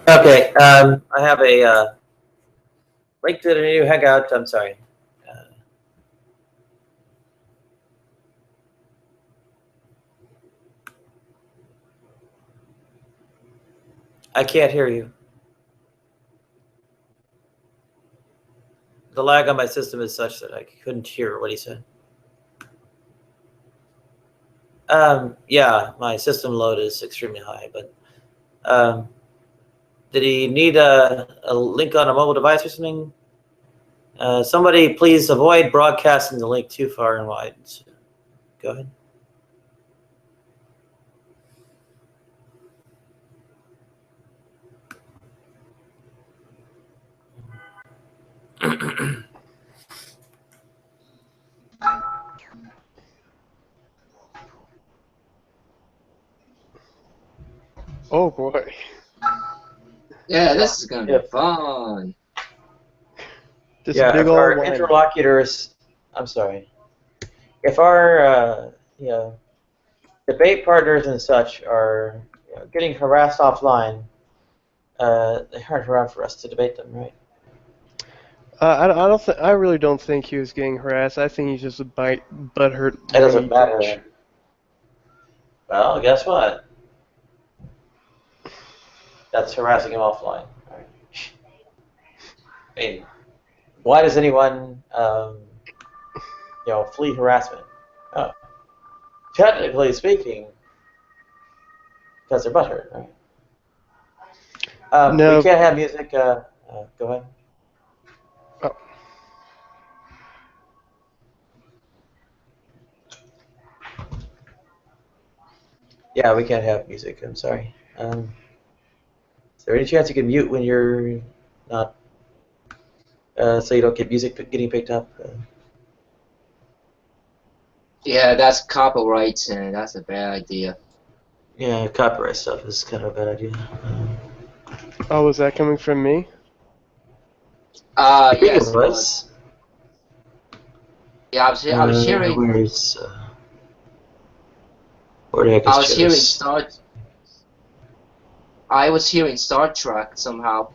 Okay, I have a link to the new Hangout. I'm sorry. I can't hear you. The lag on my system is such that I couldn't hear what he said. Yeah, my system load is extremely high, but did he need a link on a mobile device or something? Somebody please avoid broadcasting the link too far and wide. So, go ahead. Oh boy. Yeah, this is gonna be fun. This Yeah, big if old our lineup. interlocutors, I'm sorry, if our debate partners and such are getting harassed offline, they aren't around for us to debate them, right? I don't I really don't think he was getting harassed. I think he's just a butthurt. It doesn't whiny bitch. matter. Well, guess what? That's harassing him offline. Right. I mean, why does anyone, flee harassment? Oh, technically speaking, because they're butthurt, right? No. We can't have music. Go ahead. Oh. Yeah, we can't have music. I'm sorry. Is there any chance you can mute when you're not, so you don't get music getting picked up? Yeah, that's copyright, and that's a bad idea. Yeah, copyright stuff is kind of a bad idea. Oh, was that coming from me? I think Yes, it was. Yeah, I was hearing. Where's where the heck is I was hearing Joe's? I was hearing Star Trek somehow.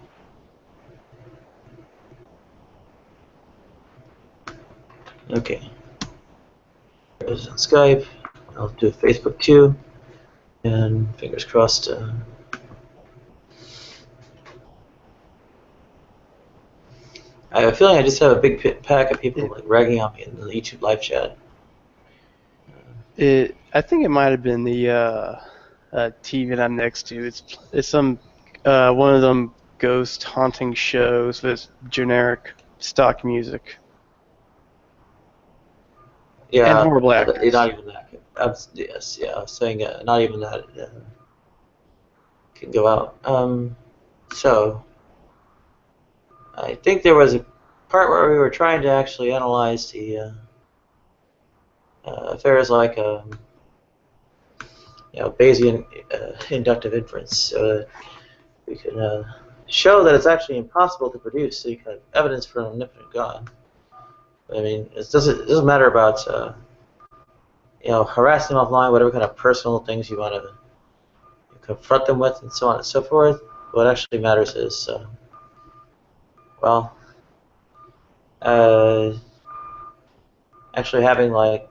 Okay. There's on Skype. I'll do Facebook too. And fingers crossed. I have a feeling I just have a big pack of people like ragging on me in the YouTube live chat. I think it might have been the TV that I'm next to. It's some one of them ghost haunting shows with generic stock music. Yeah, And horrible actors. not even that. I was saying not even that can go out. So I think there was a part where we were trying to actually analyze the affairs like Bayesian inductive inference. We can show that it's actually impossible to produce the kind of evidence for an omnipotent God. I mean, it doesn't matter about harassing them offline, whatever kind of personal things you want to confront them with, and so on and so forth. What actually matters is, actually having like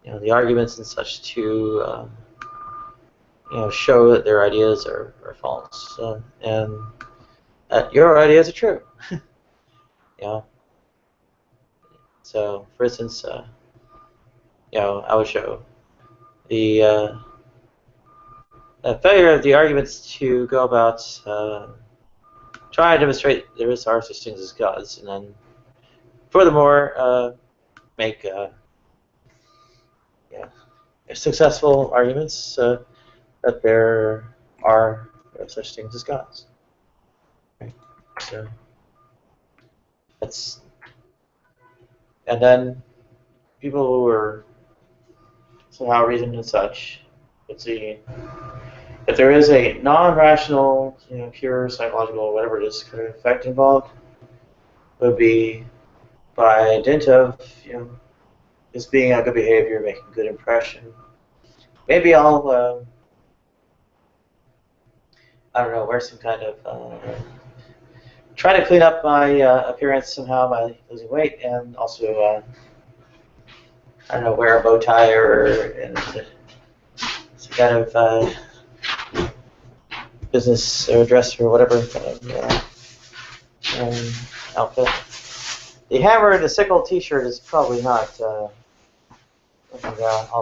the arguments and such to show that their ideas are false, and that your ideas are true. So, for instance, I would show the failure of the arguments to go about trying to demonstrate there are such things as gods, and then furthermore make successful arguments that there are such things as gods. Right? So that's, and then people who are somehow reasoned and such would see if there is a non-rational, pure psychological, whatever it is, kind of effect involved, would be by dint of just being a good behavior, making a good impression. Maybe I'll I don't know, wear some kind of try to clean up my appearance somehow by losing weight, and also I don't know, wear a bow tie or and some kind of business or dress or whatever kind of outfit. The hammer and the sickle T-shirt is probably not all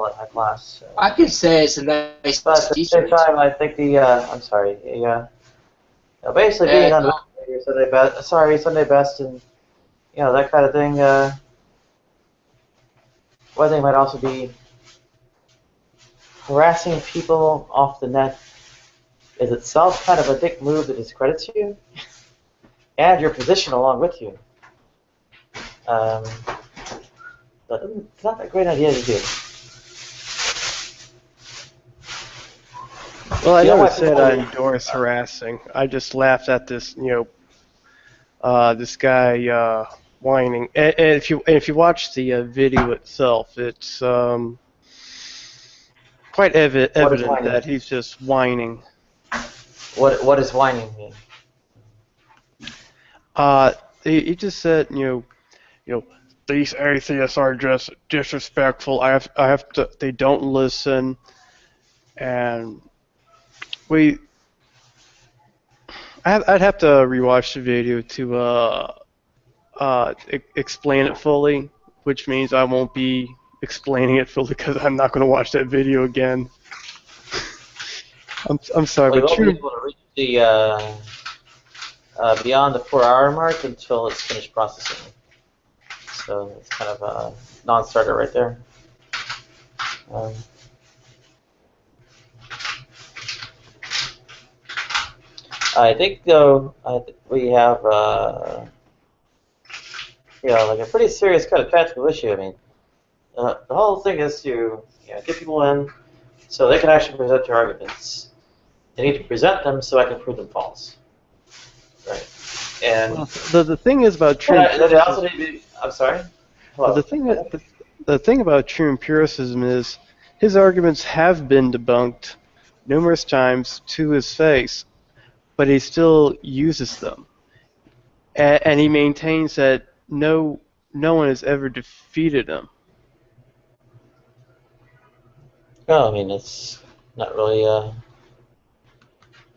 that high class. I could say it's a nice But at the same T-shirt. time, I think the I'm sorry, basically being on the No, your Sunday best, Sunday best, and that kind of thing. One thing might also be harassing people off the net is itself kind of a dick move that discredits you and your position along with you. But it's not a great idea to do. Well, I You know never what said people I do? endorse harassing. I just laughed at this, this guy whining. And if you watch the video itself, it's quite What is evident whining? that he's just whining. What does whining mean? He just said, these atheists are just disrespectful. I have to. They don't listen, and we. I'd have to rewatch the video to explain it fully, which means I won't be explaining it fully because I'm not going to watch that video again. I'm sorry, We but won't be true. able to reach the beyond the 4-hour mark until it's finished processing. So it's kind of a non-starter right there. I think though we have like a pretty serious kind of practical issue. I mean, the whole thing is to get people in so they can actually present their arguments. They need to present them so I can prove them false. Right. And Well, the thing is about true they also empiricism. need to be, I'm sorry? Well, Hello? the thing about true empiricism is his arguments have been debunked numerous times to his face, but he still uses them, and he maintains that no one has ever defeated him. No, I mean, it's not really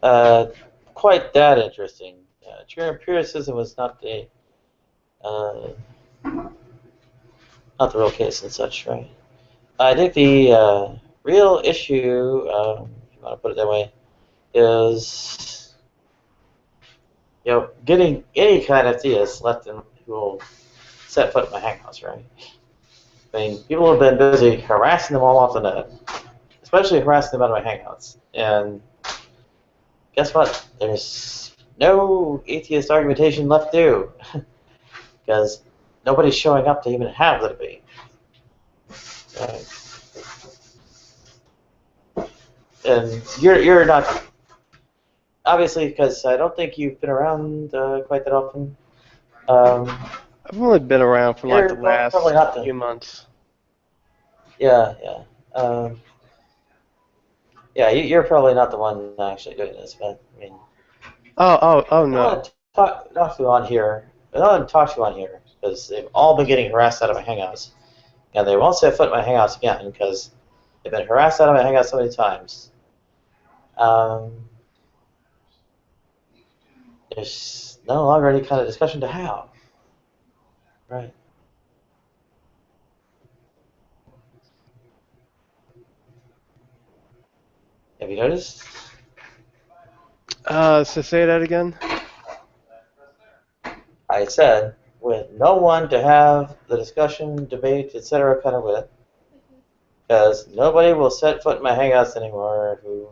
uh, quite that interesting. True empiricism was uh, not the real case and such, right? I think the real issue, if you want to put it that way, is getting any kind of theist left in who will set foot in my hangouts, right? I mean, people have been busy harassing them all off the net, especially harassing them out of my hangouts. And guess what? There's no atheist argumentation left to do because nobody's showing up to even have the debate. Right? And you're not obviously because I don't think you've been around quite that often. I've only been around for like the You're probably last not few the months. yeah. You're probably not the one actually doing this, but I mean, Oh I want no. to talk to you on here. I want to talk to you on here because they've all been getting harassed out of my hangouts, and they won't set foot in my hangouts again because they've been harassed out of my hangouts so many times. There's no longer any kind of discussion to have, right? Have you noticed? So say that again. I said with no one to have the discussion, debate, etc. kind of with, because nobody will set foot in my hangouts anymore who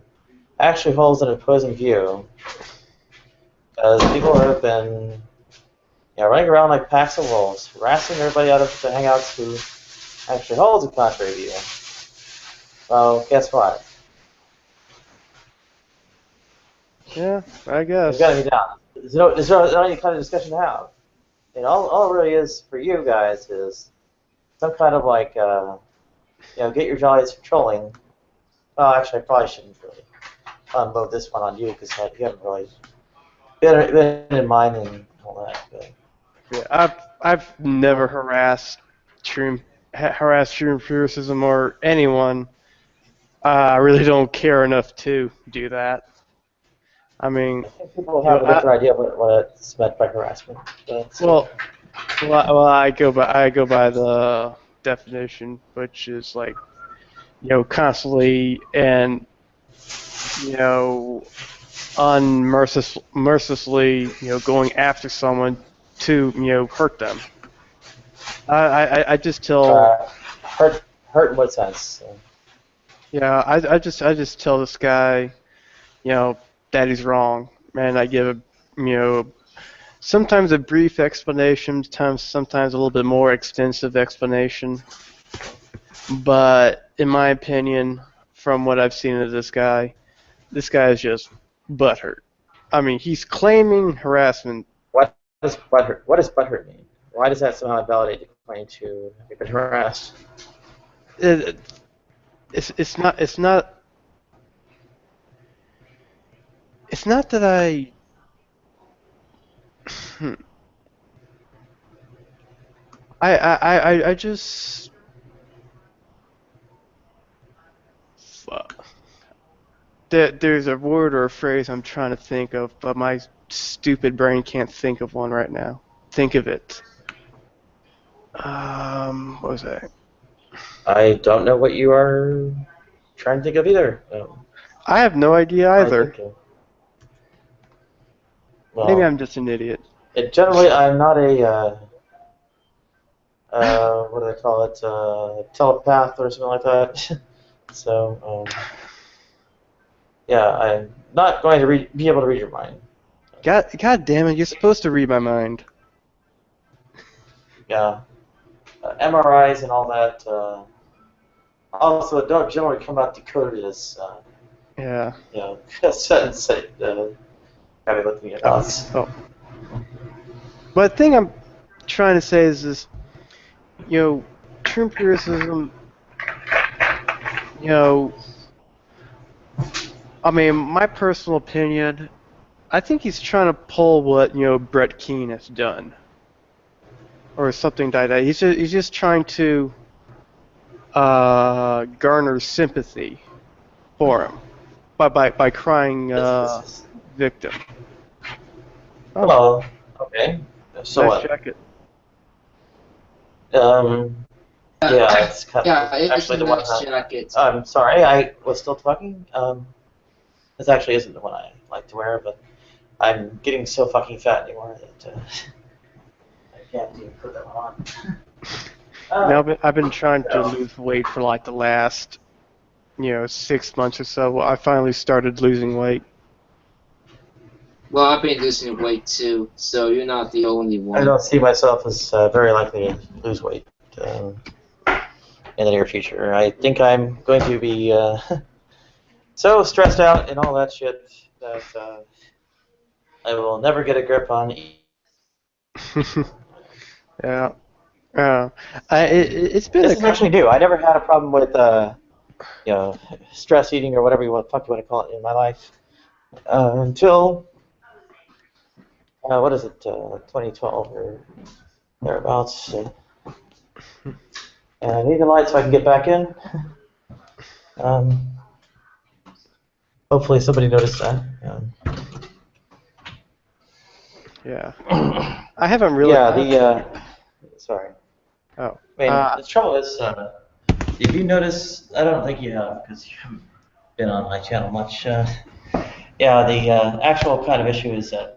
actually holds an opposing view. Because people have been running around like packs of wolves, harassing everybody out of the hangouts who actually holds a contrary view. Well, guess what? Yeah, I You've guess. got to be down. There's no any kind of discussion to have. And all it really is for you guys is some kind of like, get your jollies for trolling. Well, actually, I probably shouldn't really unload this one on you because you haven't really been in mine and all that. But Yeah, I've never harassed true empiricism or anyone. I really don't care enough to do that. I mean, I think people you know, have a different idea of what's meant by harassment. But, well, I go by the definition, which is like, constantly and mercilessly, going after someone to, hurt them. I just tell, hurt in what sense? So, I just tell this guy, that he's wrong, and I give sometimes a brief explanation, sometimes a little bit more extensive explanation. But in my opinion, from what I've seen of this guy is just butthurt. I mean, he's claiming harassment. what does butthurt mean? Why does that somehow validate the claim to have been harassed? It, it's not that I. Hmm. I just. Fuck. There's a word or a phrase I'm trying to think of, but my stupid brain can't think of one right now. Think of it. What was that? I don't know what you are trying to think of either. I have no idea I either. think, Maybe well, I'm just an idiot. generally, I'm not a what do they call it? Telepath or something like that. So, yeah, I'm not going to be able to read your mind. God damn it! You're supposed to read my mind. Yeah, MRIs and all that. Also, don't generally come out decoded as Yeah. sentence that have you looking at thoughts. Oh. But the thing I'm trying to say is this, true empiricism, I mean, my personal opinion, I think he's trying to pull what, Brett Keane has done. Or something like that. He's just trying to garner sympathy for him by crying victim. Oh, Well, okay. So nice what? jacket. Yeah, it's kind Yeah, of it's actually a the one nice that. jacket. I'm sorry, I was still talking. This actually isn't the one I like to wear, but I'm getting so fucking fat anymore that I can't even put that one on. I've been trying to lose weight for like the last, 6 months or so. I finally started losing weight. Well, I've been losing weight too, so you're not the only I one. don't see myself as very likely to lose weight in the near future. I think I'm going to be so stressed out and all that shit that I will never get a grip on. Yeah. It's been This a is actually new. I never had a problem with stress eating or whatever you want to call it in my life until what is it, 2012 or thereabouts. And I need the light so I can get back in. Hopefully somebody noticed that. Yeah. I haven't really. Yeah. Sorry. Oh. I mean, the trouble is, if you notice, I don't think you have because you haven't been on my channel much. Yeah, the actual kind of issue is that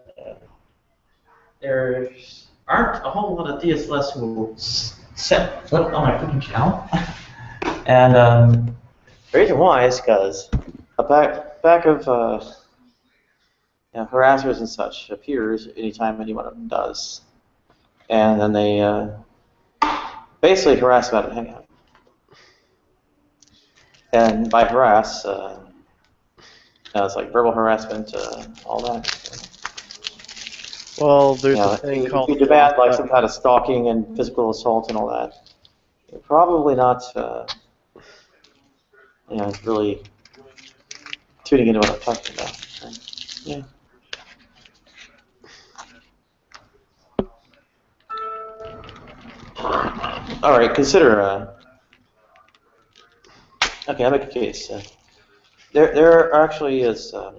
there aren't a whole lot of DSLS who will set foot on my freaking channel. And the reason why is because a back of harassers and such appears anytime any one of them does. And then they basically harass about a hangout. And by harass, it's like verbal harassment, all that. Well, there's a thing if called. you demand like some kind of stalking and physical assault and all that, you're probably not, really tuning into what I'm talking about. Yeah. All right, consider. Okay, I'll make a case. There actually is, a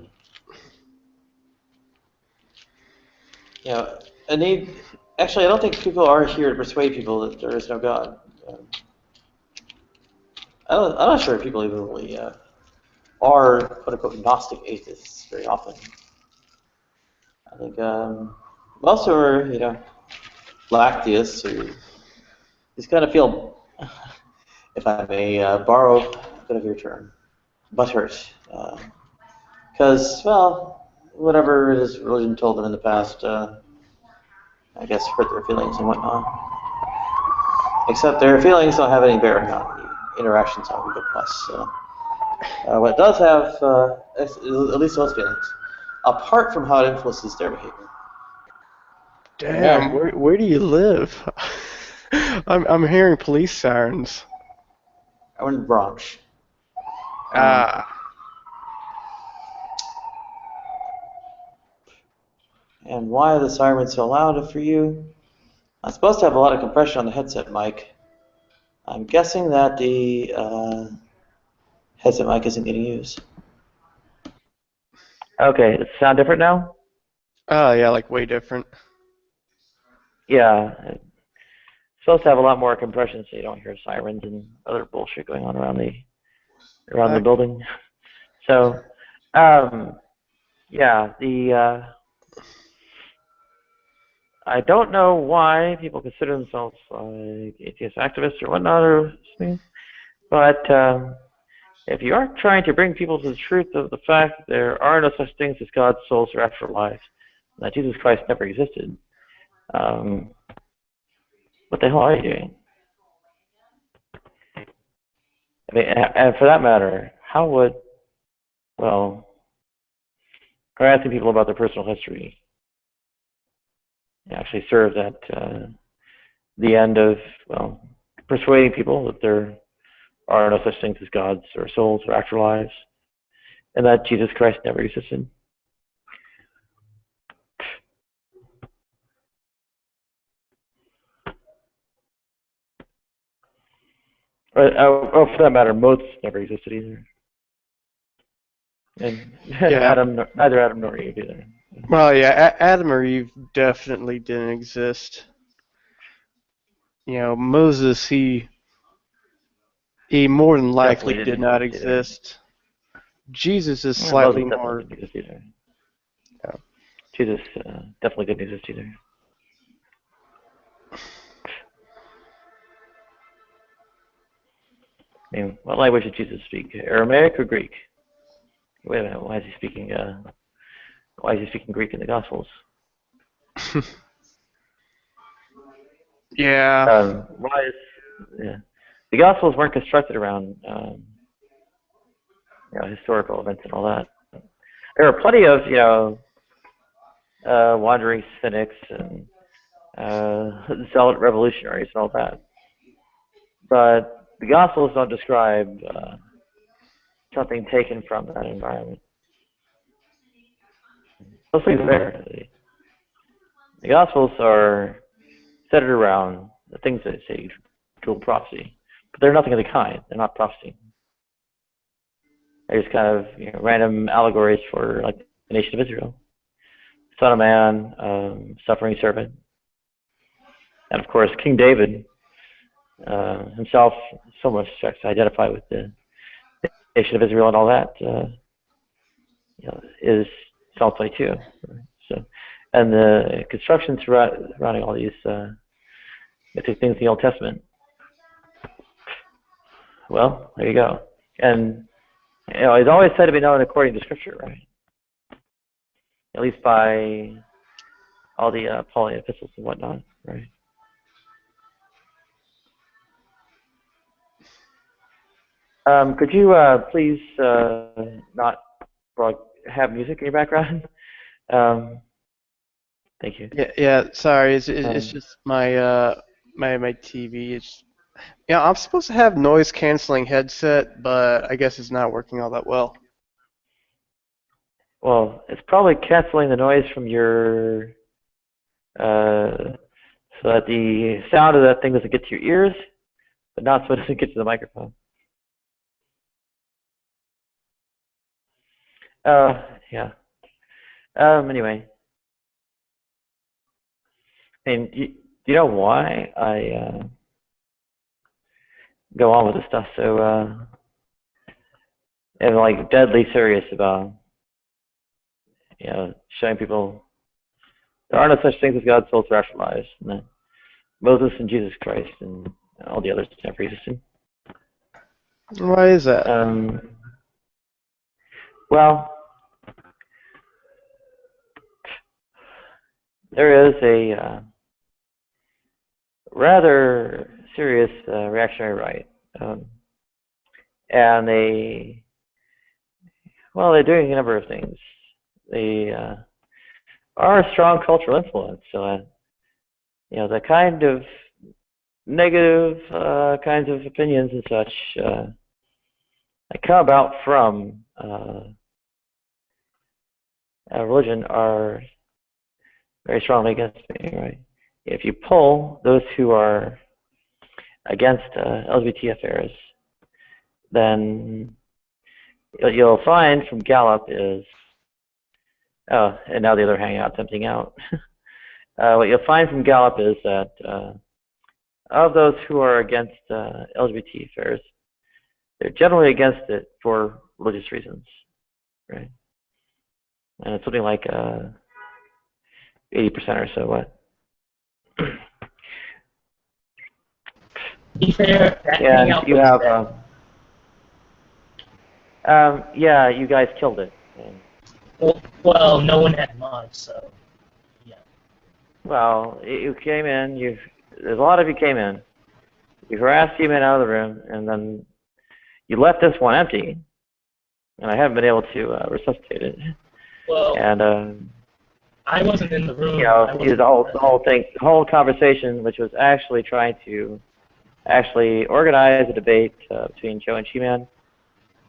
need. Actually, I don't think people are here to persuade people that there is no God. I'm not sure if people even really are quote unquote Gnostic atheists very often. I think most of them are, lacteists who just kind of feel, if I may borrow a bit of your term, butthurt. Because, well, whatever it is religion told them in the past, I guess hurt their feelings and whatnot. Except their feelings don't have any bearing on the interactions on Google Plus. What it does have, is at least those feelings, apart from how it influences their behavior. And Damn, then, where do you live? I'm hearing police sirens. I went in the Bronx. Ah, And why are the sirens so loud for you? I'm supposed to have a lot of compression on the headset mic. I'm guessing that the headset mic isn't getting used. Okay, does it sound different now? oh yeah, like way different. Yeah. It's supposed to have a lot more compression so you don't hear sirens and other bullshit going on around the building. So, yeah, I don't know why people consider themselves atheist activists or whatnot or something, but if you are trying to bring people to the truth of the fact that there are no such things as God's souls or afterlife, and that Jesus Christ never existed, what the hell are you doing? I mean, and for that matter, how would, well, or asking people about their personal history actually serves at the end of, well, persuading people that there are no such things as gods or souls or afterlives, and that Jesus Christ never existed? Or for that matter, Moses never existed either. And Yeah. neither Adam nor Eve either. Well, yeah, Adam or Eve definitely didn't exist. Moses, he more than likely Definitely did didn't not exist either. exist. Jesus is Well, slightly Moses definitely more. didn't exist either. Yeah. Jesus definitely didn't exist either. I mean, what language did Jesus speak? Aramaic or Greek? Wait a minute. Why is he speaking Greek in the Gospels? Yeah. Why is the Gospels weren't constructed around historical events and all that. There are plenty of wandering cynics and zealot revolutionaries and all that, but the Gospels don't describe something taken from that environment. Those things are there. The Gospels are centered around the things that say dual prophecy, but they're nothing of the kind. They're not prophecy. They're just kind of random allegories for like the nation of Israel, Son of Man, suffering servant, and of course King David himself so much to identify with the nation of Israel and all that is Psalm 22. So, and the construction surrounding all these mythic things in the Old Testament. Well, there you go. And it's always said to be known according to Scripture, right? At least by all the Pauline epistles and whatnot, right? Could you please not have music in your background? Thank you. Yeah. Sorry, it's just my TV. I'm supposed to have noise canceling headset, but I guess it's not working all that well. Well, it's probably canceling the noise from your, so that the sound of that thing doesn't get to your ears, but not so it doesn't get to the microphone. Yeah. Anyway, I mean, you know why I go on with this stuff so and like deadly serious about showing people there are no such things as God's souls rational lives, and that Moses and Jesus Christ and all the others have pre-existed. Why is that? Well, there is a rather serious reactionary right, and they're doing a number of things. They are a strong cultural influence, so the kind of negative kinds of opinions and such that come about from religion are very strongly against me, right? If you poll those who are against LGBT affairs, then you'll find from Gallup is, and now the other hangout tempting out. What you'll find from Gallup is that of those who are against LGBT affairs, they're generally against it for religious reasons, right? And it's something like 80% or so. What? Be fair, that And hangout you was have, yeah, you guys killed it. well, no one had mods, so yeah. Well, you came in. There's a lot of you came in. You harassed you men out of the room, and then you left this one empty, and I haven't been able to resuscitate it. Well, And I wasn't in the room. The whole conversation, which was actually trying to organize a debate between Joe and She-Man,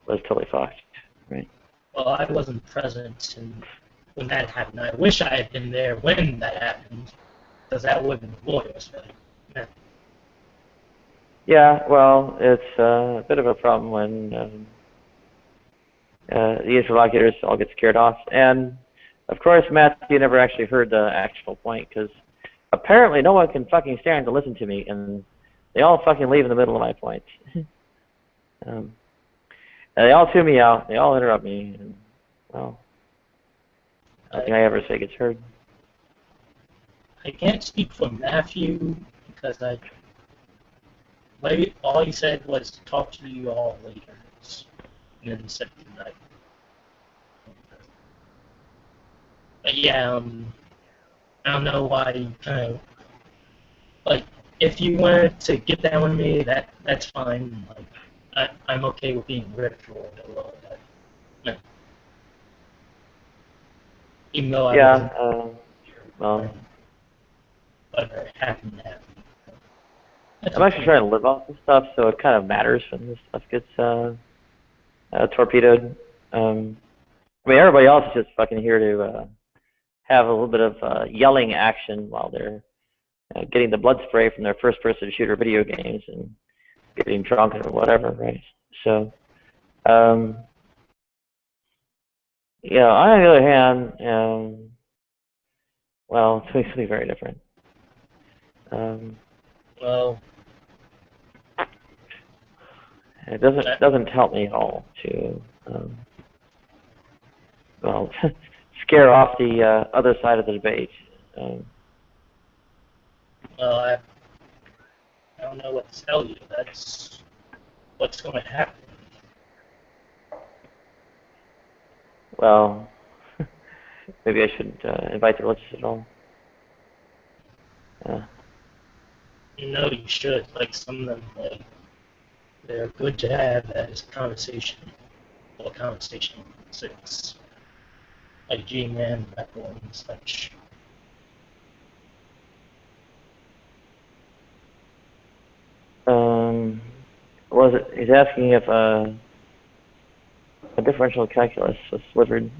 was totally fucked, right? Well, I wasn't present when that happened. I wish I had been there when that happened, because that would have been glorious, but yeah. Yeah, well, it's a bit of a problem when the interlocutors all get scared off. And, of course, Matthew never actually heard the actual point, because apparently no one can fucking stand to listen to me, and they all fucking leave in the middle of my points. And they all tune me out. They all interrupt me. And, well, nothing I ever say gets heard. I can't speak for Matthew, because all he said was talk to you all later, and then he said goodnight. But yeah, I don't know why you kind of, like, if you wanted to get down with me, that's fine. Like, I'm okay with being ridiculed a little bit. No. Even though I wasn't, well, but it happened to happen. That's I'm actually trying to live off this stuff, so it kind of matters when this stuff gets torpedoed. I mean, everybody else is just fucking here to have a little bit of yelling action while they're getting the blood spray from their first-person shooter video games and getting drunk or whatever, right? So, on the other hand, well, it's something very different. well, it doesn't help me at all to scare off the other side of the debate. well, I don't know what to tell you. That's what's going to happen. Well, maybe I shouldn't invite the religious at all. No, you should. Like, some of them, like, they're good to have as conversation. Well, conversation six. Like G-Man, Rebel, and such. He's asking if a differential calculus was delivered.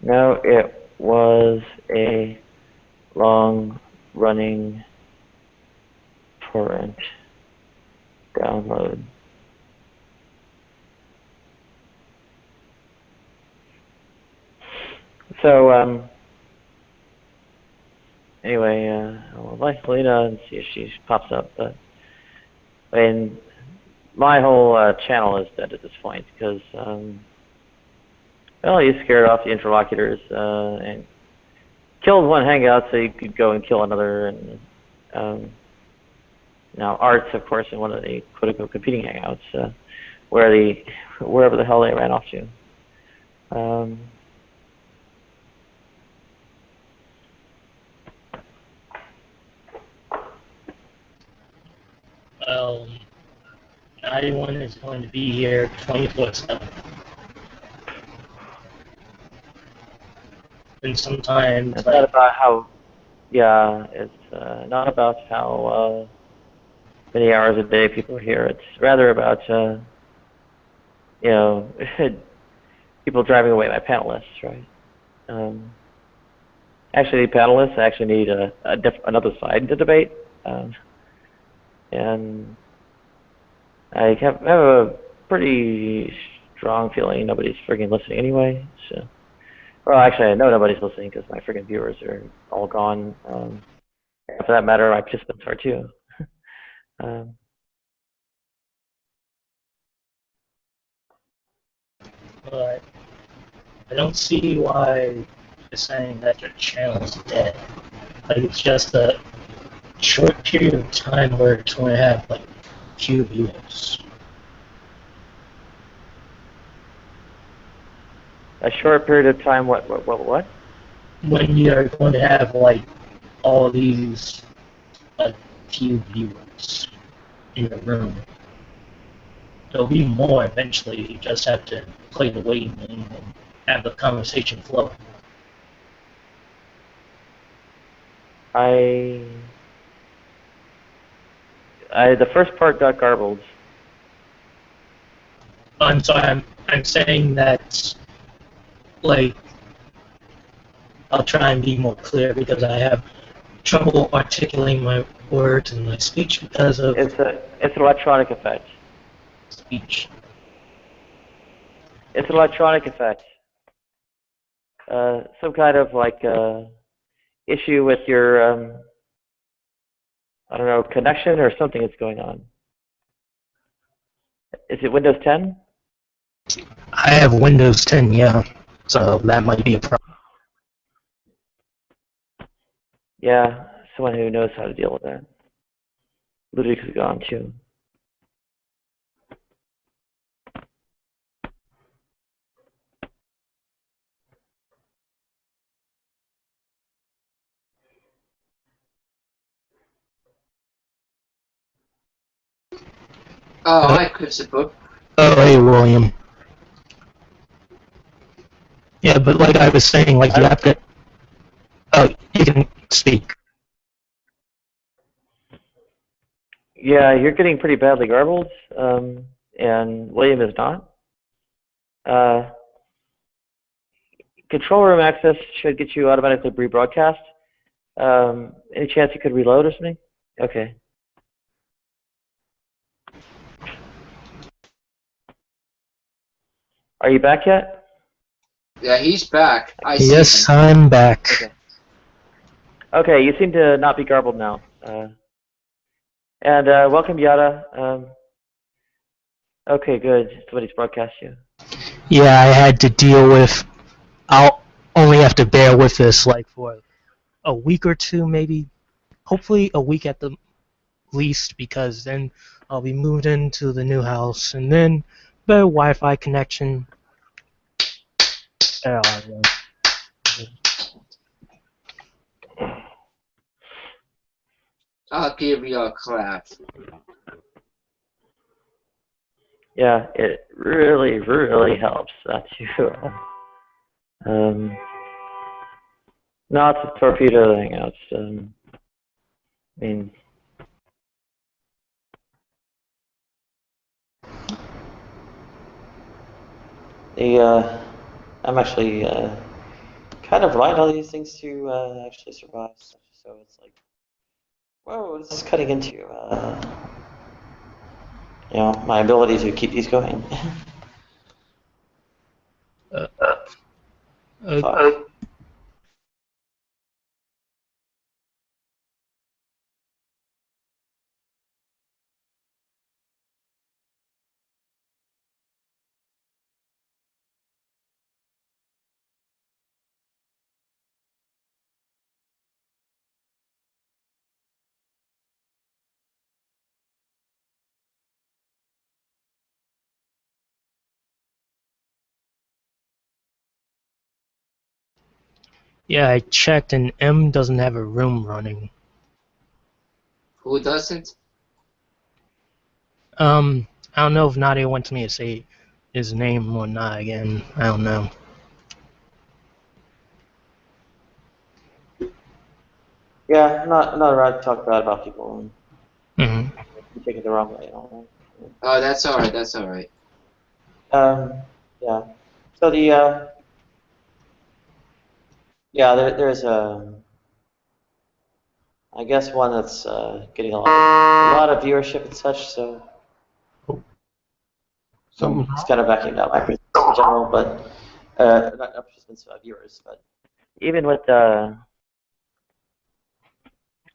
No, it was a long-running torrent download. So, anyway, I'll let Lena and see if she pops up. But I mean, my whole channel is dead at this point because, well, you scared off the interlocutors and killed one hangout, so you could go and kill another. And now Art's, of course, in one of the quote-unquote competing hangouts, wherever the hell they ran off to. Everyone is going to be here 24/7. And sometimes, It's not about how, yeah, it's not about how many hours a day people are here. It's rather about, you know, people driving away my panelists, right? Actually, the panelists actually need another side to debate. And I have a pretty strong feeling nobody's friggin' listening anyway. So, well, actually, I know nobody's listening because my friggin' viewers are all gone. For that matter, my participants are too. but I don't see why you're saying that your channel is dead. Like, it's just a short period of time where it's going to have, like, few viewers. A short period of time, what? When you're going to have, like, all these, like, few viewers in the room. There'll be more eventually. You just have to play the waiting game and have the conversation flow. The first part got garbled. I'm sorry, I'm saying that, like, I'll try and be more clear because I have trouble articulating my words and my speech because of It's an electronic effect. speech. It's an electronic effect. Some kind of like issue with your I don't know, connection or something that's going on. Is it Windows 10? I have Windows 10, yeah, so that might be a problem. Yeah, someone who knows how to deal with that. Ludwig is gone too. Oh, hi, Christopher. Oh, hey, William. Yeah, but like I was saying, like, you have to... Oh, you can speak. Yeah, you're getting pretty badly garbled, and William is not. Control room access should get you automatically rebroadcast. Any chance you could reload or something? Okay. Are you back yet? Yeah, he's back. I see Yes, him. I'm back. Okay. Okay, you seem to not be garbled now. And welcome, Yada. Okay, good. Somebody's broadcast you. Yeah, I had to deal with... I'll only have to bear with this, like, for a week or two, maybe. Hopefully a week at the least, because then I'll be moved into the new house, and then better Wi-Fi connection. I'll give you a clap. Yeah, it really, really helps that you not to torpedo the hangouts. I mean, I'm actually kind of relied on these things to actually survive. So it's like, whoa, this is cutting into my ability to keep these going. Uh, Fuck. yeah, I checked, and M doesn't have a room running. Who doesn't? I don't know if Nadia wants me to say his name or not again. I don't know. Yeah, I'm not allowed to talk bad about people Hmm. and take it the wrong way. Oh, that's alright, that's alright. Yeah. So there's I guess one that's getting a lot of viewership and such. So Something's it's wrong? kind of backing up my participants in general, but not participants, viewers. But even with the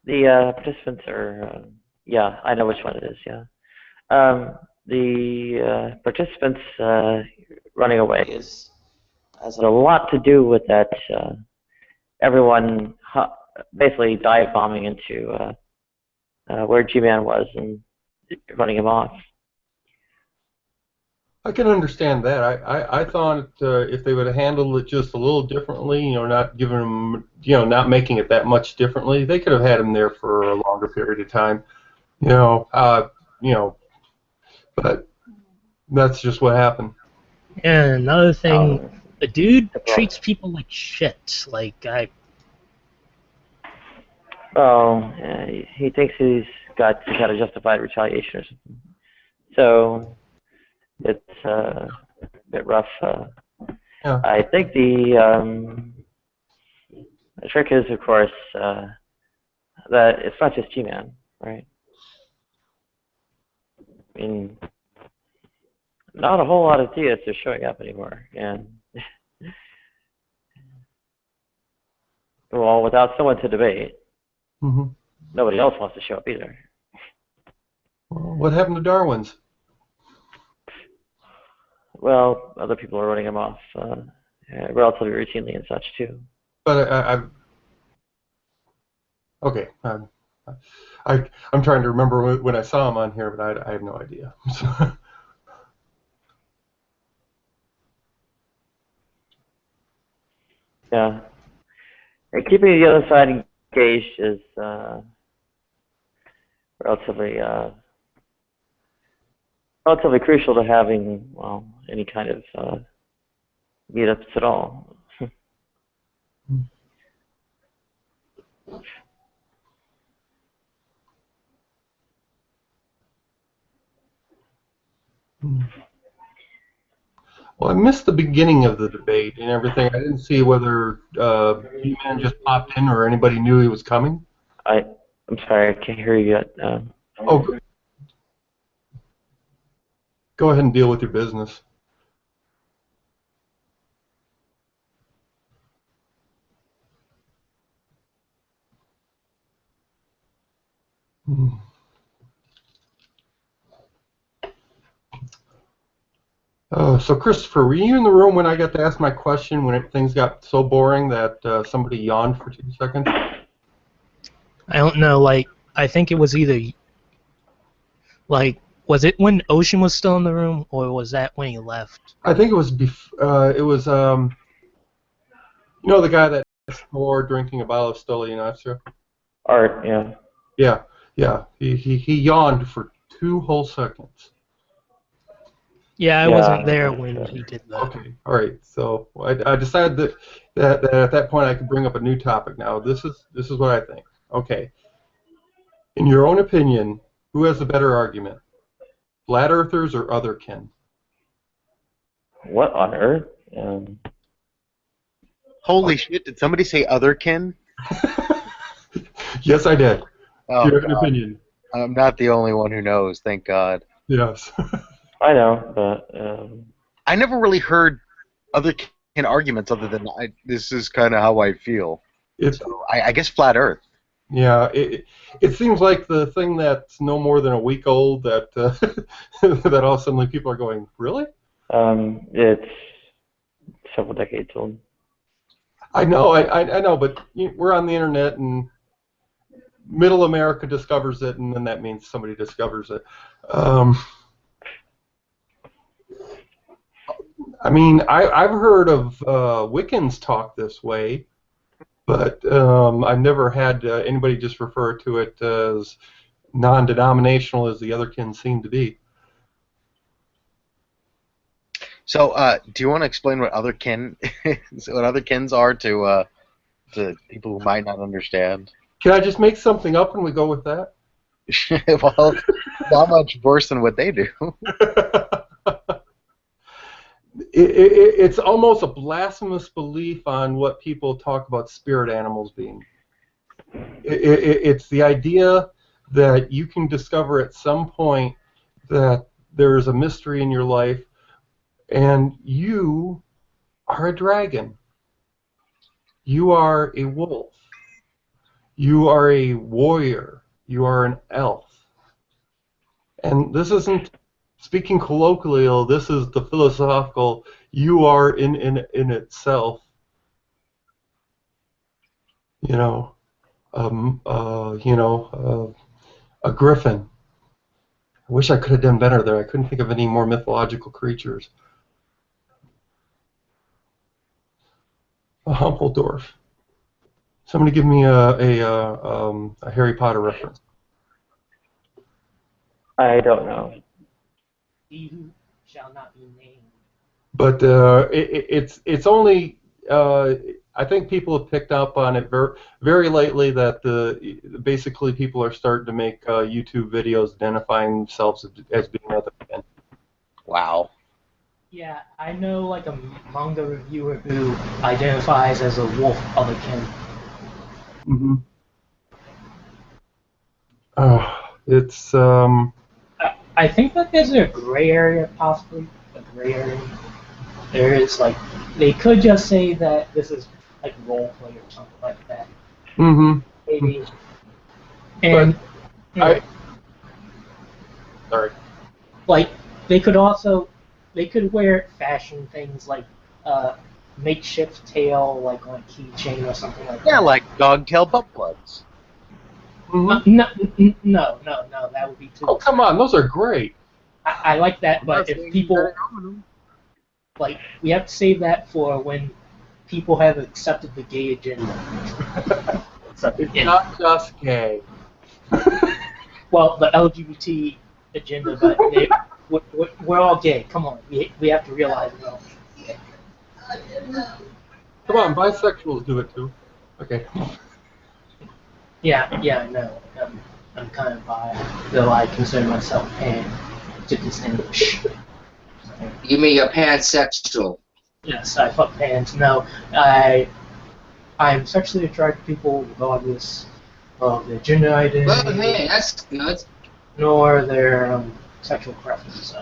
participants are yeah, I know which one it is. Yeah. The participants running away has a lot to do with that. Everyone basically dive bombing into where G-Man was and running him off. I can understand that. I thought if they would have handled it just a little differently, not giving him, not making it that much differently, they could have had him there for a longer period of time. You know, uh, you know, but that's just what happened. And another thing, Um, the dude treats people like shit. Like, well, he thinks he's got some kind of justified retaliation or something. So it's a bit rough. Yeah. I think the trick is, of course, that it's not just G-Man, right? I mean, not a whole lot of theists are showing up anymore, and well, without someone to debate, Mm-hmm. nobody else wants to show up either. Well, what happened to Darwin's? Well, other people are running him off relatively routinely and such too. But okay. I'm trying to remember when I saw him on here, but I have no idea. Yeah, and keeping the other side engaged is relatively relatively crucial to having any kind of meetups at all. Well, I missed the beginning of the debate and everything. I didn't see whether G-Man just popped in or anybody knew he was coming. I'm sorry, I can't hear you yet. Oh, go ahead and deal with your business. So Christopher, were you in the room when I got to ask my question when things got so boring that somebody yawned for 2 seconds? I don't know. Like, I think it was either like, was it when Ocean was still in the room, or was that when he left? I think it was the guy that swore drinking a bottle of Stolianacea. Art, yeah. Yeah. He yawned for 2 whole seconds. Yeah, I wasn't there when he did that. Okay, all right. So I decided that at that point I could bring up a new topic. Now this is what I think. Okay. In your own opinion, who has the better argument? Flat earthers or otherkin? What on earth? Holy shit! Did somebody say otherkin? Yes, I did. Oh, Do you have an God. opinion? I'm not the only one who knows. Thank God. Yes. I know, but I never really heard otherkin arguments other than this is kind of how I feel. It, So I guess flat Earth. yeah, it seems like the thing that's no more than a week old that that all suddenly people are going, really? it's several decades old. I know, I know, but we're on the internet and Middle America discovers it, and then that means somebody discovers it. I mean, I've heard of Wiccans talk this way, but I've never had anybody just refer to it as non-denominational as the other kin seem to be. So, do you want to explain what otherkin, what otherkins are to people who might not understand? Can I just make something up and we go with that? Well, not much worse than what they do. It's almost a blasphemous belief on what people talk about spirit animals being. It's the idea that you can discover at some point that there's a mystery in your life and you are a dragon. You are a wolf. You are a warrior. You are an elf. And this isn't speaking colloquially, this is the philosophical, you are in itself, a griffin. I wish I could have done better there. I couldn't think of any more mythological creatures. A Humpledorf. Somebody give me a Harry Potter reference. I don't know. He who shall not be named. But it's only I think people have picked up on it very lately that basically people are starting to make YouTube videos identifying themselves as being other men. Wow. Yeah, I know like a manga reviewer who identifies as a wolf otherkin. Mm-hmm. It's I think that there's a gray area, possibly a gray area. There is like they could just say that this is like role play or something like that. mm-hmm. Maybe. And Sorry. like they could wear fashion things like makeshift tail like on a keychain or something like that. Yeah, like dog-tail butt plugs. Mm-hmm. No, that would be too. Oh, come on, those are great. I like that, but if people like, we have to save that for when people have accepted the gay agenda. It's not just gay. Well, the LGBT agenda, but we're all gay. Come on, we have to realize it all. Come on, bisexuals do it too. Okay. Yeah, no, I'm kind of bi, though I consider myself pan to distinguish. You mean you're pansexual? Yes, I fuck pans. No, I'm sexually attracted to people regardless of their gender identity. Well, hey, that's good. Nor their sexual preferences.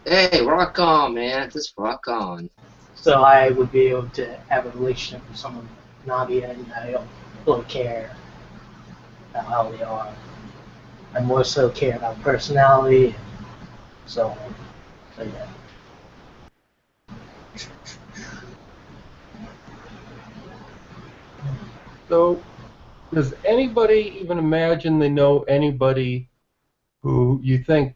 Hey, rock on, man. Just rock on. So I would be able to have a relationship with someone non-binary and I don't really care about how they are. I more so care about personality. So yeah. So, does anybody even imagine they know anybody who you think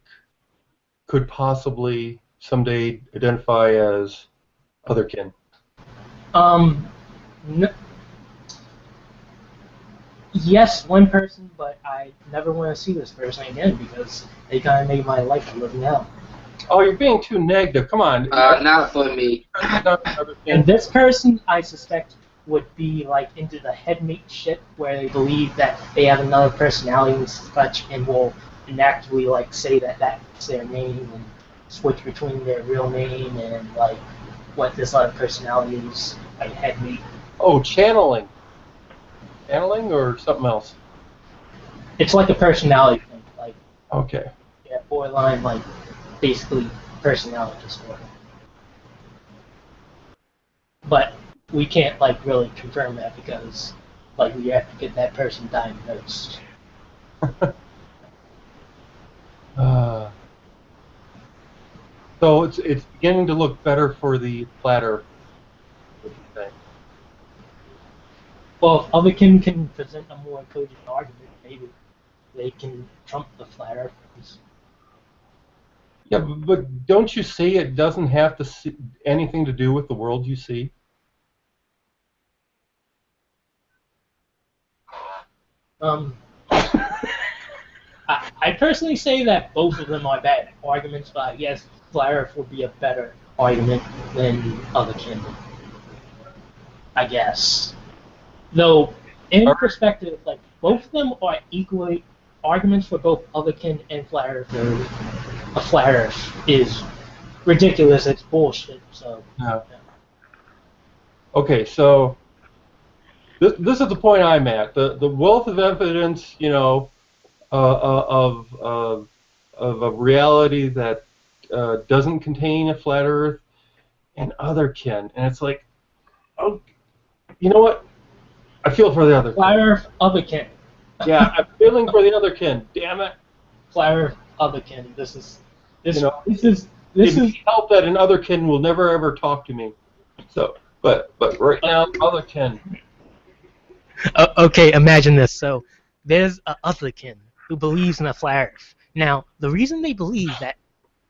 could possibly someday identify as otherkin? No, yes, one person, but I never want to see this person again because they kind of made my life a living hell. Oh, you're being too negative. Come on. Not for me. And this person, I suspect, would be like into the headmate shit, where they believe that they have another personality and such, and will inactively like say that that's their name and switch between their real name and like what this other personalities like had me. Oh, channeling. Channeling or something else? It's like a personality thing, like Okay. yeah, borderline like basically personality disorder. But we can't like really confirm that because like we have to get that person diagnosed. So it's beginning to look better for the flat Earth. What you think? Well, if other can present a more cogent argument, maybe they can trump the flat earthers. Yeah, but don't you see it doesn't have to see anything to do with the world you see? I personally say that both of them are bad arguments, but I guess flat Earth would be a better argument than other kin. I guess. Though, in perspective, like both of them are equally arguments for both otherkin and flat Earth. A flat Earth is ridiculous. It's bullshit. So. Yeah. Okay, so this is the point I'm at. The wealth of evidence, you know, of a reality that doesn't contain a flat Earth and otherkin, and it's like, oh, you know what? I feel for the other Flat kin. Earth, otherkin. Yeah, I'm feeling for the other kin. Damn it! Flat Earth, otherkin. This is help that an otherkin will never ever talk to me. So, but right now, otherkin. Okay, imagine this. So, there's a otherkin who believes in a flat Earth. Now, the reason they believe that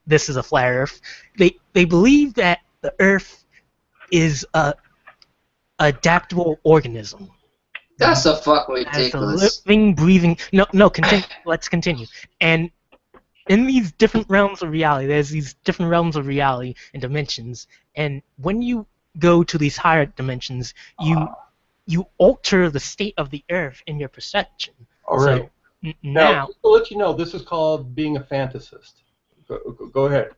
this is a flat Earth, they believe that the Earth is a adaptable organism. That's a fuck As a ridiculous. living, breathing. No, continue. Let's continue. And in these different realms of reality, there's these different realms of reality and dimensions. And when you go to these higher dimensions, you alter the state of the Earth in your perception. All right. So Now, just to let you know, this is called being a fantasist. Go ahead.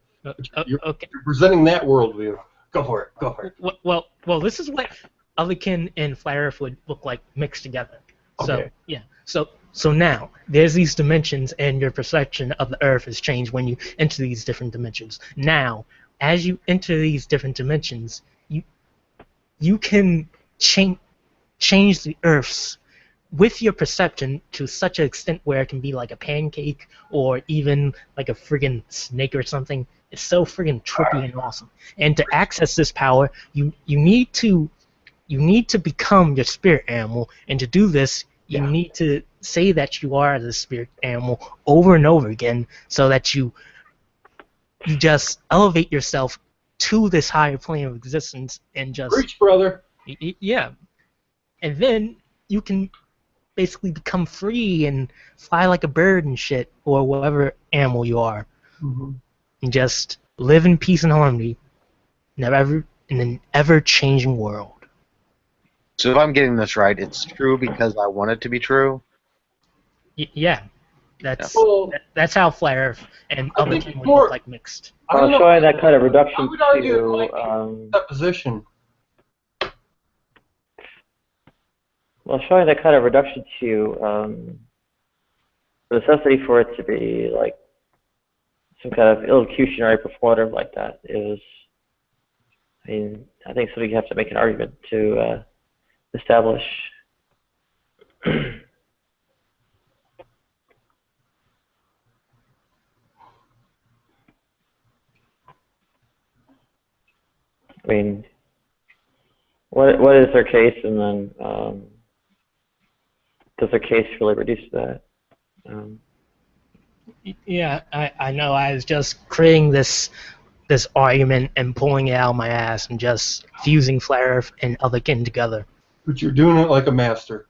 You're presenting that worldview. Go for it. Go for it. Well, this is what otherkin and flat Earth would look like mixed together. So Okay. yeah. So now there's these dimensions, and your perception of the Earth has changed when you enter these different dimensions. Now, as you enter these different dimensions, you can change the Earths with your perception to such an extent where it can be like a pancake or even like a friggin' snake or something. It's so friggin' trippy and awesome. And to access this power, you need to become your spirit animal, and to do this, you need to say that you are the spirit animal over and over again, so that you just elevate yourself to this higher plane of existence and just Preach, brother. Yeah, and then you can basically become free and fly like a bird and shit, or whatever animal you are, and just live in peace and harmony, in an ever-changing world. So if I'm getting this right, it's true because I want it to be true? Yeah, that's Well, that's how flat Earth and I other think people it's more- look like mixed. I don't know. Showing that kind of I reduction would argue it to might be that position. showing that kind of reduction to the necessity for it to be like some kind of illocutionary performative like that is, I mean, I think something you have to make an argument to establish. I mean, what is their case, and then does their case really reduce to that? Yeah, I know. I was just creating this argument and pulling it out of my ass and just fusing flat Earth and other kin together. But you're doing it like a master.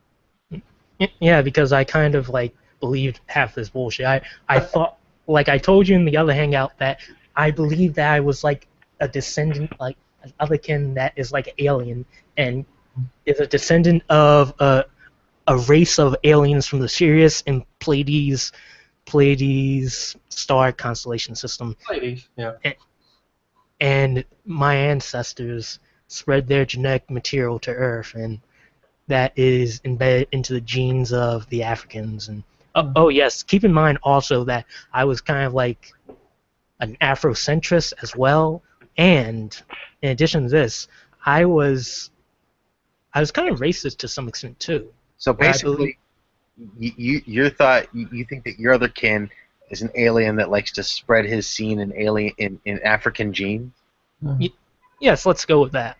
Yeah, because I kind of like believed half this bullshit. I thought, like I told you in the other hangout, that I believed that I was like a descendant, like an otherkin that is like an alien and is a descendant of a race of aliens from the Sirius and Pleiades star constellation system. Ladies, yeah. and my ancestors spread their genetic material to Earth, and that is embedded into the genes of the Africans. And oh yes, keep in mind also that I was kind of like an Afrocentrist as well, and in addition to this, I was kind of racist to some extent too. So Where I believe, basically, you think that your other kin is an alien that likes to spread his seed in African genes? yes, let's go with that.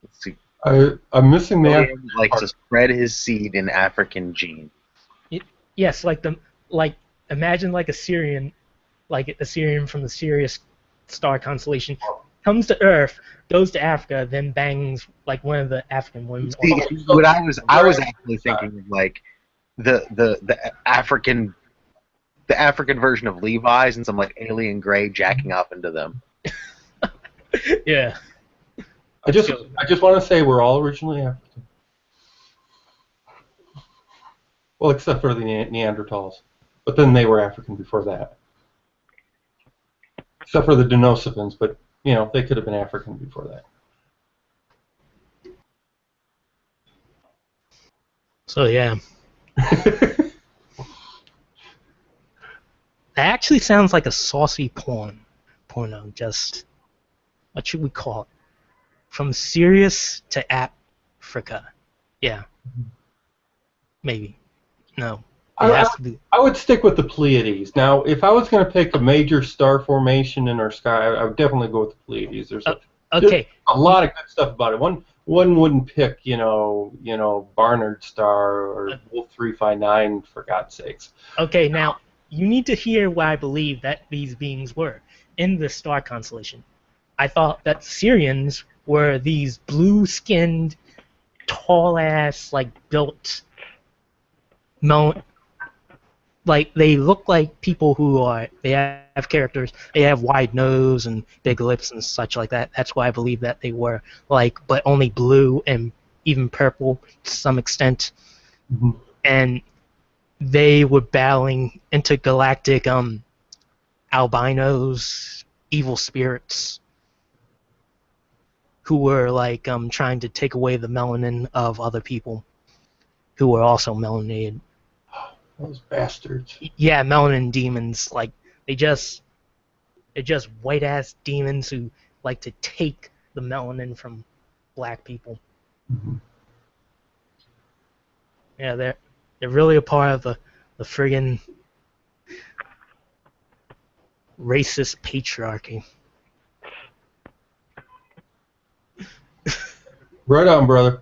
Let's see. I'm missing the Alien that likes to spread his seed in African genes. Yes, like imagine like a Syrian from the Sirius star constellation comes to Earth, goes to Africa, then bangs like one of the African women. See, what I was actually thinking of like the African version of Levi's and some like alien gray jacking off into them. Yeah. I just want to say we're all originally African. Well, except for the Neanderthals. But then they were African before that. Except for the Denisovans, but, you know, they could have been African before that. So yeah, that actually sounds like a saucy porno. Just what should we call it? From Sirius to Africa. Yeah. Maybe. No. It has to be. I would stick with the Pleiades. Now, if I was going to pick a major star formation in our sky, I would definitely go with the Pleiades. There's Okay. a lot of good stuff about it. One wouldn't pick, you know, Barnard Star or Wolf 359 for God's sakes. Okay, now you need to hear what I believe that these beings were in the star constellation. I thought that Syrians were these blue-skinned, tall-ass, like built, like they look like people who are. They have characters. They have wide nose and big lips and such like that. That's why I believe that they were like, but only blue and even purple to some extent. Mm-hmm. And they were battling intergalactic albinos, evil spirits, who were like trying to take away the melanin of other people who were also melanated. Those bastards. Yeah, melanin demons. Like they're just white ass demons who like to take the melanin from black people. Mm-hmm. Yeah, they're really a part of the friggin' racist patriarchy. Right on, brother.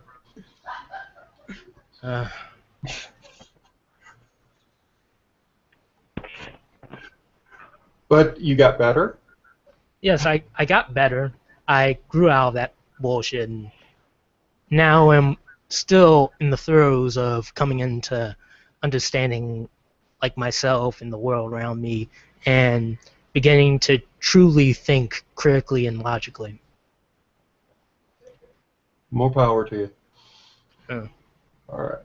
But you got better? Yes, I got better. I grew out of that bullshit, and now I'm still in the throes of coming into understanding like myself and the world around me, and beginning to truly think critically and logically. More power to you. Uh. All right.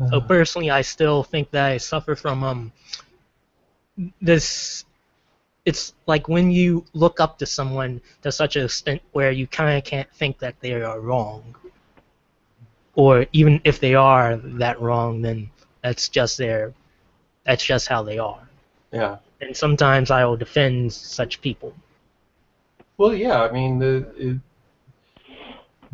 So personally, I still think that I suffer from this. It's like when you look up to someone to such an extent where you kind of can't think that they are wrong, or even if they are that wrong, then that's just how they are. Yeah. And sometimes I will defend such people. Well, yeah. I mean,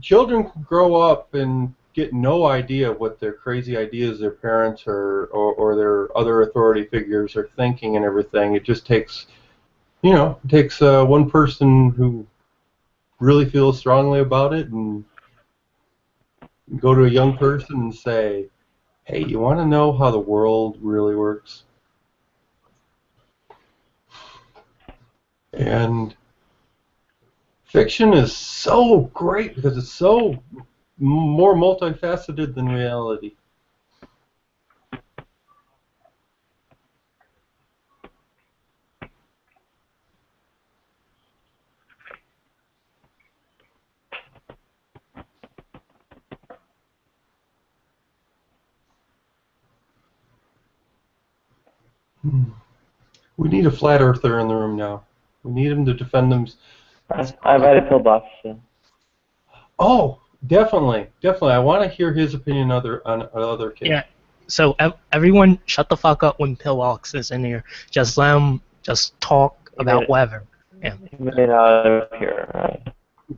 children can grow up and get no idea what their crazy ideas their parents or their other authority figures are thinking and everything. It just takes, one person who really feels strongly about it and go to a young person and say, hey, you want to know how the world really works? And fiction is so great because it's so more multifaceted than reality. We need a flat earther in the room now. We need him to defend them. I invited Pillbox. So. Oh, definitely. I want to hear his opinion on other kids. Yeah. So everyone, shut the fuck up when Pillbox is in here. Just let him just talk about whatever. Yeah. He may not appear. Right.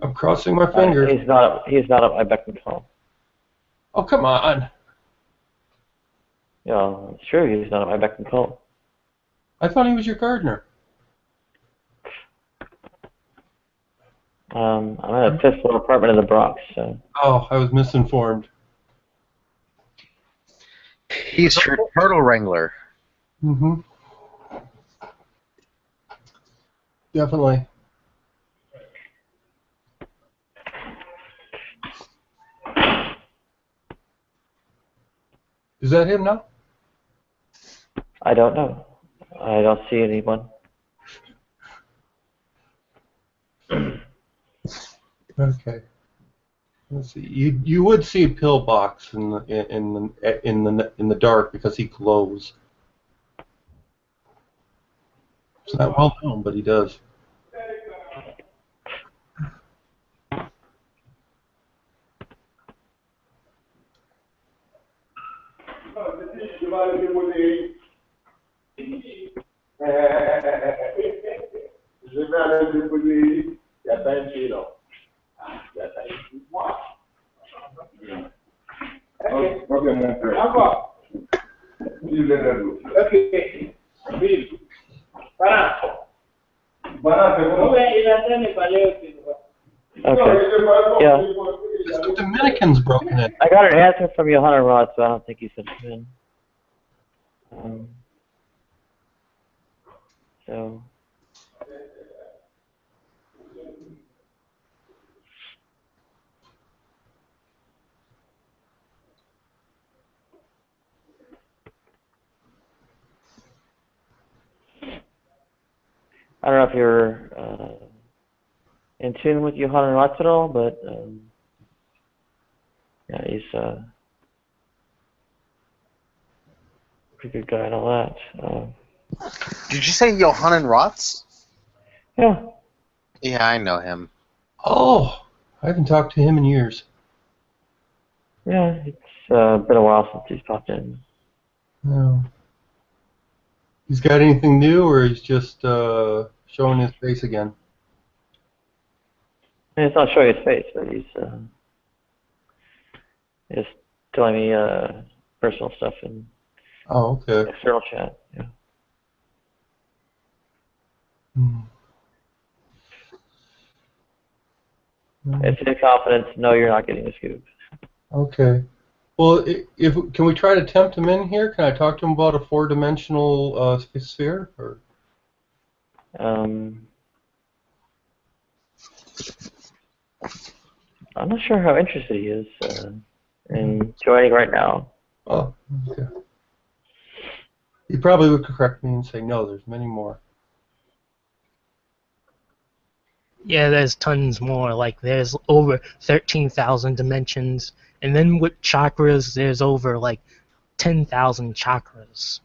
I'm crossing my fingers. He's not. He's not at my beck and call. Oh, come on. Yeah, it's true. He's not at my beck and call. I thought he was your gardener. I'm at a 5th floor apartment in the Bronx. So. Oh, I was misinformed. He's your turtle wrangler. Mm-hmm. Definitely. Is that him now? I don't know. I don't see anyone. Okay. Let's see. You would see a pillbox in the dark because he glows. It's not well known, but he does. Okay. Yeah. The Dominicans broken in. I got an answer from Johanna Roth, so I don't think he's going to come in. So. I don't know if you're in tune with Johanna Roth at all, but yeah, he's a pretty good guy and all that. Did you say Johann Rotz? Yeah. Yeah, I know him. Oh, I haven't talked to him in years. Yeah, it's been a while since he's popped in. No. He's got anything new, or he's just showing his face again? I mean, it's not showing his face, but he's just telling me personal stuff in Oh, okay. external chat. Yeah. Hmm. It's in confidence. No, you're not getting the scoop. Okay. Well, can we try to tempt him in here? Can I talk to him about a four-dimensional sphere? Or? I'm not sure how interested he is in joining right now. Oh, okay. He probably would correct me and say, no, there's many more. Yeah, there's tons more. Like, there's over 13,000 dimensions. And then with chakras, there's over, like, 10,000 chakras.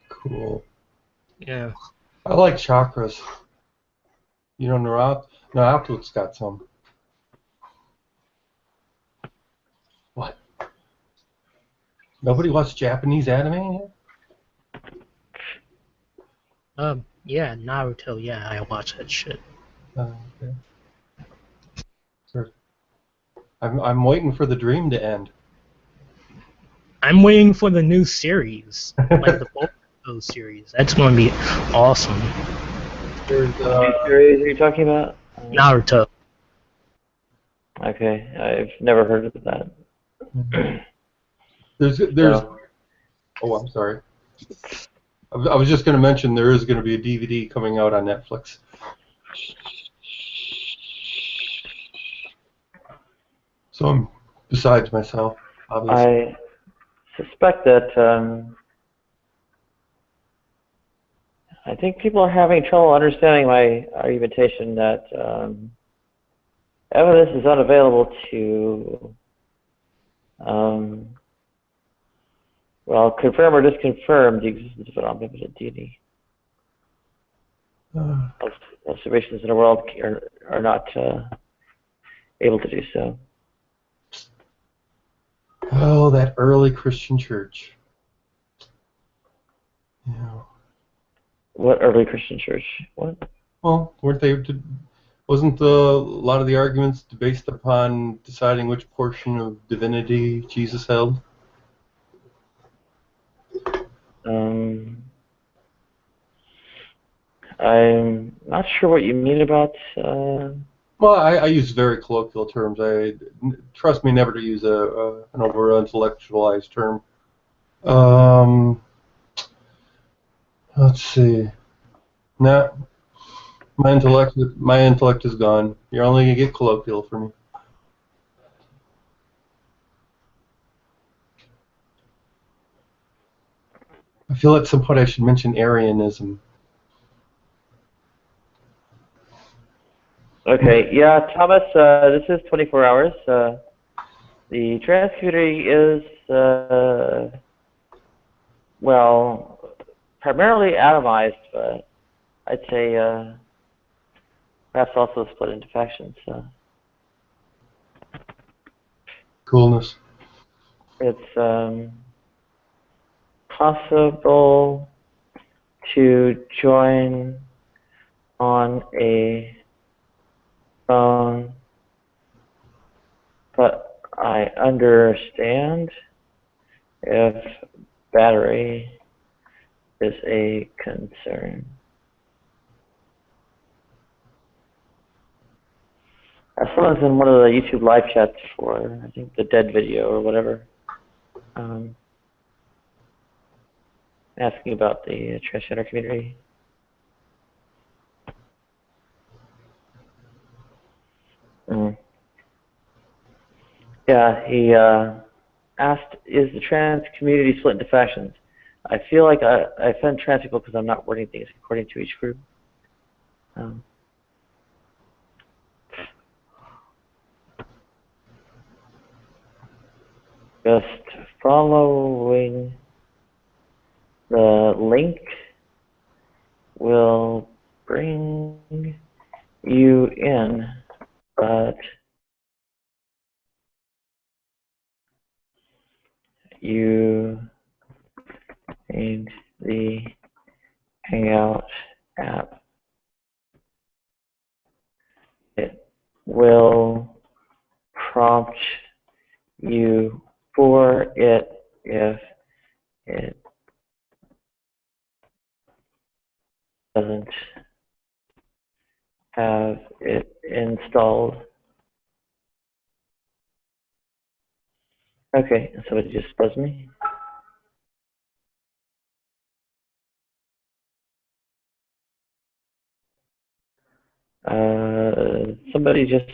Cool. Yeah. I like chakras. You know, Outlook's got some. What? Nobody watched Japanese anime here? Yeah, Naruto, yeah, I watch that shit. Okay. Sure. I'm waiting for the dream to end. I'm waiting for the new series, like the Boruto series. That's going to be awesome. There's What series are you talking about? Naruto. Okay, I've never heard of that. there's So, oh, I'm sorry. I was just going to mention there is going to be a DVD coming out on Netflix. So I'm besides myself, obviously. I suspect that I think people are having trouble understanding my argumentation that evidence is unavailable to well, confirm or disconfirm the existence of an omnipotent deity. Observations in the world are not able to do so. Oh, that early Christian church. Yeah. What early Christian church? What? Well, wasn't a lot of the arguments based upon deciding which portion of divinity Jesus held? I'm not sure what you mean about. Well, I use very colloquial terms. Trust me, never to use an over-intellectualized term. Let's see. No, my intellect is gone. You're only gonna get colloquial from me. I feel at some point I should mention Arianism. Okay, yeah, Thomas, this is 24 hours. The trans community is, well, primarily atomized, but I'd say perhaps also split into factions. Coolness. It's possible to join on a phone, but I understand if battery is a concern. Someone's in one of the YouTube live chats for, I think, the dead video or whatever, asking about the transgender community. Yeah, he asked, is the trans community split into factions? I feel like I offend trans people because I'm not wording things according to each group. Just following the link will bring you in, but you need the Hangout app. It will prompt you for it if it doesn't have it installed. Okay, somebody just buzzed me. Somebody just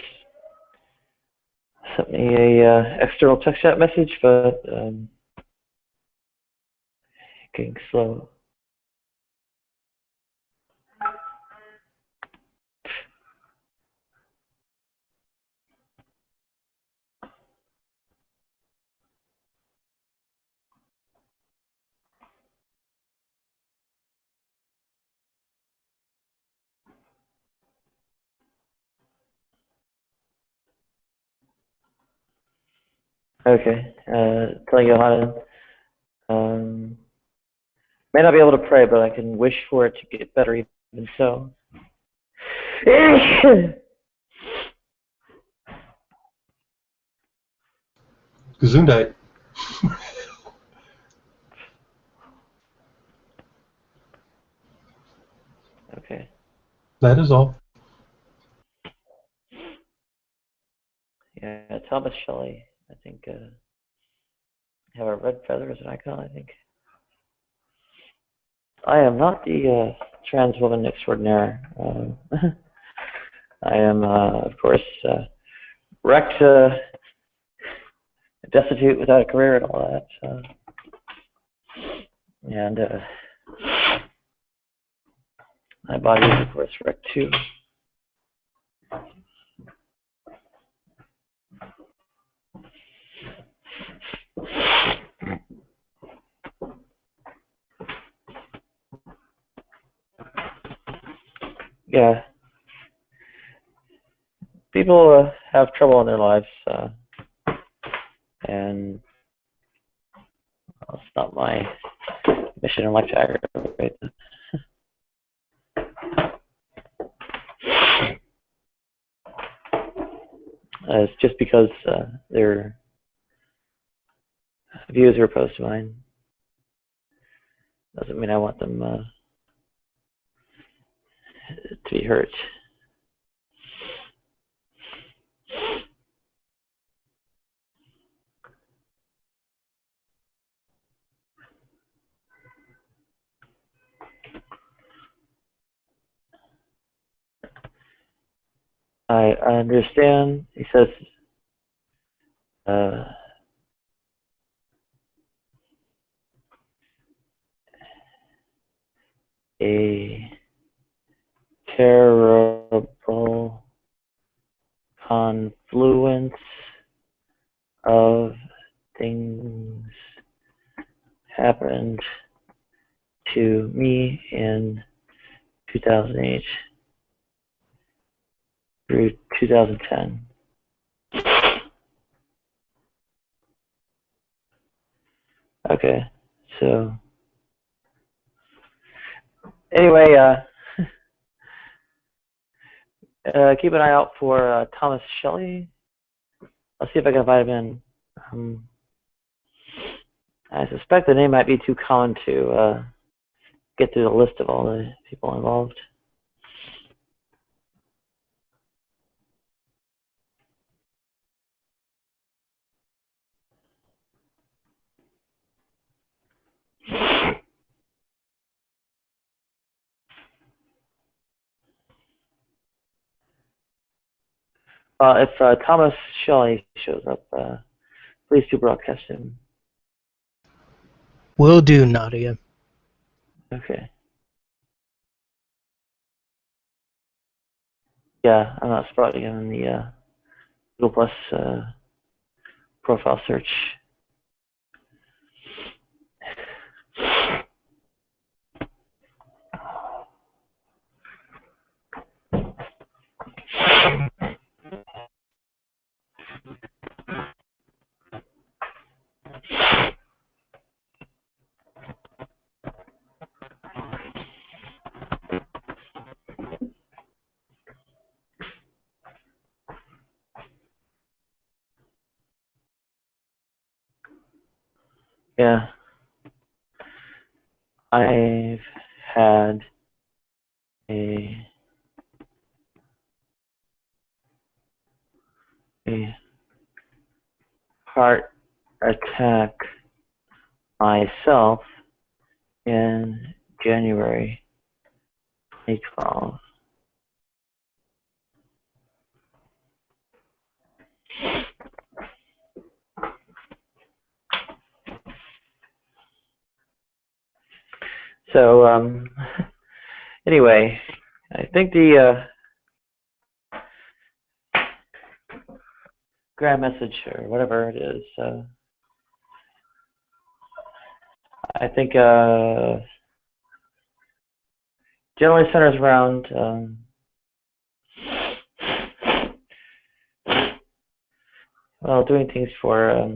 sent me a external text chat message, but getting slow. Okay, telling Johanna, may not be able to pray, but I can wish for it to get better even so. Gesundheit. Okay. That is all. Yeah, Thomas Shelley, I think, have a red feather as an icon, I think. I am not the trans woman extraordinaire. I am, of course, wrecked, destitute, without a career and all that. And my body is, of course, wrecked too. yeah, people have trouble in their lives, and well, it's not my mission in life to aggravate them. It's just because their views are opposed to mine. Doesn't mean I want them to be hurt. I understand. He says, a terrible confluence of things happened to me in 2008 through 2010. Okay, so anyway, keep an eye out for Thomas Shelley. I'll see if I can invite him in. I suspect the name might be too common to get through the list of all the people involved. If Thomas Shelley shows up, please do broadcast him. Will do, Nadia. Okay. Yeah, I'm not spotting him in the Google Plus profile search. Yeah. I've had a heart attack myself in January 2012. So, anyway, I think the grand message, or whatever it is, I think generally centers around well, doing things for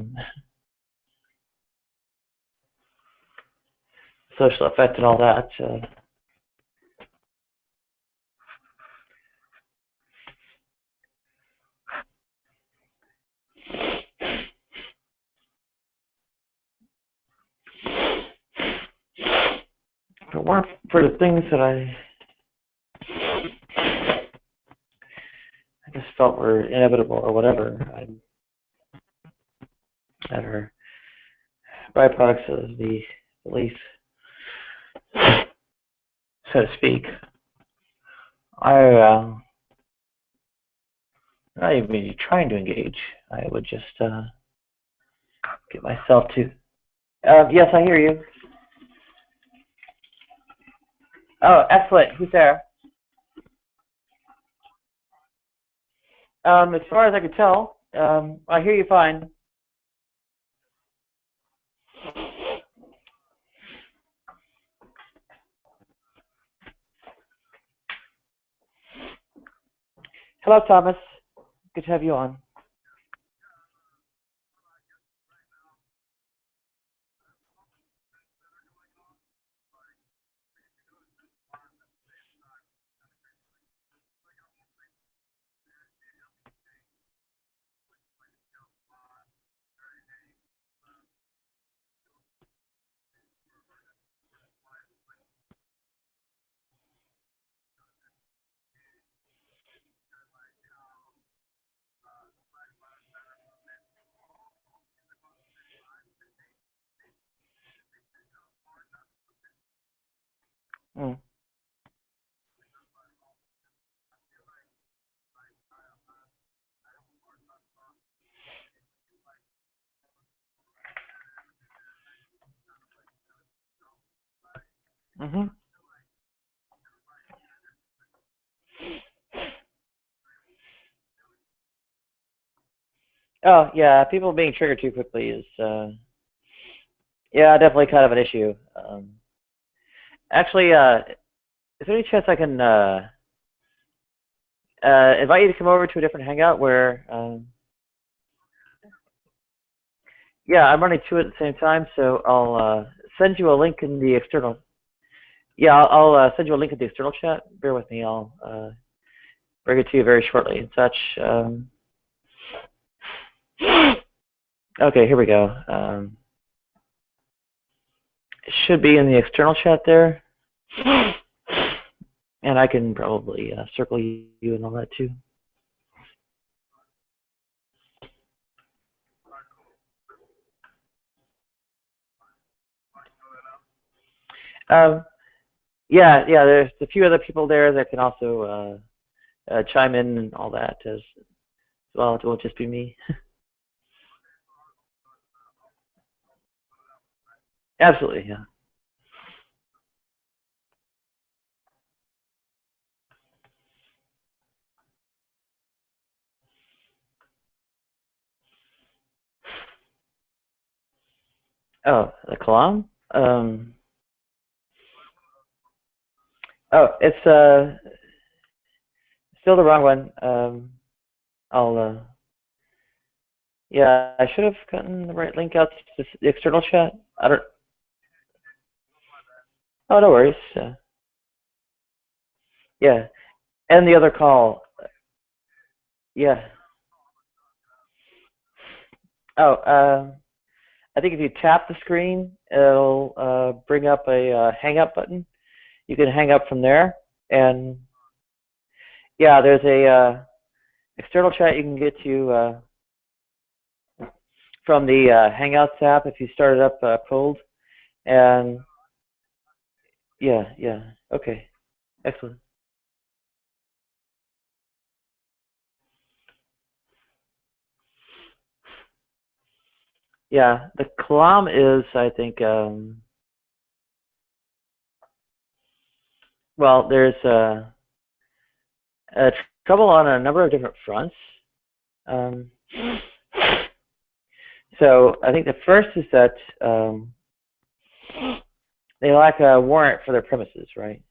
social effect and all that. If it weren't for the things that I just felt were inevitable or whatever, that are byproducts of the belief, so to speak, I not even be trying to engage. I would just get myself to. Yes, I hear you. Oh, excellent. Who's there? As far as I can tell, I hear you fine. Hello, Thomas. Good to have you on. Mm. Mhm. Oh yeah, people being triggered too quickly is yeah, definitely kind of an issue. Actually, is there any chance I can invite you to come over to a different hangout where yeah, I'm running two at the same time, so I'll send you a link in the external. Yeah, I'll send you a link in the external chat. Bear with me. I'll bring it to you very shortly and such. Okay, here we go. It should be in the external chat there. And I can probably circle you and all that too. Yeah, there's a few other people there that can also chime in and all that as well. It won't just be me. Absolutely, yeah. Oh, the Kalam? Oh, it's still the wrong one. I'll yeah, I should have gotten the right link out to the external chat. I don't. Oh, no worries. Yeah, and the other call. Yeah. Oh, I think if you tap the screen, it'll bring up a hang up button. You can hang up from there, and yeah, there's a external chat you can get to from the Hangouts app if you start it up cold, and yeah, okay, excellent. Yeah, the Kalam is, I think, well, there's trouble on a number of different fronts. So I think the first is that they lack a warrant for their premises, right?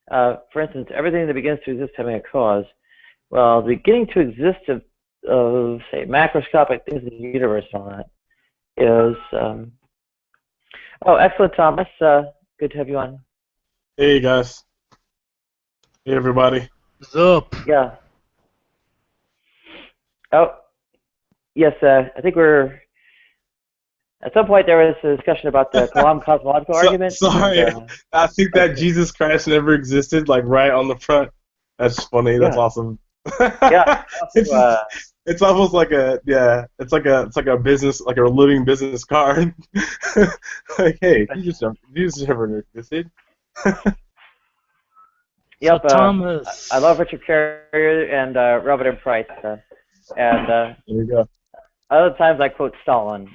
For instance, everything that begins to exist having a cause. Well, the beginning to exist of say, macroscopic things in the universe and all that is, oh, excellent, Thomas. Good to have you on. Hey, guys. Hey, everybody. What's up? Yeah. Oh, yes, I think we're, at some point there was a discussion about the Kalam cosmological argument. Sorry, And, I think that Jesus Christ never existed, like right on the front. That's funny. That's Yeah. awesome. Yeah. Also, It's almost like it's like a business, like a living business card. Like, hey, Jesus never existed. yep. So Thomas. I love Richard Carrier and Robert M. Price. And There you go. other times I quote Stalin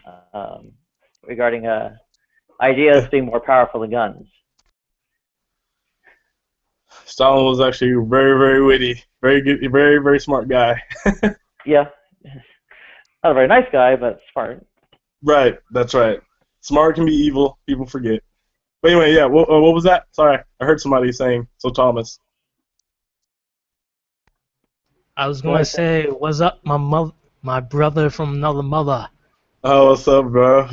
regarding ideas being more powerful than guns. Stalin was actually very, very witty, very good, very, very smart guy. Yeah. Not a very nice guy, but smart. Right, that's right. Smart can be evil. People forget. But anyway, yeah. What was that? Sorry, I heard somebody saying. So Thomas. I was gonna say, what's up, my brother from another mother. Oh, what's up, bro?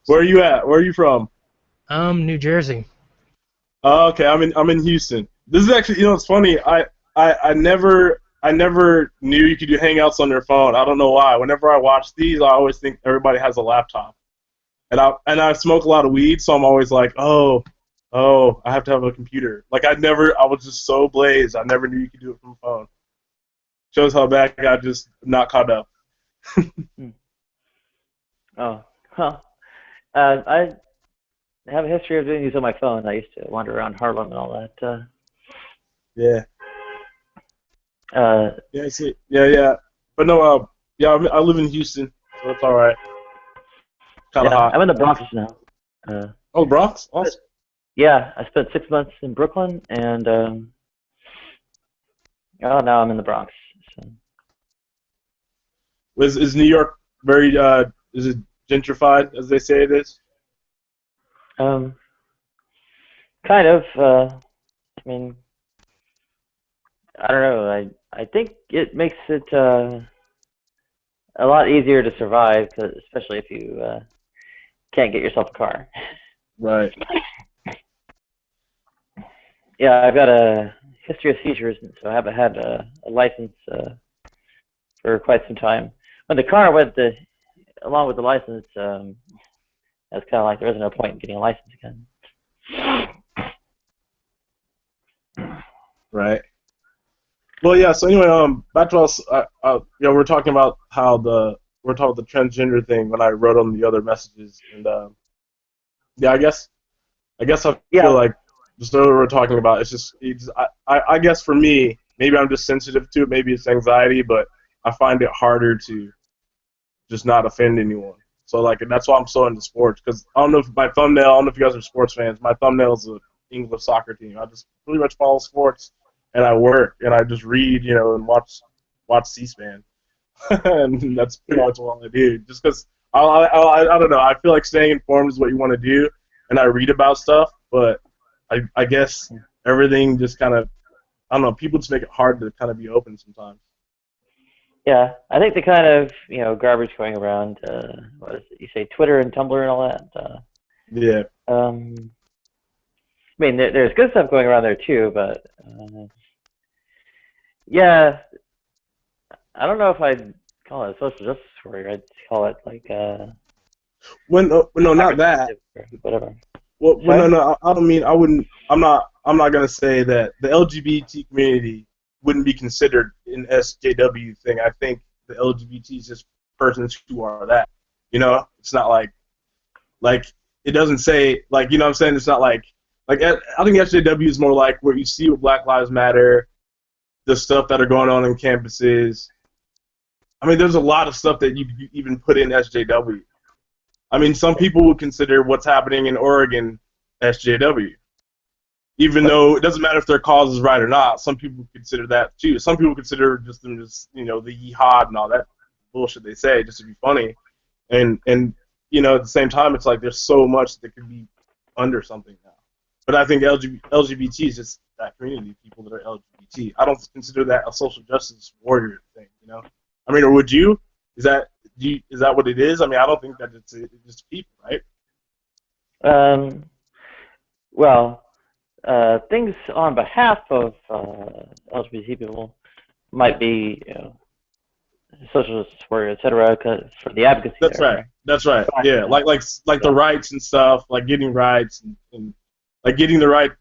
Where are you at? Where are you from? New Jersey. Oh, okay, I'm in Houston. This is actually, it's funny. I never knew you could do Hangouts on your phone. I don't know why. Whenever I watch these, I always think everybody has a laptop, and I smoke a lot of weed, so I'm always like, I have to have a computer. Like I was just so blazed. I never knew you could do it from a phone. Shows how bad I got, just not caught up. Oh, huh. I have a history of doing these on my phone. I used to wander around Harlem and all that. Yeah. Uh, Yeah, see, yeah. But no, I live in Houston, so it's all right. Kind of yeah, hot. I'm in the Bronx now. Oh, Bronx, awesome. Yeah, I spent 6 months in Brooklyn, and now I'm in the Bronx. So. Is New York very is it gentrified as they say it is? Kind of. I mean, I don't know. I think it makes it a lot easier to survive, especially if you can't get yourself a car. Right. Yeah, I've got a history of seizures, so I haven't had a license for quite some time. When the car went along with the license, that's kind of like there wasn't no point in getting a license again. Right. Well, yeah. So anyway, back to us. We're talking about we're talking about the transgender thing when I wrote on the other messages, and yeah, I guess I feel like just what we're talking about. I guess for me, maybe I'm just sensitive to it. Maybe it's anxiety, but I find it harder to just not offend anyone. So like that's why I'm so into sports, because I don't know if I don't know if you guys are sports fans. My thumbnail is an English soccer team. I just pretty much follow sports, and I work, and I just read, and watch C-SPAN, and that's pretty much all I do. Just because I don't know, I feel like staying informed is what you want to do, and I read about stuff, but I guess everything just kind of, I don't know, people just make it hard to kind of be open sometimes. Yeah, I think the kind of garbage going around, what is it? You say Twitter and Tumblr and all that. Yeah. I mean, there's good stuff going around there too, but yeah, I don't know if I'd call it a social justice warrior. I'd call it like no, not that. Whatever. Well, no, I don't mean, I wouldn't. I'm not gonna say that the LGBT community wouldn't be considered an SJW thing. I think the LGBT is just persons who are that. It's not like it doesn't say like, what I'm saying. It's not like I think SJW is more like what you see with Black Lives Matter, the stuff that are going on in campuses. I mean, there's a lot of stuff that you even put in SJW. I mean, some people would consider what's happening in Oregon SJW. Even though it doesn't matter if their cause is right or not, some people consider that too. Some people consider them just the jihad and all that bullshit they say just to be funny, and at the same time it's like there's so much that could be under something now. But I think LGBT is just that community, people that are LGBT. I don't consider that a social justice warrior thing. I mean, or would you? Is that what it is? I mean, I don't think that it's just people, right? Well. Things on behalf of LGBT people might be, social justice warrior, etc. For the advocacy. That's right. Right? That's right. Yeah, like the rights and stuff, like getting rights and like getting the right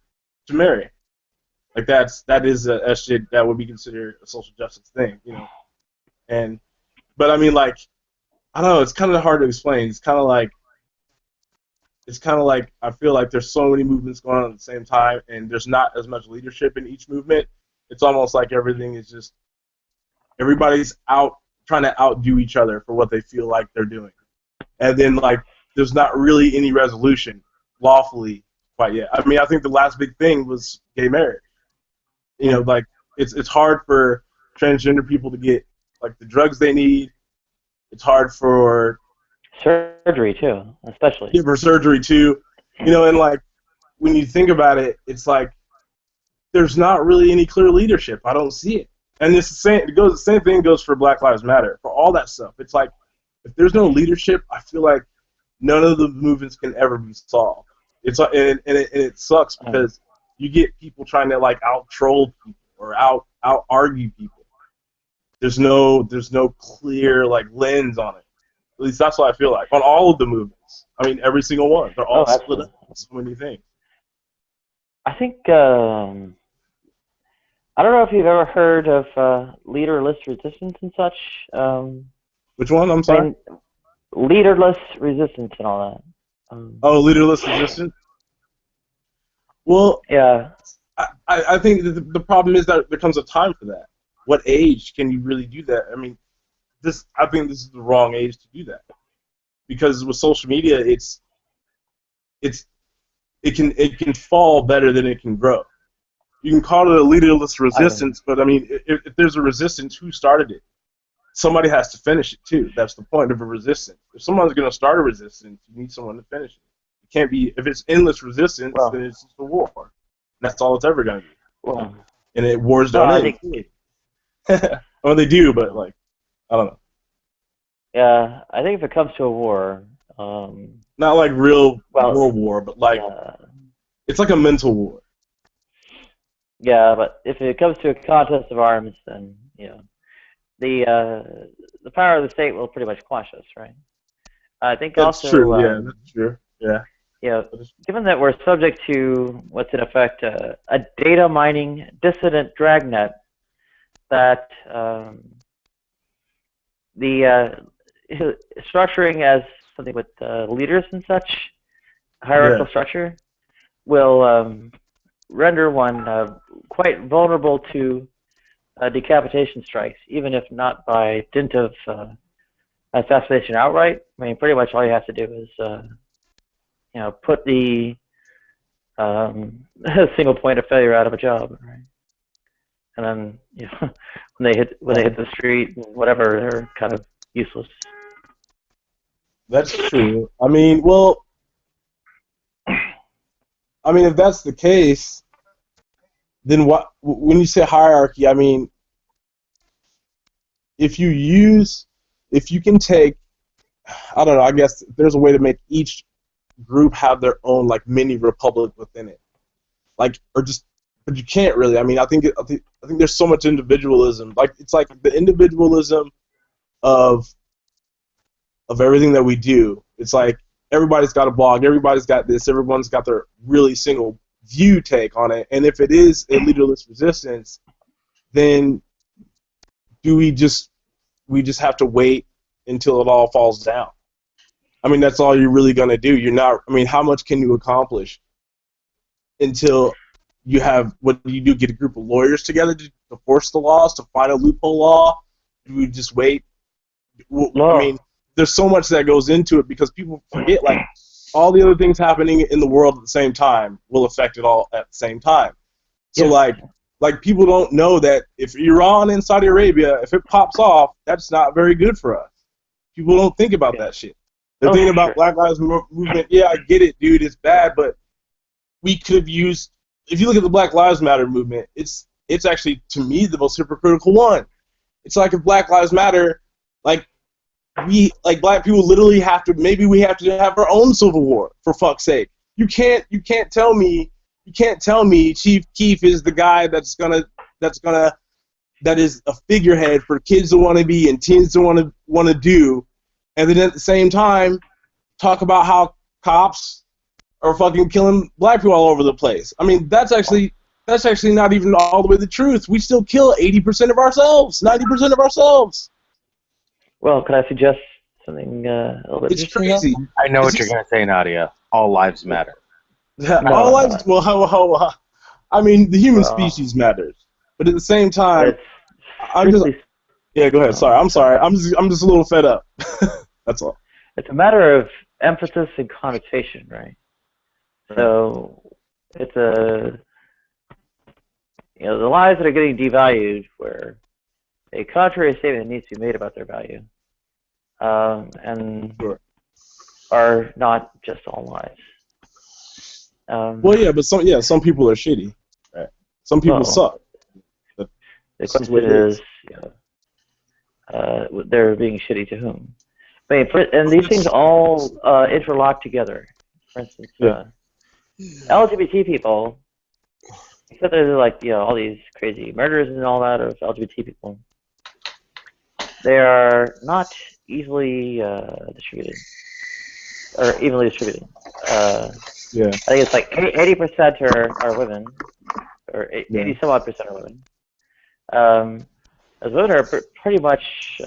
to marry. Like that is a SJ that would be considered a social justice thing, but I mean, like, I don't know. It's kind of hard to explain. It's kind of like I feel like there's so many movements going on at the same time, and there's not as much leadership in each movement. It's almost like everything is just everybody's out trying to outdo each other for what they feel like they're doing, and then like there's not really any resolution lawfully quite yet. I mean, I think the last big thing was gay marriage. Like it's hard for transgender people to get like the drugs they need. It's hard for surgery too, especially. Yeah, for surgery too. And like when you think about it, it's like there's not really any clear leadership. I don't see it. And it's the same. The same thing goes for Black Lives Matter, for all that stuff. It's like if there's no leadership, I feel like none of the movements can ever be solved. It's and it sucks because you get people trying to like out troll people or out argue people. There's no clear like lens on it. At least that's what I feel like on all of the movements. I mean, every single one. They're all split up on so many things. I think I don't know if you've ever heard of leaderless resistance and such. Which one? I'm sorry. I mean, leaderless resistance and all that. Leaderless resistance. Well, yeah. I think the problem is that there comes a time for that. What age can you really do that? I mean, I think this is the wrong age to do that, because with social media, it can fall better than it can grow. You can call it a leaderless resistance, but I mean, if there's a resistance, who started it? Somebody has to finish it too. That's the point of a resistance. If someone's going to start a resistance, you need someone to finish it. It can't be, if it's endless resistance, then it's just a war. And that's all it's ever going to be. And wars don't end. Well, they do, but like, I don't know. Yeah, I think if it comes to a war, not like real world war, but like it's like a mental war. Yeah, but if it comes to a contest of arms, then the power of the state will pretty much quash us, right? I think that's also true. Yeah, that's true. Yeah. Yeah, given that we're subject to what's in effect a data mining dissident dragnet, that the structuring as something with leaders and such, hierarchical structure, will render one quite vulnerable to decapitation strikes, even if not by dint of assassination outright. I mean, pretty much all you have to do is put the single point of failure out of a job, right? And then when they hit the street, whatever, they're kind of useless. That's true. I mean, if that's the case, then what? When you say hierarchy, I mean, if you can take, I don't know, I guess there's a way to make each group have their own like mini republic within it, but you can't really. I mean, I think there's so much individualism. Like it's like the individualism of everything that we do. It's like everybody's got a blog, everybody's got this, everyone's got their really single view take on it. And if it is a leaderless resistance, then we just have to wait until it all falls down. I mean, that's all you're really gonna do. You're not. I mean, how much can you accomplish until you have? What do you do? Get a group of lawyers together to force the laws, to find a loophole law? Do we just wait? I mean, there's so much that goes into it because people forget, like, all the other things happening in the world at the same time will affect it all at the same time. So, like people don't know that if Iran and Saudi Arabia, if it pops off, that's not very good for us. People don't think about that shit. The thing about Black Lives Movement, yeah, I get it, dude, it's bad, but we could have used, if you look at the Black Lives Matter movement, it's actually, to me, the most hypocritical one. It's like if Black Lives Matter, like black people literally have to, maybe we have to have our own civil war, for fuck's sake. You can't tell me Chief Keef is the guy that is a figurehead for kids to want to be and teens to want to do, and then at the same time talk about how cops are fucking killing black people all over the place. I mean, that's actually not even all the way the truth. We still kill 80% of ourselves, 90% of ourselves. Well, can I suggest something a little bit? It's crazy. I know what you're going to say, Nadia. All lives matter. All lives. Well, I mean, the human species matters, but at the same time, yeah. Go ahead. Sorry, I'm sorry. I'm just a little fed up. That's all. It's a matter of emphasis and connotation, right? So it's the lives that are getting devalued, where a contrary statement needs to be made about their value, and are not just all lies. Well, yeah, but some people are shitty. Right? Some people suck. The question is, they're being shitty to whom? I mean, and these things all interlock together. For instance, LGBT people, except there's like all these crazy murders and all that of LGBT people, they are not easily distributed or evenly distributed. I think it's like 80% are women, or 80 some odd percent are women. As women are pretty much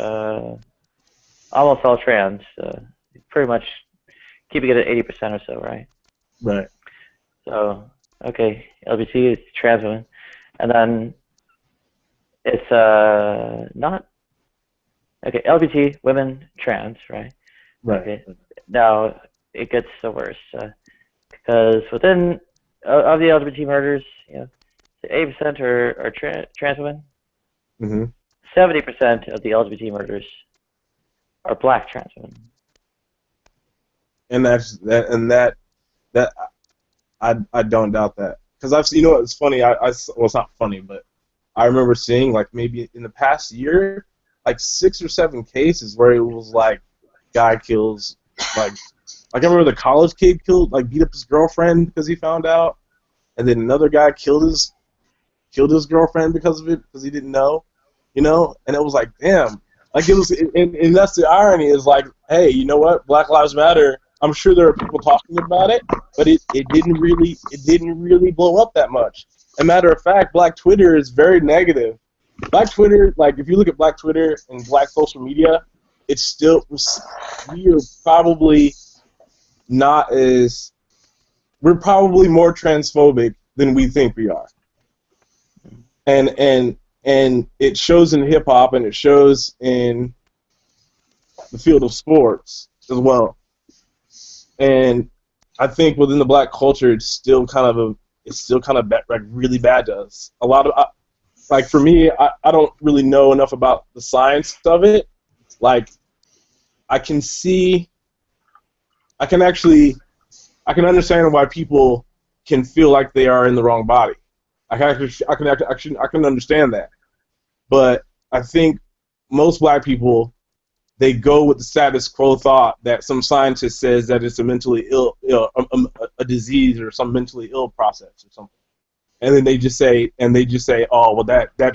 almost all trans, pretty much keeping it at 80% or so, right? Right. So, okay, LGBT is trans women, and then it's not okay. LGBT women trans, right? Right. Okay. Now it gets the worse because within of the LGBT murders, 80% are trans women. 70% of the LGBT murders are black trans women. And I don't doubt that, because I've seen, it's funny, well, it's not funny, but I remember seeing like maybe in the past year like 6 or 7 cases where it was like guy kills, like I can remember the college kid beat up his girlfriend because he found out, and then another guy killed his girlfriend because of it, because he didn't know, and it was like, damn, like it was, and that's the irony, is like, hey, you know what, Black Lives Matter, I'm sure there are people talking about it, but it didn't really blow up that much. As a matter of fact, Black Twitter is very negative. Black Twitter, like if you look at Black Twitter and Black social media, it's still, we are probably not as, we're probably more transphobic than we think we are. And it shows in hip hop, and it shows in the field of sports as well. And I think within the black culture, it's still kind of like really bad to us. A lot of, like for me, I don't really know enough about the science of it. Like, I can understand why people can feel like they are in the wrong body. I can understand that. But I think most black people, they go with the status quo thought that some scientist says that it's a mentally ill, a disease or some mentally ill process or something, and then they just say, oh, well, the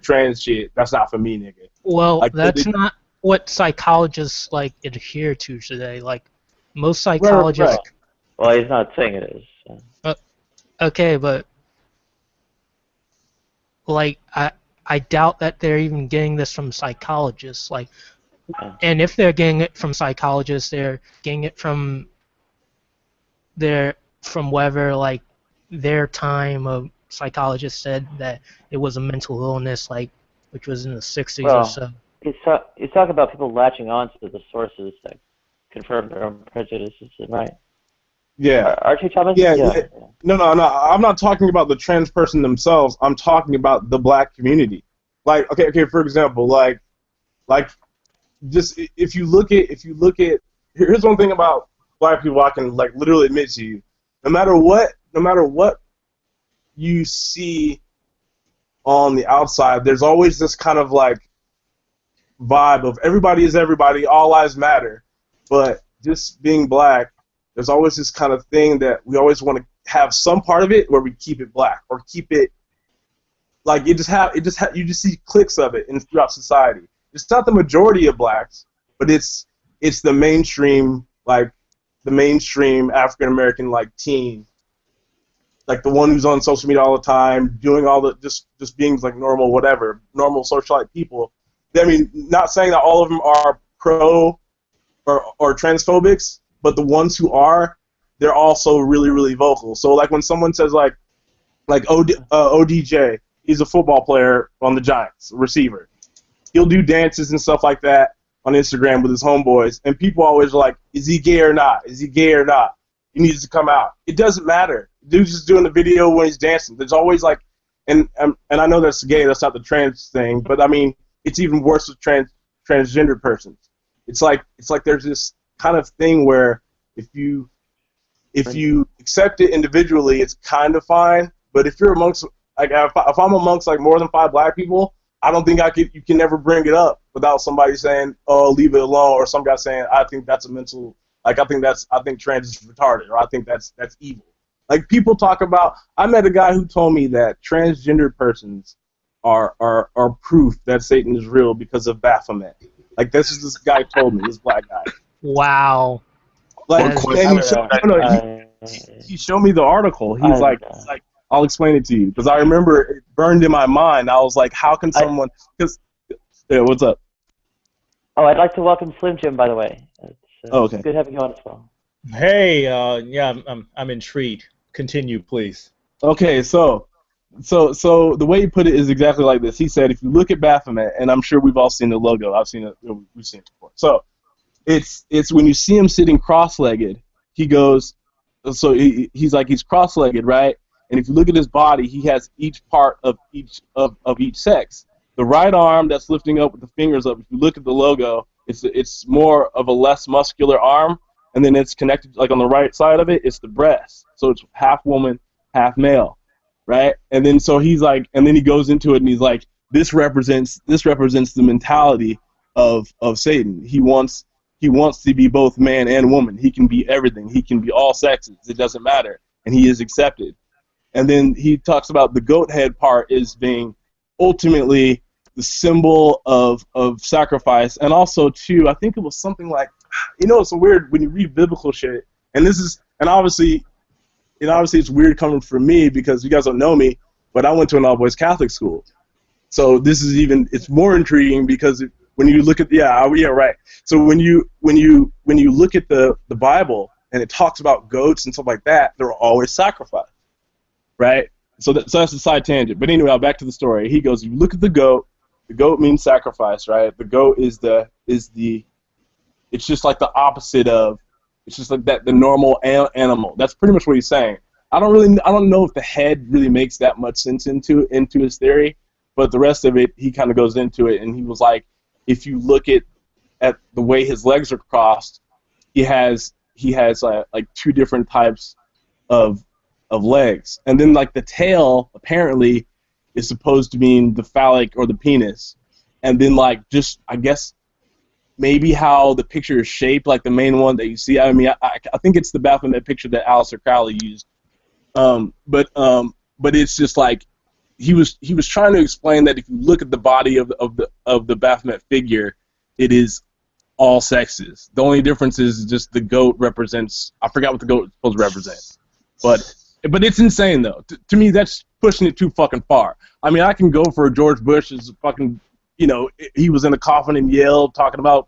trans shit, that's not for me, nigga. Well, like, that's not what psychologists like adhere to today. Like most psychologists. Right. Well, he's not saying it is. Okay, but like I doubt that they're even getting this from psychologists. Like. And if they're getting it from psychologists, they're getting it from whatever, like their time of psychologists said that it was a mental illness, like which was in the 60s or so. He's talking about people latching on to the sources that confirm their own prejudices, right? Yeah. Aren't you, Thomas? Yeah. No. I'm not talking about the trans person themselves. I'm talking about the black community. Like, okay. For example, like. Just if you look at here's one thing about black people I can like literally admit to you. No matter what you see on the outside, there's always this kind of like vibe of everybody is everybody, all lives matter. But just being black, there's always this kind of thing that we always want to have some part of it where we keep it black or keep it like you just see cliques of it throughout society. It's not the majority of blacks, but it's the mainstream, like the mainstream African American like teen, like the one who's on social media all the time, doing all the just being like normal socialite people. I mean, not saying that all of them are pro or transphobics, but the ones who are, they're also really, really vocal. So like when someone says like ODJ, he's a football player on the Giants, receiver. He'll do dances and stuff like that on Instagram with his homeboys, and people always are like, is he gay or not? Is he gay or not? He needs to come out. It doesn't matter. Dude's just doing the video when he's dancing. There's always like, and I know that's gay, that's not the trans thing, but I mean, it's even worse with transgender persons. It's like there's this kind of thing where if you accept it individually, it's kind of fine, but if you're amongst Like if I'm amongst like more than 5 black people, I don't think you can never bring it up without somebody saying, "Oh, leave it alone," or some guy saying, "I think that's a mental, like I think trans is retarded," or "I think that's evil." Like people talk about. I met a guy who told me that transgender persons are proof that Satan is real because of Baphomet. Like this guy told me, this black guy. Wow. Like, and he showed me the article. He's like, I'll explain it to you because I remember it burned in my mind. I was like, how can someone? Because yeah, what's up? Oh, I'd like to welcome Slim Jim, by the way. It's okay. Good having you on as well. Hey, yeah, I'm intrigued. Continue, please. Okay, so the way he put it is exactly like this. He said, if you look at Baphomet, and I'm sure we've all seen the logo. We've seen it before. So it's when you see him sitting cross-legged, he goes, so he's like he's cross-legged, right? And if you look at his body, he has each part of each sex. The right arm that's lifting up with the fingers up. If you look at the logo, it's more of a less muscular arm, and then it's connected like on the right side of it, it's the breast. So it's half woman, half male, right? And then so he's like, and then he goes into it and he's like, this represents the mentality of Satan. He wants to be both man and woman. He can be everything. He can be all sexes. It doesn't matter, and he is accepted. And then he talks about the goat head part as being ultimately the symbol of sacrifice, and also too, I think it was something like, it's so weird when you read biblical shit, and obviously it's weird coming from me because you guys don't know me, but I went to an all-boys Catholic school, so it's more intriguing because when you look at right. So when you look at the Bible and it talks about goats and stuff like that, they're always sacrificed. Right? So that's a side tangent. But anyway, back to the story. He goes, you look at the goat means sacrifice, right? The goat is it's just like the opposite of, it's just like the normal animal. That's pretty much what he's saying. I don't know if the head really makes that much sense into his theory, but the rest of it, he kind of goes into it, and he was like, if you look at the way his legs are crossed, he has like 2 different types of legs, and then like the tail apparently is supposed to mean the phallic or the penis, and then like just I guess maybe how the picture is shaped, like the main one that you see. I mean, I think it's the Baphomet picture that Aleister Crowley used, but it's just like he was trying to explain that if you look at the body of the Baphomet figure, it is all sexes. The only difference is just the goat represents, I forgot what the goat is supposed to represent, but it's insane though. To me, that's pushing it too fucking far. I mean, I can go for George Bush as fucking, he was in a coffin in Yale talking about,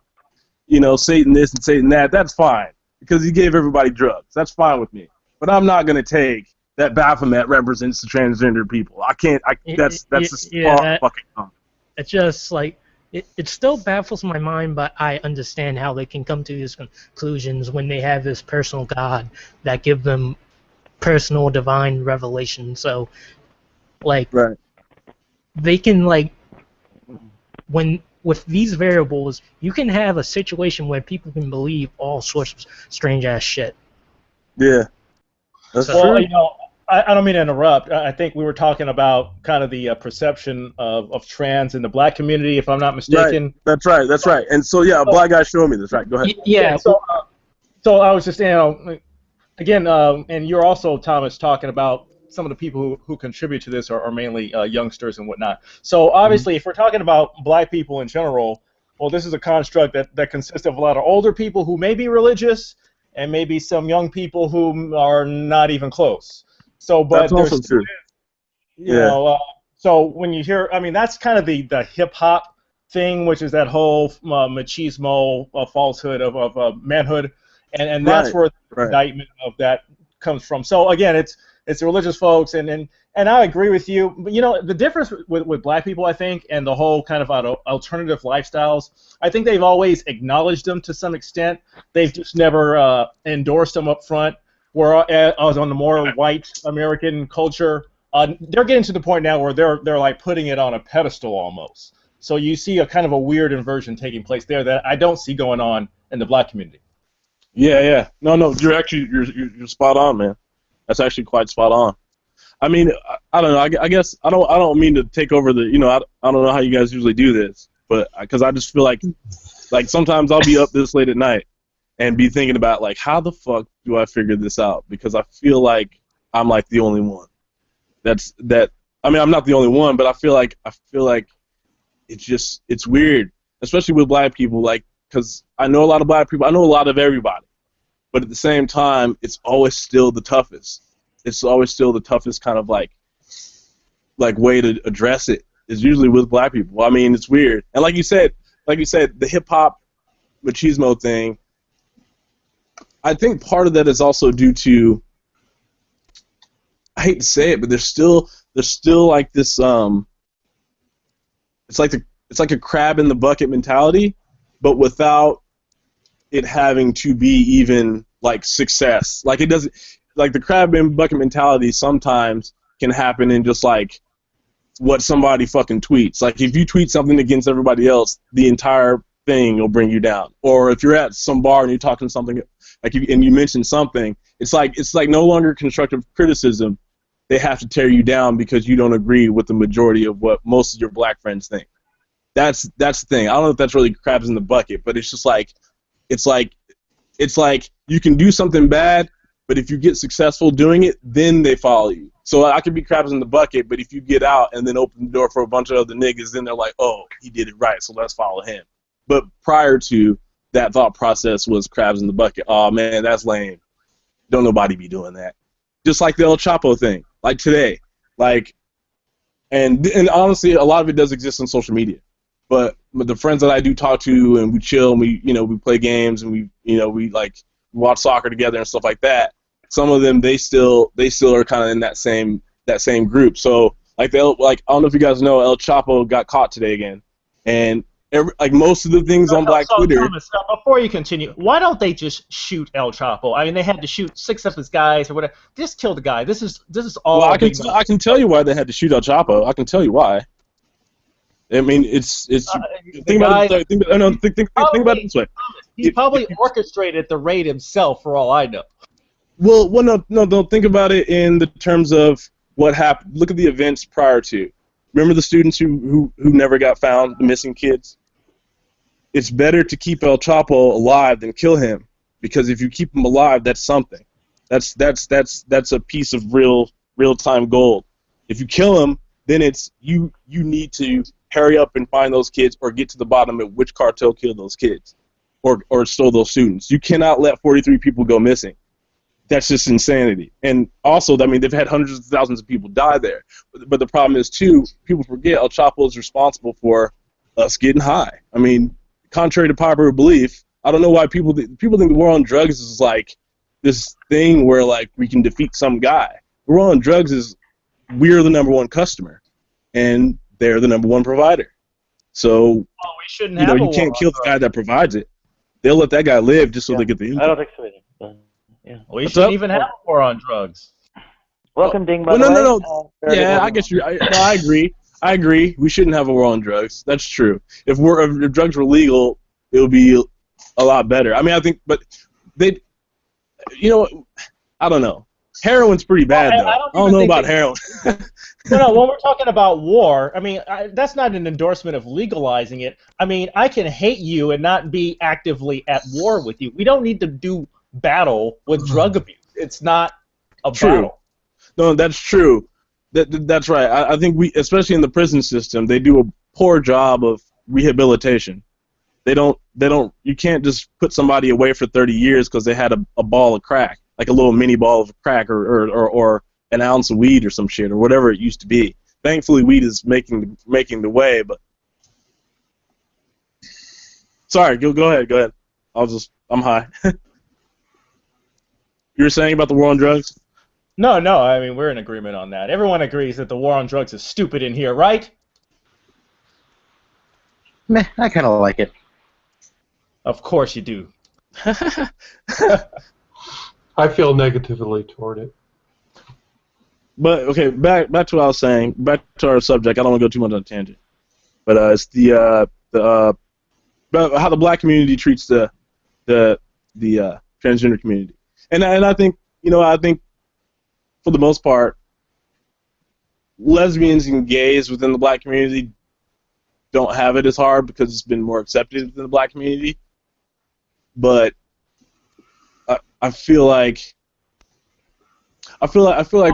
Satan this and Satan that. That's fine because he gave everybody drugs. That's fine with me. But I'm not gonna take that Baphomet represents the transgender people. I can't. That's just fucking dumb. It's just like it still baffles my mind, but I understand how they can come to these conclusions when they have this personal God that give them personal divine revelation. So like right. They can like when with these variables you can have a situation where people can believe all sorts of strange ass shit. Yeah. That's well, true. I don't mean to interrupt. I think we were talking about kind of the perception of trans in the black community, if I'm not mistaken. Right. That's right. And so yeah, a black guy showed me this. Right. Go ahead. Yeah. So I was just again, and you're also, Thomas, talking about some of the people who contribute to this are mainly youngsters and whatnot. So obviously, if we're talking about black people in general, well, this is a construct that consists of a lot of older people who may be religious and maybe some young people who are not even close. So, but that's also true. So when you hear, I mean, that's kind of the hip hop thing, which is that whole machismo falsehood of manhood, and that's where the indictment of that comes from. So again, it's the religious folks, and I agree with you. But the difference with black people, I think, and the whole kind of alternative lifestyles, I think they've always acknowledged them to some extent. They've just never endorsed them up front. Whereas on the more white American culture, they're getting to the point now where they're like putting it on a pedestal almost. So you see a kind of a weird inversion taking place there that I don't see going on in the black community. Yeah. No, you're spot on, man. That's actually quite spot on. I mean, I don't know. I guess I don't mean to take over the. I don't know how you guys usually do this, but because I just feel like sometimes I'll be up this late at night and be thinking about like how the fuck do I figure this out? Because I feel like I'm like the only one. I mean, I'm not the only one, but I feel like it's weird, especially with black people. Like, because I know a lot of black people. I know a lot of everybody, but at the same time, it's always still the toughest. It's always still the toughest kind of like way to address it is usually with black people. I mean, it's weird. And like you said, the hip hop machismo thing. I think part of that is also due to, I hate to say it, but there's still like this it's like a crab in the bucket mentality, but without it having to be even like success. Like it doesn't, like the crab in bucket mentality sometimes can happen in just like what somebody fucking tweets. Like if you tweet something against everybody else, the entire thing will bring you down. Or if you're at some bar and you're talking something and you mention something, it's like no longer constructive criticism. They have to tear you down because you don't agree with the majority of what most of your black friends think. That's the thing. I don't know if that's really crabs in the bucket, but it's just like it's like you can do something bad, but if you get successful doing it, then they follow you. So I could be crabs in the bucket, but if you get out and then open the door for a bunch of other niggas, then they're like, oh, he did it right, so let's follow him. But prior to that thought process was crabs in the bucket. Oh man, that's lame. Don't nobody be doing that. Just like the El Chapo thing, like today, like, and honestly, a lot of it does exist on social media. But the friends that I do talk to, and we chill, and we play games, and we like watch soccer together and stuff like that. Some of them they still are kind of in that same group. So like I don't know if you guys know, El Chapo got caught today again, and like most of the things on Black Twitter. Thomas, before you continue, why don't they just shoot El Chapo? I mean, they had to shoot 6 of his guys or whatever. Just kill the guy. This is all. Well, I can tell you why they had to shoot El Chapo. I can tell you why. I mean, it's think about it this way. He probably orchestrated the raid himself, for all I know. Well, no. Don't think about it in the terms of what happened. Look at the events prior to. Remember the students who never got found, the missing kids? It's better to keep El Chapo alive than kill him, because if you keep him alive, that's something. That's a piece of real-time gold. If you kill him, then it's you need to hurry up and find those kids or get to the bottom of which cartel killed those kids or stole those students. You cannot let 43 people go missing. That's just insanity. And also, I mean, they've had hundreds of thousands of people die there. But the problem is, too, people forget El Chapo is responsible for us getting high. I mean, contrary to popular belief, I don't know why people think the war on drugs is like this thing where like we can defeat some guy. The war on drugs is we're the number one customer, and they're the number one provider. So we shouldn't have you can't kill the guy that provides it. They'll let that guy live just so they get the income. I don't think so either. Yeah. We shouldn't even have a war on drugs. Welcome, Ding, by the way. No. Yeah, I guess I agree. I agree. We shouldn't have a war on drugs. That's true. If drugs were legal, it would be a lot better. I mean, I think, but they, I don't know. Heroin's pretty bad, though. I don't know about heroin. No, when we're talking about war, I mean, that's not an endorsement of legalizing it. I mean, I can hate you and not be actively at war with you. We don't need to do battle with drug abuse. It's not a battle. No, that's true. That's right. I think we, especially in the prison system, they do a poor job of rehabilitation. They don't. You can't just put somebody away for 30 years because they had a ball of crack, like a little mini ball of crack, or an ounce of weed or some shit or whatever it used to be. Thankfully, weed is making the way. But sorry, go ahead. I'm high. You were saying about the war on drugs? No, I mean, we're in agreement on that. Everyone agrees that the war on drugs is stupid in here, right? Meh, I kind of like it. Of course you do. I feel negatively toward it. But, okay, back to what I was saying. Back to our subject. I don't want to go too much on a tangent. But it's the how the black community treats the transgender community. And I think, I think for the most part, lesbians and gays within the black community don't have it as hard because it's been more accepted within the black community. But I feel like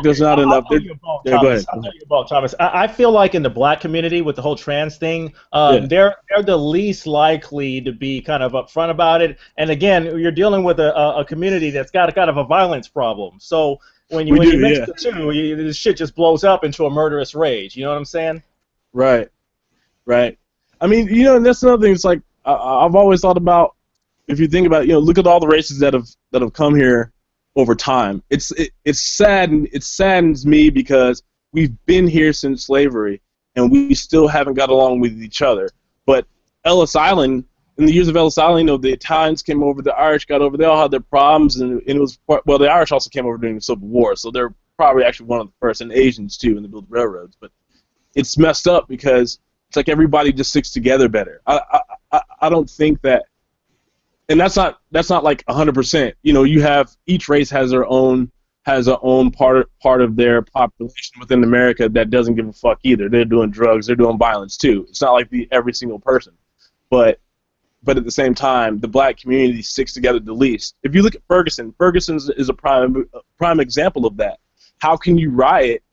there's not enough. I'll tell you about Yeah, go ahead. Thomas. I'll tell you about Thomas. I feel like in the black community with the whole trans thing, Yeah. they're the least likely to be kind of upfront about it. And again, you're dealing with a community that's got kind of a violence problem. So when you mix the two, this shit just blows up into a murderous rage. You know what I'm saying? Right. I mean, and that's another thing. It's like I've always thought about, if you think about, look at all the races that have come here over time. It saddens me because we've been here since slavery and we still haven't got along with each other. But Ellis Island, in the years of Ellis Island, the Italians came over, the Irish got over, they all had their problems, and it was the Irish also came over during the Civil War, so they're probably actually one of the first, and Asians too, when they built railroads. But it's messed up because it's like everybody just sticks together better. I don't think that. And that's not like 100%. You have, each race has their own part of their population within America that doesn't give a fuck either. They're doing drugs, they're doing violence too. It's not like every single person, but at the same time, the black community sticks together the least. If you look at Ferguson is a prime example of that. How can you riot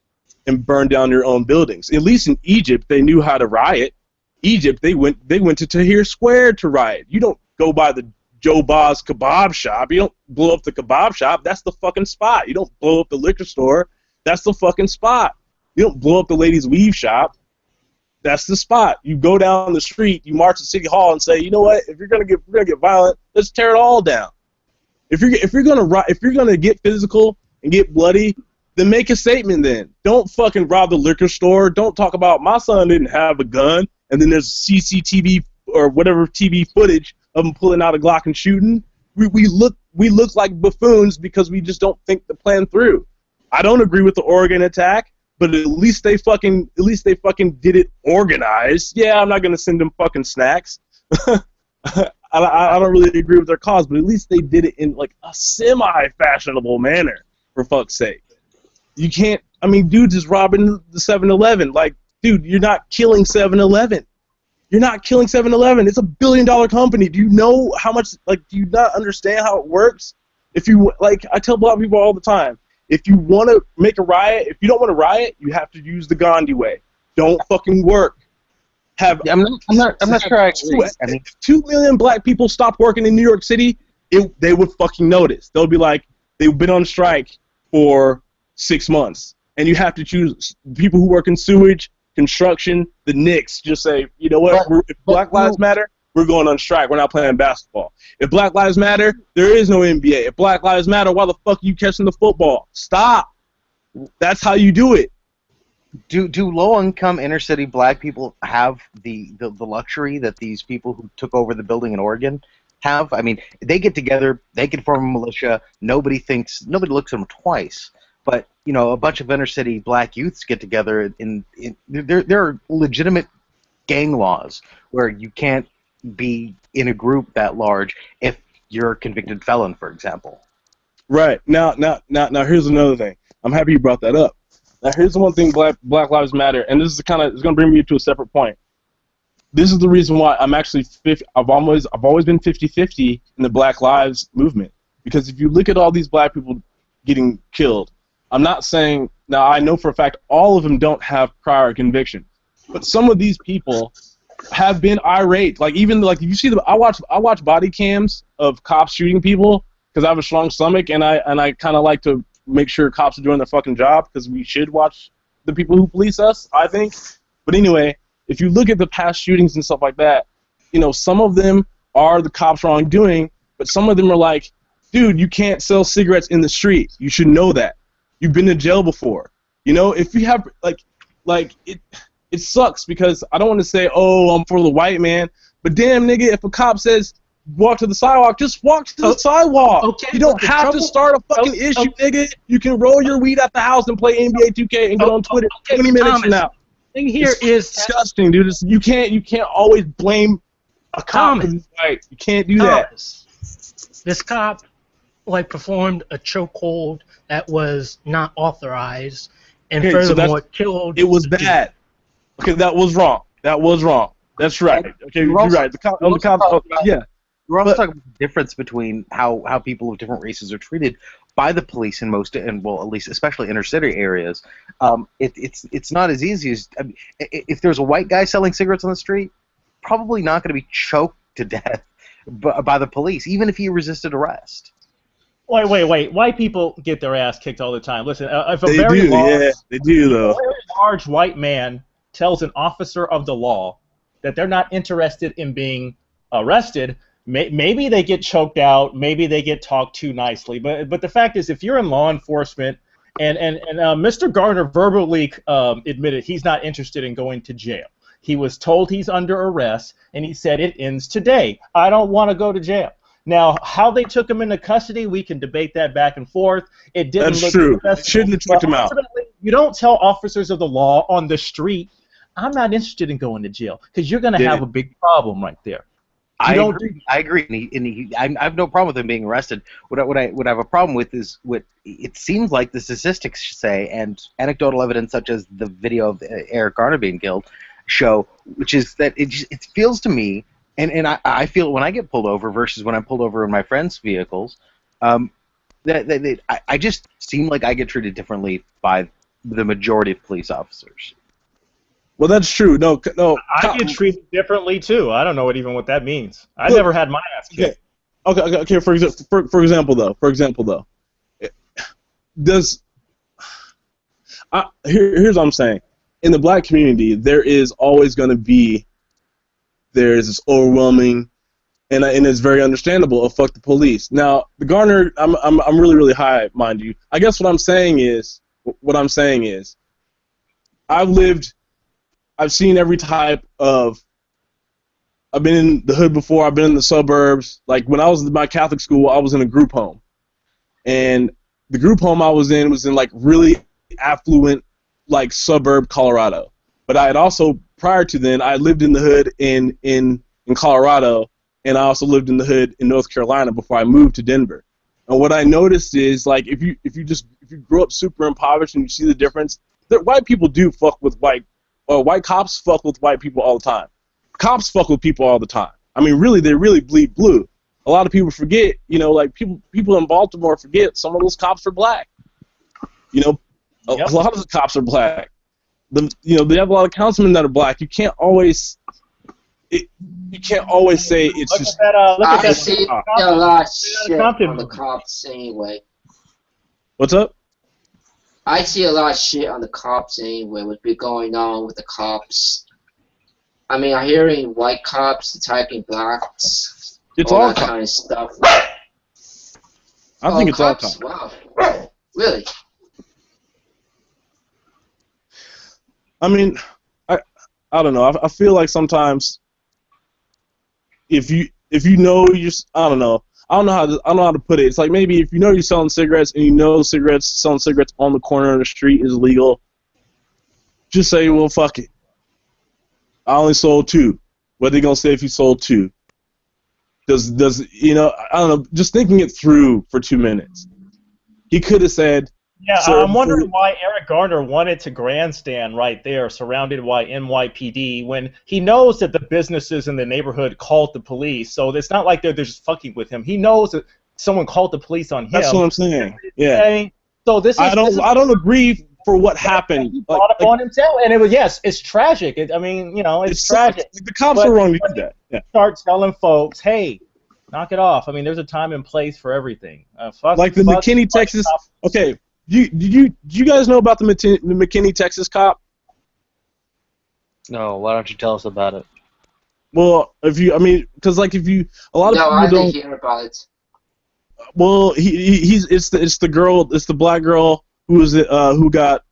and burn down your own buildings? At least in Egypt, they knew how to riot. Egypt, they went to Tahrir Square to riot. You don't go by the Joe Boz kebab shop. You don't blow up the kebab shop. That's the fucking spot. You don't blow up the liquor store. That's the fucking spot. You don't blow up the ladies' weave shop. That's the spot. You go down the street, you march to City Hall and say, you know what? If we're gonna get violent, let's tear it all down. If you're gonna get physical and get bloody, then make a statement. Then don't fucking rob the liquor store. Don't talk about my son didn't have a gun and then there's CCTV or whatever TV footage of them pulling out a Glock and shooting. We look like buffoons because we just don't think the plan through. I don't agree with the Oregon attack, but at least they fucking did it organized. Yeah, I'm not gonna send them fucking snacks. I don't really agree with their cause, but at least they did it in like a semi-fashionable manner, for fuck's sake. You can't. I mean, dudes is robbing the 7-Eleven. Like, dude, you're not killing 7-Eleven. You're not killing 7-Eleven. It's $1 billion company. Do you know how much? Like, do you not understand how it works? If you I tell black people all the time, if you want to make a riot, if you don't want to riot, you have to use the Gandhi way. Don't fucking work. I'm not sure I agree. If 2 million black people stopped working in New York City, they would fucking notice. They'll be like, they've been on strike for 6 months, and you have to choose people who work in sewage, construction, the Knicks. Just say, you know what? If Black Lives Matter, we're going on strike. We're not playing basketball. If Black Lives Matter, there is no NBA. If Black Lives Matter, why the fuck are you catching the football? Stop. That's how you do it. Do low-income inner-city black people have the luxury that these people who took over the building in Oregon have? I mean, they get together, they can form a militia. Nobody looks at them twice. But a bunch of inner-city black youths get together. There are legitimate gang laws where you can't be in a group that large if you're a convicted felon, for example. Right. Now, here's another thing. I'm happy you brought that up. Now, here's the one thing, Black Lives Matter, and this is it's going to bring me to a separate point. This is the reason why I'm actually I've always been 50-50 in the Black Lives movement, because if you look at all these black people getting killed, I'm not saying, now I know for a fact all of them don't have prior conviction, but some of these people have been irate. Like, even like, if you see I watch body cams of cops shooting people because I have a strong stomach, and I kind of like to make sure cops are doing their fucking job, because we should watch the people who police us, I think. But anyway, if you look at the past shootings and stuff like that, some of them are the cops' wrongdoing, but some of them are like, dude, you can't sell cigarettes in the street. You should know that. You've been to jail before. If you have it sucks, because I don't want to say, oh, I'm for the white man, but damn, nigga, if a cop says walk to the sidewalk, just walk to the sidewalk. Okay, you don't have to start a fucking issue, nigga. You can roll your weed at the house and play NBA 2K and get on Twitter 20 minutes from now. Thing here is disgusting, dude. You can't always blame a cop. Right? You can't do that. This cop performed a chokehold that was not authorized, And Okay, so furthermore, killed. it was bad. Okay, that was wrong. That was wrong. That's right. Okay, you're right. The cops. Yeah. We're also But- talking about the difference between how people of different races are treated by the police in most, and well, at least especially inner city areas. It's not as easy as if there's a white guy selling cigarettes on the street, probably not going to be choked to death by the police, even if he resisted arrest. Wait. White people get their ass kicked all the time. Listen, if a They very do, large, yeah, they do though. a very large white man tells an officer of the law that they're not interested in being arrested, maybe they get choked out, maybe they get talked to nicely. But the fact is, if you're in law enforcement, and Mr. Garner verbally admitted he's not interested in going to jail. He was told he's under arrest, and he said it ends today. I don't want to go to jail. Now, how they took him into custody, we can debate that back and forth. It didn't That's look true. professional, Shouldn't have checked but him out. ultimately, you don't tell officers of the law on the street, I'm not interested in going to jail, because you're going to have a big problem right there. I agree. And I have no problem with him being arrested. What I have a problem with is what it seems like the statistics say, and anecdotal evidence such as the video of Eric Garner being killed show, which is that it feels to me, and I feel when I get pulled over versus when I'm pulled over in my friends' vehicles, that I just seem like I get treated differently by the majority of police officers. Well, that's true. No. I get treated differently too. I don't know what that means. I never had my ass kicked. Okay. For example, though, here's what I'm saying. In the black community, there is always going to be this overwhelming, and it's very understandable of fuck the police. Now, the Garner, I'm really high, mind you. I guess what I'm saying is I've seen every type of. I've been in the hood before. I've been in the suburbs. Like when I was in my Catholic school, I was in a group home, and the group home I was in like really affluent, like suburb Colorado. But I had also prior to then I lived in the hood in Colorado, and I also lived in the hood in North Carolina before I moved to Denver. And what I noticed is like if you grow up super impoverished and you see the difference, that white people do fuck with white cops fuck with white people all the time. Cops fuck with people all the time. I mean, really, they really bleed blue. A lot of people forget, like people in Baltimore forget some of those cops are black. A lot of the cops are black. They have a lot of councilmen that are black. You can't always say it's just. I see a lot of shit on the cops anyway. What's up? I see a lot of shit on the cops anyway, what's been going on with the cops. I mean, I'm hearing white cops attacking blacks, all that kind of stuff. I think it's cops? all cops. Wow. Really? I mean, I don't know. I feel like sometimes if you know I don't know how to put it. It's like maybe if you know you're selling cigarettes and you know selling cigarettes on the corner of the street is illegal, just say, well, fuck it. I only sold 2. What are they gonna say if you sold 2? Does I don't know. Just thinking it through for 2 minutes, he could have said. Yeah, I'm wondering why Eric Garner wanted to grandstand right there, surrounded by NYPD, when he knows that the businesses in the neighborhood called the police. So it's not like they're just fucking with him. He knows that someone called the police on him. That's what I'm saying. Yeah. I mean, so I don't agree for what happened. He brought it on himself, and it was it's tragic. It's tragic. The cops are wrong to do that. Yeah. Start telling folks, hey, knock it off. I mean, there's a time and place for everything. Like the McKinney, Texas. Okay. Do you guys know about the McKinney, Texas cop? No, why don't you tell us about it? Well, a lot of people I don't didn't hear about it. Well, it's the black girl who got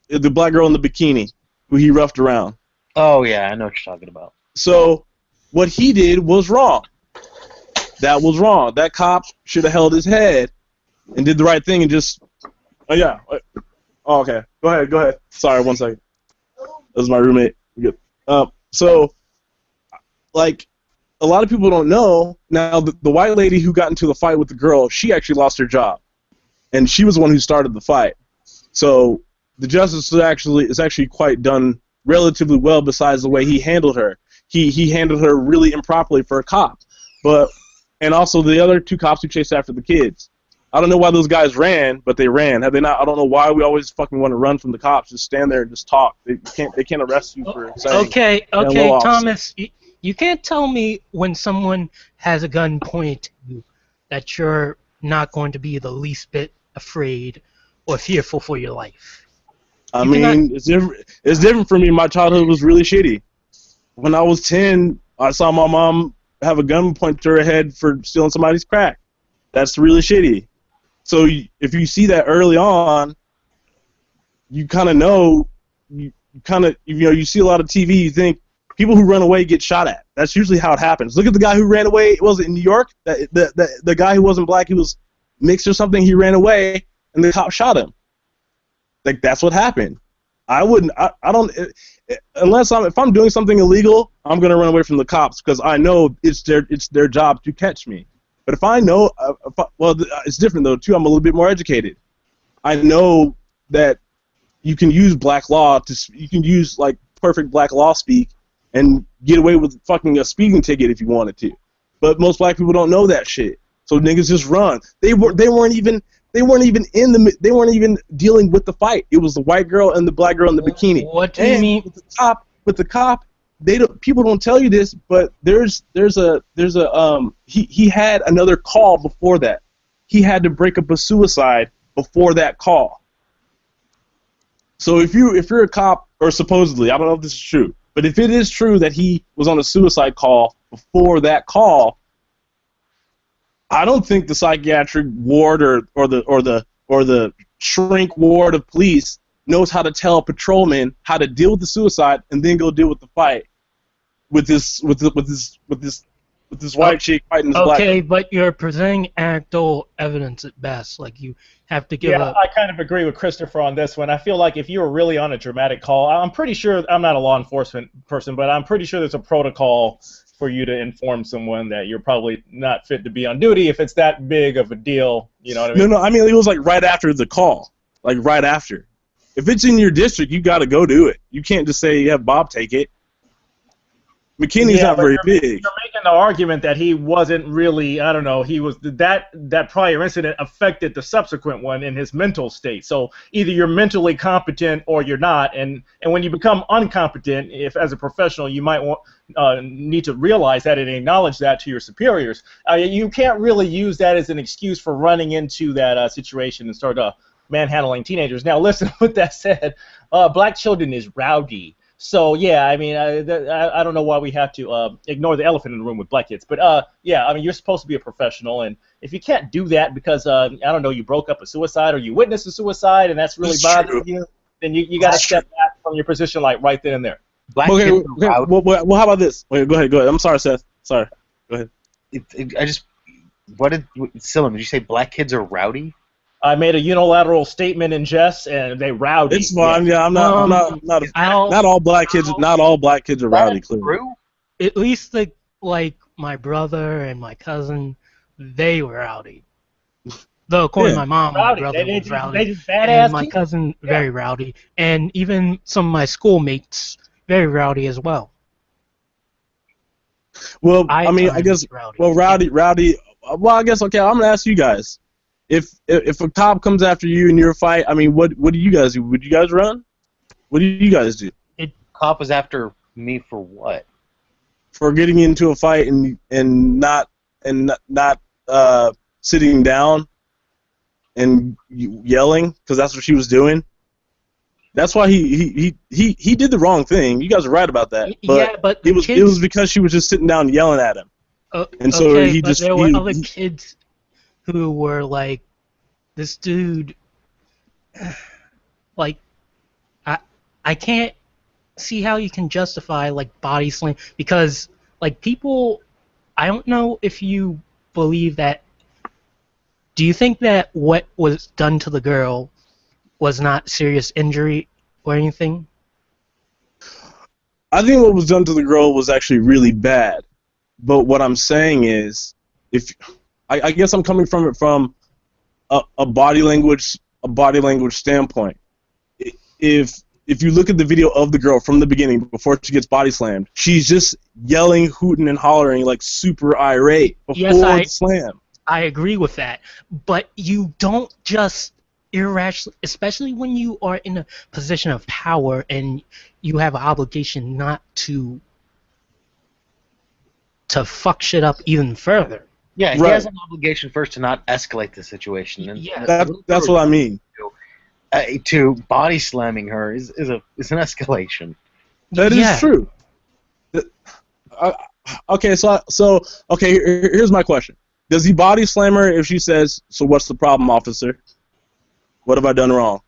the black girl in the bikini who he roughed around. Oh yeah, I know what you're talking about. So what he did was wrong. That was wrong. That cop should have held his head and did the right thing and just. Oh yeah. Oh, okay. Go ahead. Sorry, 1 second. That was my roommate. Good. So, like, a lot of people don't know. Now, the white lady who got into the fight with the girl, she actually lost her job, and she was the one who started the fight. So the justice is actually quite done relatively well. Besides the way he handled her, he handled her really improperly for a cop. And also the other two cops who chased after the kids. I don't know why those guys ran, but they ran. Have they not? I don't know why we always fucking want to run from the cops. Just stand there and just talk. They can't arrest you for saying. Okay, Thomas, you can't tell me when someone has a gun pointed at you that you're not going to be the least bit afraid or fearful for your life. I mean, it's different for me. My childhood was really shitty. When I was 10, I saw my mom have a gun pointed to her head for stealing somebody's crack. That's really shitty. So if you see that early on, you kind of know, you see a lot of TV, you think people who run away get shot at. That's usually how it happens. Look at the guy who ran away. Was it in New York? The guy who wasn't black, he was mixed or something. He ran away, and the cop shot him. Like, that's what happened. I wouldn't. I don't. If I'm doing something illegal, I'm gonna run away from the cops because I know it's their job to catch me. But if I know, it's different though too. I'm a little bit more educated. I know that you can use black law you can use like perfect black law speak and get away with fucking a speeding ticket if you wanted to. But most black people don't know that shit. So niggas just run. They weren't even dealing with the fight. It was the white girl and the black girl in the bikini. What do you mean? With the cop, people don't tell you this, but he had another call before that. He had to break up a suicide before that call. So if you're a cop, or supposedly, I don't know if this is true, but if it is true that he was on a suicide call before that call, I don't think the psychiatric ward or the shrink ward of police knows how to tell a patrolman how to deal with the suicide and then go deal with the fight with this white chick fighting this black. Okay, but you're presenting anecdotal evidence at best. Like, you have to give Yeah, I kind of agree with Christopher on this one. I feel like if you were really on a dramatic call, I'm pretty sure, I'm not a law enforcement person, but I'm pretty sure there's a protocol for you to inform someone that you're probably not fit to be on duty if it's that big of a deal. You know what I mean? No, I mean, it was like right after the call. Like right after. If it's in your district, you got to go do it. You can't just say, yeah, Bob, take it. McKinney's not very big. You're making the argument that he wasn't really, I don't know, he was that prior incident affected the subsequent one in his mental state. So either you're mentally competent or you're not, and when you become incompetent, if as a professional you might need to realize that and acknowledge that to your superiors. You can't really use that as an excuse for running into that situation and start manhandling teenagers. Now listen, with that said, black children is rowdy. So yeah, I mean, I don't know why we have to ignore the elephant in the room with black kids, but yeah, I mean, you're supposed to be a professional, and if you can't do that because I don't know, you broke up a suicide or you witnessed a suicide and that's really bothering you, then you got to step back from your position like right then and there. Black kids are rowdy. Well, how about this? Wait, go ahead. I'm sorry, Seth. Sorry. Go ahead. Silam, did you say black kids are rowdy? I made a unilateral statement in jest, and they rowdy. It's fine. Yeah, not all black kids. Not all black kids are rowdy. Clearly. At least like my brother and my cousin, they were rowdy. Though according to my mom, my brother was rowdy, and my cousin very rowdy, and even some of my schoolmates very rowdy as well. Well, I mean, I guess rowdy. Well, I guess okay. I'm gonna ask you guys. If a cop comes after you in your fight, I mean, what do you guys do? Would you guys run? What do you guys do? Cop was after me for what? For getting into a fight and not sitting down and yelling, because that's what she was doing. That's why he did the wrong thing. You guys are right about that. But yeah, but it was because she was just sitting down and yelling at him. And so okay, but there were other kids who were like, this dude, like, I can't see how you can justify like body slam, because like people, I don't know if you believe that. Do you think that what was done to the girl was not serious injury or anything? I think what was done to the girl was actually really bad. But what I'm saying is, I guess I'm coming from it from a body language standpoint. if you look at the video of the girl from the beginning before she gets body slammed, she's just yelling, hooting, and hollering like super irate before the slam. I agree with that, but you don't just irrationally, especially when you are in a position of power and you have an obligation not to fuck shit up even further. Yeah, he has an obligation first to not escalate the situation. And that's what I mean. To body slamming her is an escalation. That is true. Okay, here's my question. Does he body slam her if she says, "So what's the problem, officer? What have I done wrong?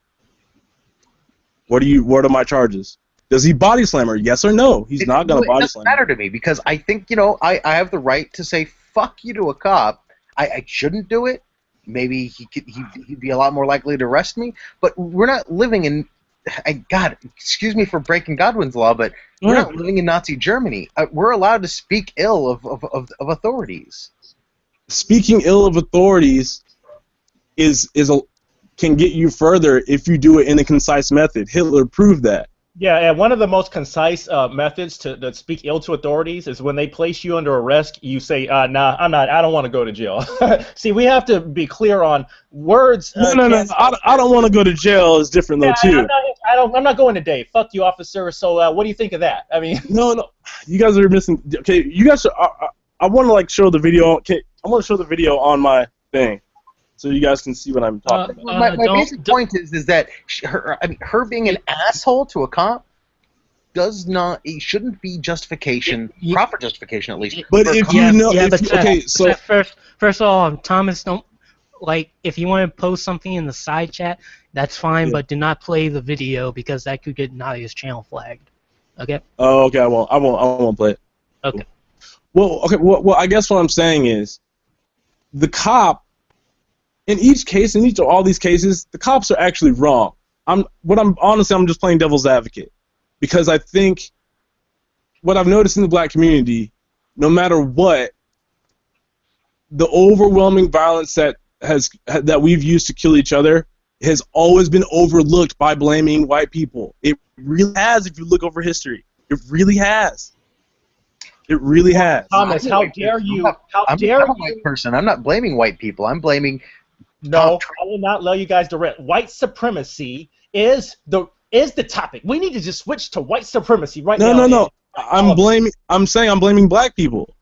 What are my charges?" Does he body slam her? Yes or no? He's not going to body slam her. It doesn't matter to me because I think, I have the right to say fuck you to a cop. I shouldn't do it. Maybe he'd be a lot more likely to arrest me. But we're not living in, God, excuse me for breaking Godwin's law, but we're not living in Nazi Germany. We're allowed to speak ill of authorities. Speaking ill of authorities can get you further if you do it in a concise method. Hitler proved that. Yeah, and one of the most concise methods to speak ill to authorities is when they place you under arrest, you say, nah, I don't want to go to jail. See, we have to be clear on words. No. I don't want to go to jail is different, though, too. I'm not going today. Fuck you, officer. So what do you think of that? I mean... No. You guys are missing... Okay, you guys I want to, show the video... Okay, I want to show the video on my thing, so you guys can see what I'm talking about. My basic point is that her being an asshole to a cop shouldn't be justification, proper justification at least. But if you know, first of all, Thomas, don't if you want to post something in the side chat, that's fine, but do not play the video because that could get Nadia's channel flagged. Okay. Oh, okay. I won't play it. Okay. Well, okay. Well, I guess what I'm saying is, the cop. In each case, in each of all these cases, the cops are actually wrong. I'm just playing devil's advocate, because I think what I've noticed in the black community, no matter what, the overwhelming violence that we've used to kill each other has always been overlooked by blaming white people. It really has. If you look over history, it really has. It really has. Thomas, how dare you? I'm a white person. I'm not blaming white people. I'm blaming. No, I will not allow you guys to rant. White supremacy is the topic. We need to just switch to white supremacy right now. No. I'm saying I'm blaming black people.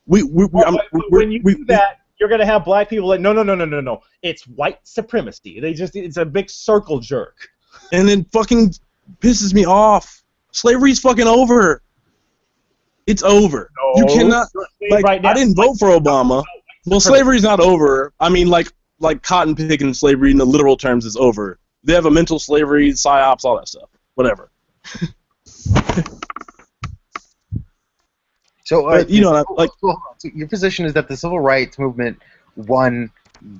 When you do that, you're gonna have black people like no. It's white supremacy. It's a big circle jerk. And it fucking pisses me off. Slavery's fucking over. It's over. No, you cannot. Right now, I didn't vote for Obama. Well, slavery's not over. I mean, like cotton picking slavery in the literal terms is over. They have a mental slavery, psyops, all that stuff. Whatever. So, so your position is that the civil rights movement won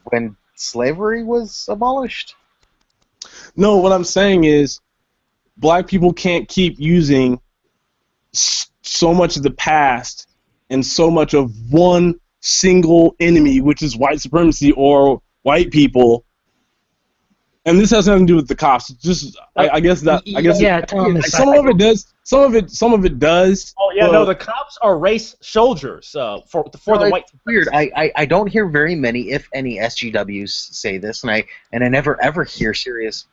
when slavery was abolished? No, what I'm saying is, black people can't keep using so much of the past and so much of one single enemy, which is white supremacy or white people. And this has nothing to do with the cops. Just I guess Thomas, some of it does. Some of it does. Oh yeah, no, the cops are race soldiers for the white. Weird. I don't hear very many, if any, SGWs say this, and I never ever hear serious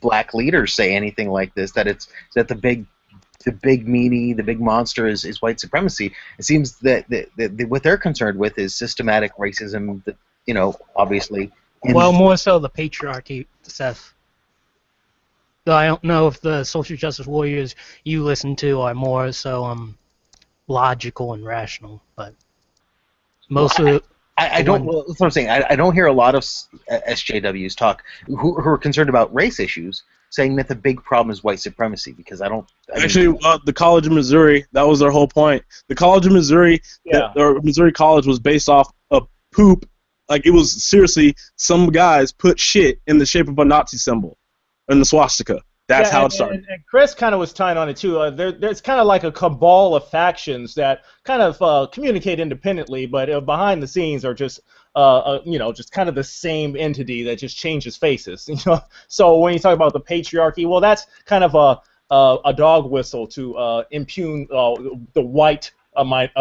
black leaders say anything like this. That the big meanie, the big monster is white supremacy. It seems that what they're concerned with is systematic racism. That obviously. Well, more so the patriarchy, Seth. Though I don't know if the social justice warriors you listen to are more so logical and rational, but most of it. I don't. Well, that's what I'm saying. I don't hear a lot of SJWs talk who are concerned about race issues, saying that the big problem is white supremacy, because the College of Missouri, that was their whole point. The College of Missouri, or Missouri College, was based off a poop. Like, it was seriously some guys put shit in the shape of a Nazi symbol and the swastika. That's how it started. And Chris kind of was tying on it too. There's kind of like a cabal of factions that kind of communicate independently, but behind the scenes are just just kind of the same entity that just changes faces. So when you talk about the patriarchy, well, that's kind of a dog whistle to impugn the white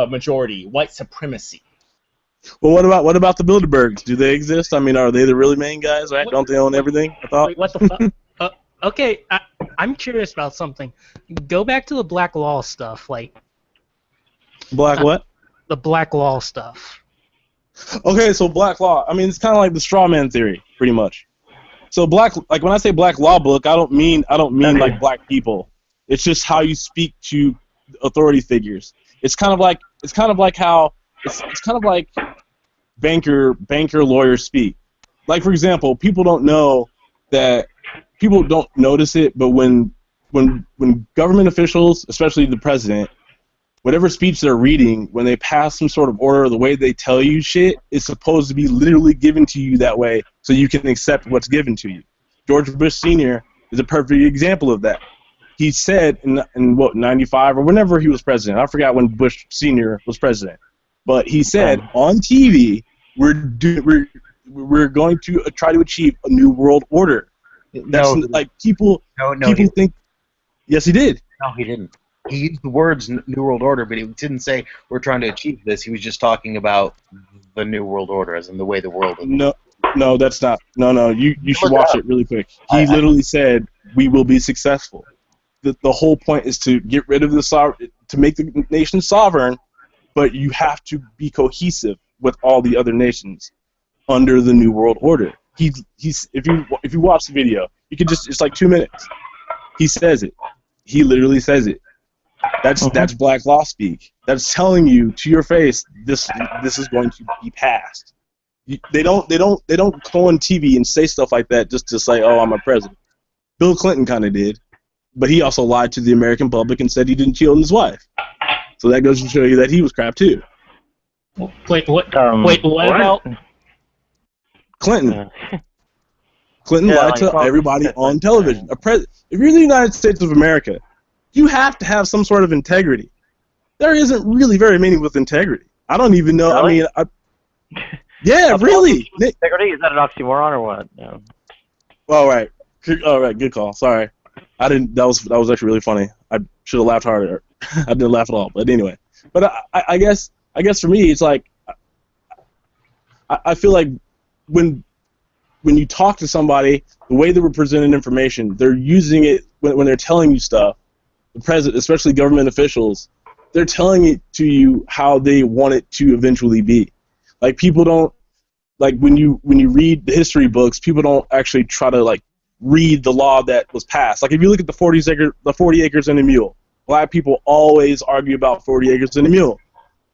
majority, white supremacy. Well, what about the Bilderbergs? Do they exist? I mean, are they the really main guys? Right? Don't they own everything? I thought. Wait, what the fuck? Okay, I'm curious about something. Go back to the Black Law stuff, like. Black what? The Black Law stuff. Okay, so Black Law. I mean, it's kind of like the straw man theory, pretty much. So like when I say Black Law book, I don't mean like black people. It's just how you speak to authority figures. It's kind of like how it's kind of like banker lawyers speak. Like, for example, people don't notice it, but when government officials, especially the president, whatever speech they're reading, when they pass some sort of order, the way they tell you shit is supposed to be literally given to you that way so you can accept what's given to you. George Bush Sr. is a perfect example of that. He said in what, 95 or whenever he was president, I forgot when Bush Sr. was president, but he said on TV, we're going to try to achieve a new world order. That's like people think. Yes, he did. No, he didn't. He used the words New World Order, but he didn't say we're trying to achieve this. He was just talking about the New World Order, as in the way the world is. No, that's not. No, you should watch it really quick. He literally said we will be successful. The whole point is to get rid of to make the nation sovereign, but you have to be cohesive with all the other nations under the New World Order. If you watch the video, you can it's like 2 minutes. He says it. He literally says it. That's Black Law speak. That's telling you to your face this is going to be passed. They don't go on TV and say stuff like that just to say, oh, I'm a president. Bill Clinton kind of did, but he also lied to the American public and said he didn't cheat on his wife. So that goes to show you that he was crap too. Wait, what about Clinton? Clinton lied to everybody on television. If you're in the United States of America, you have to have some sort of integrity. There isn't really very many with integrity. I don't even know. Really? I mean, yeah, really. Integrity? Is that an oxymoron or what? No. All right, good call. Sorry, I didn't. That was actually really funny. I should have laughed harder. I didn't laugh at all. But anyway, I guess for me, it's like I feel like when you talk to somebody, the way they were presenting information, they're using it when they're telling you stuff. The president, especially government officials, they're telling it to you how they want it to eventually be. Like, people don't, like, when you read the history books, people don't actually try to, like, read the law that was passed. Like, if you look at the 40 acres and a mule, black people always argue about 40 acres and a mule.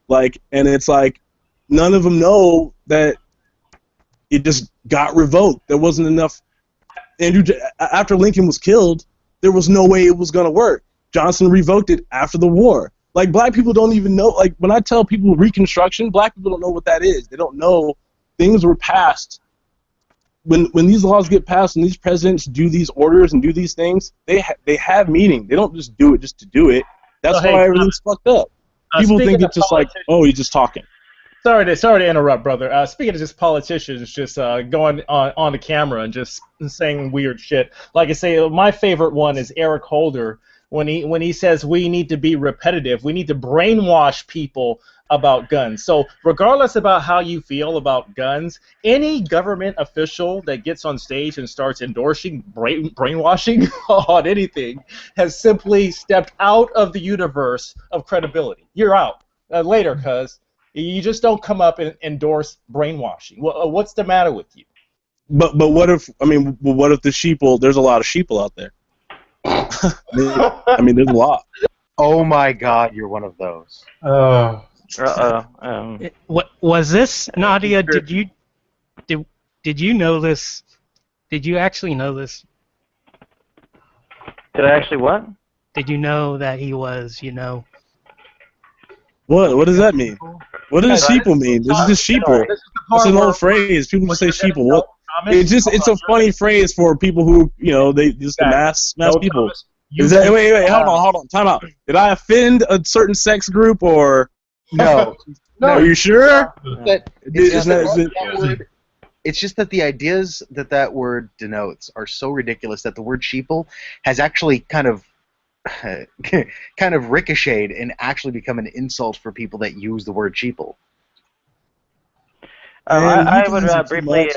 Like, and it's like, none of them know that it just got revoked. There wasn't enough. After Lincoln was killed, there was no way it was going to work. Johnson revoked it after the war. Like, black people don't even know. Like, when I tell people Reconstruction, black people don't know what that is. They don't know things were passed. When these laws get passed and these presidents do these orders and do these things, they have meaning. They don't just do it just to do it. That's why everything's fucked up. People think it's just like, oh, he's just talking. Sorry to interrupt, brother. Speaking of just politicians, just going on the camera and just saying weird shit. Like I say, my favorite one is Eric Holder when he says we need to be repetitive. We need to brainwash people about guns. So regardless about how you feel about guns, any government official that gets on stage and starts endorsing brainwashing on anything has simply stepped out of the universe of credibility. You're out. Later, cuz. You just don't come up and endorse brainwashing. What's the matter with you? But what if the sheeple? There's a lot of sheeple out there. I mean, there's a lot. Oh my God, you're one of those. What was this, Nadia? Did you know this? Did you actually know this? Did I actually what? Did you know that he was, What does that mean? What does sheeple mean? This is just sheeple. It's an old phrase. People just say sheeple. What? It's a funny phrase for people who, they just mass people. Is that, wait, hold on, time out. Did I offend a certain sex group or? No. No, Are you sure? It's just that the ideas that word denotes are so ridiculous that the word sheeple has actually kind of ricocheted and actually become an insult for people that use the word sheeple. I would briefly.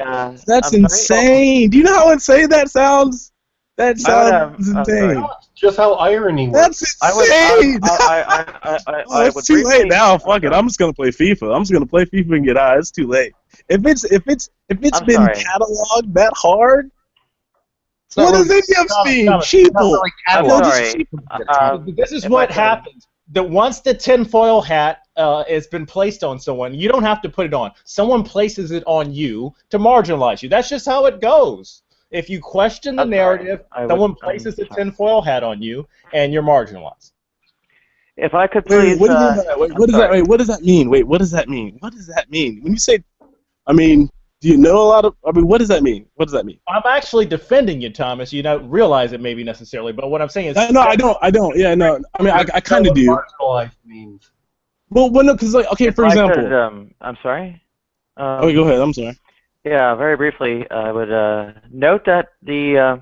That's insane. Do you know how insane that sounds? That sounds insane. Just how irony works. That's insane. It's too late now. Fuck it. I'm just gonna play FIFA. I'm just gonna play FIFA and get high. It's too late. If it's been cataloged that hard, what does it mean? Sheeple. I'm sorry. This is what happens. That once the tinfoil hat has been placed on someone, you don't have to put it on. Someone places it on you to marginalize you. That's just how it goes. If you question the narrative, someone places a tinfoil hat on you, and you're marginalized. If I could please... What do you mean by that? What does that mean? Wait, what does that mean? What does that mean? When you say... I mean, do you know a lot of... I mean, what does that mean? What does that mean? I'm actually defending you, Thomas. You don't realize it maybe necessarily, but what I'm saying is... No, I don't. Yeah, no. I mean, I kind of do. Marginalized means. Well, no, because, like, okay, for example... I'm sorry? Okay, go ahead. I'm sorry. Yeah, very briefly, I would note that the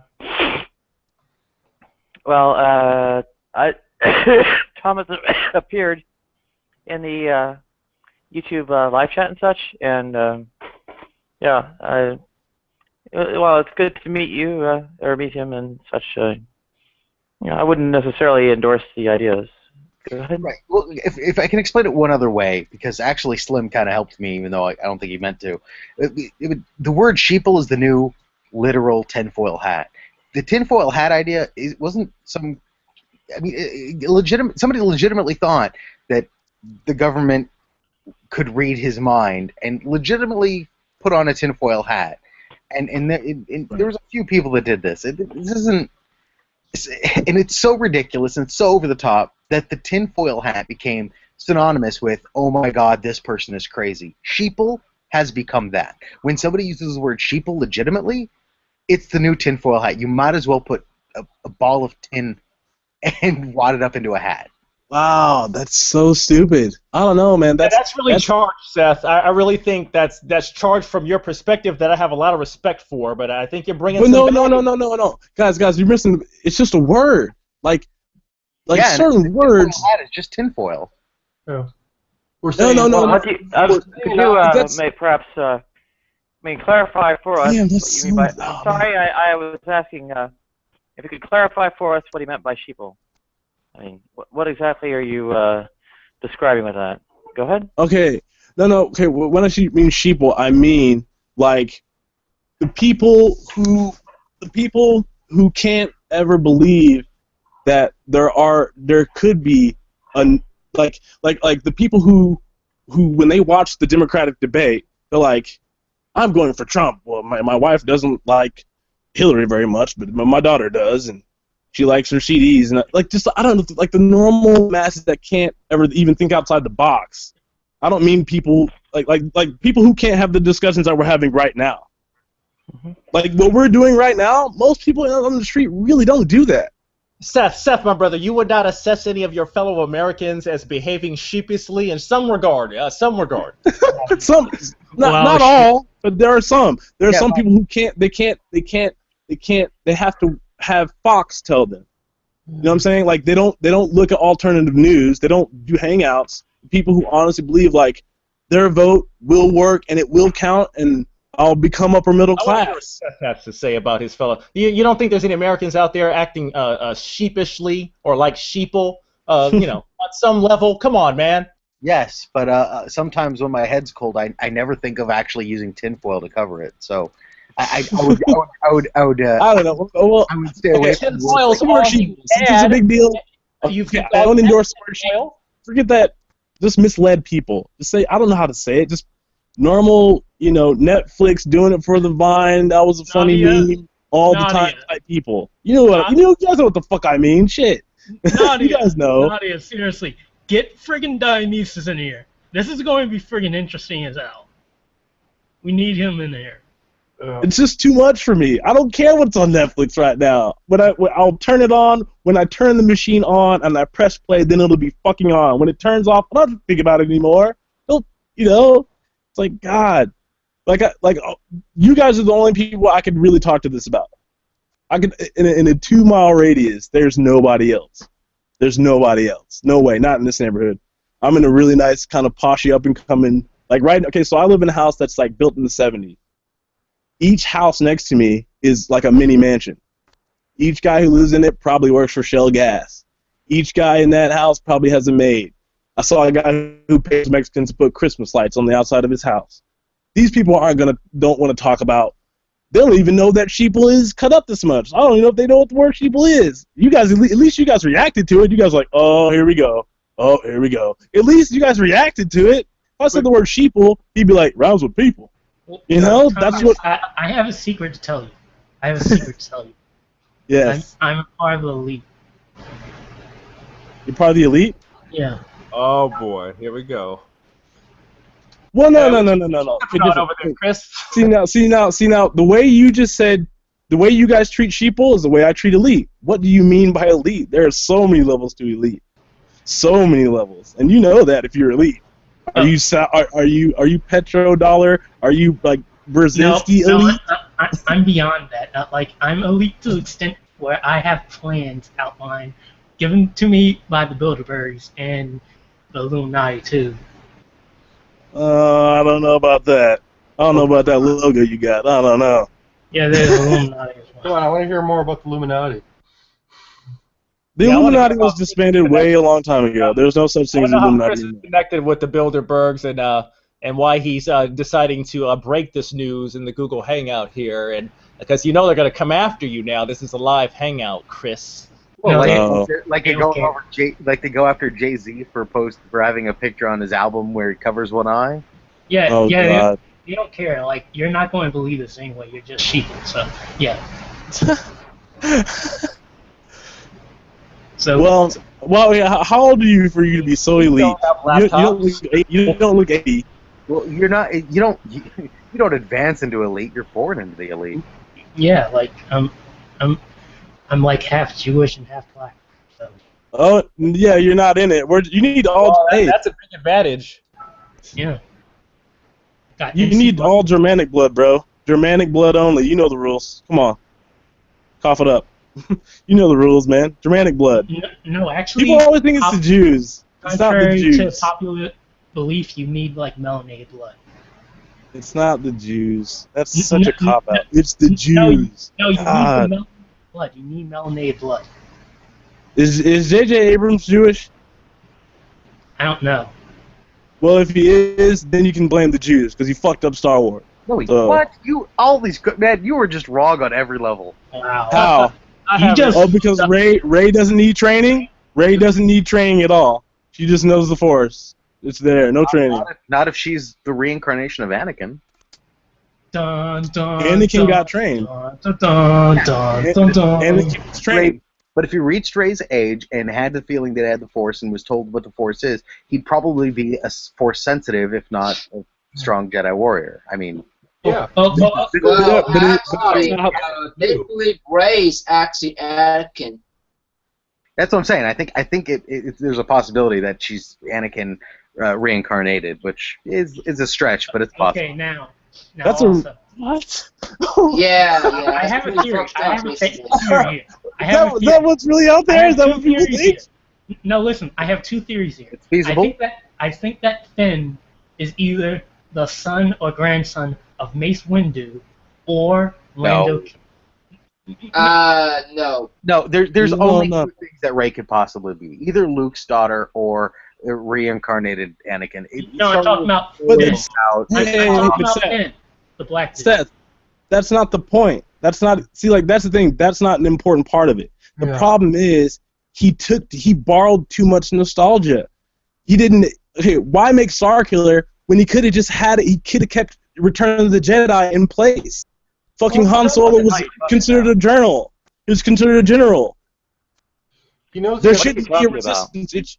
Thomas appeared in the YouTube live chat and such, and well, it's good to meet you or meet him and such. I wouldn't necessarily endorse the ideas. Go ahead. Right. Well, if I can explain it one other way, because actually Slim kind of helped me, even though I don't think he meant to. The word sheeple is the new literal tinfoil hat. The tinfoil hat idea wasn't some. I mean, somebody legitimately thought that the government could read his mind and legitimately put on a tinfoil hat, and there was a few people that did this. This isn't. And it's so ridiculous and so over the top that the tinfoil hat became synonymous with, oh my god, this person is crazy. Sheeple has become that. When somebody uses the word sheeple legitimately, it's the new tinfoil hat. You might as well put a ball of tin and wad it up into a hat. Wow, that's so stupid. I don't know, man. That's really charged, Seth. I really think that's charged from your perspective that I have a lot of respect for, but I think you're bringing. No, guys, you're missing. It's just a word, like certain words. It's just tinfoil. Yeah. We're saying could you perhaps clarify for us what you mean by? I'm sorry, I was asking if you could clarify for us what he meant by sheeple. I mean, what exactly are you describing with that? Go ahead. Okay. Okay. When I mean sheeple, I mean like the people who can't ever believe that there could be like the people who when they watch the Democratic debate, they're like, I'm going for Trump. Well, my wife doesn't like Hillary very much, but my daughter does, and she likes her CDs, and I don't know, like the normal masses that can't ever even think outside the box. I don't mean people like people who can't have the discussions that we're having right now. Mm-hmm. Like what we're doing right now, most people on the street really don't do that. Seth, my brother, you would not assess any of your fellow Americans as behaving sheepishly in some regard. Not all, but there are some. There are some people who can't. They have to have Fox tell them. You know what I'm saying? Like they don't look at alternative news. They don't do hangouts. People who honestly believe like their vote will work and it will count and I'll become upper middle class. What Seth has to say about his fellow. You don't think there's any Americans out there acting sheepishly or like sheeple? On some level. Come on, man. Yes, but sometimes when my head's cold, I never think of actually using tinfoil to cover it. So. I would. I don't know. Well, I would stay away from it's a big deal. I don't endorse sheeple. Forget that. Just misled people. Just say I don't know how to say it. Just normal, Netflix doing it for the Vine. That was a funny meme all the time type people. You guys know what the fuck I mean. Shit. You guys know. Nadia, seriously, get friggin' Dionysus in here. This is going to be friggin' interesting as hell. We need him in here. It's just too much for me. I don't care what's on Netflix right now. I'll turn it on when I turn the machine on and I press play. Then it'll be fucking on. When it turns off, I don't think about it anymore. You know, it's like God, you guys are the only people I could really talk to this about. I could in a 2-mile radius. There's nobody else. There's nobody else. No way. Not in this neighborhood. I'm in a really nice kind of poshy up and coming. Okay, so I live in a house that's like built in the 70s. Each house next to me is like a mini mansion. Each guy who lives in it probably works for Shell Gas. Each guy in that house probably has a maid. I saw a guy who pays Mexicans to put Christmas lights on the outside of his house. These people don't want to talk about. They don't even know that sheeple is cut up this much. I don't even know if they know what the word sheeple is. You guys, at least you guys reacted to it. You guys were like, oh, here we go. Oh, here we go. At least you guys reacted to it. If I said the word sheeple, he'd be like, rhymes with people. You know, that's what. I have a secret to tell you. I have a secret to tell you. Yes. I'm a part of the elite. You're part of the elite? Yeah. Oh boy, here we go. Well, no. Over there, Chris. See now. The way you just said, the way you guys treat sheeple is the way I treat elite. What do you mean by elite? There are so many levels to elite. So many levels, and you know that if you're elite. Are you petrodollar? Are you like Brzezinski elite? I'm beyond that. Like I'm elite to the extent where I have plans outlined, given to me by the Bilderbergs and the Illuminati too. I don't know about that. I don't know about that logo you got. I don't know. Yeah, there's Illuminati as well. Come on, I want to hear more about the Illuminati. The Illuminati was disbanded way a long time ago. There's no such thing as Illuminati. Chris is connected with the Bilderbergs and why he's deciding to break this news in the Google Hangout here, and because you know they're going to come after you now. This is a live Hangout, Chris. Well, they go after Jay-Z for having a picture on his album where he covers one eye. Yeah, they don't care. Like you're not going to believe this anyway. You're just sheep. So yeah. So yeah, how old are you for you to be so elite? You don't look 80. Well, you're not. You don't advance into elite. You're born into the elite. Yeah, like I'm like half Jewish and half black. So. Oh yeah, you're not in it. You need all. That's a big advantage. Yeah. You need all Germanic blood, bro. Germanic blood only. You know the rules. Come on, cough it up. You know the rules, man. Germanic blood. No, actually. People always think it's the Jews. It's not the Jews. Contrary to popular belief, you need like melanated blood. It's not the Jews. That's such a cop out. It's the Jews. No, you need melanated blood. You need melanated blood. Is J.J. Abrams Jewish? I don't know. Well, if he is, then you can blame the Jews because he fucked up Star Wars. No, what? You were just wrong on every level. Wow. How? Because Rey doesn't need training. Rey doesn't need training at all. She just knows the Force. It's there, no training. Not if she's the reincarnation of Anakin. Anakin got trained. Anakin was trained. But if he reached Rey's age and had the feeling that he had the Force and was told what the Force is, he'd probably be a Force sensitive, if not a strong Jedi warrior. I mean. Yeah. They believe Rey's actually Anakin. That's what I'm saying. I think there's a possibility that she's Anakin reincarnated, which is a stretch, but it's possible. Okay, now that's also. What? Yeah. I have a theory. I have a theory here. Is that what's really out there? Is that what people think? No, listen. I have two theories here. It's feasible. I think that Finn is either the son or grandson of Mace Windu or Lando. No. No, there's only two things that Rey could possibly be. Either Luke's daughter or reincarnated Anakin. I'm talking about Finn. Finn, the black dude. Seth, that's not the point. That's not that's the thing. That's not an important part of it. The problem is he borrowed too much nostalgia. He didn't. Why make Star Killer when he could have just had it? He could have kept Return of the Jedi in place. Fucking Han Solo was considered a general. He was considered a general. There shouldn't be a resistance.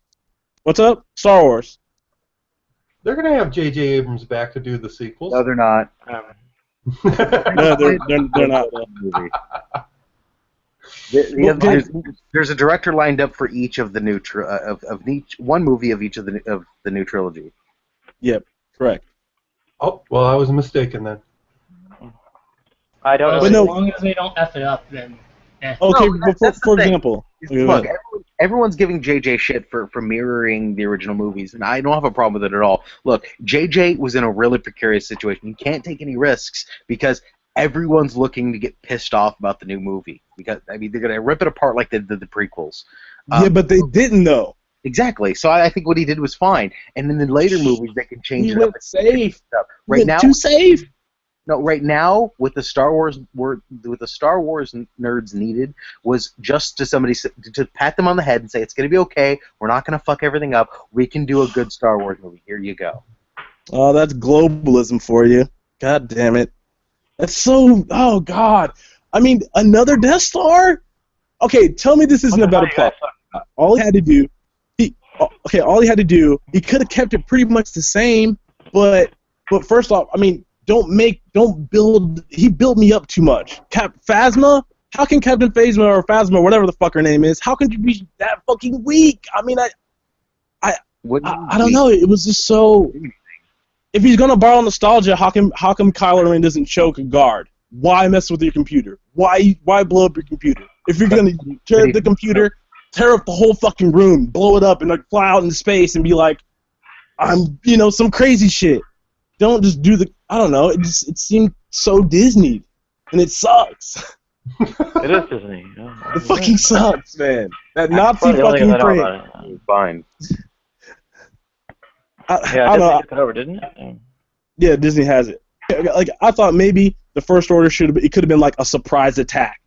What's up? Star Wars. They're gonna have J.J. Abrams back to do the sequels. No, they're not. No, they're not. There's a director lined up for each of the new one movie of each of the new trilogy. Yep. Correct. Oh, well, I was mistaken then. I don't Well, know. as long as they don't F it up, then. Okay, No, but that's the for thing. example, Look, everyone's giving JJ shit for mirroring the original movies, and I don't have a problem with it at all. Look, JJ was in a really precarious situation. You can't take any risks because everyone's looking to get pissed off about the new movie. Because I mean, they're gonna rip it apart like they did the prequels. yeah, but they didn't though. Exactly. So I think what he did was fine. And in the later movies, they can change He it went up. safe. Right Went now, too safe. no, right now, what the Star Wars nerds needed was just to pat them on the head and say it's going to be okay. We're not going to fuck everything up. We can do a good Star Wars movie. Here you go. Oh, that's globalism for you. God damn it. That's so. Oh God. I mean, another Death Star. Okay, tell me this isn't about a plot. All he had to do. All he had to do. He could have kept it pretty much the same, but first off, I mean. Don't build. He built me up too much. Phasma? How can Captain Phasma or Phasma, whatever the fuck her name is, how can you be that fucking weak? I mean, I don't know. It was just so. If he's gonna borrow nostalgia, how come Kylo Ren doesn't choke a guard? Why mess with your computer? Why blow up your computer? If you're gonna tear up the computer, tear up the whole fucking room, blow it up, and like fly out into space and be like, I'm some crazy shit. Don't just do the. I don't know. It seemed so Disney, and it sucks. It is Disney. It fucking sucks, man. That Nazi fucking print. Fine. Yeah, Disney took it over, didn't it? Yeah, Disney has it. Like I thought maybe the First Order it could have been like a surprise attack.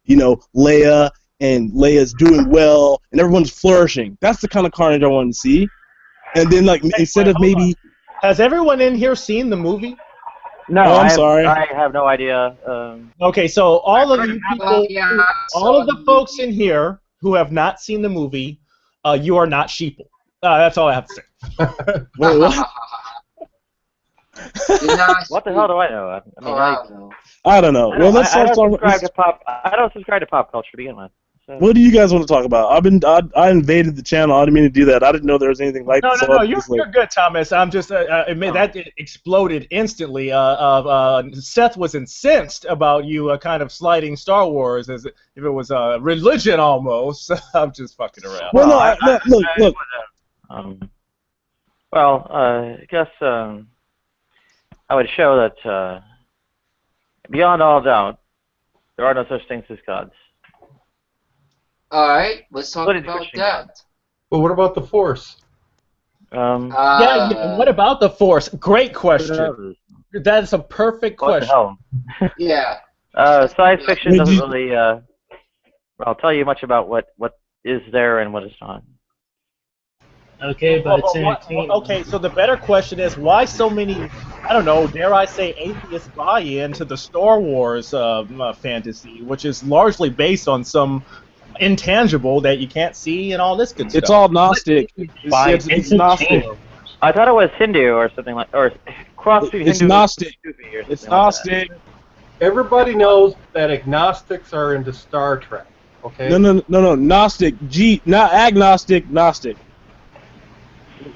Leia and Leia's doing well, and everyone's flourishing. That's the kind of carnage I wanted to see. And then instead of maybe. Has everyone in here seen the movie? No, I'm sorry. I have no idea. Okay, so all of you people, all of the folks in here who have not seen the movie, you are not sheeple. That's all I have to say. Wait, what? What the hell do I know? I don't know. Well, let's start talking. I don't subscribe to pop culture to begin with. So. What do you guys want to talk about? I invaded the channel. I didn't mean to do that. I didn't know there was anything like this. No, you're good, Thomas. I'm just that exploded instantly. Seth was incensed about you kind of sliding Star Wars as if it was a religion almost. I'm just fucking around. Well, no, look. I guess I would show that beyond all doubt, there are no such things as gods. Alright, let's talk about that. Well, what about the Force? Yeah, what about the Force? Great question. That's a perfect question. What the hell? Yeah. Science fiction doesn't really tell you much about what is there and what is not. Okay, but it's entertaining. Okay, so the better question is why so many, I don't know, dare I say, atheists buy into the Star Wars fantasy, which is largely based on some intangible that you can't see and all this good stuff. It's all Gnostic. It's Gnostic. I thought it was Hindu or something like, or cross between It's Hindu Gnostic. and It's Gnostic. Everybody knows that agnostics are into Star Trek. Okay. No. Gnostic. Not agnostic. Gnostic.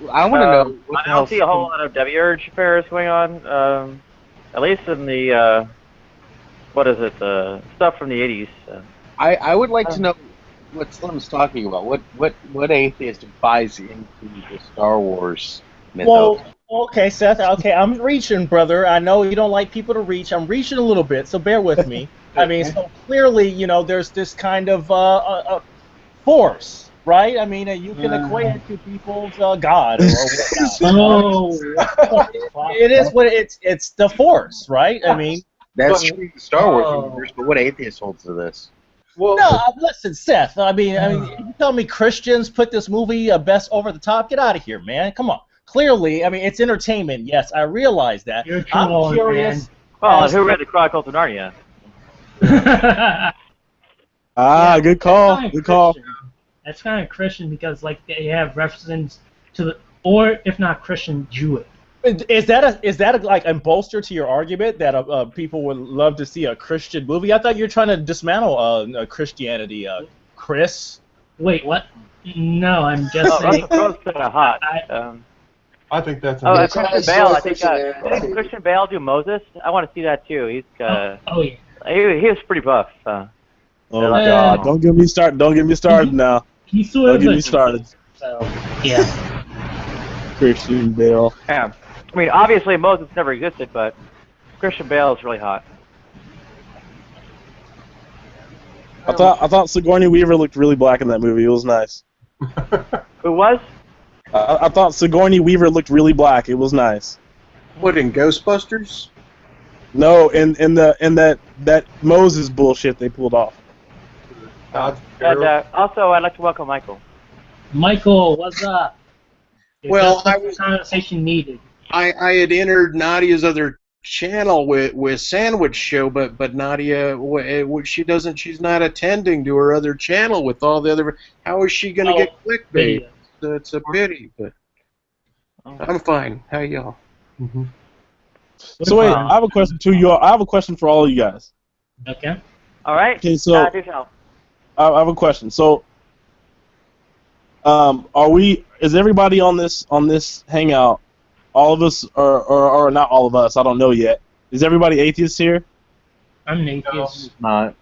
I want to know. I don't see a whole lot of demiurge affairs going on. At least in the the stuff from the 80s. I would like to know what Slim's talking about. What atheist buys into the Star Wars mythos? Well, okay, Seth. Okay, I'm reaching, brother. I know you don't like people to reach. I'm reaching a little bit, so bear with me. I mean, so clearly, there's this kind of force, right? I mean, you can equate it to people's god or whatnot. It is what it's the force, right? I mean, that's true in the Star Wars universe, but what atheist holds to this? Well, no, listen, Seth. I mean, you tell me Christians put this movie best over the top. Get out of here, man. Come on. Clearly, I mean, it's entertainment. Yes, I realize that. I'm curious. Well, who read the Chronicles of Narnia? Good call. Good call. That's kind of Christian because, they have references to the, or if not Christian, Jewish. Is that a bolster to your argument that people would love to see a Christian movie? I thought you were trying to dismantle Christianity, Chris. Wait, what? No, I'm just saying. I think that's Oh, amazing. Christian Bale. I think didn't Christian Bale do Moses? I want to see that too. He's Oh yeah. he was pretty buff. Oh God! Don't get me started. Don't get me started now. He's sort Don't of get a me started. So yeah. Christian Bale. Yeah. I mean, obviously Moses never existed, but Christian Bale is really hot. I thought Sigourney Weaver looked really black in that movie. It was nice. Who was? I thought Sigourney Weaver looked really black. It was nice. What, in Ghostbusters? No, in that Moses bullshit they pulled off. And also, I'd like to welcome Michael. Michael, what's up? Well, conversation needed. I had entered Nadia's other channel with Sandwich Show, but Nadia, she's not attending to her other channel with all the other. How is she going to get clickbait? It's a pity, but I'm fine. How y'all? Mm-hmm. So wait, I have a question to you all. I have a question for all of you guys. Okay. All right. Okay, so do tell. I have a question. So, is everybody on this hangout? All of us, or not all of us? I don't know yet. Is everybody atheist here? I'm an atheist. Not.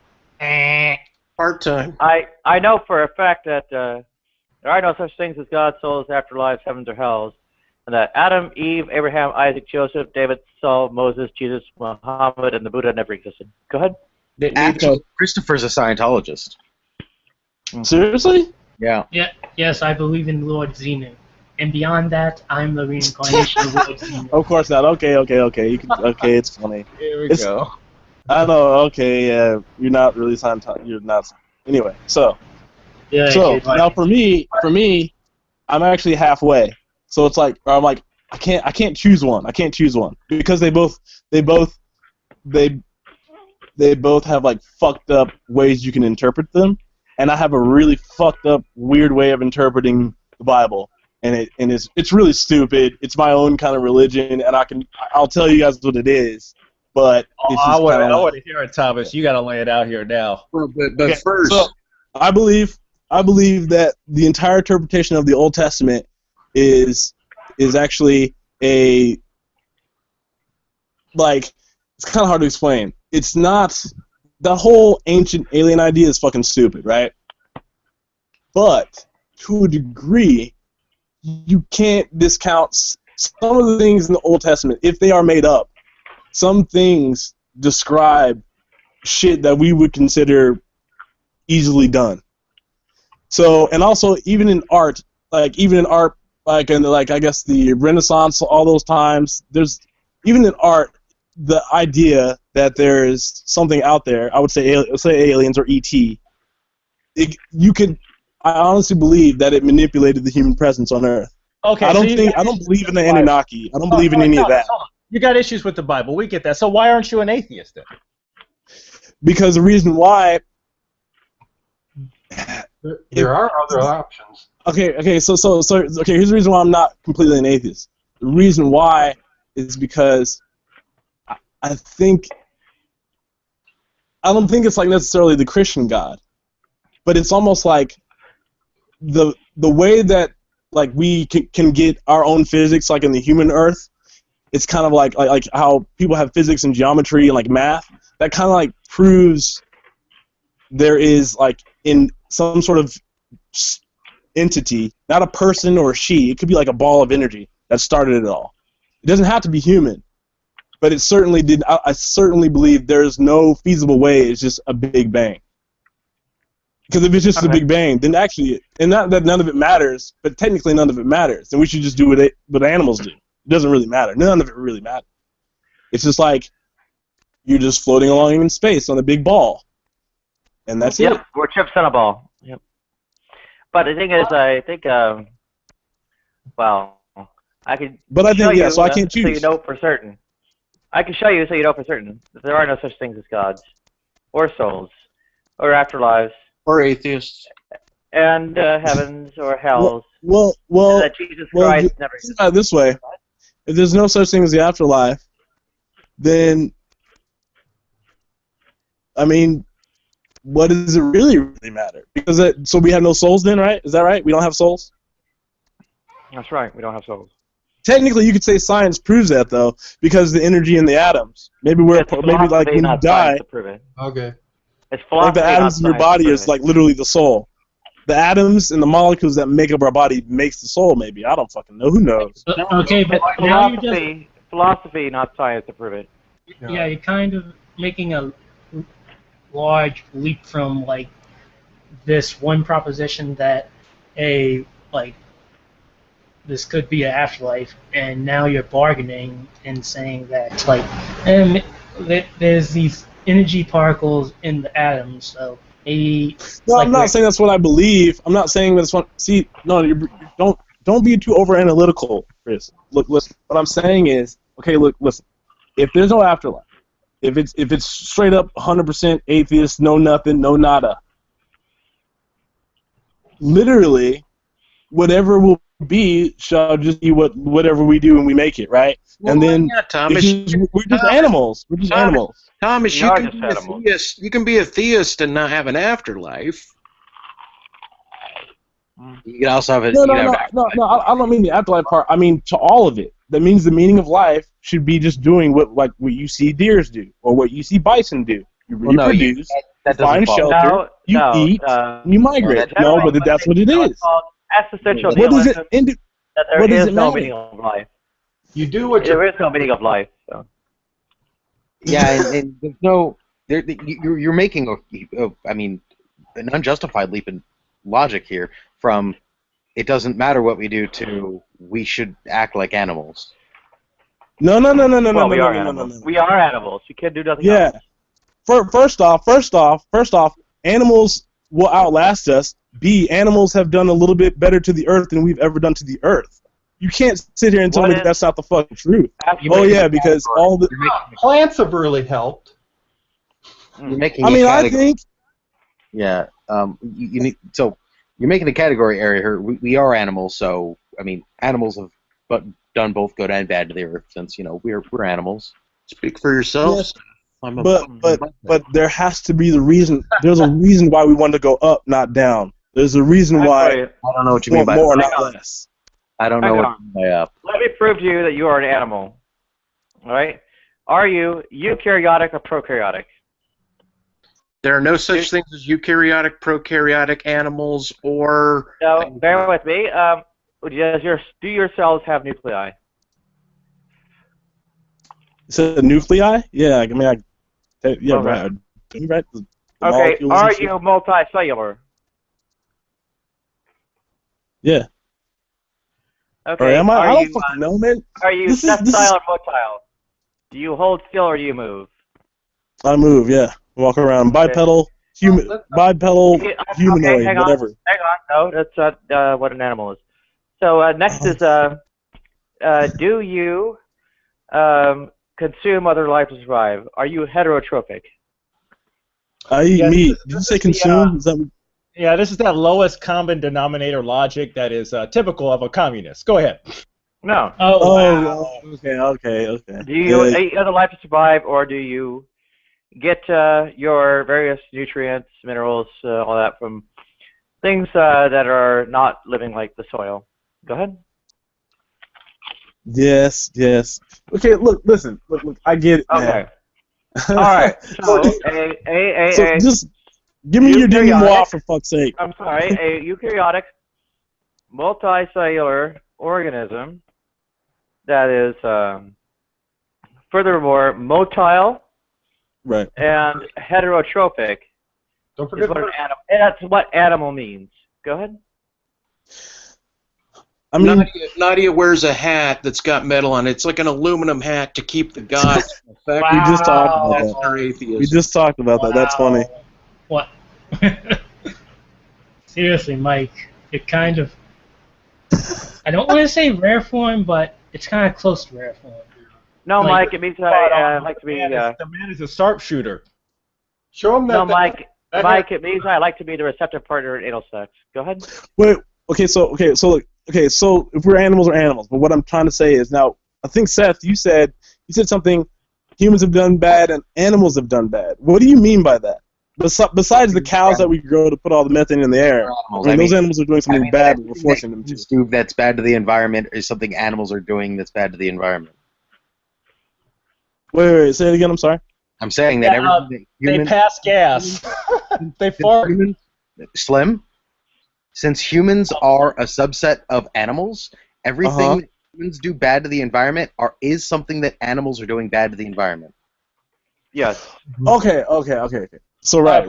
Part time. I know for a fact that there are no such things as God, souls, afterlives, heavens, or hells, and that Adam, Eve, Abraham, Isaac, Joseph, David, Saul, Moses, Jesus, Muhammad, and the Buddha never existed. Go ahead. Actually, Christopher's a Scientologist. Seriously? Yeah. Yeah. Yes, I believe in Lord Zenu. And beyond that, I'm the reincarnation of Lord Zenu. Of course not. Okay. You can. Okay, it's funny. Here we go. I know. Okay. Yeah. You're not really Scientology. You're not. Anyway. So. Yeah. So now for me, I'm actually halfway. So it's like I can't choose one. I can't choose one because they both have like fucked up ways you can interpret them, and I have a really fucked up weird way of interpreting the Bible, and it's really stupid. It's my own kind of religion, and I'll tell you guys what it is. But it's I want to hear it, Thomas. You got to lay it out here now. Well, but first, so I believe that the entire interpretation of the Old Testament is actually it's kind of hard to explain. It's not, the whole ancient alien idea is fucking stupid, right? But to a degree, you can't discount some of the things in the Old Testament if they are made up. Some things describe shit that we would consider easily done. So, and also even in art, I guess the Renaissance, all those times, there's even in art the idea that there is something out there. I would say aliens or ET. I honestly believe that it manipulated the human presence on Earth. Okay. I don't believe in the Anunnaki. I don't believe in any of that. You got issues with the Bible. We get that. So why aren't you an atheist then? Because the reason why. There are other options. Okay. So here's the reason why I'm not completely an atheist. The reason why is because I don't think it's like necessarily the Christian God, but it's almost like the way that like we can get our own physics like in the human Earth. It's kind of like how people have physics and geometry and like math. That kind of like proves there is like in some sort of entity, not a person or a she. It could be like a ball of energy that started it all. It doesn't have to be human, but it certainly did. I certainly believe there is no feasible way it's just a Big Bang. Because if it's just a Big Bang, then actually, and not that none of it matters, but technically none of it matters, then we should just do what animals do. It doesn't really matter. None of it really matters. It's just like you're just floating along in space on a big ball, and that's it. We're chips on a ball. Yep. But the thing is, I think, I could. But I show think you, so I can't choose. So you know for certain. I can show you so you know for certain that there are no such things as gods, or souls, or afterlives, or atheists, and heavens or hells. Well, that Jesus Christ never. Think about it this way: if there's no such thing as the afterlife, then I mean, what does it really matter? Because so we have no souls then, right? Is that right? We don't have souls? That's right. We don't have souls. technically, you could say science proves that though, because the energy in the atoms. Maybe like when you die, Okay. It's like the atoms in your body is like literally the soul. The atoms and the molecules that make up our body makes the soul. Maybe I don't fucking know. Who knows? Okay, but now you're just philosophy, not science, to prove it. yeah, you're kind of making a large leap from like this one proposition that this could be an afterlife, and now you're bargaining and saying that there's these energy particles in the atoms, so maybe. No, I'm not saying that's what I believe. I'm not saying that's what. See, no, don't be too over analytical, Chris. Look, listen. What I'm saying is, okay, look, listen. If there's no afterlife, if it's straight up 100% atheist, no nothing, no nada, literally, whatever will be shall just be whatever we do and we make it, right? Well, and then yeah, Thomas, we're just animals. We're just animals. Thomas, you can be a theist. You can be a theist and not have an afterlife. You can also have a No, I don't mean the afterlife part. I mean to all of it. That means the meaning of life should be just doing what you see deers do or what you see bison do. You reproduce, you find shelter, you eat, and you migrate. No, but that's what it is. Existential What does it that there is no meaning of life. You do what there is no meaning of life. So. Yeah, and there's no you're making an unjustified leap in logic here from it doesn't matter what we do to we should act like animals. No. We are animals. We are animals. You can't do nothing else. First off, animals will outlast us. B, animals have done a little bit better to the earth than we've ever done to the earth. You can't sit here and tell me that's not the fucking truth. Oh yeah, because all the plants have really helped. You're making. I think. Yeah. You need so you're making a category area here. We are animals, so I mean animals have done both good and bad to the earth since we're animals. Speak for yourself. Yes. But there has to be the reason. There's a reason why we want to go up, not down. There's a reason why. I don't know what you mean by more, not less. I don't know what you mean by up. Let me prove to you that you are an animal. All right? Are you eukaryotic or prokaryotic? There are no such things as eukaryotic, prokaryotic animals, or. No, bear with me. Do your cells have nuclei? So nuclei? Yeah, I mean, right. Right. Okay, are you multicellular? Yeah. Okay. Or am I? I don't fucking know, man. Are you sessile or motile? Do you hold still or do you move? I move, yeah. Walk around. Bipedal, humanoid, hang whatever. Hang on. No, that's not what an animal is. So next is, do you consume other life to survive? Are you heterotrophic? I eat meat. Did you say consume? Yeah, this is that lowest common denominator logic that is typical of a communist. Go ahead. No. Wow. Okay. Do you eat other life to survive, or do you get your various nutrients, minerals, all that from things that are not living like the soil? Go ahead. Yes. Okay, listen. Look, I get it. Okay. All right. So, just give me your denouement for fuck's sake. I'm sorry. A eukaryotic, multicellular organism that is, furthermore, motile, right, and heterotrophic. Don't forget that's what animal means. Go ahead. I mean, Nadia wears a hat that's got metal on it. It's like an aluminum hat to keep the gods from affecting. We just talked about that. We just talked about that. That's funny. What? Seriously, Mike, it kind of. I don't want to say rare form, but it's kind of close to rare form. No, Mike, it means I like to be. The man is a sharpshooter. Show him that. No, Mike, it means I like to be the receptive partner in anal sex. Go ahead. Wait. So if we're animals, we're animals. But what I'm trying to say is now, I think Seth, you said something. Humans have done bad and animals have done bad. What do you mean by that? besides the cows that we grow to put all the methane in the air, those animals are doing something bad. We're forcing them to do that's bad to the environment is something animals are doing that's bad to the environment. Wait, say it again. I'm sorry. I'm saying that everything that humans, they pass gas. They fart. Slim, since humans are a subset of animals, everything that humans do bad to the environment is something that animals are doing bad to the environment. Yes. Okay. So right.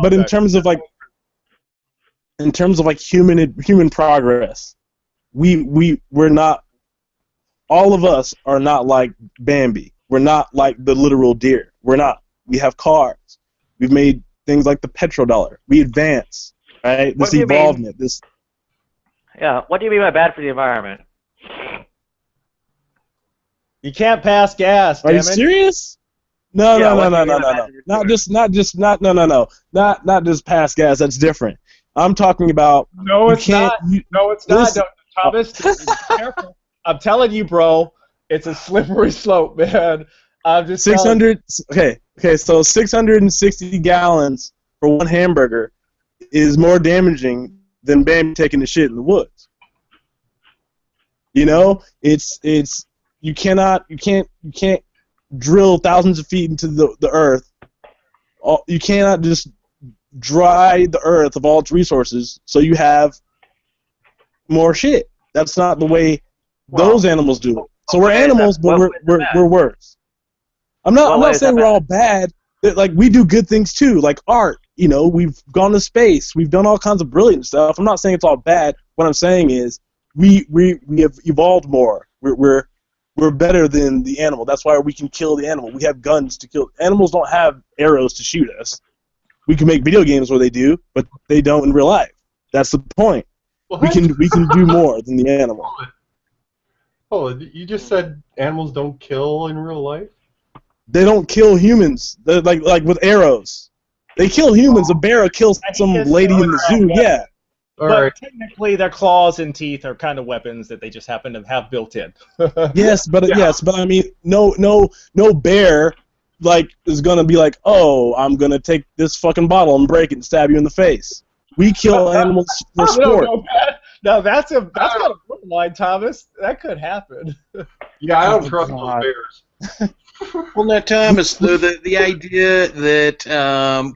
But in terms of like human progress, we're not. All of us are not like Bambi. We're not like the literal deer. We're not. We have cars. We've made things like the petrodollar. We advance, right? This evolvement. Yeah. What do you mean by bad for the environment? You can't pass gas. Are you serious? No. Not just pass gas. That's different. I'm talking about. No, it's not. No, it's not. Thomas, be careful. I'm telling you, bro. It's a slippery slope, man. I'm just 600. Okay. So 660 gallons for one hamburger is more damaging than Bambi taking the shit in the woods. You know, it's you can't drill thousands of feet into the earth. You cannot just dry the earth of all its resources so you have more shit. That's not the way those animals do it. So we're animals, but we're worse. I'm not saying we're all bad. Like, we do good things too, like art. You know, we've gone to space. We've done all kinds of brilliant stuff. I'm not saying it's all bad. What I'm saying is we have evolved more. We're better than the animal. That's why we can kill the animal. We have guns to kill. Animals don't have arrows to shoot us. We can make video games where they do, but they don't in real life. That's the point. What? We can do more than the animal. You just said animals don't kill in real life? They don't kill humans. They're like with arrows. They kill humans. A bear kills some lady in the zoo. Yeah. But technically, their claws and teeth are kind of weapons that they just happen to have built in. Yes, but I mean, no bear is gonna be like, oh, I'm gonna take this fucking bottle and break it and stab you in the face. We kill animals for sport. No, that's kind of borderline, Thomas. That could happen. Yeah, I don't trust those bears. Well, now, Thomas, the idea that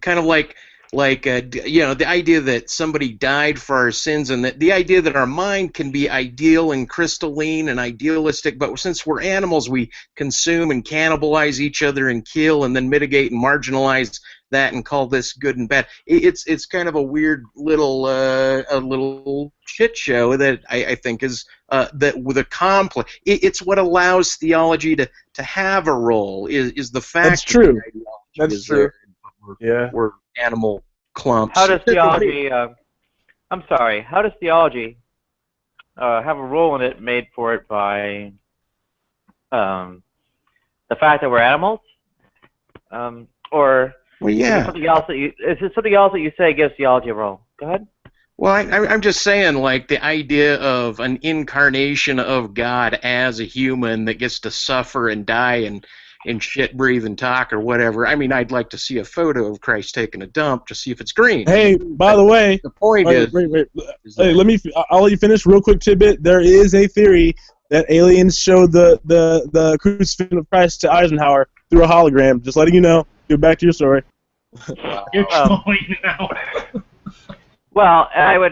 kind of like the idea that somebody died for our sins, and that the idea that our mind can be ideal and crystalline and idealistic, but since we're animals, we consume and cannibalize each other and kill and then mitigate and marginalize that and call this good and bad. It's kind of a weird little shit show that I think is that with a complex. It's what allows theology to have a role is the fact. That's true. That's true. We're animal clumps. How does theology? I'm sorry. How does theology have a role in it made for it by the fact that we're animals, or? Well, yeah. Is it something else that you say gives theology a role? Go ahead. Well, I'm just saying, like, the idea of an incarnation of God as a human that gets to suffer and die and shit, breathe, and talk or whatever. I mean, I'd like to see a photo of Christ taking a dump to see if it's green. Hey, by the way, the point is... Wait. Hey, I'll let you finish. Real quick tidbit. There is a theory that aliens showed the crucifixion of Christ to Eisenhower through a hologram. Just letting you know. Get back to your story. You're trolling now. Well, I would.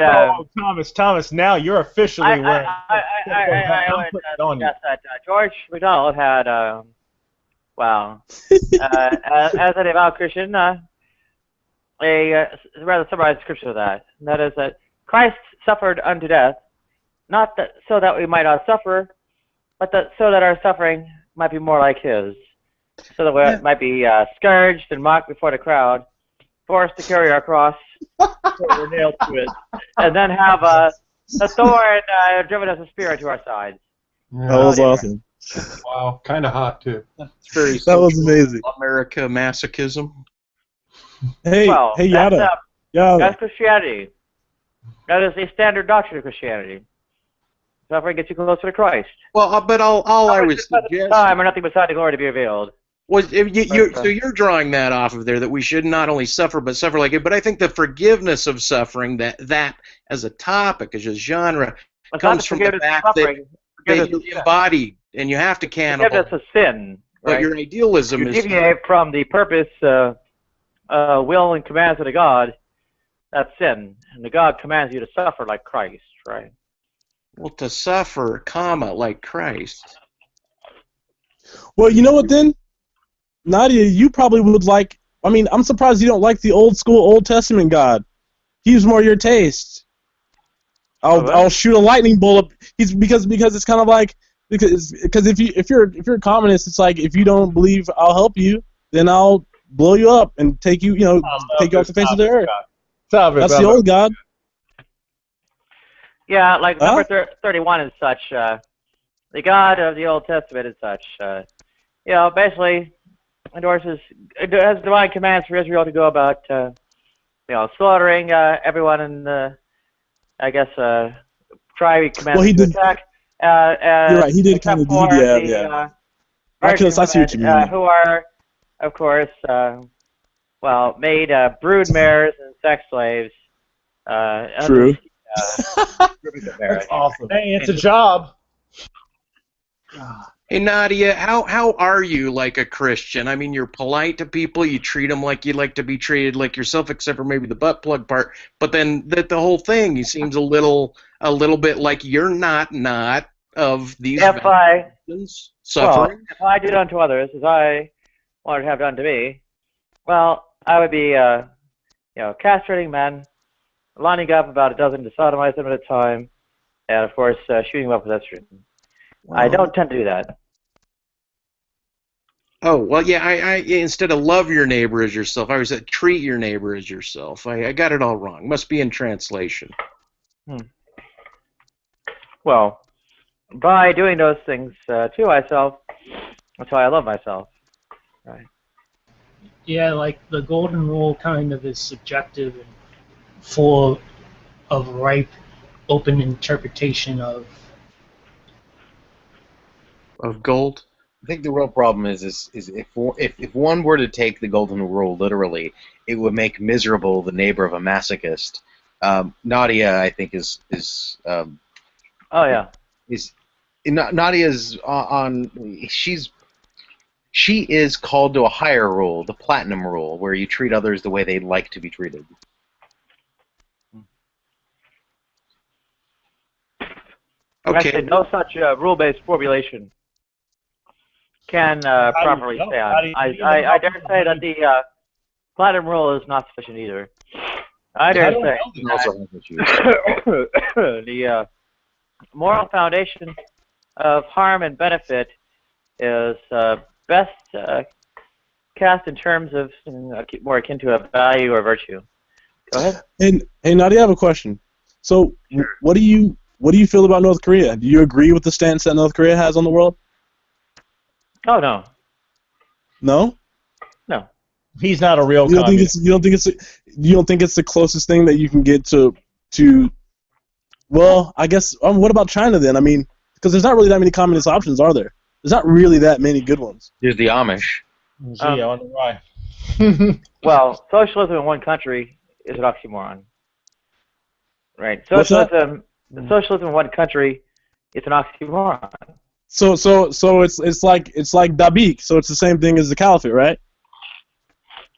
Thomas, now you're officially wearing. I would guess that George MacDonald had, as a devout Christian, a rather summarized description of that. And that is that Christ suffered unto death, not that so that we might not suffer, but so that our suffering might be more like His. So that we might be scourged and mocked before the crowd, forced to carry our cross, we're nailed to it, and then have a thorn driven as a spear to our sides. Yeah, that was awesome. Wow, kind of hot too. That's very that was amazing. America masochism. Hey, Yada. That's Christianity. That is a standard doctrine of Christianity. Suffering gets you closer to Christ. Well, but all I was suggesting... time or nothing beside the glory to be revealed. Well, so you're drawing that off of there that we should not only suffer but suffer like it. But I think the forgiveness of suffering, that as a topic, as a genre, comes from the fact that you embody and you have to cannibal. Forgiveness of sin, right? But your idealism is deviate from the purpose, will, and commands of the God. That's sin, and the God commands you to suffer like Christ, right? Well, to suffer, comma, like Christ. Well, you know what then? Nadia, you probably would like. I mean, I'm surprised you don't like the old school Old Testament God. He's more your taste. I'll shoot a lightning bolt up. Because it's kind of like because if you're a communist, it's like if you don't believe I'll help you, then I'll blow you up and take you take you off the face of the earth. That's the old God. Yeah, like number 31 and such. The God of the Old Testament and such. Basically endorses, has divine commands for Israel to go about, slaughtering everyone in the, tribe commands to attack. You're right. He did kind of do yeah. I see what you mean. Who are, of course, made brood mares and sex slaves. True. That's awesome. Hey, it's a job. Hey Nadia, how are you like a Christian? I mean, you're polite to people, you treat them like you like to be treated like yourself, except for maybe the butt plug part. But then the whole thing, he seems a little bit like you're not of these suffering. If I did unto others as I wanted to have done to me, well, I would be, castrating men, lining up about a dozen to sodomize them at a time, and of course shooting them up with estrogen. Wow. I don't tend to do that. Oh, well, yeah, I instead of love your neighbor as yourself, I was at treat your neighbor as yourself. I got it all wrong. Must be in translation. Well, by doing those things to myself, that's why I love myself. Right. Yeah, like the golden rule kind of is subjective and full of ripe, open interpretation of gold. I think the real problem is if one were to take the golden rule literally, it would make miserable the neighbor of a masochist. Nadia, I think, is Nadia's on. She is called to a higher rule, the platinum rule, where you treat others the way they'd like to be treated. Okay. Actually, no such rule-based formulation can properly stand. I dare say that the platinum rule is not sufficient either. I dare say the moral foundation of harm and benefit is best cast in terms of more akin to a value or virtue. Go ahead. Hey, Nadia, I have a question. So, what do you feel about North Korea? Do you agree with the stance that North Korea has on the world? Oh no. No? No. He's not a real communist. You don't think it's the closest thing that you can get to well, I guess what about China then? I mean, because there's not really that many communist options, are there? There's not really that many good ones. There's the Amish. Gee, I wonder why. Well, socialism in one country is an oxymoron. Right. Socialism in one country is an oxymoron. So it's like Dabiq, so it's the same thing as the caliphate, right?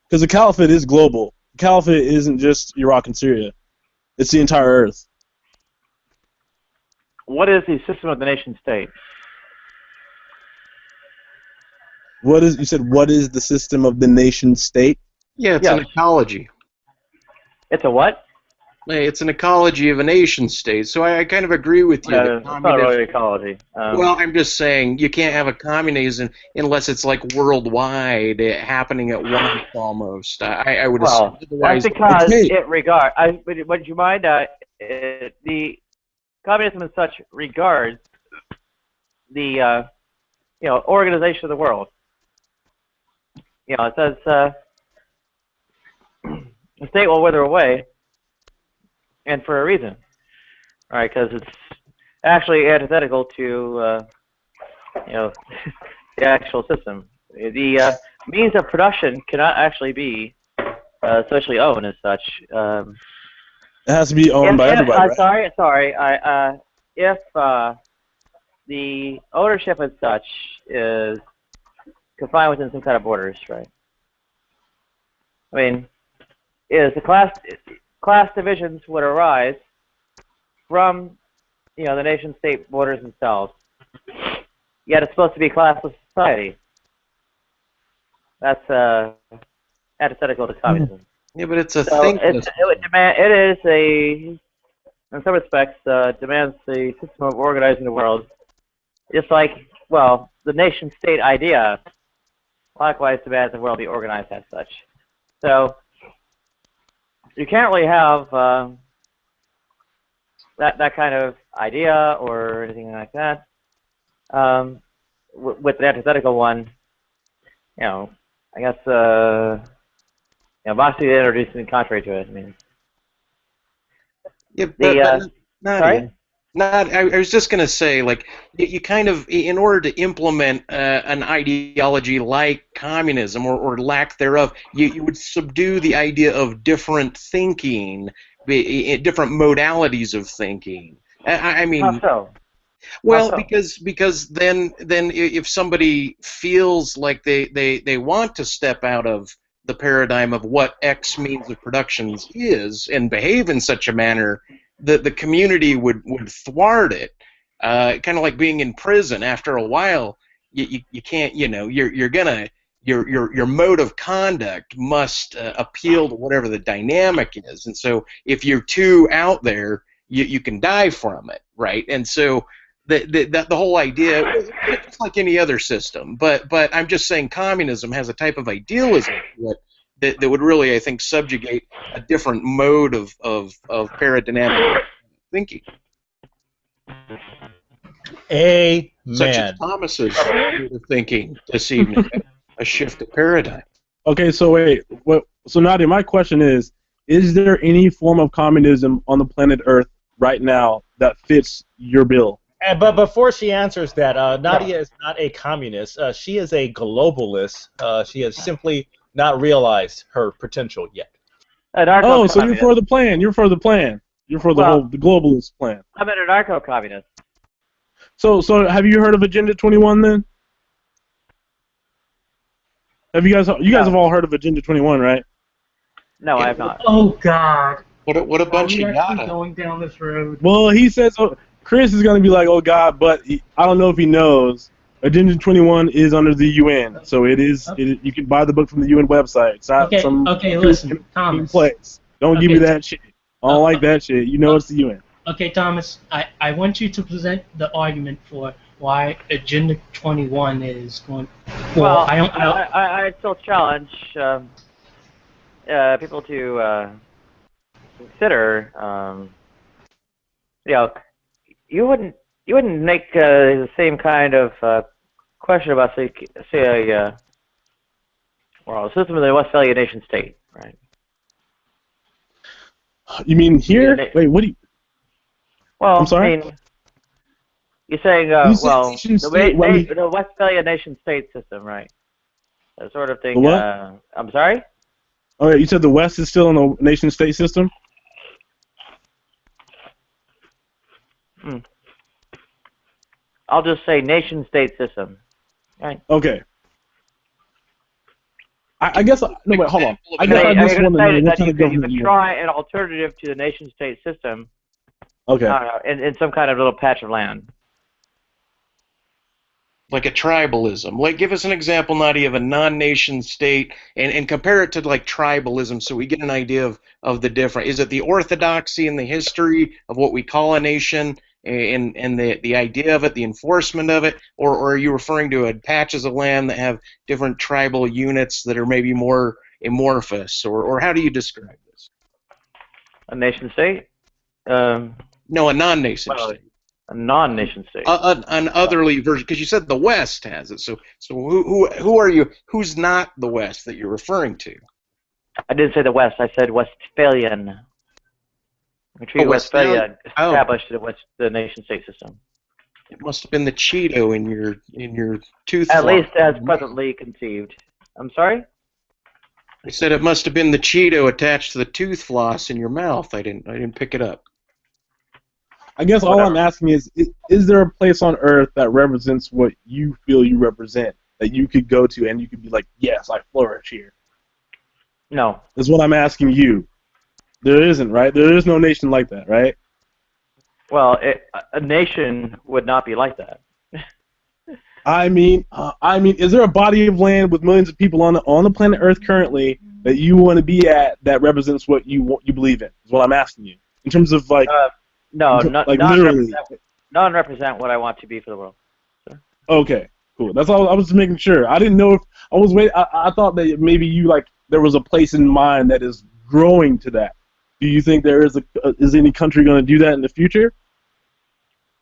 Because the caliphate is global. The caliphate isn't just Iraq and Syria. It's the entire earth. What is the system of the nation state? What is the system of the nation state? Yeah, it's an ecology. It's a what? It's an ecology of a nation state. So I kind of agree with you. It's not really ecology. Well, I'm just saying you can't have a communism unless it's like worldwide, happening at once almost. I would assume. That's because it regards. Would you mind? The communism and such regards the organization of the world. It says the state will wither away. And for a reason, right? Because it's actually antithetical to, the actual system. the means of production cannot actually be socially owned as such. It has to be owned by everybody, right? Sorry. If the ownership as such is confined within some kind of borders, right? I mean, is the class divisions would arise from, the nation-state borders themselves. Yet it's supposed to be a classless society. That's antithetical to communism. Yeah, but it's a So thing. in some respects, demands the system of organizing the world. Just like, well, the nation-state idea likewise demands the world be organized as such. So you can't really have that kind of idea or anything like that with the antithetical one. I guess Bossy introduced something contrary to it. I mean, yeah, but sorry. I was just going to say, like, you kind of, in order to implement an ideology like communism or lack thereof, you would subdue the idea of different thinking, different modalities of thinking. I mean, how so? Well, because then if somebody feels like they want to step out of the paradigm of what X means of production is and behave in such a manner, the community would thwart it. Kind of like being in prison. After a while, you can't, you're gonna your mode of conduct must appeal to whatever the dynamic is, and so if you're too out there, you can die from it, right? And so the whole idea, it's like any other system, but I'm just saying communism has a type of idealism that would really, I think, subjugate a different mode of paradigmatic thinking. Amen. Such as Thomas's mode of thinking this evening, a shift of paradigm. Okay, so wait, so Nadia, my question is there any form of communism on the planet Earth right now that fits your bill? But before she answers that, Nadia is not a communist. She is a globalist. She has simply not realized her potential yet. Oh, so you're for the plan. You're for the plan. You're for the globalist plan. I'm an anarcho-communist. So have you heard of Agenda 21 then? Have you guys have all heard of Agenda 21, right? No, I have not. Oh God. What a bunch of yada. Going down this road. Well, he says Chris is going to be like, oh God, but I don't know if he knows. Agenda 21 is under the UN, so it is. You can buy the book from the UN website. It's not listen, Thomas. Place. Don't give me that shit. I don't like that shit. You know it's the UN. Okay, Thomas, I want you to present the argument for why Agenda 21 is going. Well, I still challenge people to consider. You wouldn't make the same kind of question about say a system of the Westphalia nation state, right? You mean here? Wait, what do you? Well, I'm sorry. I mean, you're saying the Westphalia nation state system, right? That sort of thing. The what? I'm sorry. Oh yeah, you said the West is still in the nation state system. I'll just say nation-state system. Right. Okay. I guess no. Wait, hold on. I guess I just want to know what kind of government you try an alternative to the nation-state system. Okay. In some kind of little patch of land. Like a tribalism. Like, give us an example, Nadia, of a non-nation state, and compare it to like tribalism, so we get an idea of the difference. Is it the orthodoxy and the history of what we call a nation, and the idea of it, the enforcement of it, or are you referring to patches of land that have different tribal units that are maybe more amorphous, or how do you describe this? A nation state? No, a non-nation state. A non-nation state. An otherly version, because you said the West has it. So who are you? Who's not the West that you're referring to? I didn't say the West. I said Westphalian. The Treaty of Westphalia established the nation-state system. It must have been the Cheeto in your tooth. At floss. least as presently conceived. I'm sorry? I said it must have been the Cheeto attached to the tooth floss in your mouth. I didn't pick it up. I guess all I'm asking is there a place on Earth that represents what you feel you represent, that you could go to and you could be like, yes, I flourish here? No. That's what I'm asking you. There isn't, right? There is no nation like that, right? Well, a nation would not be like that. I mean, is there a body of land with millions of people on the planet Earth currently that you want to be at that represents what you believe in? Is what I'm asking you. In terms of like, no, not literally. Not represent what I want to be for the world. So. Okay, cool. That's all. I was just making sure. I didn't know if I was waiting. I thought that maybe you there was a place in mind that is growing to that. Do you think there is any country going to do that in the future?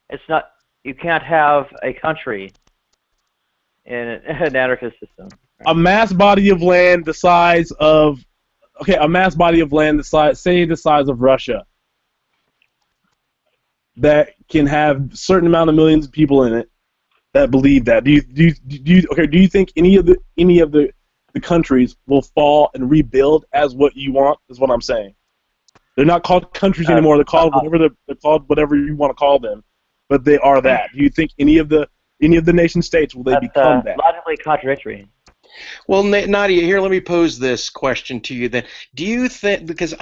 It's not. You can't have a country in an anarchist system. Right? A mass body of land the size of, a mass body of land the size of Russia, that can have a certain amount of millions of people in it that believe that. Do you think any of the countries will fall and rebuild as what you want? Is what I'm saying. They're not called countries anymore. They're called whatever you want to call them, but they are that. Do you think any of the nation states will they become that? Logically contradictory. Well, Nadia, here, let me pose this question to you then. Do you think, because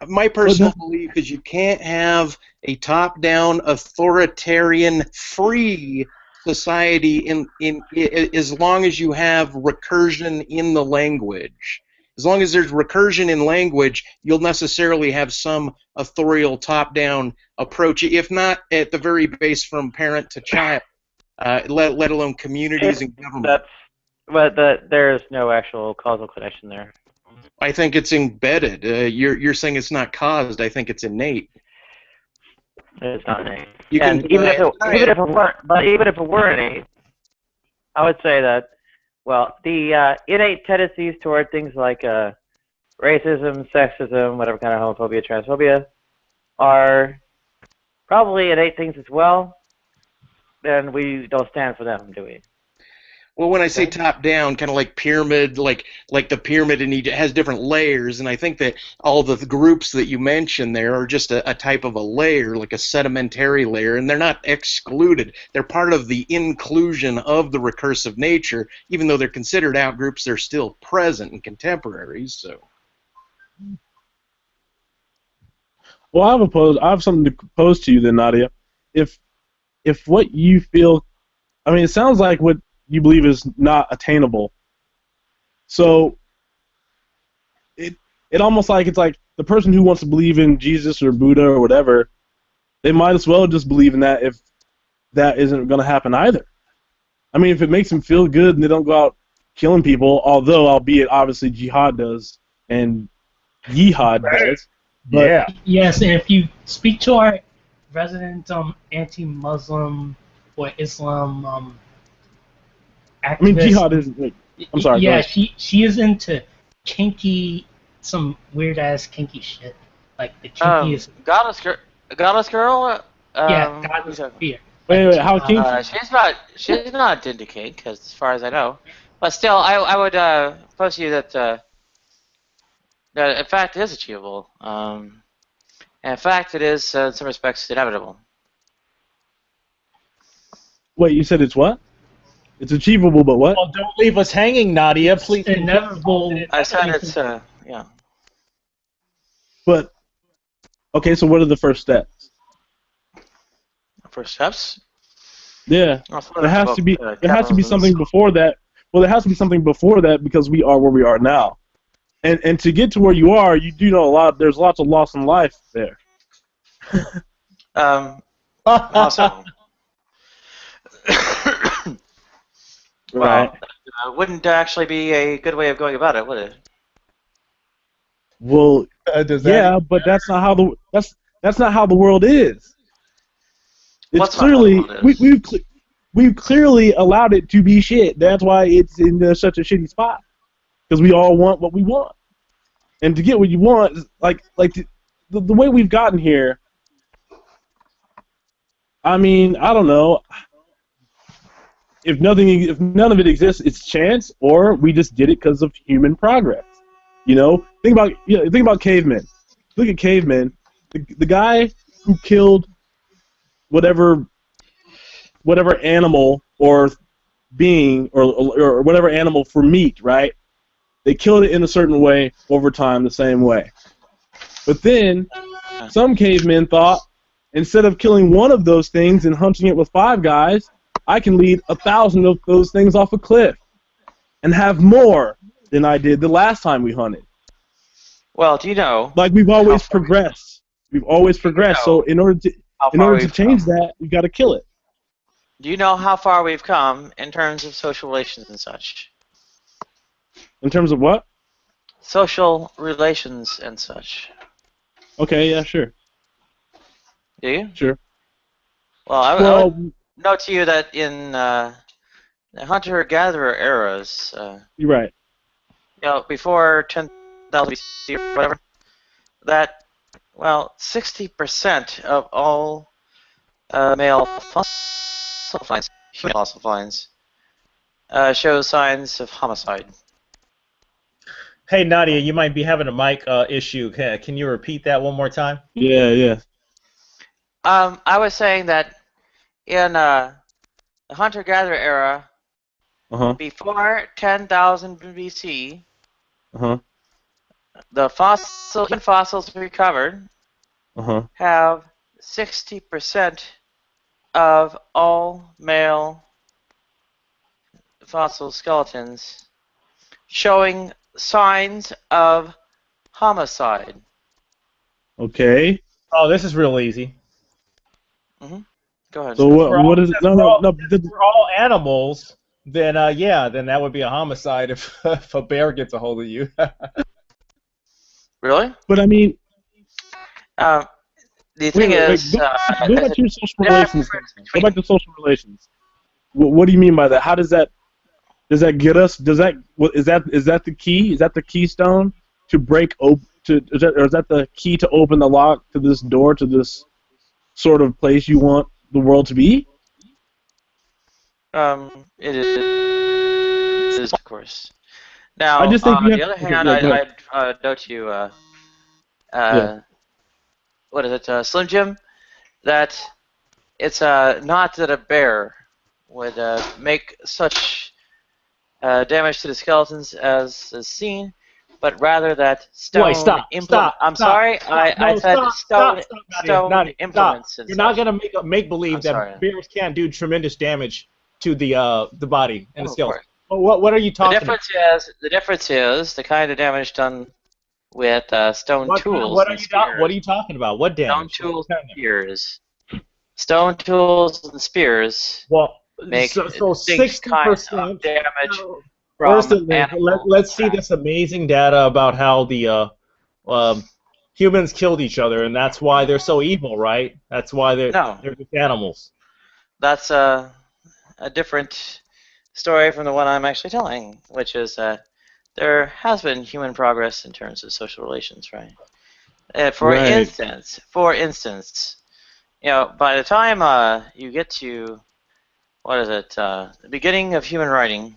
my personal belief is you can't have a top-down, authoritarian, free society as long as you have recursion in the language. As long as there's recursion in language, you'll necessarily have some authorial top-down approach, if not at the very base from parent to child, let alone communities and government. But there's no actual causal connection there. I think it's embedded. You're saying it's not caused. I think it's innate. It's not innate. Even if it were innate, I would say that, well, the innate tendencies toward things like racism, sexism, whatever kind of homophobia, transphobia, are probably innate things as well. Then we don't stand for them, do we? Well, when I say top-down, kind of like pyramid, like the pyramid in Egypt has different layers, and I think that all the groups that you mentioned there are just a type of a layer, like a sedimentary layer, and they're not excluded. They're part of the inclusion of the recursive nature. Even though they're considered outgroups, they're still present and contemporaries. So. Well, I have something to pose to you then, Nadia. If what you feel, I mean, it sounds like what you believe is not attainable. So it almost like it's like the person who wants to believe in Jesus or Buddha or whatever, they might as well just believe in that if that isn't going to happen either. I mean, if it makes them feel good and they don't go out killing people, although albeit obviously jihad does and yihad does. But yeah. Yes, and if you speak to our resident anti-Muslim or Islam activist, I mean, jihad isn't. I'm sorry. Yeah, she is into some weird ass kinky shit, like the kinkiest. Goddess girl. Yeah, Goddess fear. Wait, how kinky? She's not into kink, because as far as I know, but still, I would pose to you that in fact it is achievable. And in fact, it is in some respects inevitable. Wait, you said it's what? It's achievable, but what? Well, don't leave us hanging, Nadia. Please. Inevitable. I said it's yeah. But okay, so what are the first steps? First steps? Yeah, there has to be something before that. Well, there has to be something before that because we are where we are now, and to get to where you are, you do know a lot. There's lots of loss in life there. Also. Right. Well, wouldn't actually be a good way of going about it, would it? Well, yeah, but that's not how the world is. It's clearly we've clearly allowed it to be shit. That's why it's in such a shitty spot because we all want what we want, and to get what you want, like the way we've gotten here. I mean, I don't know. if none of it exists, it's chance, or we just did it because of human progress. You know, think about cavemen. Look at cavemen. The guy who killed whatever animal or being or whatever animal for meat, right? They killed it in a certain way over time, the same way. But then some cavemen thought, instead of killing one of those things and hunting it with 5 guys, I can lead 1,000 of those things off a cliff and have more than I did the last time we hunted. Well, do you know? Like we've always progressed. We've always progressed. So in order to change that, you got to kill it. Do you know how far we've come in terms of social relations and such? In terms of what? Social relations and such. Okay, yeah, sure. Do you? Sure. Well, I would note to you that in the hunter-gatherer eras, you're right. You know, before 10,000 BC or whatever, that 60% of all male fossil finds, human fossil finds, show signs of homicide. Hey, Nadia, you might be having a mic issue. Can you repeat that one more time? Yeah. I was saying that in the hunter-gatherer era, before 10,000 BC, the human fossils recovered have 60% of all male fossil skeletons showing signs of homicide. Okay. Oh, this is real easy. Go ahead. So what is it? No. If we're all animals, then then that would be a homicide if a bear gets a hold of you. Really? But I mean, the thing is, go back to your social relations. Go back to social relations. What do you mean by that? How does that get us? Is that the key? Is that the keystone to break open? Is that the key to open the lock to this door to this sort of place you want the world to be? It is, of course. Now, I just think on the other hand, I'd note to you, what is it, Slim Jim, that it's not that a bear would make such damage to the skeletons as is seen, but rather that stone implements. I'm sorry, I said stone implements. You're not gonna make believe that bears can't do tremendous damage to the body and the skeleton. What are you talking about? The difference is the kind of damage done with stone tools. What are you talking about? What damage? Stone tools and spears. Stone tools and spears. Make so 60% damage. First, let's see this amazing data about how the humans killed each other, and that's why they're so evil, right? That's why they're just animals. That's a different story from the one I'm actually telling, which is that there has been human progress in terms of social relations, right? For instance, you know, by the time you get to the beginning of human writing,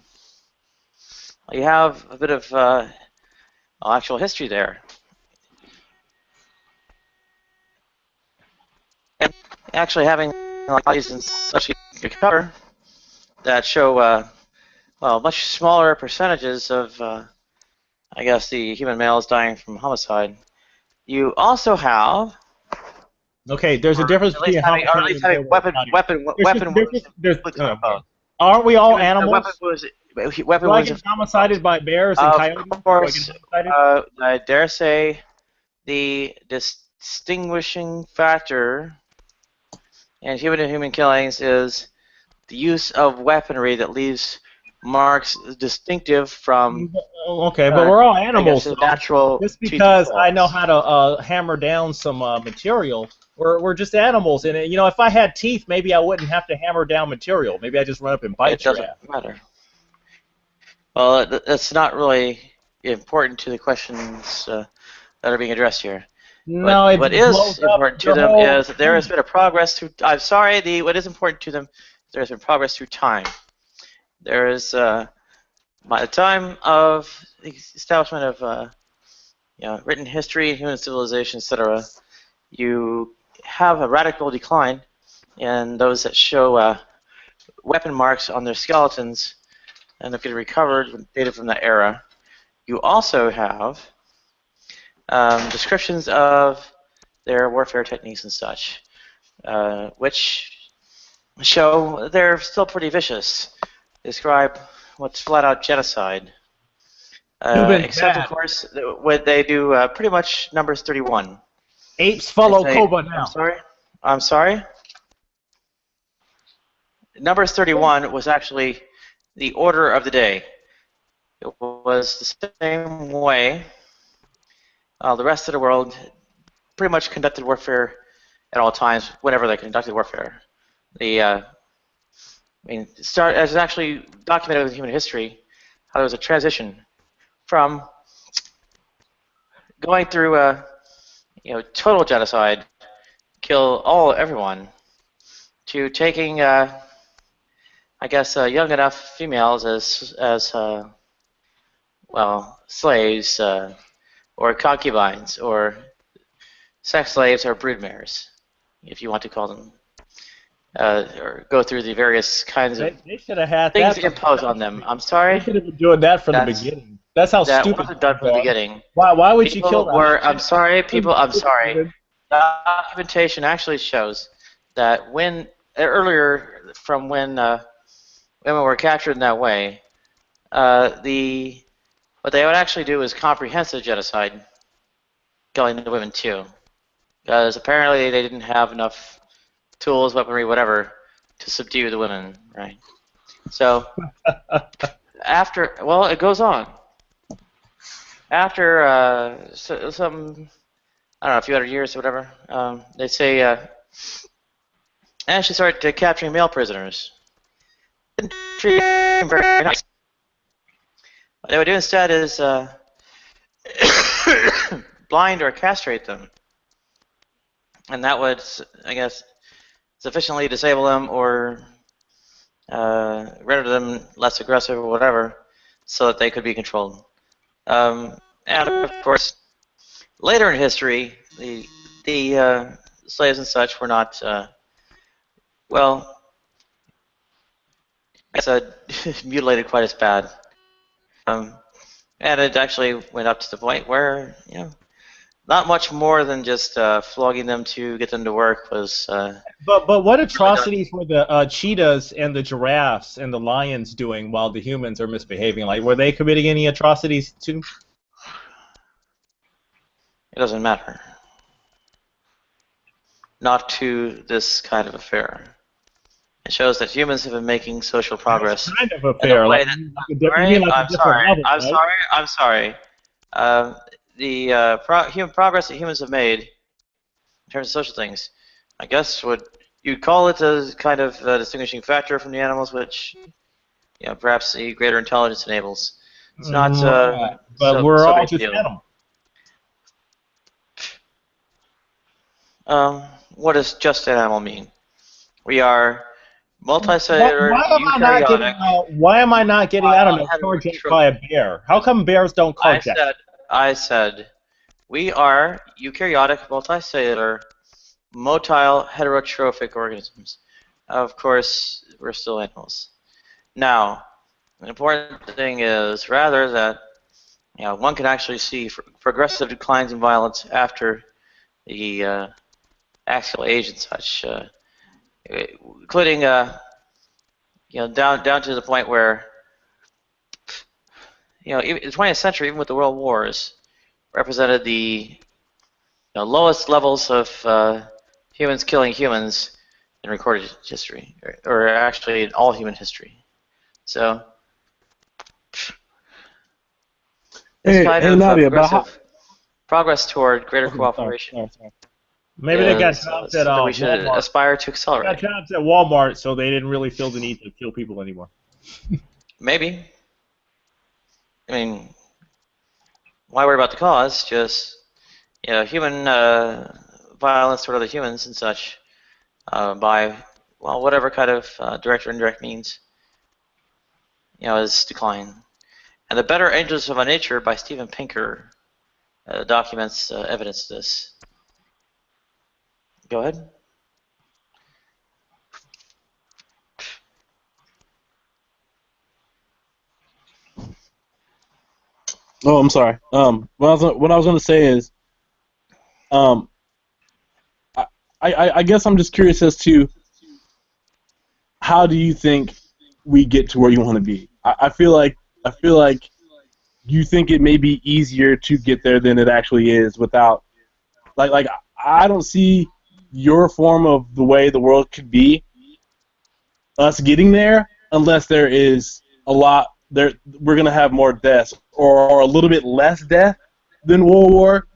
you have a bit of actual history there. And actually having bodies and such you cover that show much smaller percentages of I guess the human males dying from homicide. You also have there's a difference between weapon. Aren't we all animals? Weapon do I get homicided by bears and coyotes? Of course, I dare say the distinguishing factor in human killings is the use of weaponry that leaves marks distinctive from. Okay, but we're all animals. Natural. Just because I know how to hammer down some material, we're just animals. And you know, if I had teeth, maybe I wouldn't have to hammer down material. Maybe I just run up and bite you. It doesn't matter. Well, that's not really important to the questions that are being addressed here. No, what is important to them is that there has been a progress through. I'm sorry. What is important to them? There has been progress through time. there is, by the time of the establishment of written history, human civilization, etc., you have a radical decline in those that show weapon marks on their skeletons and have been recovered with data from that era. You also have descriptions of their warfare techniques and such, which show they're still pretty vicious. Describe what's flat-out genocide. Except, of course, what they do pretty much numbers 31. Apes follow Koba now. I'm sorry? Numbers 31 was actually the order of the day. It was the same way the rest of the world pretty much conducted warfare at all times, whenever they conducted warfare. As it's actually documented in human history, how there was a transition from going through total genocide, kill everyone, to taking young enough females as slaves or concubines or sex slaves or broodmares, if you want to call them, or go through the various kinds of they should have had things that imposed on them. I'm sorry. They should have been doing that from the beginning. That's how that stupid. Wasn't done from the beginning. Why would you kill them? I'm sorry. Documentation actually shows that when earlier from when women were captured in that way, what they would actually do is comprehensive genocide, killing the women too, because apparently they didn't have enough tools, weaponry, whatever, to subdue the women, right? So it goes on. After some, I don't know, a few hundred years or whatever, they say, actually started capturing male prisoners. Didn't treat them very nice. What they would do instead is blind or castrate them. And that would, I guess, sufficiently disable them or render them less aggressive or whatever so that they could be controlled. And of course, later in history, the slaves and such were not, mutilated quite as bad. And it actually went up to the point where, not much more than just flogging them to get them to work was. But what atrocities were the cheetahs and the giraffes and the lions doing while the humans are misbehaving? Like, were they committing any atrocities too? It doesn't matter. Not to this kind of affair. It shows that humans have been making social progress. What kind of affair? I'm sorry. The human progress that humans have made in terms of social things, I guess you'd call it a kind of distinguishing factor from the animals, which perhaps a greater intelligence enables. It's not. But we're all just animals. What does just an animal mean? We are multicellular, eukaryotic. Why am I not getting, I don't know, carjacked by a bear? How come bears don't carjack? I said we are eukaryotic, multicellular, motile, heterotrophic organisms. Of course, we're still animals. Now, an important thing is rather that one can actually see progressive declines in violence after the axial age and such, including down to the point where even the 20th century, even with the world wars, represented the lowest levels of humans killing humans in recorded history, or actually in all human history. So, this kind of Nadia, progress toward greater cooperation. Maybe they got jobs at we should Walmart. aspire to accelerate. They got jobs at Walmart, so they didn't really feel the need to kill people anymore. Maybe. I mean, why worry about the cause? Just human violence toward other humans and such by whatever kind of direct or indirect means. is decline. And The Better Angels of Our Nature by Steven Pinker documents evidence of this. Go ahead. Oh, I'm sorry. What I was going to say is, I guess I'm just curious as to how do you think we get to where you want to be? I feel like you think it may be easier to get there than it actually is without, like I don't see your form of the way the world could be, us getting there, unless there is a lot there. We're gonna have more deaths or a little bit less death than World War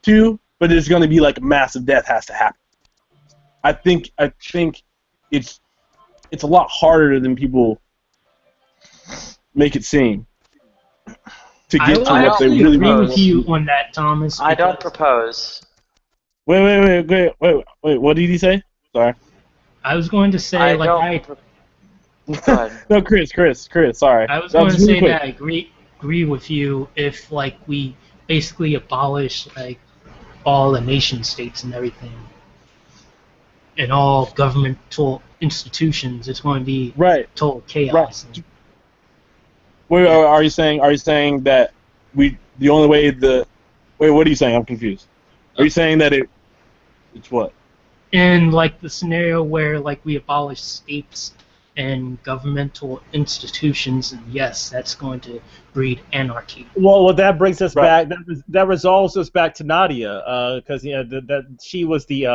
II, but it's gonna be like massive death has to happen. I think it's a lot harder than people make it seem to get to what they really agree want. with you on that, Thomas. I don't propose. Wait. What did he say? Sorry. I was going to say, No, Chris. Sorry. I was No, going to just really say quick. that I agree with you if we basically abolish all the nation states and everything, and all governmental institutions. It's going to be total chaos. Right. Wait, are you saying that the only way wait, what are you saying? I'm confused. Are you saying that it's what? In the scenario where we abolish states and governmental institutions, and yes, that's going to breed anarchy. Well, that brings us back. That resolves us back to Nadia, because that she was the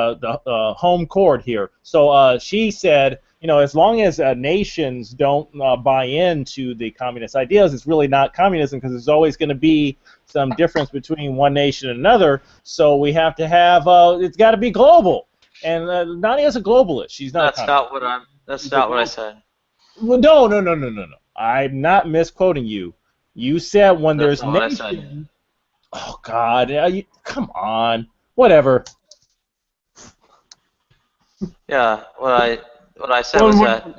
home court here. So she said, as long as nations don't buy into the communist ideas, it's really not communism, because there's always going to be some difference between one nation and another. So we have to have it's got to be global. And Nadia's a globalist. She's not. That's not what I said. Well, no. I'm not misquoting you. You said when That's there's not what I nations. said. Oh God! Come on. Whatever. Yeah, what I said was that I'm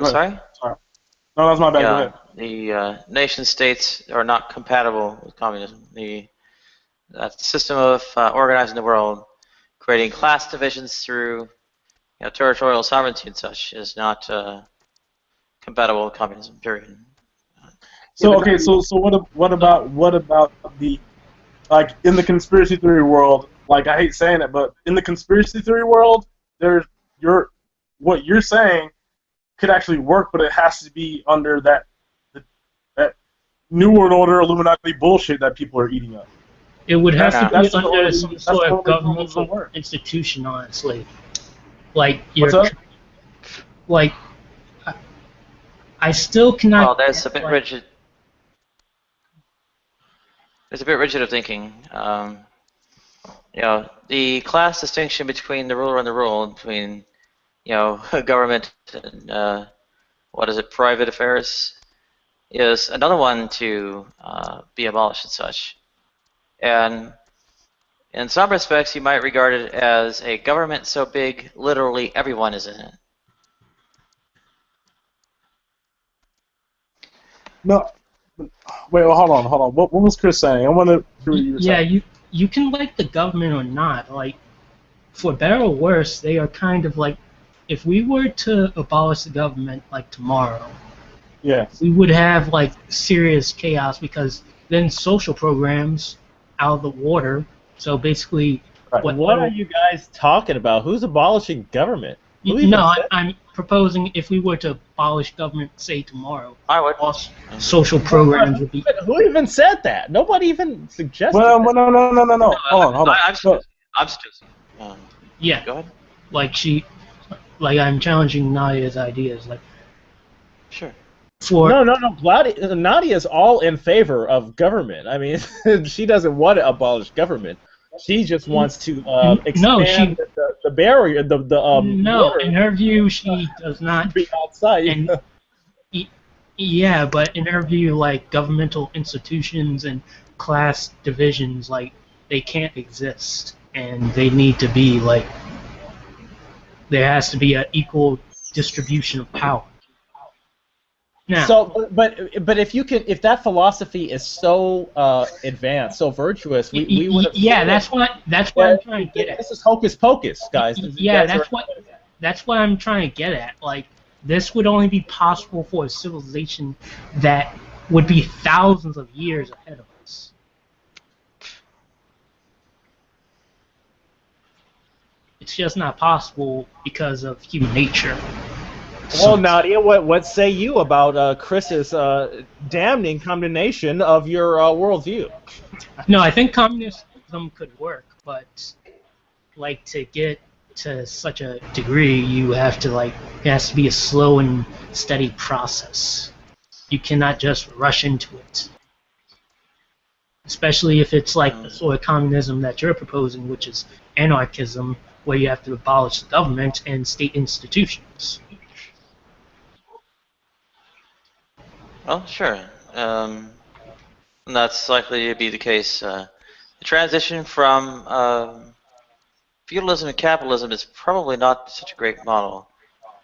sorry? Sorry. No, that's my bad. Go ahead. The nation states are not compatible with communism. That system of organizing the world, creating class divisions through territorial sovereignty and such, is not compatible with communism. Period. So okay, so what about the in the conspiracy theory world? I hate saying it, but in the conspiracy theory world, what you're saying could actually work, but it has to be under that New World Order Illuminati bullshit that people are eating up. It would have to be under some sort of governmental institution, honestly. What's up? I still cannot. Well, there's a bit rigid. There's a bit rigid of thinking. The class distinction between the ruler and the ruled, between government and private affairs, is another one to be abolished and such. And in some respects, you might regard it as a government so big, literally everyone is in it. No, wait. Well, hold on. What was Chris saying? I want to hear what you were saying. Yeah, you can like the government or not. For better or worse, they are kind of if we were to abolish the government tomorrow, we would have serious chaos, because then social programs out of the water. So basically, what are you guys talking about? Who's abolishing government? I'm proposing if we were to abolish government, say tomorrow, I would. Social programs would be. Who even said that? Nobody even suggested. No. Hold on. I'm suggesting. Yeah. Go ahead. I'm challenging Nadia's ideas. Sure. No. Nadia's all in favor of government. I mean, she doesn't want to abolish government. She just wants to expand the barrier. No, border. In her view, she does not be outside. And, yeah, but in her view, governmental institutions and class divisions, they can't exist, and they need to be there has to be an equal distribution of power. Now, So, but if that philosophy is so advanced, so virtuous, we would have. Yeah, that's what I'm trying to get at. This is hocus pocus, guys. Yeah, that's what I'm trying to get at. Like, this would only be possible for a civilization that would be thousands of years ahead of us. It's just not possible because of human nature. Well, Nadia, what say you about Chris's damning condemnation of your worldview? No, I think communism could work, but like to get to such a degree, you have to it has to be a slow and steady process. You cannot just rush into it. Especially if it's like the sort of communism that you're proposing, which is anarchism, where you have to abolish the government and state institutions. Well, sure. And that's likely to be the case. The transition from feudalism to capitalism is probably not such a great model.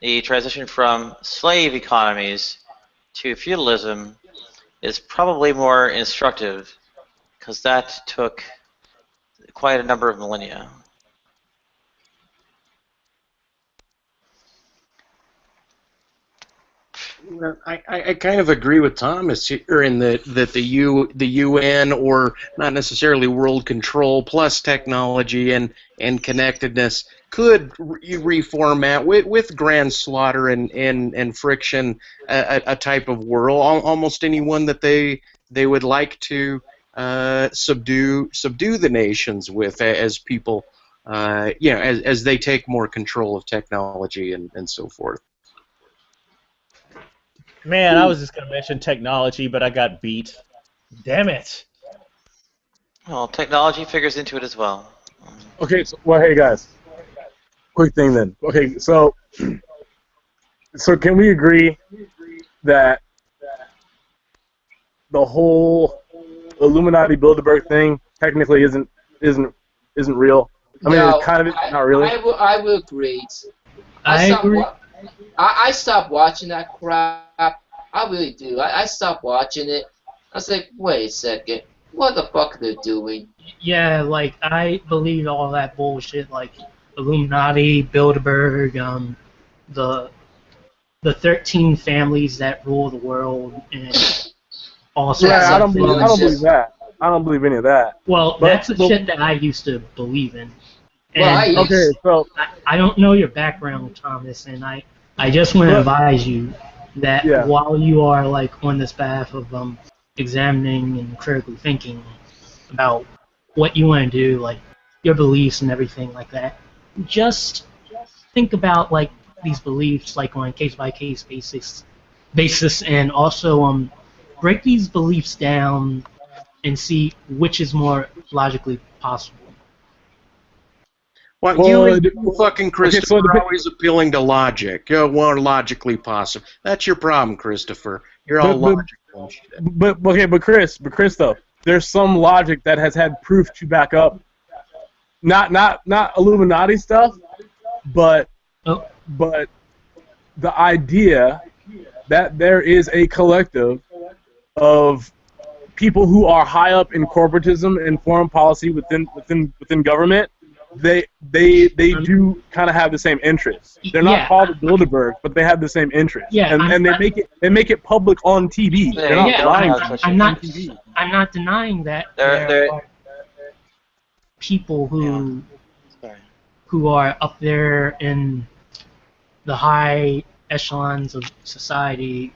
The transition from slave economies to feudalism is probably more instructive, because that took quite a number of millennia. I kind of agree with Thomas here in that the UN, or not necessarily world control plus technology and connectedness, could reformat with grand slaughter and friction a type of world, almost anyone that they would like to subdue the nations with, as people as they take more control of technology and so forth. Man, I was just going to mention technology, but I got beat. Damn it. Well, technology figures into it as well. Okay, so, well, hey guys, quick thing then. Okay, so can we agree that the whole Illuminati Bilderberg thing technically isn't real? I mean, No, it's kind of not really. I will agree. I stopped watching that crap. I really do. I stopped watching it. I was like, wait a second. What the fuck are they doing? Yeah, like, I believe all that bullshit, like Illuminati, Bilderberg, the 13 families that rule the world, and all sorts Yeah, of I don't believe that. I don't believe any of that. Well, that's the shit that I used to believe in. Well, so I don't know your background, Thomas, and I just want to advise you that while you are like on this path of examining and critically thinking about what you want to do, like your beliefs and everything like that, just think about like these beliefs like on a case-by-case basis, and also break these beliefs down and see which is more logically possible. Well, you and fucking Christopher are always appealing to logic. You're more logically possible. That's your problem, Christopher. You're all logical and shit. But Chris though, there's some logic that has had proof to back up. Not Illuminati stuff, but the idea that there is a collective of people who are high up in corporatism and foreign policy within government. They do kind of have the same interests. They're not called the Bilderberg, but they have the same interests. Yeah, and they make it public on TV. They're not lying. I'm not denying that there are people who are up there in the high echelons of society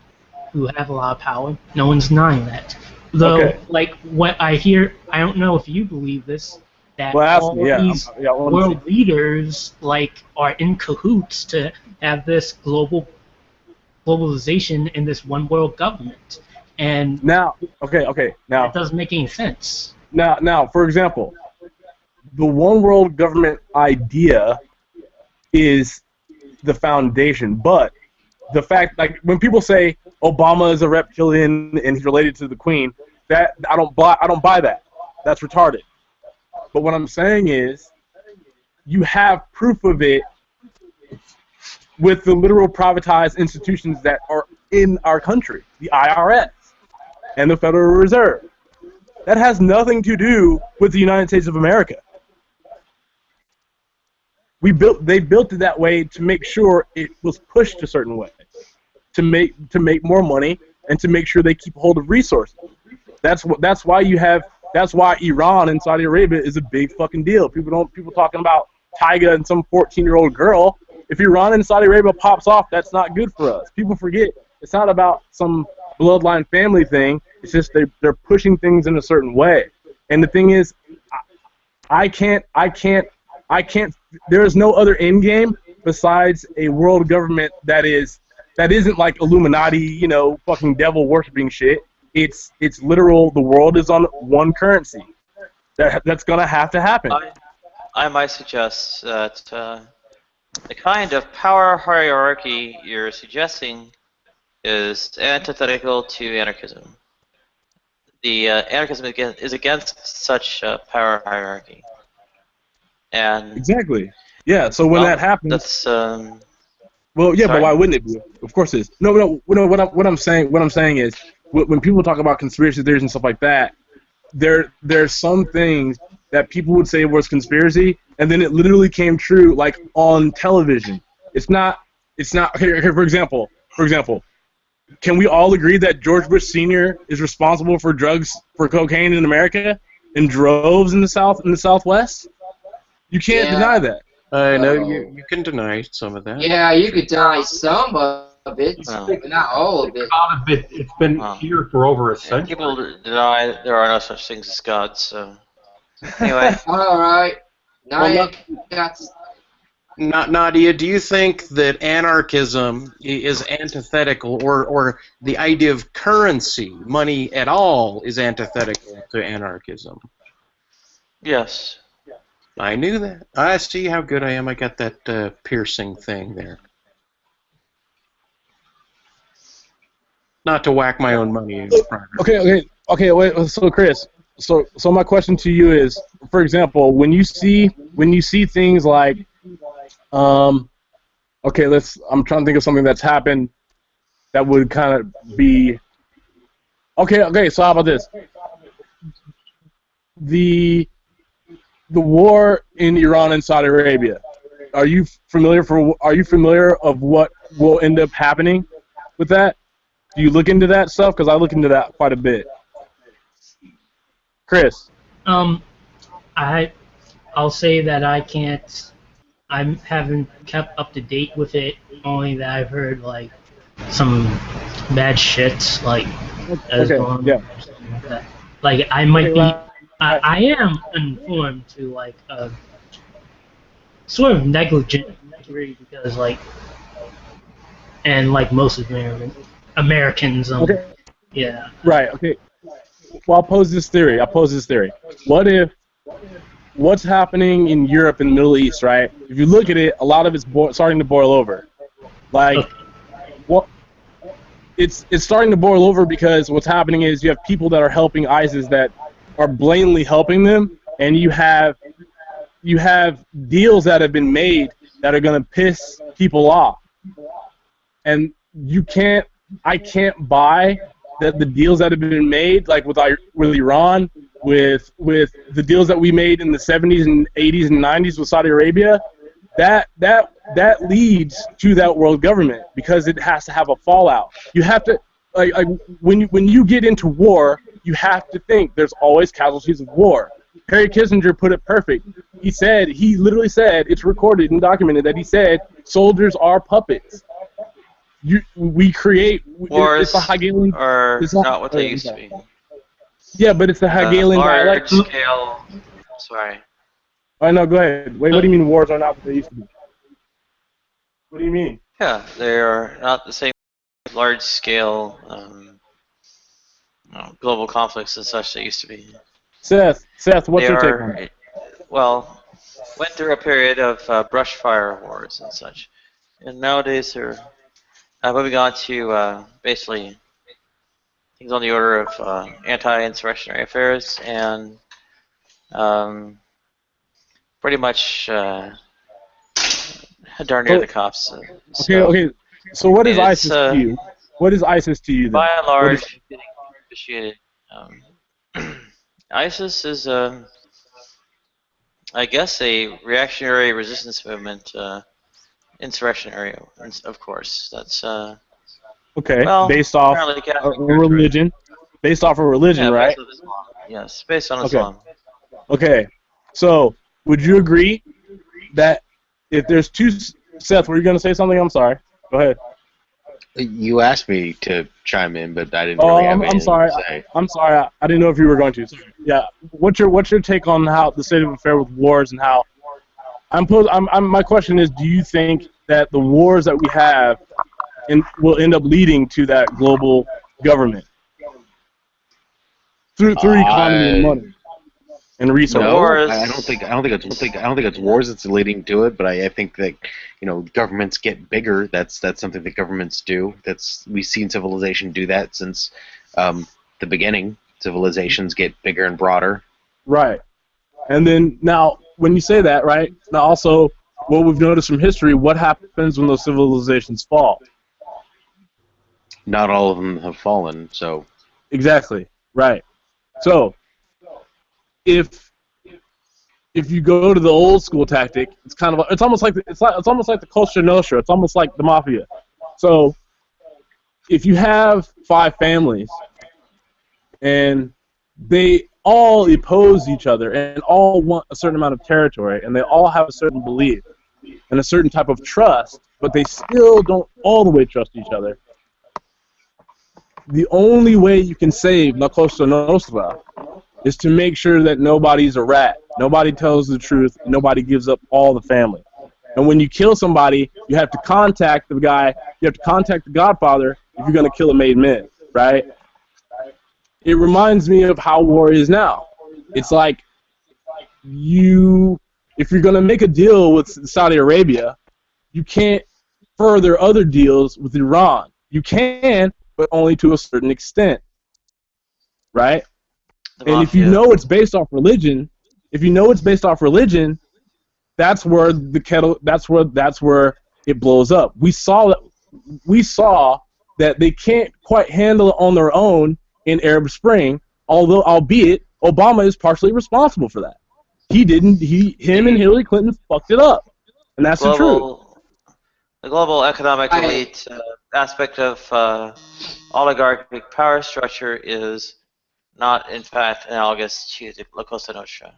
who have a lot of power. No one's denying that. Though, like what I hear, I don't know if you believe this, that these world leaders like are in cahoots to have this globalization in this one world government. And now that doesn't make any sense. Now, for example, the one world government idea is the foundation, but the fact, like when people say Obama is a reptilian and he's related to the Queen, that I don't buy that. That's retarded. But what I'm saying is, you have proof of it with the literal privatized institutions that are in our country, the IRS and the Federal Reserve. That has nothing to do with the United States of America. They built it that way to make sure it was pushed a certain way, to make more money and to make sure they keep hold of resources. That's why Iran and Saudi Arabia is a big fucking deal. People talking about Tyga and some 14-year-old girl. If Iran and Saudi Arabia pops off, that's not good for us. People forget it's not about some bloodline family thing. It's just they're pushing things in a certain way. And the thing is, I can't. There is no other end game besides a world government that isn't like Illuminati, fucking devil worshipping shit. It's literal. The world is on one currency. That's gonna have to happen. I might suggest that the kind of power hierarchy you're suggesting is antithetical to anarchism. The anarchism is against such power hierarchy. And exactly. Yeah. So when that happens, that's well, yeah, sorry? but why wouldn't it be? Of course it is. No. What I'm saying is, when people talk about conspiracy theories and stuff like that, there's some things that people would say was conspiracy, and then it literally came true, like on television. It's not. Here, for example, can we all agree that George Bush Sr. is responsible for cocaine in America in droves in the Southwest? You can't deny that. I know you can deny some of that. Yeah, you could deny some of it, but not all of it. It's been here for over a century. People deny there are no such things as gods. So anyway, all right. Nadia, do you think that anarchism is antithetical, or the idea of currency, money at all, is antithetical to anarchism? Yes. I knew that. I see how good I am. I got that piercing thing there. Not to whack my own money in progress. Okay. Wait. So, Chris. So my question to you is, for example, when you see things like, I'm trying to think of something that's happened that would kind of be, okay. So how about this? The war in Iran and Saudi Arabia. Are you familiar of what will end up happening with that? Do you look into that stuff? Because I look into that quite a bit. Chris. I'll say that I haven't kept up to date with it. Only that I've heard like some bad shit like like I might be. I am informed to like sort of negligent degree because like, and like most Americans, yeah. Right. Okay. Well, I'll pose this theory. What if what's happening in Europe and the Middle East, right? If you look at it, a lot of it's starting to boil over. Like, it's starting to boil over because what's happening is you have people that are helping ISIS that are blatantly helping them, and you have deals that have been made that are going to piss people off, and I can't buy that the deals that have been made, like with Iran, with the deals that we made in the 70s and 80s and 90s with Saudi Arabia, that leads to that world government because it has to have a fallout. You have to like when you get into war, you have to think there's always casualties of war. Harry Kissinger put it perfect. He literally said, it's recorded and documented that he said, soldiers are puppets. We create wars it's a Hegelian, are not what they used to be. Yeah, but it's the Hegelian dialect. Large scale. Sorry. Oh no, go ahead. Wait, what do you mean wars are not what they used to be? What do you mean? Yeah, they are not the same large scale global conflicts and such that used to be. Seth, what's your take on it? Well, went through a period of brush fire wars and such, and nowadays they're moving on to basically things on the order of anti-insurrectionary affairs and pretty much darn near the cops. Okay. So what is ISIS to you? What is ISIS to you then? By and large, getting appreciated. ISIS is, I guess, a reactionary resistance movement, insurrectionary, of course. That's okay, well, based off apparently a Catholic religion. Based off of religion, yeah, right? based on Islam. Yes, based on Okay. Islam. Okay. So, would you agree that if there's two, Seth, were you going to say something? I'm sorry. Go ahead. You asked me to chime in, but I didn't Oh, really have I'm anything sorry. to say. I'm sorry. I didn't know if you were going to. Yeah. What's your take on how the state of affairs with wars and how? My question is, do you think that the wars that we have will end up leading to that global government through economy and money and resources? No, I don't think it's wars that's leading to it, but I think that governments get bigger. That's something that governments do. We've seen civilization do that since the beginning. Civilizations get bigger and broader. Right. And then now, when you say that, right, now also what we've noticed from history, what happens when those civilizations fall? Not all of them have fallen, so. Exactly. Right. So, if you go to the old school tactic, it's almost like the Cosa Nostra. It's almost like the mafia. So, if you have 5 families and they all oppose each other and all want a certain amount of territory and they all have a certain belief and a certain type of trust, but they still don't all the way trust each other, the only way you can save La Cosa Nostra is to make sure that nobody's a rat, nobody tells the truth, nobody gives up all the family. And when you kill somebody, you have to contact the guy, you have to contact the Godfather if you're going to kill a made man, right? It reminds me of how war is now. It's like if you're going to make a deal with Saudi Arabia, you can't further other deals with Iran. You can, but only to a certain extent, right? And if you know it's based off religion, that's where it blows up. We saw that they can't quite handle it on their own in Arab Spring, albeit Obama is partially responsible for that. Him and Hillary Clinton fucked it up, and that's the truth. The global economic elite aspect of oligarchic power structure is not, in fact, analogous to the La Cosa Nostra.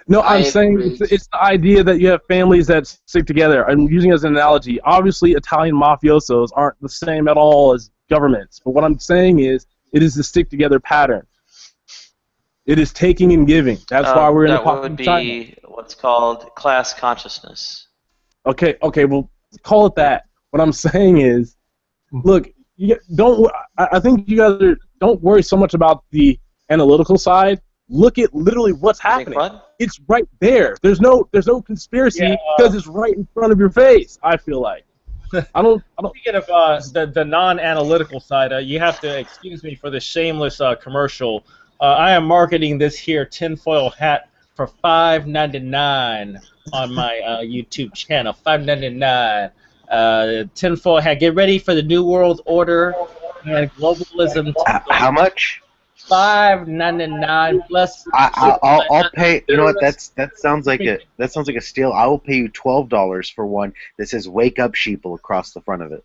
No, I'm saying it's the idea that you have families that stick together. I'm using it as an analogy. Obviously, Italian mafiosos aren't the same at all as governments. But what I'm saying is, it is the stick-together pattern. It is taking and giving. That's why we're in the pocket of China. That would be what's called class consciousness. Okay, well, call it that. What I'm saying is, look, I think you guys don't worry so much about the analytical side. Look at literally what's happening. It's right there. There's no conspiracy because it's right in front of your face. I feel like. I don't. Speaking of the non-analytical side, you have to excuse me for the shameless commercial. I am marketing this here tinfoil hat for $5.99 on my YouTube channel. $5.99. Tinfoil hat. Get ready for the New World Order and globalism. How much? $5.99 plus. I'll pay. You know what? That sounds like a steal. I will pay you $12 for one that says "Wake Up, Sheeple" across the front of it.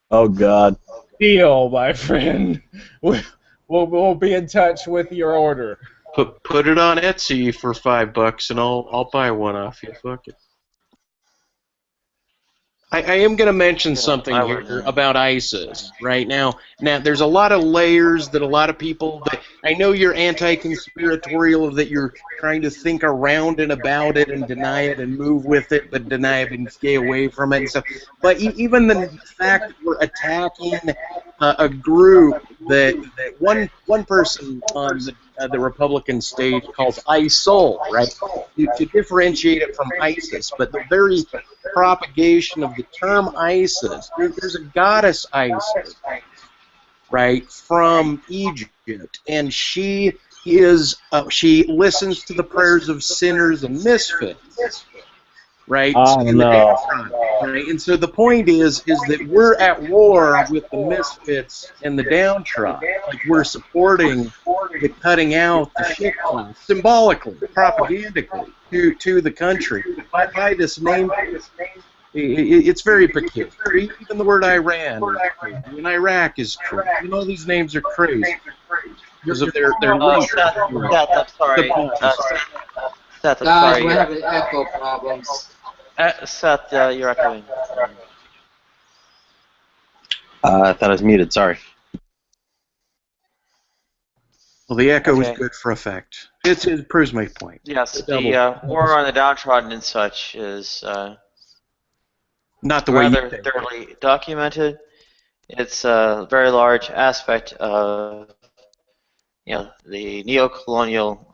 Oh God. Deal, my friend. We'll be in touch with your order. Put it on Etsy for $5 and I'll buy one off you. Fuck it. I am going to mention something here about ISIS right now. Now, there's a lot of layers that a lot of people. I know you're anti-conspiratorial, that you're trying to think around and about it and deny it and move with it, but deny it and stay away from it and stuff. But even the fact that we're attacking a group that one person on the Republican stage calls ISIL, right? To differentiate it from ISIS, but the very propagation of the term ISIS, there's a goddess Isis, right, from Egypt, and she listens to the prayers of sinners and misfits, right? Oh, no. Right? And so the point is that we're at war with the misfits and the downtrodden. Like we're supporting the cutting out the shit class symbolically, propagandically to the country by this name. It's very peculiar. Even the word Iran is crazy, and Iraq is crazy. You know, these names are crazy because of their link. Seth, I'm sorry. Seth, I'm Guys, sorry. we're having echo problems. Seth, you're echoing. I thought I was muted. Sorry. Well, the echo is good for effect. It proves my point. Yes, the war on the downtrodden and such is not the way you rather think. thoroughly documented. It's a very large aspect of the neo-colonial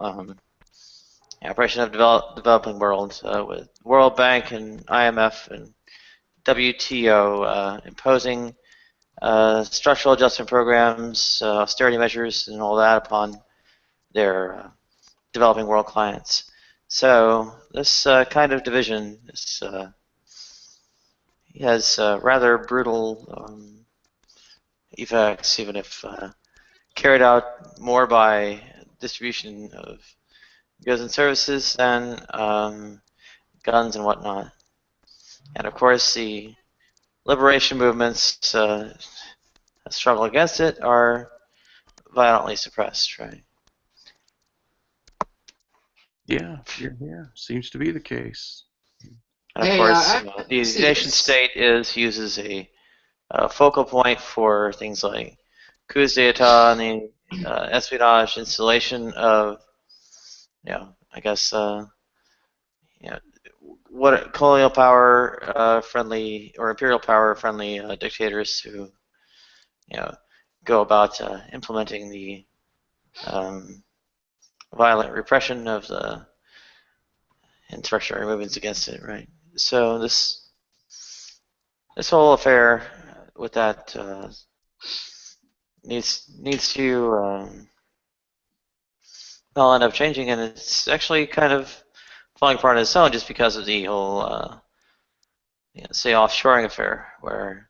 operation of developing world with World Bank and IMF and WTO imposing structural adjustment programs, austerity measures, and all that upon their developing world clients. So this kind of division has rather brutal effects, even if carried out more by distribution of goods and services than guns and whatnot. And of course, the liberation movements that struggle against it are violently suppressed, right? Yeah, seems to be the case. And of course, the nation state uses a focal point for things like coups d'etat and the espionage, installation of, I guess, what colonial power friendly or imperial power friendly dictators who, go about implementing the violent repression of the insurrectionary movements against it, right? So this whole affair with that needs to all end up changing, and it's actually kind of falling apart on its own just because of the whole say offshoring affair, where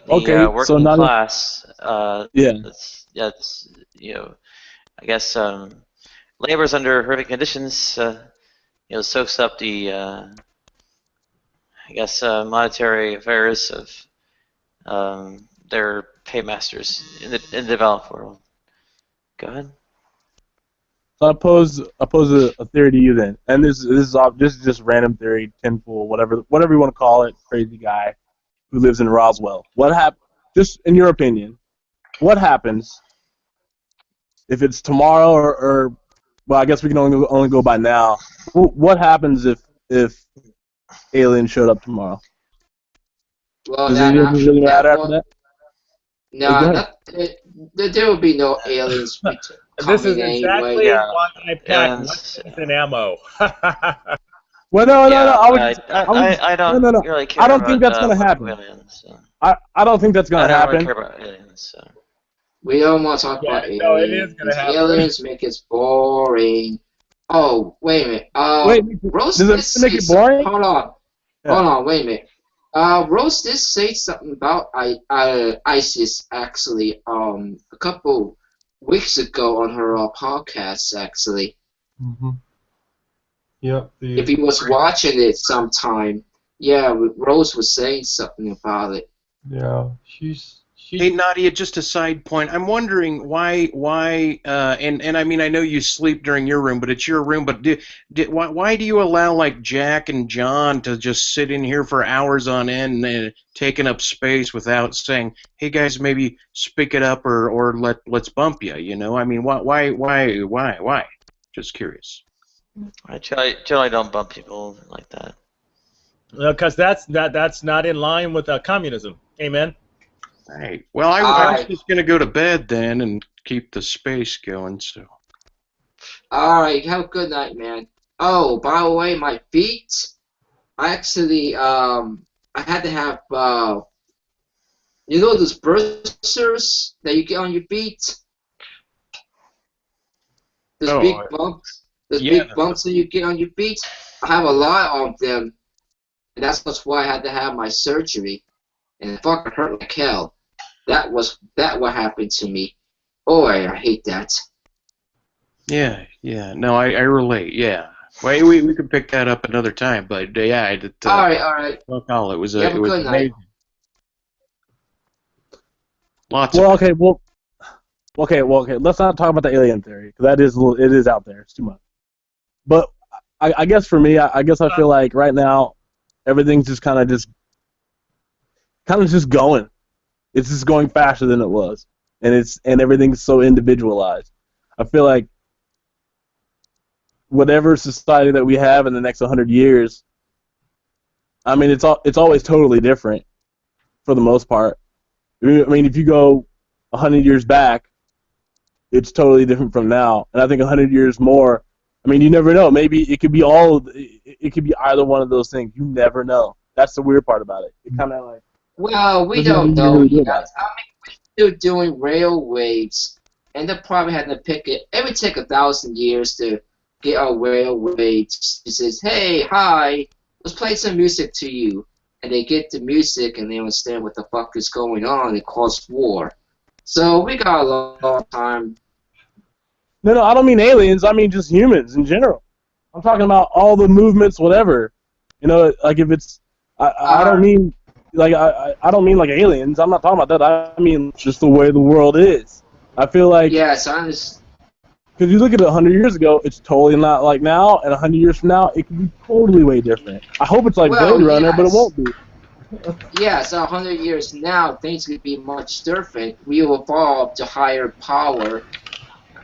the working class that's I guess labors under horrific conditions soaks up the I guess monetary affairs of their paymasters in the developed world. Go ahead. So I pose a theory to you then, and this is just random theory, tinfoil, whatever you want to call it, crazy guy who lives in Roswell. Just in your opinion, what happens if it's tomorrow or well, I guess we can only go by now. What happens if aliens showed up tomorrow? Well, Does it really matter after that? No, there will be no aliens This is coming exactly anyway. why I packed weapons and ammo. Well, no. I don't really care I don't think that's going to happen. Aliens, so. I don't think that's going to happen. I don't really care about aliens. So. We don't want to talk about aliens. No, it is going to happen. Aliens make it boring. Oh, wait a minute. Rose does it make it boring? Hold on, wait a minute. Rose did say something about ISIS actually a couple weeks ago on her podcast actually. Mm-hmm. Yep. If he was watching it sometime, yeah, Rose was saying something about it. Yeah, Hey Nadia, just a side point. I'm wondering why and I mean I know you sleep during your room, but it's your room. But why do you allow like Jack and John to just sit in here for hours on end and taking up space without saying, "Hey guys, maybe speak it up or let's bump you"? You know, I mean, why? Just curious. I generally don't bump people like that. Because that's not in line with communism. Amen. Right. Well, I was just gonna go to bed then and keep the space going. So. All right. Have a good night, man. Oh, by the way, my feet. I actually I had to have those blisters that you get on your feet. Those big bumps. Those big bumps that you get on your feet. I have a lot of them, and that's why I had to have my surgery, and it fucking hurt like hell. That what happened to me. Oh, I hate that. Yeah. No, I relate. Yeah. Well, we could pick that up another time, but yeah, all right. Well, it was You have a good night. amazing. Lots Well, of. okay. Let's not talk about the alien theory because it is out there. It's too much. But I guess for me, I guess I feel like right now everything's just kind of just going. It's just going faster than it was, and everything's so individualized. I feel like whatever society that we have in the next 100 years, I mean, it's always totally different for the most part. I mean, if you go 100 years back, it's totally different from now. And I think 100 years more, I mean, you never know. Maybe it could be it could be either one of those things. You never know. That's the weird part about it. It kind of like. Well, we don't know yet. I mean, we're still doing railways, and they probably had to pick it. It would take 1,000 years to get our railways. It says, "Hey, hi, let's play some music to you," and they get the music and they understand what the fuck is going on. It causes war. So we got a long time. No, I don't mean aliens. I mean just humans in general. I'm talking about all the movements, whatever. You know, like if it's, I don't mean like I don't mean like aliens. I'm not talking about that. I mean just the way the world is. I feel like. Yes, I understand. Because you look at it 100 years ago, it's totally not like now, and 100 years from now, it could be totally way different. I hope it's like Blade Runner, but it won't be. Yes, 100 years now, things could be much different. We will evolve to higher power,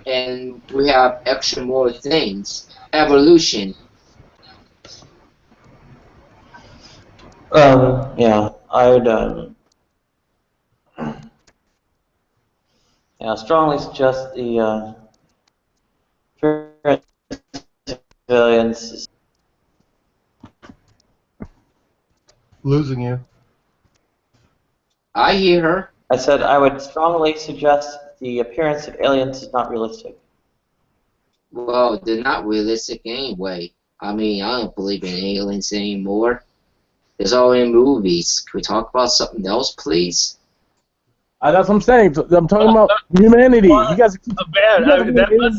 and we have extra more things. Evolution. Yeah, I would strongly suggest the civilians. Losing you. I hear her. I said I would strongly suggest the appearance of aliens is not realistic. Well, they're not realistic anyway. I mean, I don't believe in aliens anymore. It's all in movies. Can we talk about something else, please? That's what I'm saying. I'm talking about humanity. You guys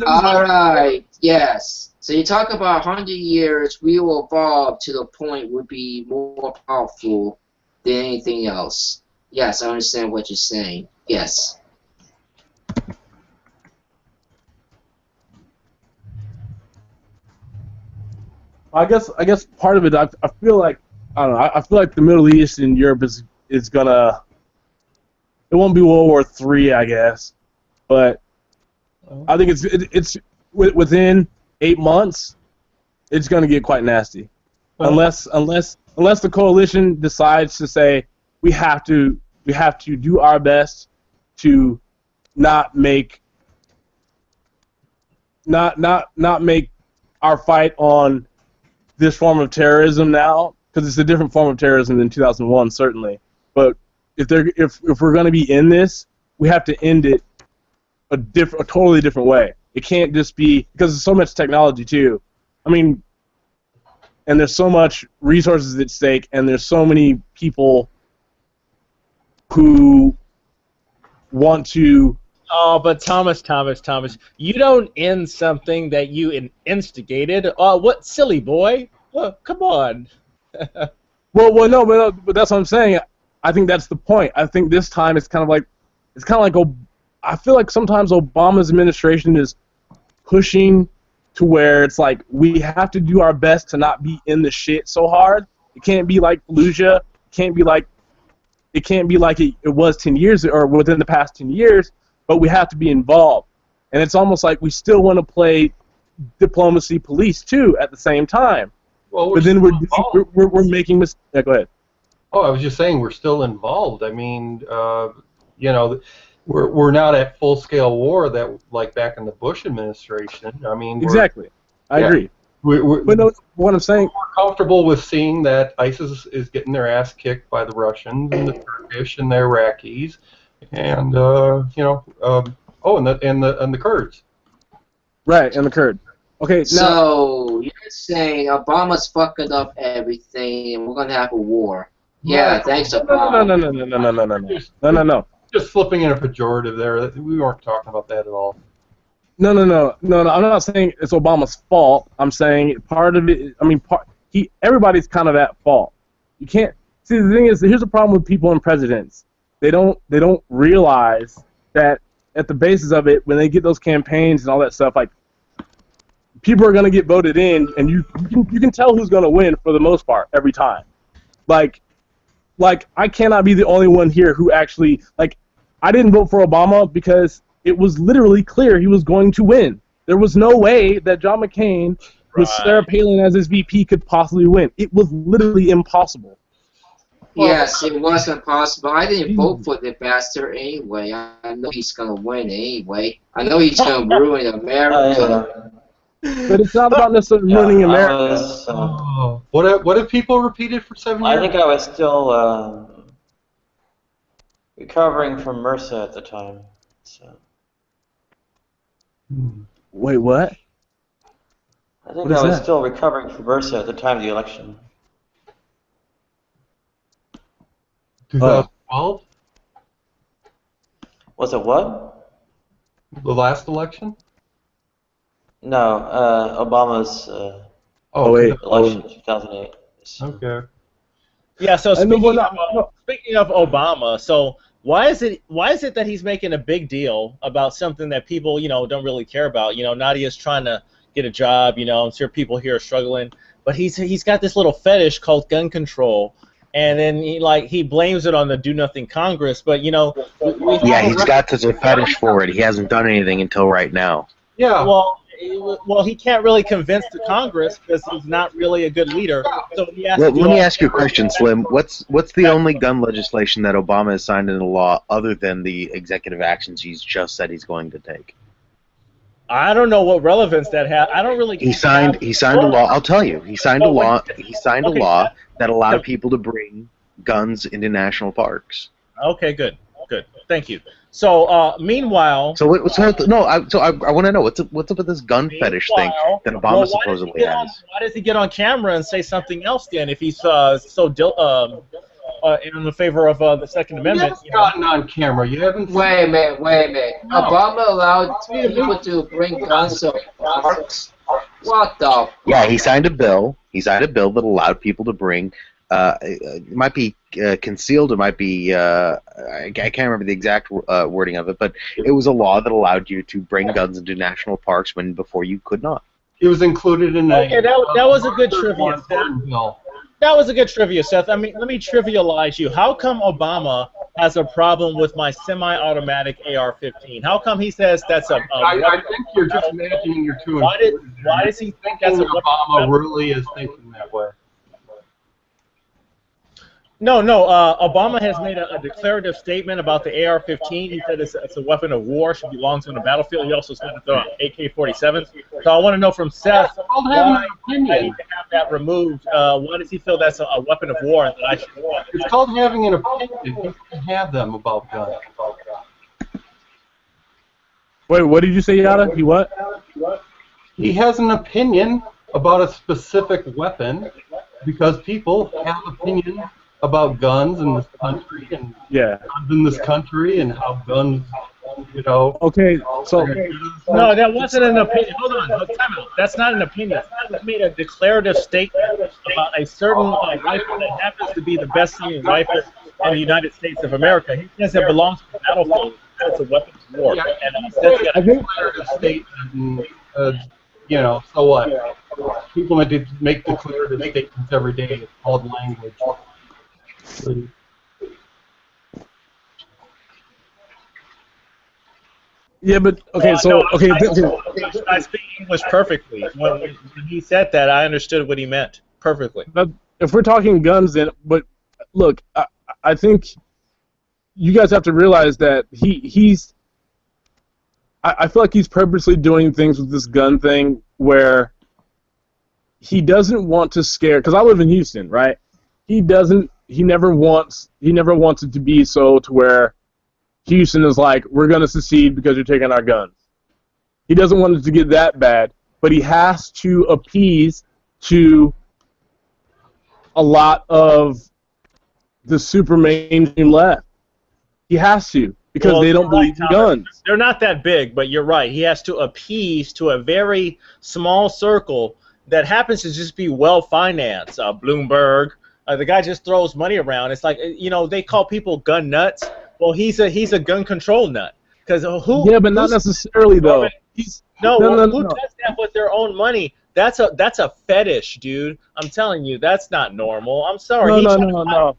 All right. Yes. So you talk about 100 years, we will evolve to the point we'll be more powerful than anything else. Yes, I understand what you're saying. Yes. I guess part of it, I feel like, I don't know, I feel like the Middle East and Europe is gonna, it won't be World War III, I guess, but I think it's within 8 months, it's gonna get quite nasty, unless the coalition decides to say we have to do our best to not make our fight on this form of terrorism now, because it's a different form of terrorism than 2001, certainly. But if we're going to be in this, we have to end it a totally different way. It can't just be, because there's so much technology too. I mean, and there's so much resources at stake, and there's so many people who want to. Oh, but Thomas, you don't end something that you instigated. What silly boy? Well, come on. well, no, but that's what I'm saying. I think that's the point. I think this time it's kind of like I feel like sometimes Obama's administration is pushing to where it's like we have to do our best to not be in the shit so hard. It can't be like Fallujah. It can't be like it was 10 years or within the past 10 years. But we have to be involved, and it's almost like we still want to play diplomacy police too at the same time. Well, but then we're making mistakes. Yeah, go ahead. Oh, I was just saying we're still involved. I mean, you know, we're not at full scale war that like back in the Bush administration. I mean, exactly. I agree. But no, what I'm saying, we're comfortable with seeing that ISIS is getting their ass kicked by the Russians and the Turkish and the Iraqis. And you know, and the Kurds. Right, and the Kurds. Okay, now, So you're saying Obama's fucking up everything, and we're gonna have a war? Yeah, thanks, Obama. No. Just flipping in a pejorative there. We weren't talking about that at all. No. I'm not saying it's Obama's fault. I'm saying part of it. I mean, everybody's kind of at fault. You can't see the thing is here's the problem with people and presidents. They don't realize that at the basis of it, when they get those campaigns and all that stuff, like people are gonna get voted in, and you can tell who's gonna win for the most part every time. Like I cannot be the only one here who actually I didn't vote for Obama because it was literally clear he was going to win. There was no way that John McCain with Sarah Palin as his VP could possibly win. It was literally impossible. Yes, it was impossible. I didn't vote for the bastard anyway. I know he's gonna win anyway. I know he's gonna ruin America. But it's not about necessarily ruining America. What if people repeated for 7 years? I think I was still recovering from MRSA at the time. So. Wait, what? I think I was still recovering from MRSA at the time of the election. 2012? Was it what? The last election? No, Obama's election in 2008. Okay. Yeah. So speaking of Obama, so why is it that he's making a big deal about something that people don't really care about? Nadia's trying to get a job. I'm sure people here are struggling, but he's got this little fetish called gun control. And then he blames it on the Do Nothing Congress, but he's got such a fetish for it. He hasn't done anything until right now. Yeah. Well, he can't really convince the Congress because he's not really a good leader. So he has let me ask you a question, Slim. What's the only gun legislation that Obama has signed into law other than the executive actions he's just said he's going to take? I don't know what relevance that has. I don't really. He signed a law. I'll tell you. He signed a law. He signed a law that allowed people to bring guns into national parks. Okay, good. Thank you. So, meanwhile. I want to know what's up with this gun fetish thing that Obama supposedly has. Why does he get on camera and say something else then if he's in the favor of the Second Amendment? You haven't gotten on camera. You haven't. Wait a minute. No. Obama allowed people to bring guns to parks. What the? Yeah, he signed a bill. That allowed people to bring. It might be concealed. It might be. I can't remember the exact wording of it, but it was a law that allowed you to bring guns into national parks when before you could not. It was included in that was a good trivia, Seth. That was a good trivia, Seth. I mean, let me trivialize you. How come Obama has a problem with my semi-automatic AR-15? How come he says that's a I think you're just imagining you're too important. Why does he think that's a weapon? Obama really is thinking that way. No. Obama has made a declarative statement about the AR-15. He said it's a weapon of war, should belong to the battlefield. He also said it's AK-47. So I want to know from Seth, why do you have that removed? Why does he feel that's a weapon of war? And that I should it's called having an opinion. You can have them about guns. Wait, what did you say, Yada? He what? He has an opinion about a specific weapon because people have opinions about guns in this country and guns in this country and how guns, Okay, so no, that wasn't an opinion. Hold on, time out. That's not an opinion. He made a declarative statement about a certain rifle that happens to be the best-selling rifle in the United States of America. He says it belongs to the battlefield. It's a weapon of war. And I think declarative statement. So what? People make declarative statements every day. It's called language. Yeah, but okay. I speak English perfectly. When he said that, I understood what he meant perfectly. But if we're talking guns, then look, I think you guys have to realize that he's. I feel like he's purposely doing things with this gun thing where he doesn't want to scare. Because I live in Houston, right? He never wants it to be so to where Houston is like, we're going to secede because you're taking our guns. He doesn't want it to get that bad. but he has to appease to a lot of the super mainstream left. He has to, because they don't believe in guns. They're not that big, but you're right. He has to appease to a very small circle that happens to just be well-financed. Bloomberg, the guy just throws money around. It's like, they call people gun nuts. Well, he's a gun control nut. Because who? Yeah, but not necessarily though. Who does that with their own money? That's a fetish, dude. I'm telling you, that's not normal. I'm sorry. No.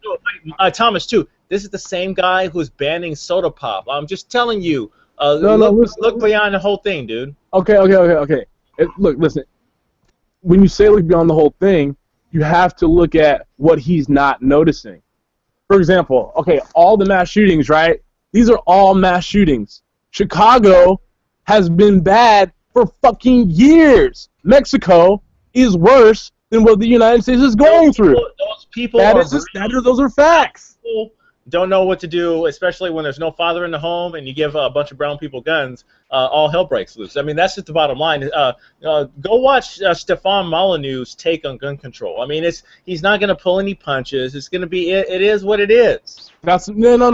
Thomas, too. This is the same guy who's banning soda pop. I'm just telling you. Look beyond the whole thing, dude. Okay. Look, listen. When you say look beyond the whole thing, you have to look at what he's not noticing. For example, all the mass shootings, right? These are all mass shootings. Chicago has been bad for fucking years. Mexico is worse than what the United States is going through. Those people those are facts. People don't know what to do, especially when there's no father in the home and you give a bunch of brown people guns. All hell breaks loose. I mean, that's just the bottom line. Go watch Stefan Molyneux's take on gun control. I mean, he's not going to pull any punches. It's going to be it is what it is. No.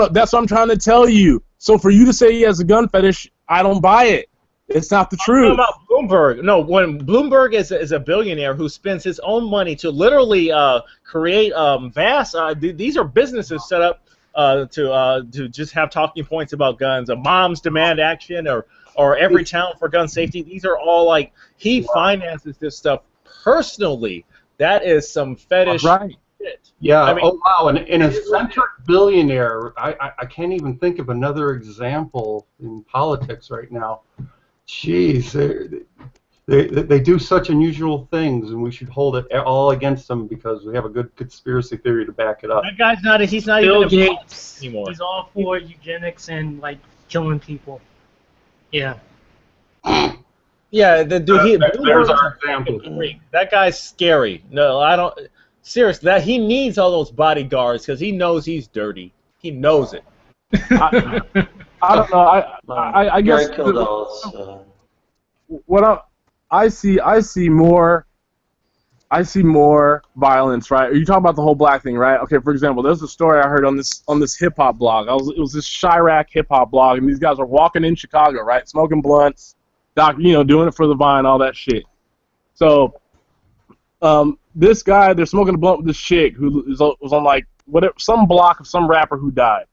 That's what I'm trying to tell you. So for you to say he has a gun fetish, I don't buy it. It's not the truth. About Bloomberg. No, when Bloomberg is a billionaire who spends his own money to literally create vast. These are businesses set up to just have talking points about guns. Moms demand action, or every town for gun safety. These are all he finances this stuff personally. That is some fetish. Right. Shit. Yeah. I mean, oh wow. And an eccentric billionaire. I can't even think of another example in politics right now. Jeez, they do such unusual things, and we should hold it all against them because we have a good conspiracy theory to back it up. That guy's he's not Bill even Gates anymore. He's all for eugenics and killing people. Yeah. Yeah, there's our example. That guy's scary. No, I don't. Seriously, he needs all those bodyguards because he knows he's dirty. He knows it. I don't know. I guess what I see more violence, right? Are you talking about the whole black thing, right? Okay, for example, there's a story I heard on this hip hop blog. It was this Chirac hip hop blog, and these guys are walking in Chicago, right, smoking blunts, doing it for the vine, all that shit. So, this guy, they're smoking a blunt with this chick who was on some block of some rapper who died.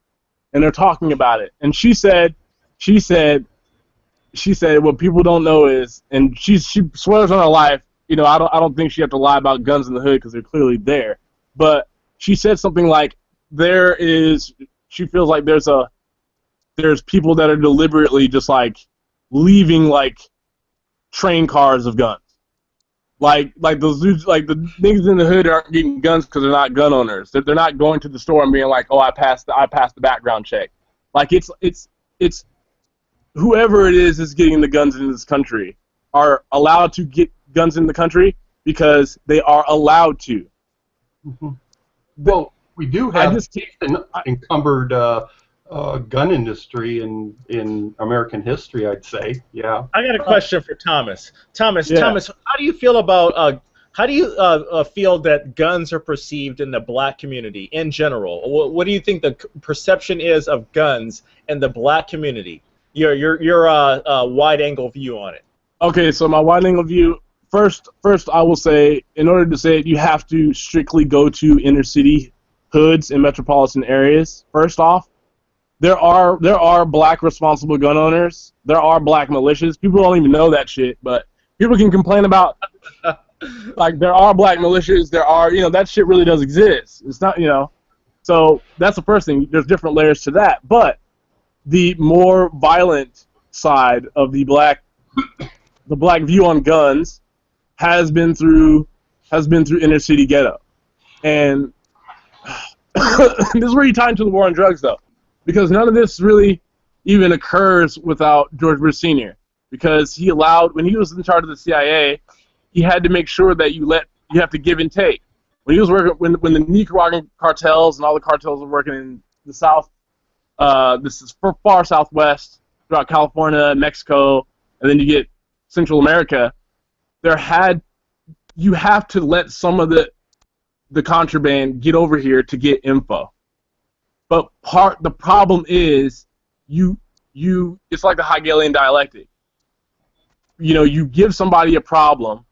And they're talking about it, and she said, what people don't know is, and she swears on her life, I don't think she have to lie about guns in the hood because they're clearly there, but she said something like, she feels like there's people that are deliberately just leaving train cars of guns, like those dudes, the niggas in the hood aren't getting guns because they're not gun owners. They're not going to the store and being like, oh, I passed the background check. It's whoever it is getting the guns in this country are allowed to get guns in the country because they are allowed to. Mm-hmm. Well, we do have an encumbered gun industry in American history, I'd say. Yeah. I got a question for Thomas. Thomas, how do you feel about feel that guns are perceived in the black community in general? What do you think the perception is of guns in the black community? Your wide angle view on it. Okay, so my wide angle view. First, I will say, in order to say it, you have to strictly go to inner city hoods and metropolitan areas. First off, there are black responsible gun owners. There are black militias. People don't even know that shit, but people can complain about there are black militias. There are that shit really does exist. It's not so that's the first thing. There's different layers to that, but the more violent side of the black view on guns has been through inner city ghetto, and this is where you tie into the war on drugs, though, because none of this really even occurs without George Bush Sr. Because he allowed, when he was in charge of the CIA, he had to make sure that you have to give and take. When he was working, when the Nicaraguan cartels and all the cartels were working in the South, this is far southwest, throughout California, Mexico, and then you get Central America. you have to let some of the contraband get over here to get info. But the problem is it's like the Hegelian dialectic. You know, you give somebody a problem,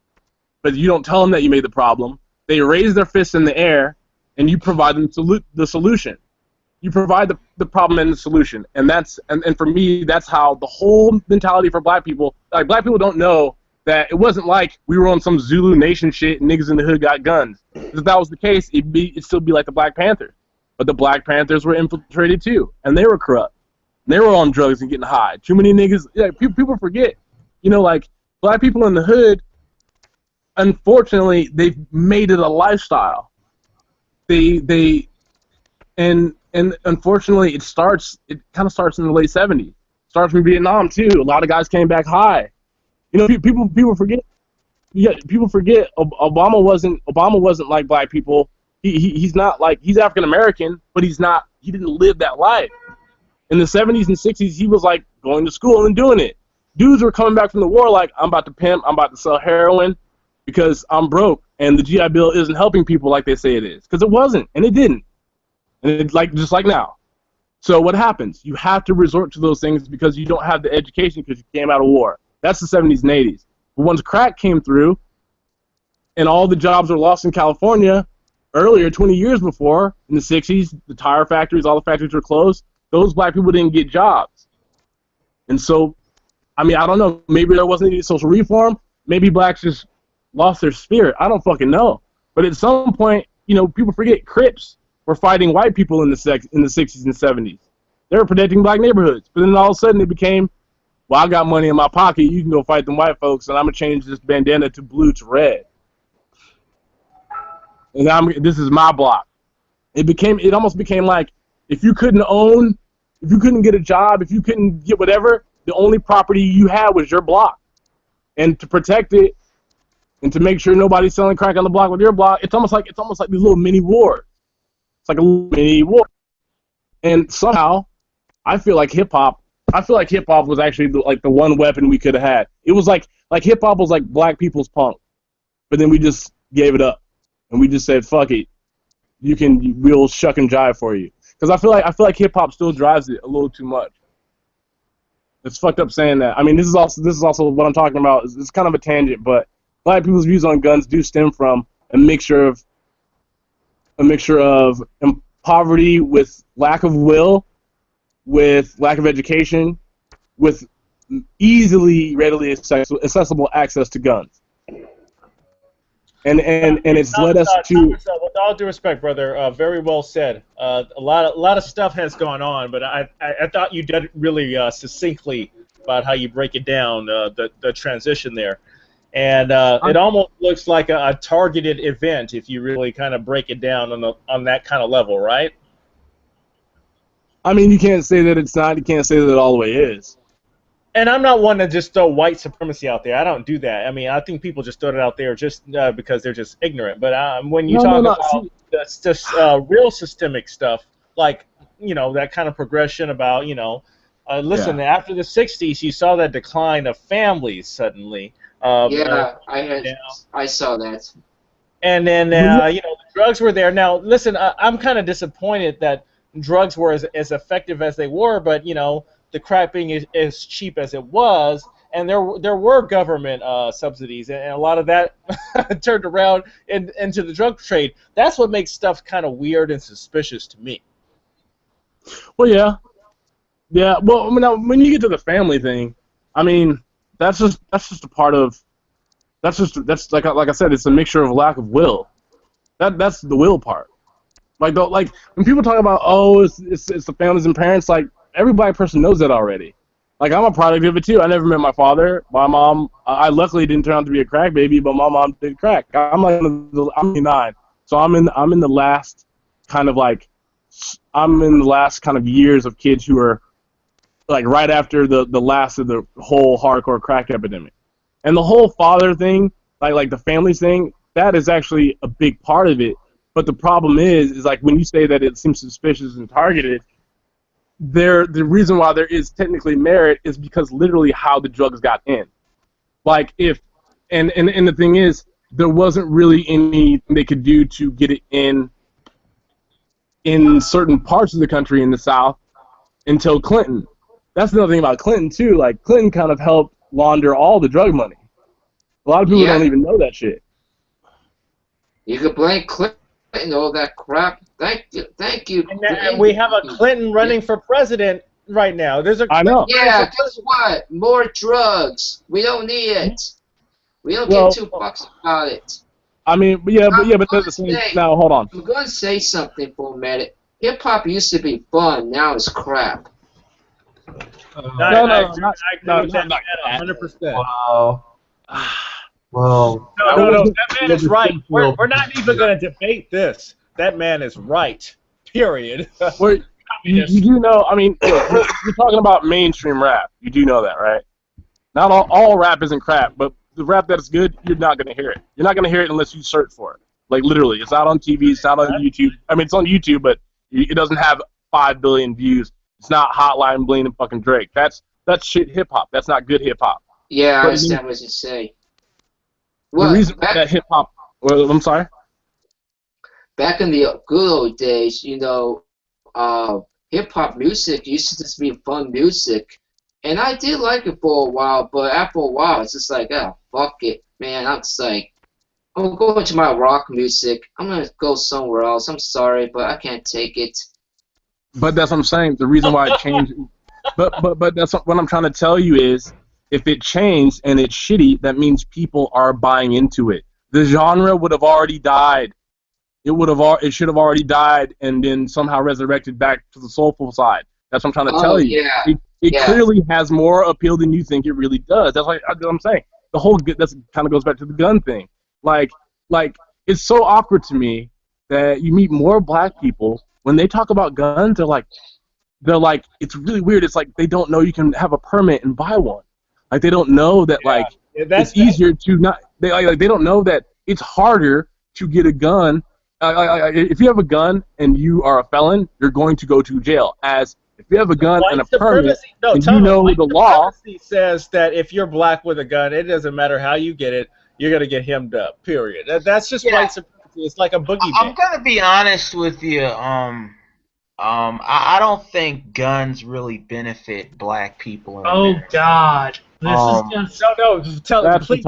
but you don't tell them that you made the problem. They raise their fists in the air, and you provide them the solution. You provide the problem and the solution, and for me, that's how the whole mentality for black people. Like, black people don't know that it wasn't like we were on some Zulu Nation shit and niggas in the hood got guns. If that was the case, it'd still be like the Black Panthers. But the Black Panthers were infiltrated too, and they were corrupt. They were on drugs and getting high. Too many niggas. Yeah, people forget. You know, like, black people in the hood, unfortunately, they've made it a lifestyle. And unfortunately, it kind of starts in the late 70s. It starts from Vietnam too. A lot of guys came back high. You know, people forget. Yeah, people forget. Obama wasn't like black people. He's not like, he's African American, but he didn't live that life. In the 70s and 60s, he was like going to school and doing it. Dudes were coming back from the war like, I'm about to pimp, I'm about to sell heroin because I'm broke, and the GI Bill isn't helping people like they say it is, because it wasn't, and it didn't. And it's like, just like now. So what happens? You have to resort to those things because you don't have the education because you came out of war. That's the 70s and 80s. But once crack came through and all the jobs were lost in California earlier, 20 years before, in the 60s, the tire factories, all the factories were closed, those black people didn't get jobs. And so, I mean, I don't know. Maybe there wasn't any social reform. Maybe blacks just lost their spirit. I don't fucking know. But at some point, you know, people forget Crips were fighting white people in the 60s and 70s. They were protecting black neighborhoods. But then all of a sudden it became, well, I got money in my pocket, you can go fight them white folks, and I'm going to change this bandana to blue to red. And this is my block. It almost became like, if you couldn't get a job, if you couldn't get whatever, the only property you had was your block. And to protect it, and to make sure nobody's selling crack on the block with your block, it's almost like these little mini wars. It's like a little mini war. And somehow, I feel like hip hop was actually like the one weapon we could have had. It was like hip hop was like black people's punk, but then we just gave it up, and we just said, "Fuck it, we'll shuck and jive for you." Because I feel like hip hop still drives it a little too much. It's fucked up saying that. I mean, this is also what I'm talking about. It's kind of a tangent, but black people's views on guns do stem from a mixture of poverty with lack of will, with lack of education, with readily accessible access to guns. And it's led us to. With all due respect, brother, very well said. A lot of stuff has gone on, but I thought you did it really succinctly about how you break it down, the transition there, and it almost looks like a targeted event if you really kind of break it down on that kind of level, right? I mean, you can't say that it's not. You can't say that it all the way is. And I'm not one to just throw white supremacy out there. I don't do that. I mean, I think people just throw it out there just because they're just ignorant. But when you talk about just real systemic stuff, like, you know, that kind of progression about, you know, listen, after the 60s, you saw that decline of families suddenly. I saw that. And then, you know, the drugs were there. Now, listen, I'm kind of disappointed that drugs were as effective as they were, but, you know, the crack being as cheap as it was, and there were government subsidies, and a lot of that turned around into the drug trade. That's what makes stuff kind of weird and suspicious to me. Well, yeah. Well, I mean, when you get to the family thing, I mean, that's just a part of. That's like I said, it's a mixture of lack of will. That's the will part. Like when people talk about, oh, it's the families and parents, like, every black person knows that already. Like, I'm a product of it too. I never met my father. My mom, I luckily didn't turn out to be a crack baby, but my mom did crack. I'm 9, so I'm in the last kind of years of kids who are like right after the last of the whole hardcore crack epidemic. And the whole father thing, like the family thing, that is actually a big part of it. But the problem is like when you say that it seems suspicious and targeted, the reason why there is technically merit is because literally how the drugs got in. Like if and the thing is, there wasn't really anything they could do to get it in certain parts of the country in the South until Clinton. That's another thing about Clinton too. Like Clinton kind of helped launder all the drug money. A lot of people don't even know that shit. You could blame Clinton and all that crap. Thank you. And we have a Clinton running for president right now. There's a I know. Yeah, guess what? More drugs. We don't need it. We don't get $2 about it. I mean, but there's the same. Now, hold on. I'm going to say something for a minute. Hip hop used to be fun. Now it's crap. I agree with that 100%. Wow. Well, no, that man is right. We're not even going to debate this. That man is right. Period. You do know, I mean, you're talking about mainstream rap. You do know that, right? Not all rap isn't crap, but the rap that's good, you're not going to hear it. You're not going to hear it unless you search for it. Like, literally. It's not on TV. It's not on YouTube. I mean, it's on YouTube, but it doesn't have 5 billion views. It's not Hotline Bling and fucking Drake. That's shit hip-hop. That's not good hip-hop. Yeah, I understand what you say. The reason that hip-hop... Well, I'm sorry? Back in the good old days, hip-hop music used to just be fun music. And I did like it for a while, but after a while, it's just like, oh, fuck it, man. I'm just like, I'm going to my rock music. I'm going to go somewhere else. I'm sorry, but I can't take it. But that's what I'm saying. The reason why it changed... but that's what I'm trying to tell you is, if it changed and it's shitty, that means people are buying into it. The genre would have already died. It should have already died and then somehow resurrected back to the soulful side. That's what I'm trying to tell you. Yeah. It clearly has more appeal than you think it really does. That's what I'm saying. The whole that kind of goes back to the gun thing. Like it's so awkward to me that you meet more black people when they talk about guns. They're like it's really weird. It's like they don't know you can have a permit and buy one. Like they don't know that it's easier to not. They don't know that it's harder to get a gun. If you have a gun and you are a felon, you're going to go to jail. As if you have a gun and a permit, and you know the law. Says that if you're black with a gun, it doesn't matter how you get it, you're gonna get hemmed up. Period. That's just white supremacy. It's like a boogeyman. I'm gonna be honest with you. I don't think guns really benefit black people. God, this is just please,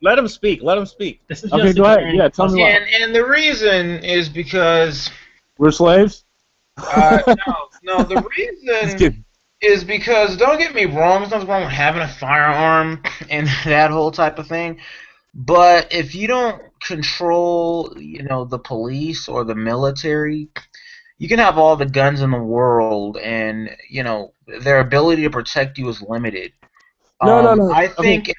let him speak. Let him speak. This is okay. Go ahead. Yeah, tell me why. And the reason is because we're slaves. No. The reason is because, don't get me wrong, there's nothing wrong with having a firearm and that whole type of thing. But if you don't control, the police or the military, you can have all the guns in the world, and their ability to protect you is limited. No. I think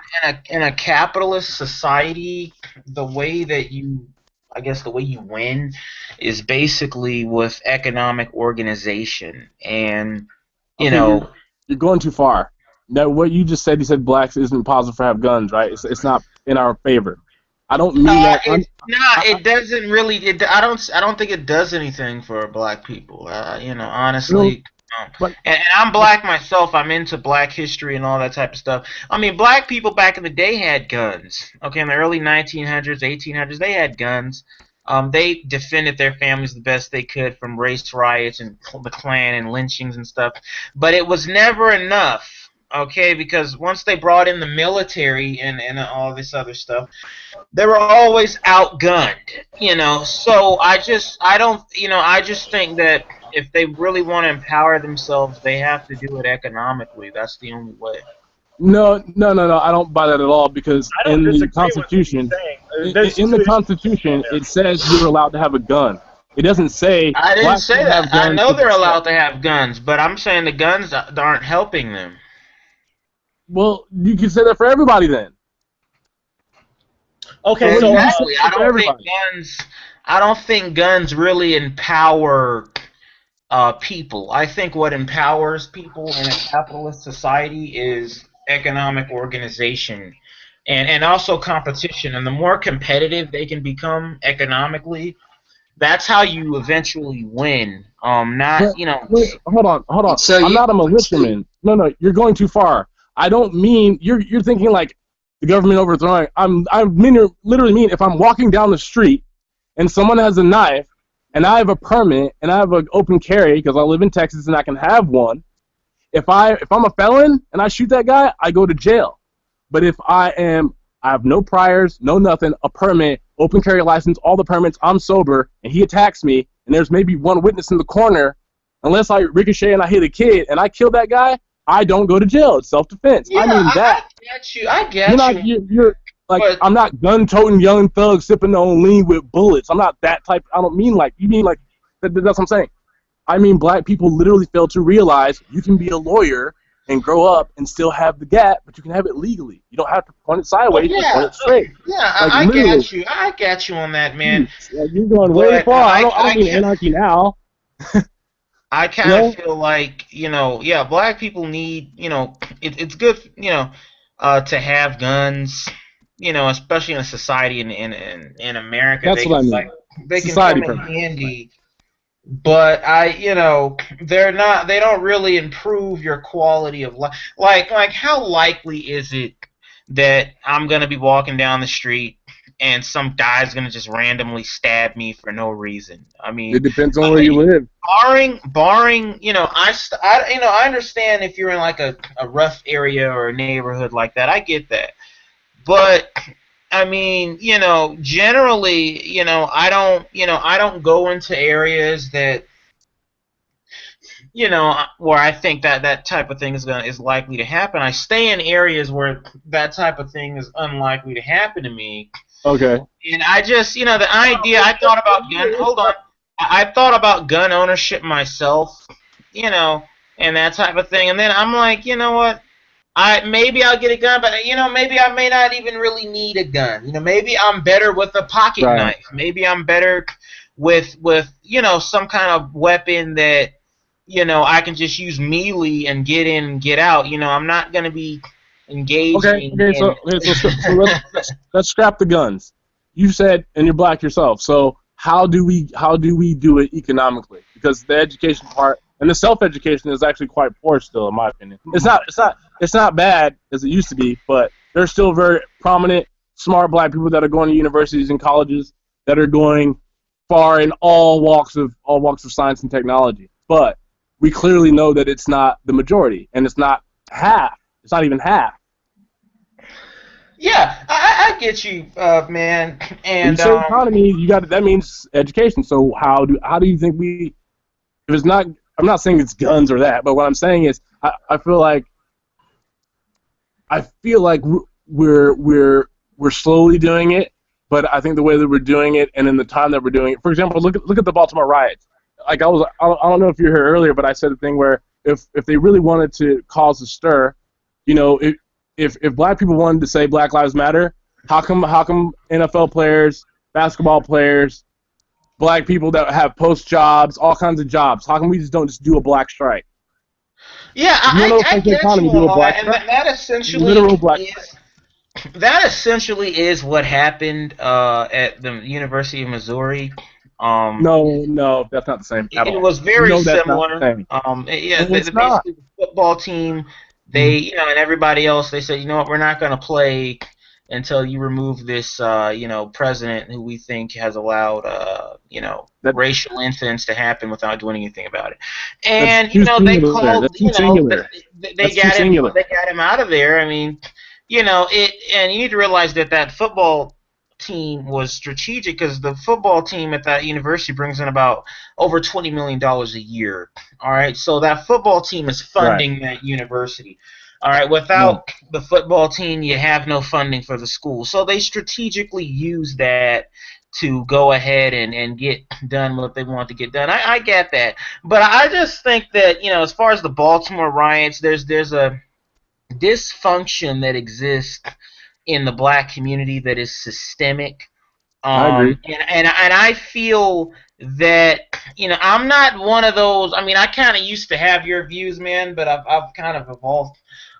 in a capitalist society, the way you win is basically with economic organization, and you're going too far. Now, what you just said, blacks isn't positive for have guns, right? It's not in our favor. I don't mean that. It doesn't really. I don't think it does anything for black people. Honestly. And I'm black myself. I'm into black history and all that type of stuff. I mean, black people back in the day had guns. Okay, in the early 1900s, 1800s, they had guns. They defended their families the best they could from race riots and the Klan and lynchings and stuff. But it was never enough. Okay, because once they brought in the military and all this other stuff, they were always outgunned. So I just think that if they really want to empower themselves, they have to do it economically. That's the only way. No. I don't buy that at all, because in the Constitution, it says you're allowed to have a gun. It doesn't say. I didn't say that. I know they're allowed to have guns, but I'm saying the guns aren't helping them. Well, you can say that for everybody then. Okay, exactly. I don't think guns really empower people. I think what empowers people in a capitalist society is economic organization and also competition. And the more competitive they can become economically, that's how you eventually win. Wait, hold on. So I'm not a militiaman. No, you're going too far. I don't mean you're thinking like the government overthrowing. Literally mean if I'm walking down the street and someone has a knife and I have a permit and I have an open carry because I live in Texas and I can have one. If I'm a felon and I shoot that guy, I go to jail. But if I have no priors, no nothing, a permit, open carry license, all the permits, I'm sober, and he attacks me, and there's maybe one witness in the corner, unless I ricochet and I hit a kid and I kill that guy, I don't go to jail. It's self-defense. Yeah, I mean that. I get you. I get you. You're like, but, I'm not gun-toting young thug sipping on lean with bullets. I'm not that type. I don't mean like, you mean like, that's what I'm saying. I mean black people literally fail to realize you can be a lawyer and grow up and still have the gap, but you can have it legally. You don't have to point it sideways, just point it straight. Yeah, like, I get you. I get you on that, man. You're going way far. I don't mean anarchy now. I kind of feel like, yeah, black people need, it's good, to have guns, especially in a society in America. That's what I mean. Like, they society can come in handy, but they don't really improve your quality of life. Like how likely is it that I'm going to be walking down the street and some guy's gonna just randomly stab me for no reason? I mean, it depends on where you live. Barring, I understand if you're in like a rough area or a neighborhood like that. I get that, but I mean, generally, I don't go into areas that, where I think that type of thing is likely to happen. I stay in areas where that type of thing is unlikely to happen to me. Okay. And I just, the idea, I thought about gun ownership myself, and that type of thing. And then I'm like, you know what? Maybe I'll get a gun, but maybe I may not even really need a gun. Maybe I'm better with a pocket knife. Maybe I'm better with some kind of weapon that I can just use melee and get in and get out. I'm not gonna be engaging. Okay. So let's scrap the guns. You said, and you're black yourself. So how do we do it economically? Because the education part and the self-education is actually quite poor still, in my opinion. It's not bad as it used to be, but there's still very prominent, smart black people that are going to universities and colleges that are going far in all walks of science and technology. But we clearly know that it's not the majority, and it's not half. It's not even half. Yeah, I get you, man. And when you say economy, that means education. So how do you think we? If it's not, I'm not saying it's guns or that, but what I'm saying is I feel like we're slowly doing it, but I think the way that we're doing it and in the time that we're doing it. For example, look at the Baltimore riots. Like I don't know if you were here earlier, but I said a thing where if they really wanted to cause a stir, if black people wanted to say Black Lives Matter, how come NFL players, basketball players, black people that have post jobs, all kinds of jobs, how come we don't just do a black strike? Yeah, I get you on that, and that essentially is what happened at the University of Missouri. No, that's not the same. It was very similar. The football team, they, and everybody else, they said, what, we're not going to play until you remove this, president who we think has allowed, racial incidents to happen without doing anything about it. And they called, they got him out of there. I mean, and you need to realize that football team was strategic because the football team at that university brings in about over $20 million a year. All right, so that football team is funding that university. All right, without the football team, you have no funding for the school. So they strategically use that to go ahead and get done what they want to get done. I get that, but I just think that as far as the Baltimore riots, there's a dysfunction that exists in the black community that is systemic. I agree. And I feel that I'm not one of those. I mean, I kind of used to have your views, man, but I've kind of evolved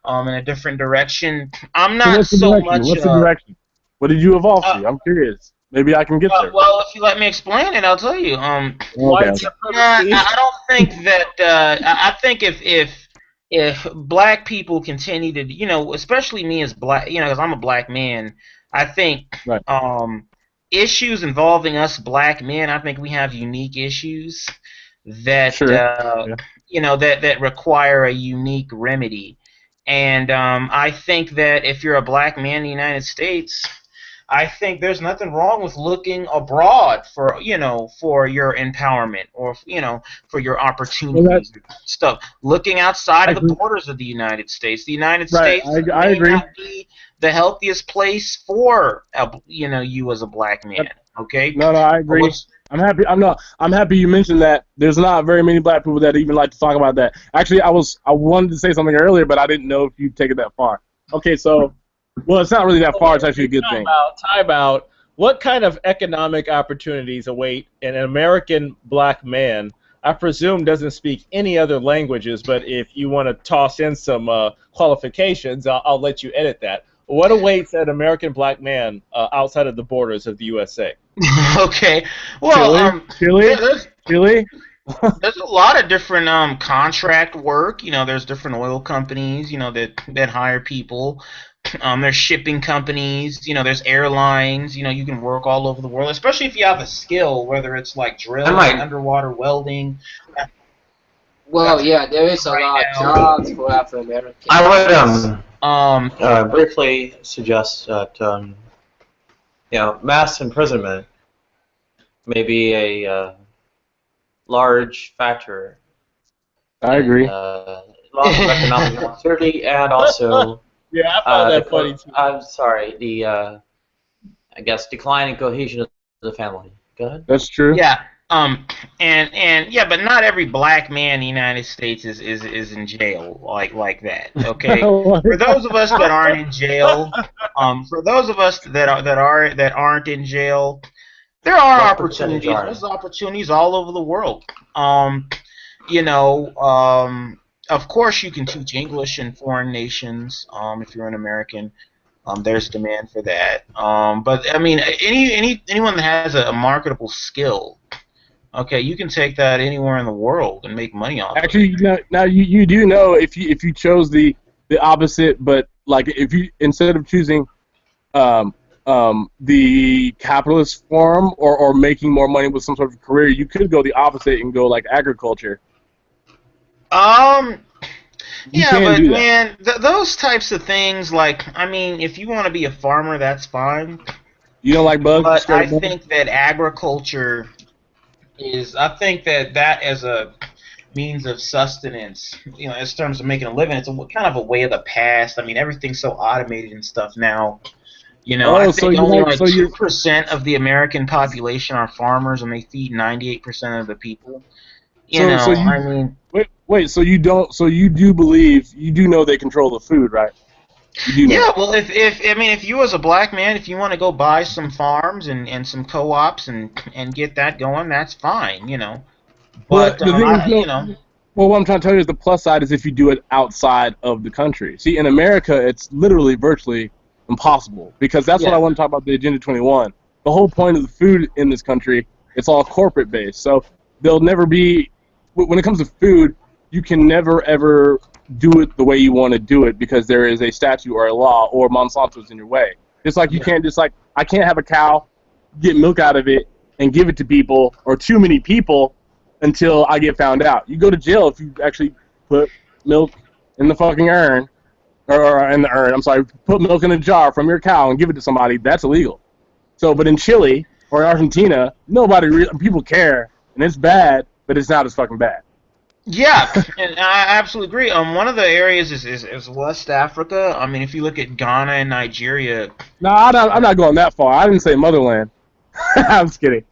in a different direction. I'm not so much. What's the direction? What did you evolve to? I'm curious. Maybe I can get there. Well, if you let me explain it, I'll tell you. Okay. I don't think that. I think if if black people continue to, especially me as black, because I'm a black man, I think Right. Issues involving us black men, I think we have unique issues that Sure. Yeah. that require a unique remedy. And I think that if you're a black man in the United States, I think there's nothing wrong with looking abroad for your empowerment, or for your opportunities and stuff. Looking outside of the borders of the United States. The United States I agree. not be the healthiest place for you as a black man. Okay. No, I agree. I'm happy. I'm happy you mentioned that. There's not very many black people that even like to talk about that. Actually, I wanted to say something earlier, but I didn't know if you'd take it that far. Okay, so. Well, it's not really that far. It's actually a good thing. Time out. What kind of economic opportunities await an American black man? I presume doesn't speak any other languages, but if you want to toss in some qualifications, I'll let you edit that. What awaits an American black man outside of the borders of the USA? Okay. Well, Chile. There's a lot of different contract work. There's different oil companies, that hire people. There's shipping companies, there's airlines, you can work all over the world, especially if you have a skill, whether it's like drilling, underwater welding. Well, yeah, there is a lot of jobs for Afro Americans. I would briefly suggest that mass imprisonment may be a large factor. I agree. Loss of economic opportunity, and also. Yeah, I found that funny too. I'm sorry. The I guess declining cohesion of the family. Go ahead. That's true. Yeah. And yeah, but not every black man in the United States is in jail like that. Okay. For those of us that aren't in jail, for those of us that aren't in jail, there are opportunities. There's opportunities all over the world. Of course, you can teach English in foreign nations if you're an American. There's demand for that. But I mean, anyone that has a marketable skill, okay, you can take that anywhere in the world and make money off. Actually, now you do know if you chose the opposite, but like if you instead of choosing the capitalist form or making more money with some sort of career, you could go the opposite and go like agriculture. Yeah, but man, those types of things, like, I mean, if you want to be a farmer, that's fine. You don't like bugs? But I think that agriculture I think that as a means of sustenance, in terms of making a living, it's kind of a way of the past. I mean, everything's so automated and stuff now. I think only 2% of the American population are farmers, and they feed 98% of the people. I mean. Wait, so you do believe, you do know they control the food, right? Yeah, well, if you as a black man, if you want to go buy some farms and some co-ops and get that going, that's fine, But well, what I'm trying to tell you is the plus side is if you do it outside of the country. See, in America, it's literally virtually impossible, because that's what I want to talk about, the Agenda 21. The whole point of the food in this country, it's all corporate based, so there'll never be. When it comes to food, you can never ever do it the way you want to do it because there is a statute or a law or Monsanto's in your way. It's like you can't I can't have a cow, get milk out of it, and give it to people or too many people until I get found out. You go to jail if you actually put milk in the fucking urn, or in the urn, I'm sorry, put milk in a jar from your cow and give it to somebody. That's illegal. So, but in Chile or Argentina, people care, and it's bad, but it's not as fucking bad. Yeah, and I absolutely agree. One of the areas is West Africa. I mean, if you look at Ghana and Nigeria. No, I'm not going that far. I didn't say motherland. I'm just kidding.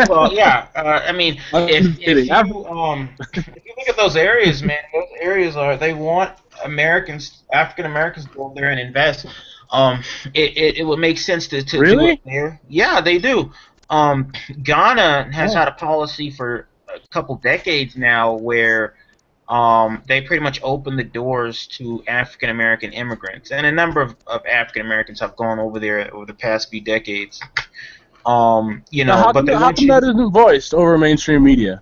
Well, yeah. I mean, if you look at those areas, man, those areas they want African Americans to go there and invest. It would make sense to do it there. Yeah, they do. Ghana has had a policy for a couple decades now where they pretty much opened the doors to African American immigrants, and a number of African Americans have gone over there over the past few decades. How come that isn't voiced over mainstream media?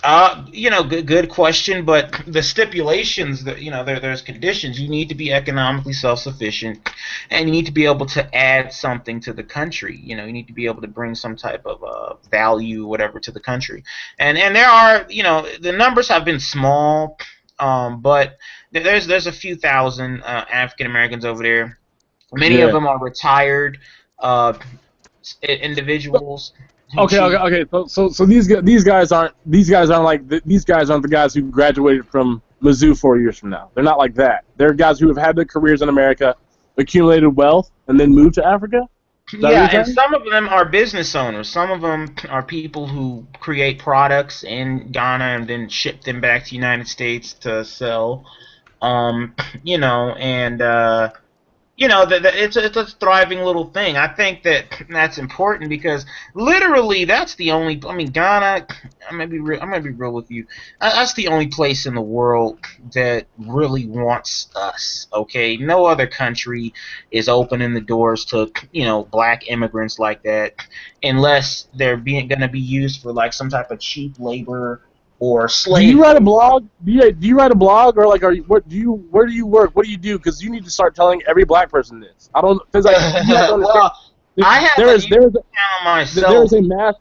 Good question, but the stipulations that there's conditions. You need to be economically self-sufficient, and you need to be able to add something to the country. You need to be able to bring some type of value, whatever, to the country. And there are, the numbers have been small, but there's a few thousand African Americans over there. Many of them are retired individuals. Okay. So these guys aren't these guys aren't the guys who graduated from Mizzou 4 years from now. They're not like that. They're guys who have had their careers in America, accumulated wealth, and then moved to Africa. Yeah, and some of them are business owners. Some of them are people who create products in Ghana and then ship them back to the United States to sell. It's a thriving little thing. I think that's important because literally that's the only. I mean, Ghana. I'm gonna be real with you. That's the only place in the world that really wants us. Okay, no other country is opening the doors to black immigrants like that, unless they're gonna be used for like some type of cheap labor. Or slave. Do you write a blog? Do you write a blog, or like, where do you work? What do you do? Because you need to start telling every black person this. I don't. Because like, you have to understand. I have there is a mass.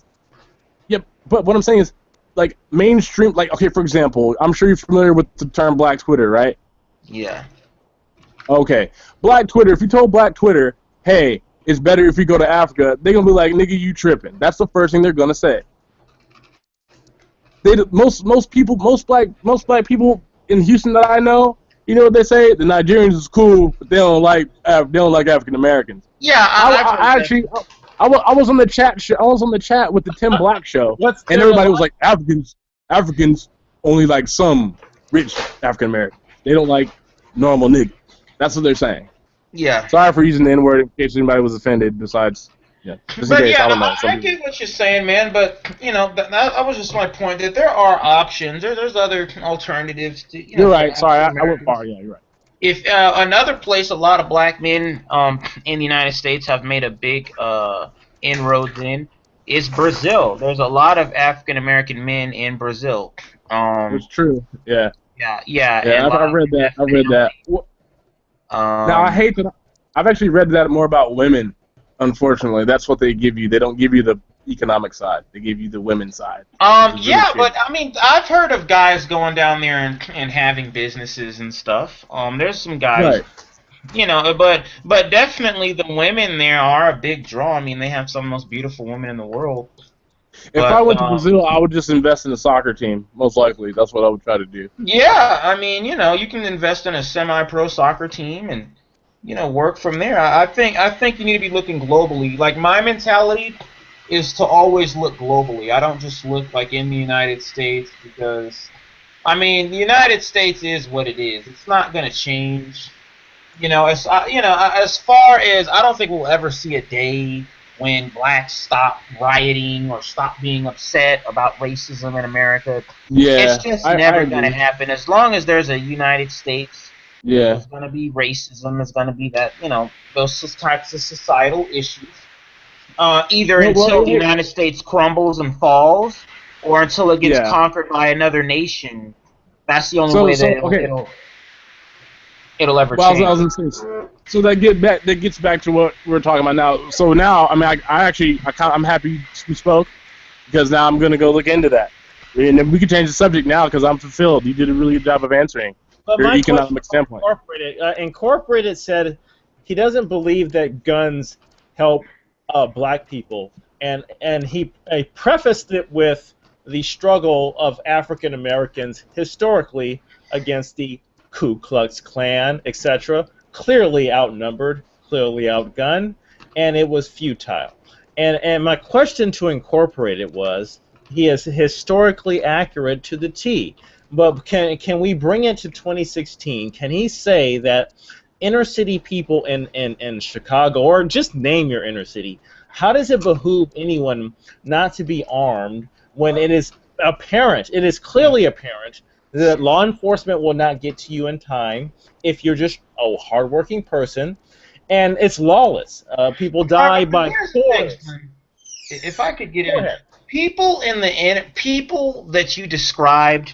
Yep, but what I'm saying is, like, mainstream. Like, okay, for example, I'm sure you're familiar with the term Black Twitter, right? Yeah. Okay, Black Twitter. If you told Black Twitter, hey, it's better if you go to Africa, they're gonna be like, nigga, you tripping. That's the first thing they're gonna say. Most black people in Houston that I know, you know what they say? The Nigerians is cool, but they don't like African Americans. Yeah, I was on the chat. I was on the chat with the Tim Black show, and everybody was like, Africans only like some rich African Americans. They don't like normal niggas. That's what they're saying. Yeah. Sorry for using the N-word in case anybody was offended. Besides. Yeah, I get what you're saying, man. But that was just my point that there are options. There's other alternatives to. You're right. Sorry, I went far. Yeah, you're right. If another place, a lot of black men in the United States have made a big inroads in is Brazil. There's a lot of African American men in Brazil. It's true. Yeah. Yeah. I read that. Now I hate that. I've actually read that more about women. Unfortunately, that's what they give you. They don't give you the economic side. They give you the women's side. Yeah, but I mean, I've heard of guys going down there and having businesses and stuff. There's some guys, right. But definitely the women there are a big draw. I mean, they have some of the most beautiful women in the world. If I went to Brazil, I would just invest in a soccer team. Most likely, that's what I would try to do. Yeah, I mean, you can invest in a semi-pro soccer team and. Work from there. I think you need to be looking globally. Like, my mentality is to always look globally. I don't just look like in the United States because, I mean, the United States is what it is. It's not gonna change. As far as I don't think we'll ever see a day when blacks stop rioting or stop being upset about racism in America. Yeah, it's just never gonna happen as long as there's a United States. Yeah. There's going to be racism. There's going to be that, those types of societal issues. Either until the United States crumbles and falls, or until it gets conquered by another nation. That's the only way that it'll ever change. So that gets back to what we're talking about now. So now, I mean, I'm happy we spoke because now I'm going to go look into that. And we can change the subject now because I'm fulfilled. You did a really good job of answering. But my economic standpoint. Incorporated said he doesn't believe that guns help black people, and he prefaced it with the struggle of African Americans historically against the Ku Klux Klan, etc. Clearly outnumbered, clearly outgunned, and it was futile. And my question to Incorporated was, he is historically accurate to the T. But can we bring it to 2016? Can he say that inner city people in Chicago, or just name your inner city, how does it behoove anyone not to be armed when it is apparent, it is clearly apparent that law enforcement will not get to you in time if you're just a hardworking person, and it's lawless. People die by force. If I could get in, people in the people that you described,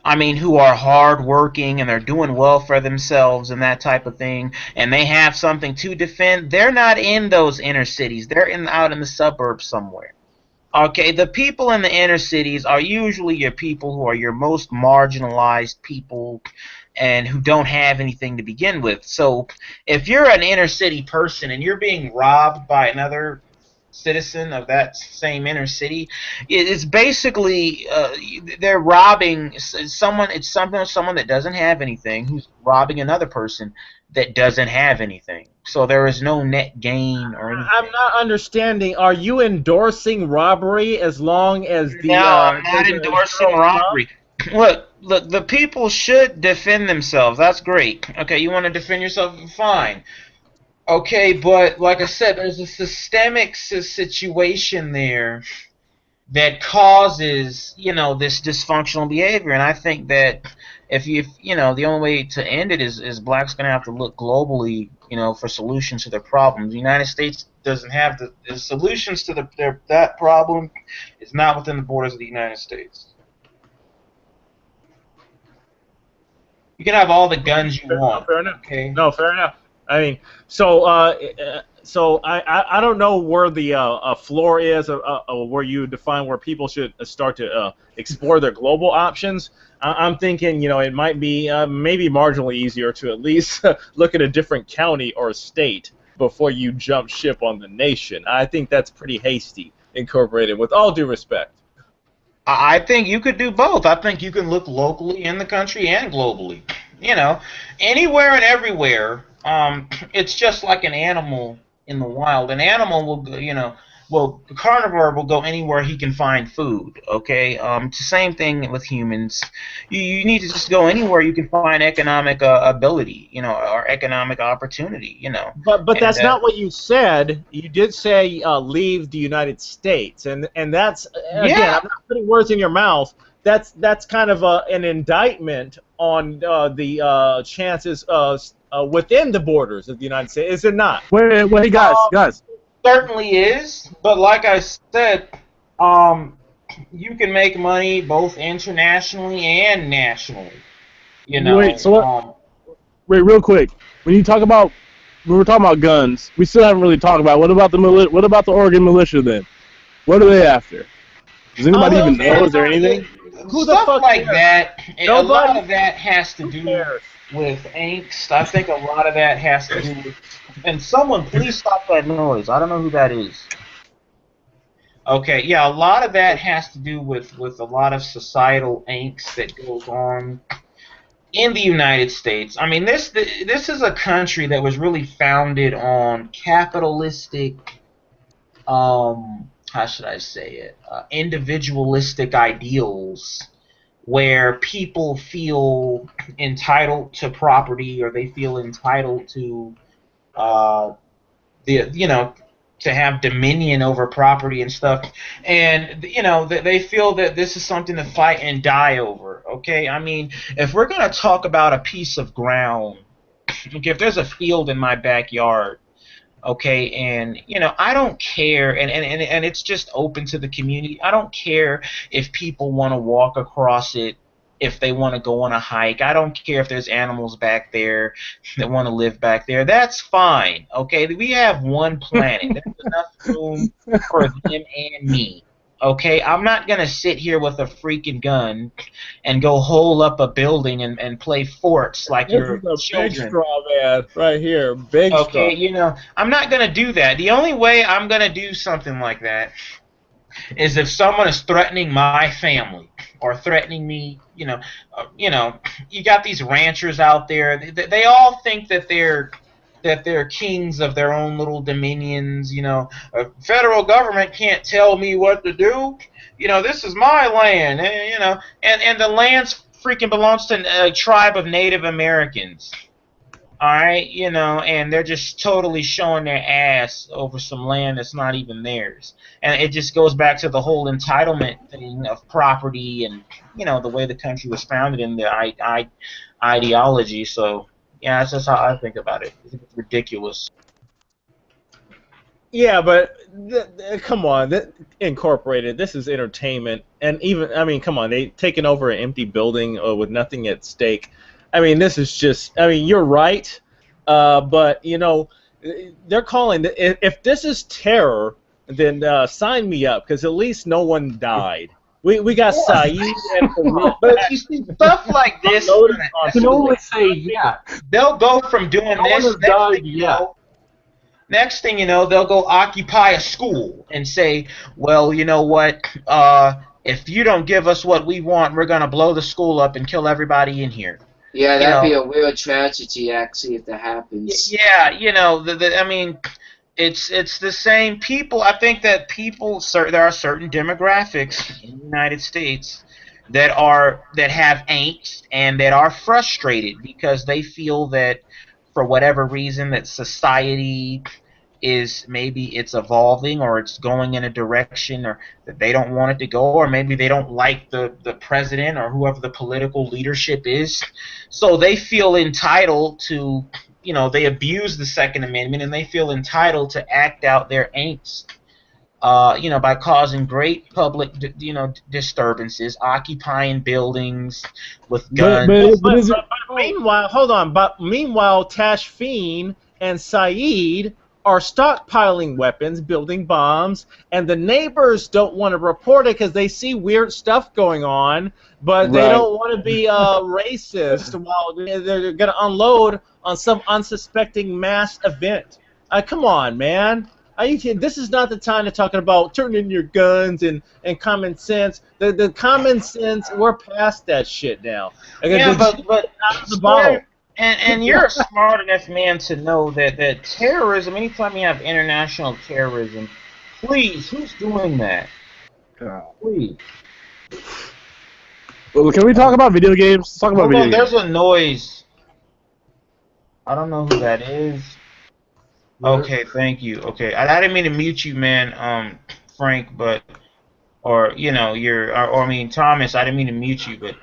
I mean, who are hardworking and they're doing well for themselves and that type of thing, and they have something to defend, they're not in those inner cities. They're out in the suburbs somewhere. Okay, the people in the inner cities are usually your people who are your most marginalized people and who don't have anything to begin with. So if you're an inner city person and you're being robbed by another citizen of that same inner city, it's basically they're robbing someone. It's someone that doesn't have anything who's robbing another person that doesn't have anything. So there is no net gain or anything. I'm not understanding. Are you endorsing robbery as long as the? No, I'm not endorsing robbery. Look, the people should defend themselves. That's great. Okay, you want to defend yourself? Fine. Okay, but like I said, there's a systemic situation there that causes, this dysfunctional behavior, and I think that if the only way to end it is blacks gonna have to look globally, for solutions to their problems. The United States doesn't have the solutions to that problem. Is not within the borders of the United States. You can have all the guns you want. Fair enough. Okay. No, fair enough. I mean, so I don't know where the floor is, where you define where people should start to explore their global options. I'm thinking, it might be maybe marginally easier to at least look at a different county or state before you jump ship on the nation. I think that's pretty hasty, Incorporated, with all due respect. I think you could do both. I think you can look locally in the country and globally. Anywhere and everywhere. It's just like an animal in the wild. An animal will, the carnivore will go anywhere he can find food. Okay. It's the same thing with humans. You need to just go anywhere you can find economic ability, or economic opportunity, But that's not what you said. You did say leave the United States, and that's again, I'm not putting words in your mouth. That's kind of an indictment on the chances within the borders of the United States, is it not? Wait, guys. Certainly is, but like I said, you can make money both internationally and nationally. Wait, real quick. When we're talking about guns, we still haven't really talked about what about the Oregon militia then? What are they after? Does anybody even know? Is there anything? Stuff like that. A lot of that has to do with angst. I think a lot of that has to do with. And someone, please stop that noise. I don't know who that is. Okay, yeah, a lot of that has to do with a lot of societal angst that goes on in the United States. I mean, this is a country that was really founded on capitalistic, how should I say it, individualistic ideals, where people feel entitled to property, or they feel entitled to to have dominion over property and stuff, and they feel that this is something to fight and die over. Okay, I mean, if we're gonna talk about a piece of ground, okay, if there's a field in my backyard, okay, and I don't care, and it's just open to the community. I don't care if people want to walk across it, if they want to go on a hike. I don't care if there's animals back there that want to live back there. That's fine, okay? We have one planet. There's enough room for them and me. Okay, I'm not gonna sit here with a freaking gun and go hole up a building and play forts like your children. Big straw man right here, big straw. Okay, I'm not gonna do that. The only way I'm gonna do something like that is if someone is threatening my family or threatening me. You got these ranchers out there. They all think that they're kings of their own little dominions. Federal government can't tell me what to do. This is my land. And the land freaking belongs to a tribe of Native Americans. All right, and they're just totally showing their ass over some land that's not even theirs. And it just goes back to the whole entitlement thing of property and, the way the country was founded in the ideology. So, yeah, that's just how I think about it. I think it's ridiculous. Yeah, but come on, Incorporated. This is entertainment, and even I mean, come on, they taking over an empty building with nothing at stake. I mean, this is just. I mean, you're right, but you know, they're calling. If this is terror, then sign me up, because at least no one died. We got Saeed and Farouk. But you see, stuff like this I can only say yeah. They'll go from doing this. Next thing you know, they'll go occupy a school and say, well, you know what, if you don't give us what we want, we're going to blow the school up and kill everybody in here. Yeah, that'd be a real tragedy, actually, if that happens. Yeah, you know, I mean, it's the same people. I think that there are certain demographics in the United States that have angst and that are frustrated because they feel that for whatever reason that society is maybe it's evolving or it's going in a direction or that they don't want it to go, or maybe they don't like the president or whoever the political leadership is. So they feel entitled to, you know, they abuse the Second Amendment and they feel entitled to act out their angst, you know, by causing great public, you know, disturbances, occupying buildings with guns. But meanwhile, hold on. But meanwhile, Tashfeen and Saeed are stockpiling weapons, building bombs, and the neighbors don't want to report it because they see weird stuff going on, but they don't want to be racist while they're going to unload on some unsuspecting mass event. Come on, man. This is not the time to talk about turn in your guns and common sense. The common sense, we're past that shit now. Yeah, but out of the bottle. And you're a smart enough man to know that terrorism, anytime you have international terrorism, please, who's doing that? Please. Well, can we talk about video games? Let's talk about video games. There's a noise. I don't know who that is. Okay, thank you. Okay, I didn't mean to mute you, man, Frank, but you know, or I mean Thomas. I didn't mean to mute you, but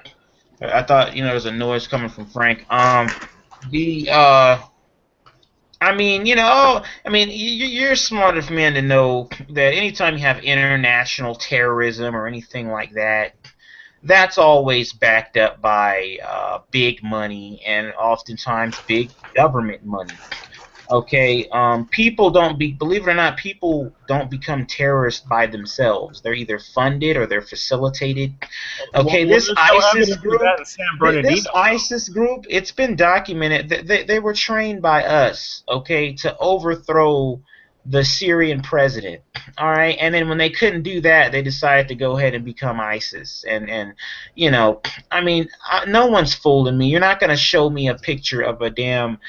I thought, you know, there's a noise coming from Frank. I mean, you know, I mean, you're smart enough man to know that anytime you have international terrorism or anything like that, that's always backed up by big money and oftentimes big government money. Okay, people believe it or not, people don't become terrorists by themselves. They're either funded or they're facilitated. Okay, this ISIS group, it's been documented that they were trained by us, okay, to overthrow the Syrian president. All right, and then when they couldn't do that, they decided to go ahead and become ISIS. And you know, I mean, no one's fooling me. You're not going to show me a picture of a damn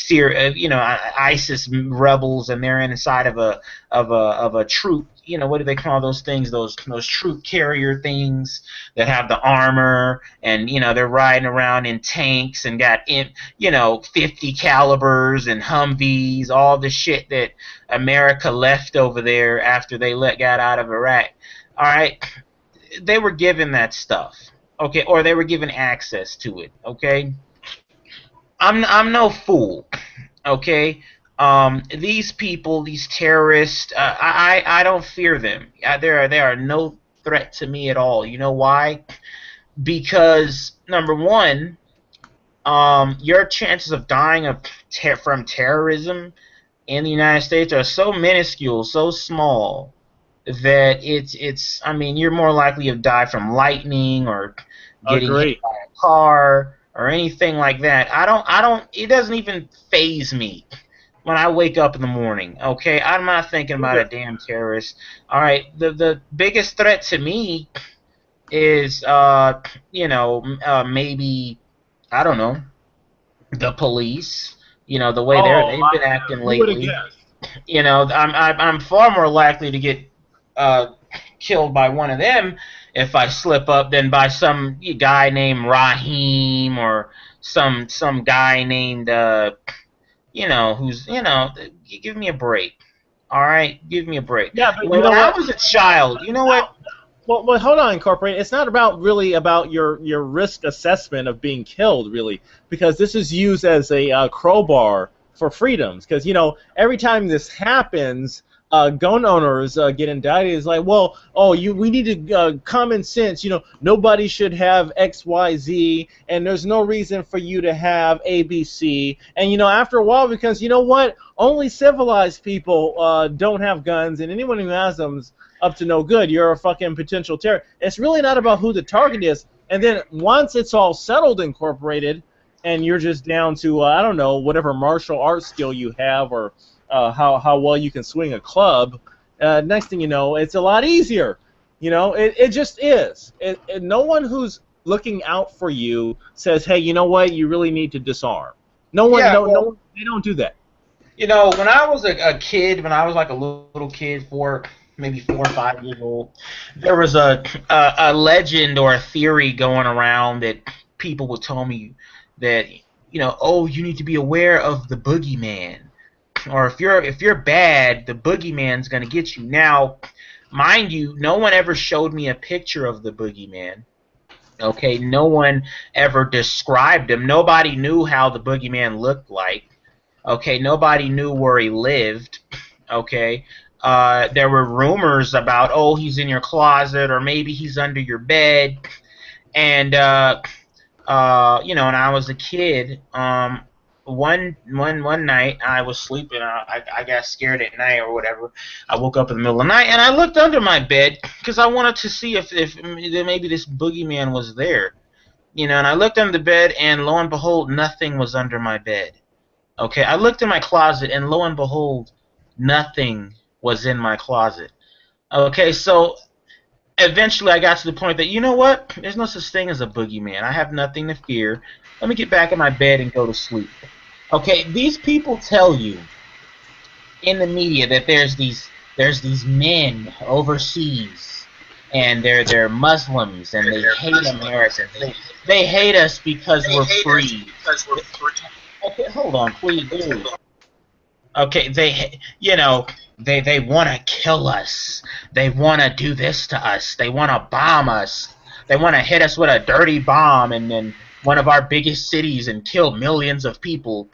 you know, ISIS rebels and they're inside of a troop. You know, what do they call those things? Those troop carrier things that have the armor, and you know, they're riding around in tanks and got, you know, 50 calibers and Humvees, all the shit that America left over there after they got out of Iraq. All right, they were given that stuff, okay, or they were given access to it. Okay, I'm no fool, okay. These people, these terrorists, I don't fear them. They are no threat to me at all. You know why? Because number one, your chances of dying from terrorism in the United States are so minuscule, so small that it's. I mean, you're more likely to die from lightning or getting hit by a car or anything like that. I don't. It doesn't even faze me when I wake up in the morning, okay? I'm not thinking about a damn terrorist. All right, the biggest threat to me is, you know, maybe, I don't know, the police. You know, the way they've been acting lately. You know, I'm far more likely to get killed by one of them if I slip up than by some guy named Raheem or some guy named you know, who's, you know, give me a break. All right, give me a break. Yeah, but when I was a child, you know what? Well, hold on, Incorporated. It's not really about your risk assessment of being killed, really, because this is used as a crowbar for freedoms. Because, you know, every time this happens, gun owners get indicted is like, well, we need to common sense. Nobody should have X, Y, Z, and there's no reason for you to have A, B, C. And after a while, because what, only civilized people don't have guns, and anyone who has them's up to no good. You're a fucking potential terrorist. It's really not about who the target is. And then once it's all settled, incorporated, and you're just down to I don't know, whatever martial arts skill you have, or how well you can swing a club. Next thing you know, it's a lot easier. It just is. No one who's looking out for you says, hey, you know what? You really need to disarm. No one. No one. They don't do that. When I was a kid, when I was like a little kid, maybe 4 or 5 years old, there was a legend or a theory going around that people would tell me that you need to be aware of the boogeyman, or if you're bad, the boogeyman's gonna get you. Now, mind you, no one ever showed me a picture of the boogeyman. Okay, no one ever described him. Nobody knew how the boogeyman looked like. Okay, nobody knew where he lived. Okay, there were rumors about, he's in your closet, or maybe he's under your bed, and when I was a kid, one night I was sleeping. I got scared at night or whatever. I woke up in the middle of the night and I looked under my bed because I wanted to see if maybe this boogeyman was there. And I looked under the bed, and lo and behold, nothing was under my bed. Okay, I looked in my closet, and lo and behold, nothing was in my closet. Okay, so eventually I got to the point that, you know what? There's no such thing as a boogeyman. I have nothing to fear. Let me get back in my bed and go to sleep. Okay, these people tell you in the media that there's these men overseas, and they're Muslims, and they hate Americans. They hate us because we're free. Okay, hold on, please, dude. Okay, they want to kill us. They want to do this to us. They want to bomb us. They want to hit us with a dirty bomb in one of our biggest cities and kill millions of people.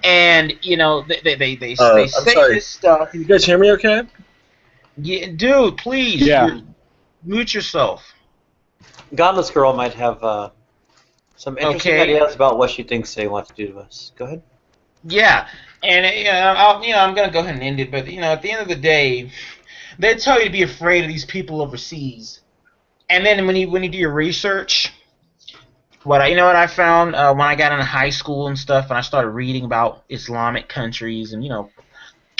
And they say this stuff. Can you guys hear me? Okay. Yeah, dude, please. Yeah. Mute yourself. Godless Girl might have some interesting ideas about what she thinks they want to do to us. Go ahead. Yeah. And I'm gonna go ahead and end it, but at the end of the day, they tell you to be afraid of these people overseas, and then when you do your research, what I found when I got into high school and stuff, and I started reading about Islamic countries, and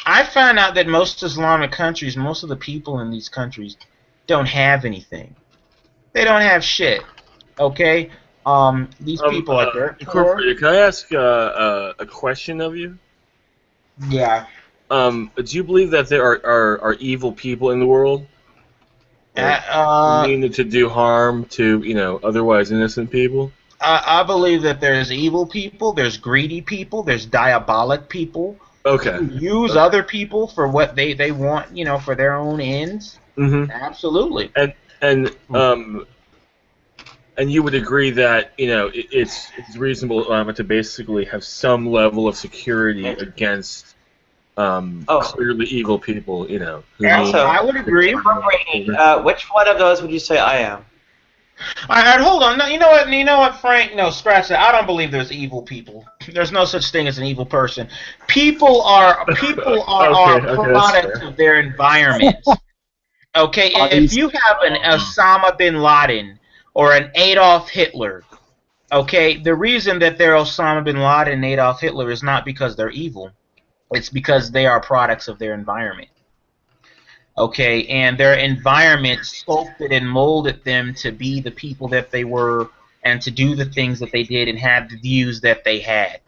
I found out that most Islamic countries, most of the people in these countries, don't have anything. They don't have shit. Okay, these people are dirt poor. Can I ask a question of you? Yeah. Do you believe that there are evil people in the world? Meaning to do harm to otherwise innocent people? I believe that there's evil people, there's greedy people, there's diabolic people. Okay. Who use other people for what they want, for their own ends. Mm-hmm. Absolutely. And you would agree that it's reasonable to basically have some level of security against clearly evil people. I would agree. Which one of those would you say I am? All right, hold on. No, you know what, Frank? No, scratch that. I don't believe there's evil people. There's no such thing as an evil person. People are products of their environment. Okay, if you have an Osama bin Laden or an Adolf Hitler, okay, the reason that they're Osama bin Laden and Adolf Hitler is not because they're evil. It's because they are products of their environment. Okay, and their environment sculpted and molded them to be the people that they were and to do the things that they did and have the views that they had.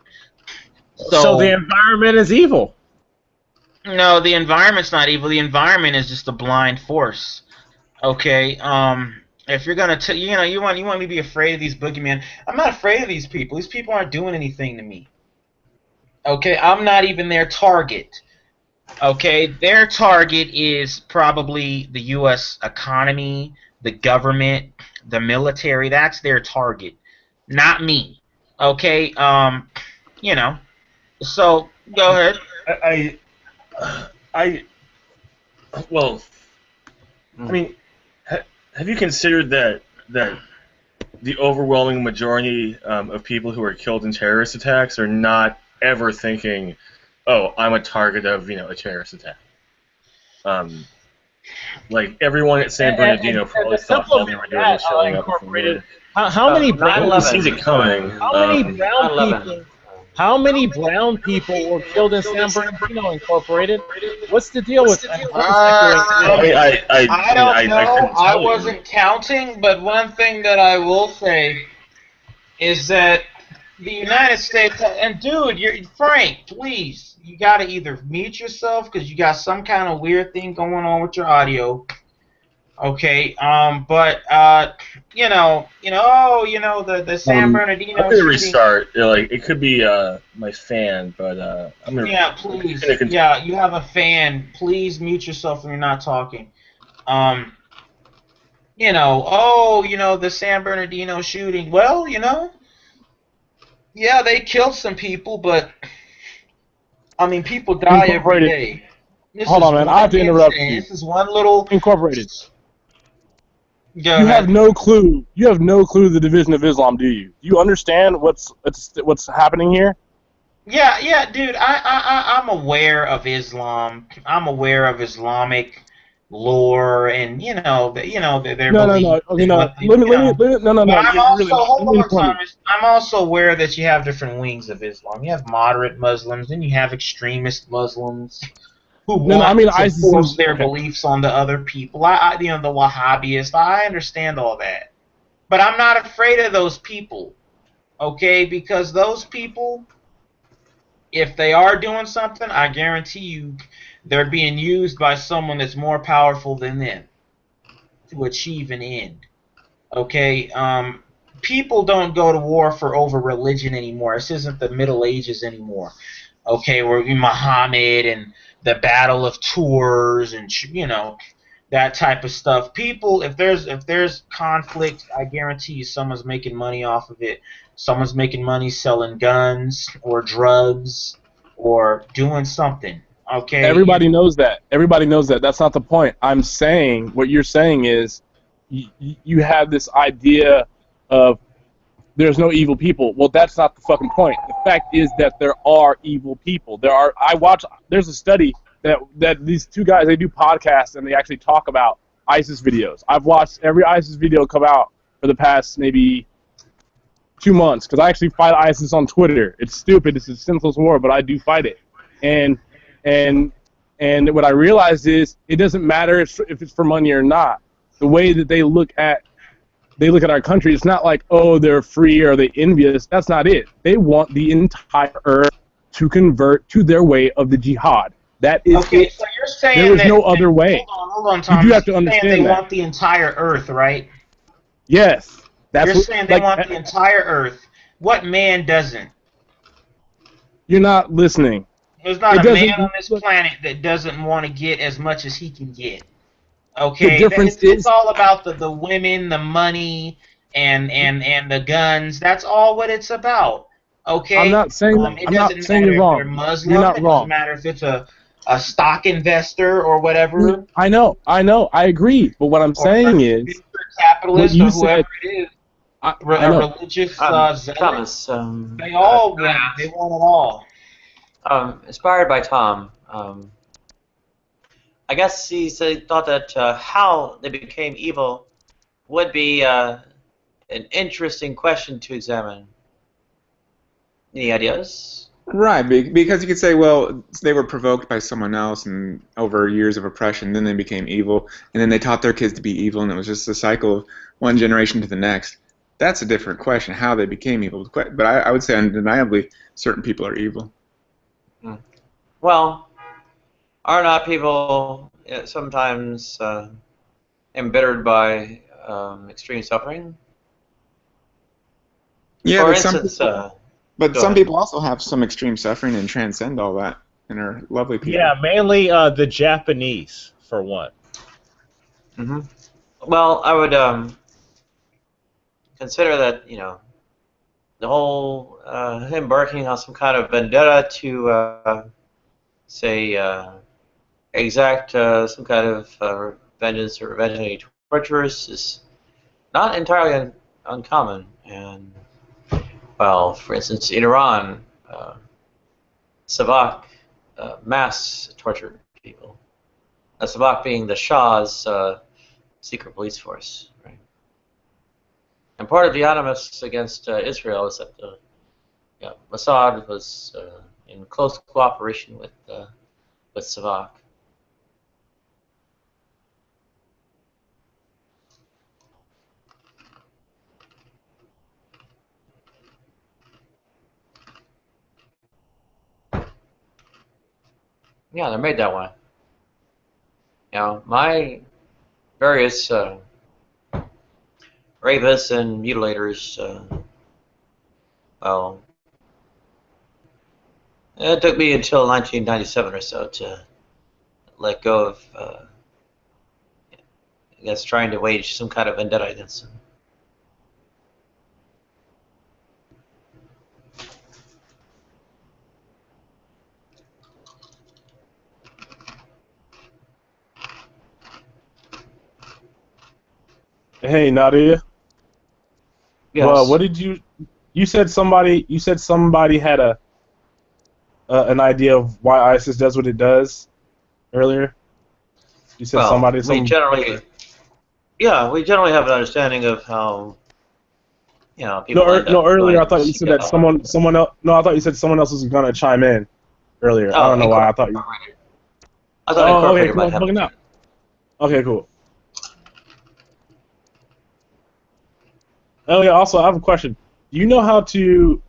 So the environment is evil. No, the environment's not evil. The environment is just a blind force. Okay, if you're gonna, you want me to be afraid of these boogeymen? I'm not afraid of these people. These people aren't doing anything to me. Okay, I'm not even their target. Okay, their target is probably the U.S. economy, the government, the military. That's their target, not me. Okay, So go ahead. Well, I mean, have you considered that the overwhelming majority of people who are killed in terrorist attacks are not ever thinking, "Oh, I'm a target of a terrorist attack." Like everyone at San Bernardino probably thought while they were doing the showing up from work. How many brown people? Sees it coming. How many brown people were killed in San Bernardino Incorporated? What's the deal with that? I don't know. I you. wasn't counting, but one thing that I will say is that the United States, and dude, Frank, please, you gotta either mute yourself because you got some kind of weird thing going on with your audio. Okay, but the San Bernardino I'm gonna shooting. restart. It could be my fan, but I'm gonna. Yeah, please. Yeah, you have a fan. Please mute yourself when you're not talking. The San Bernardino shooting. Well, yeah, they killed some people, but I mean, people die every day. Hold on, man. I have to interrupt you. This is one little Incorporated. You have no clue. You have no clue the division of Islam, do you? Do you understand what's happening here? Yeah, dude. I'm aware of Islam. I'm aware of Islamic lore, and their beliefs. No. Okay, no. Let me. No. But I'm also hold on, Thomas. I'm also aware that you have different wings of Islam. You have moderate Muslims, and you have extremist Muslims who want to force their beliefs on the other people. The Wahhabists. I understand all that, but I'm not afraid of those people. Okay, because those people, if they are doing something, I guarantee you they're being used by someone that's more powerful than them to achieve an end. Okay? People don't go to war over religion anymore. This isn't the Middle Ages anymore. Okay, where Muhammad and the Battle of Tours and that type of stuff. People, if there's conflict, I guarantee you someone's making money off of it. Someone's making money selling guns or drugs or doing something. Okay. Everybody knows that. Everybody knows that. That's not the point. I'm saying what you're saying is you have this idea of there's no evil people. Well, that's not the fucking point. The fact is that there are evil people. There's a study that these two guys, they do podcasts and they actually talk about ISIS videos. I've watched every ISIS video come out for the past maybe 2 months because I actually fight ISIS on Twitter. It's stupid. It's a senseless war, but I do fight it. And what I realized is it doesn't matter if it's for money or not. The way that they look at our country, it's not like, oh, they're free or they envious. That's not it. They want the entire earth to convert to their way of the jihad. That is okay, it. So you're saying there is no other way. Hold on, Tom. You do have to understand they that. want the entire earth, right? Yes. You're saying they want the entire earth. What man doesn't? You're not listening. There's not a man on this planet that doesn't want to get as much as he can get. Okay, it's all about the women, the money, and the guns. That's all what it's about. Okay, I'm not saying you're wrong. They're Muslim. You're not It wrong. doesn't matter if it's a stock investor or whatever. I know. I agree. But what I'm saying is, capitalist or whoever it is, a religious zealot, Thomas, they all want. They want it all. Inspired by Tom, I guess he thought that how they became evil would be an interesting question to examine. Any ideas? Right, because you could say, well, they were provoked by someone else and over years of oppression, then they became evil, and then they taught their kids to be evil, and it was just a cycle of one generation to the next. That's a different question, how they became evil. But I would say undeniably certain people are evil. Well, are not people sometimes embittered by extreme suffering? Yeah, for instance, some people also have some extreme suffering and transcend all that and are lovely people. Yeah, mainly the Japanese, for one. Mm-hmm. Well, I would consider that, the whole him embarking on some kind of vendetta to say exact some kind of vengeance or revenge on any torturers is not entirely uncommon. And, well, for instance, in Iran, Savak mass tortured people. Savak being the Shah's secret police force, right? And part of the animus against Israel is that Mossad was in close cooperation with Savak. Yeah, they're made that way. You know, my various rapists and mutilators, well, it took me until 1997 or so to let go of, I guess, trying to wage some kind of vendetta against them. Hey, Nadia. Yes. Well, what did you said somebody had an idea of why ISIS does what it does earlier? You said Well, somebody. we generally have an understanding of how, you know, people end up Earlier I going thought you said that someone else. No, I thought you said someone else was gonna chime in earlier. I don't know why. I thought you. I thought okay, Incorporated cool. might have Looking it. out. Okay, cool. Oh yeah. Also, I have a question. Do you know how to,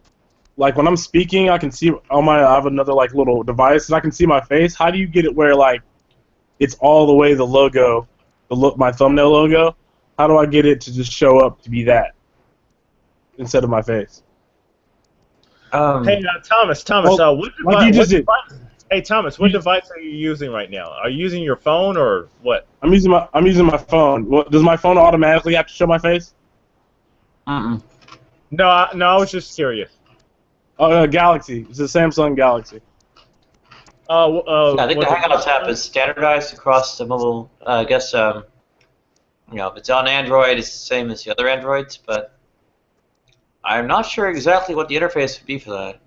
like, when I'm speaking, I can see on I have another like little device and I can see my face. How do you get it where like it's all the way the logo, my thumbnail logo? How do I get it to just show up to be that instead of my face? Hey, Thomas, what like you just did. Hey, Thomas, what device are you using right now? Are you using your phone or what? I'm using my phone. Well, does my phone automatically have to show my face? No, I was just curious. Oh, Galaxy. It's a Samsung Galaxy. Yeah, I think the Hangouts app is standardized across the mobile. I guess you know, if it's on Android, it's the same as the other Androids, but I'm not sure exactly what the interface would be for that.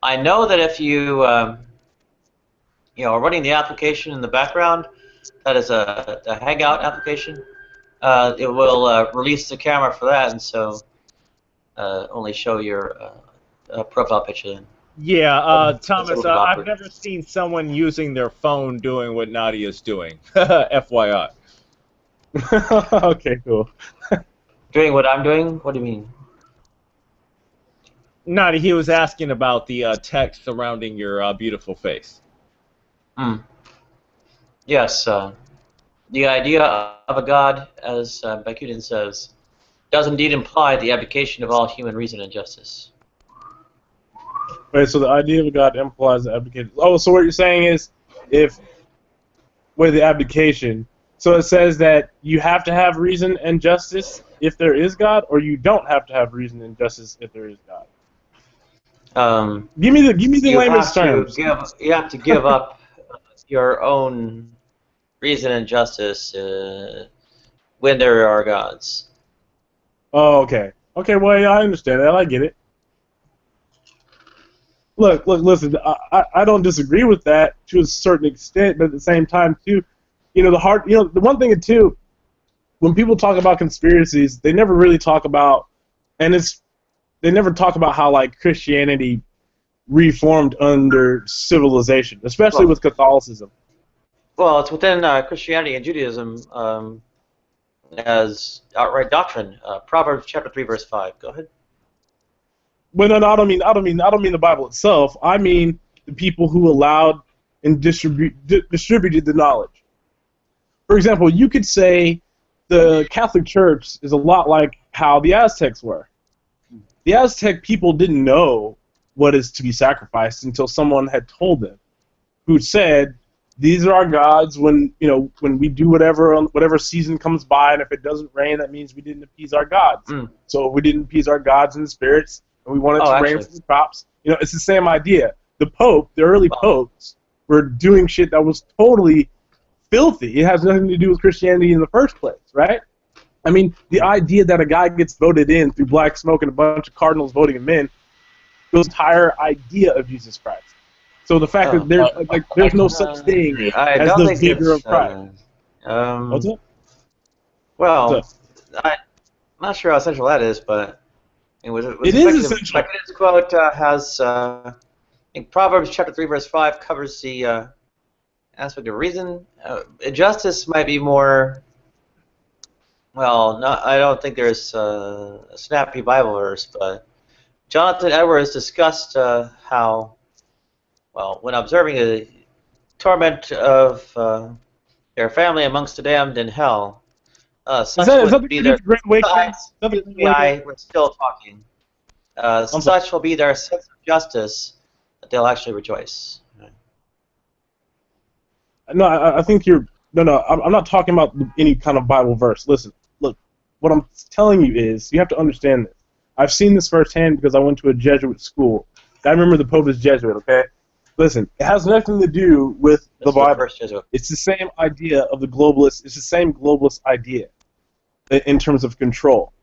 I know that if you you know, are running the application in the background, that is a Hangout application. It will release the camera for that, and so only show your profile picture then. Yeah, Thomas, I've never seen someone using their phone doing what Nadia's doing. FYI. Okay, cool. Doing what I'm doing? What do you mean? Nadia, he was asking about the text surrounding your beautiful face. Yes, the idea of a god, as Bakunin says, does indeed imply the abdication of all human reason and justice. Wait, so the idea of a god implies the abdication. Oh, so what you're saying is, with the abdication, so it says that you have to have reason and justice if there is God, or you don't have to have reason and justice if there is God. Give me the layman's terms. You have to give up your own reason and justice when there are gods. Oh, okay. Okay, well, yeah, I understand that. I get it. Look, listen, I don't disagree with that to a certain extent, but at the same time, too, you know, the one thing, too, when people talk about conspiracies, they never really talk about, they never talk about how, like, Christianity reformed under civilization, especially with Catholicism. Well, it's within Christianity and Judaism as outright doctrine. Proverbs chapter 3, verse 5. Go ahead. Well, no, I don't mean the Bible itself. I mean the people who allowed and distributed the knowledge. For example, you could say the Catholic Church is a lot like how the Aztecs were. The Aztec people didn't know what is to be sacrificed until someone had told them, who said, "These are our gods. When we do whatever season comes by, and if it doesn't rain, that means we didn't appease our gods. So if we didn't appease our gods and the spirits, and we wanted to rain for the crops, it's the same idea. The early popes, were doing shit that was totally filthy. It has nothing to do with Christianity in the first place, right? I mean, the idea that a guy gets voted in through black smoke and a bunch of cardinals voting him in, the entire idea of Jesus Christ. So the fact that there's no such thing as the vigor of Christ. What's up? Well, I'm not sure how essential that is, but it is essential. This quote has, I think Proverbs chapter 3 verse 5 covers the aspect of reason. Justice might be more. Well, I don't think there's a snappy Bible verse, but Jonathan Edwards discussed how, well, when observing the torment of their family amongst the damned in hell, such would be their. We're still talking. Such will be their sense of justice that they'll actually rejoice. No, I think you're. No, I'm not talking about any kind of Bible verse. Listen, look, what I'm telling you is you have to understand this. I've seen this firsthand because I went to a Jesuit school. I remember the Pope is Jesuit, okay? Listen, it has nothing to do with the Bible. It's the same idea of the globalist. It's the same globalist idea in terms of control.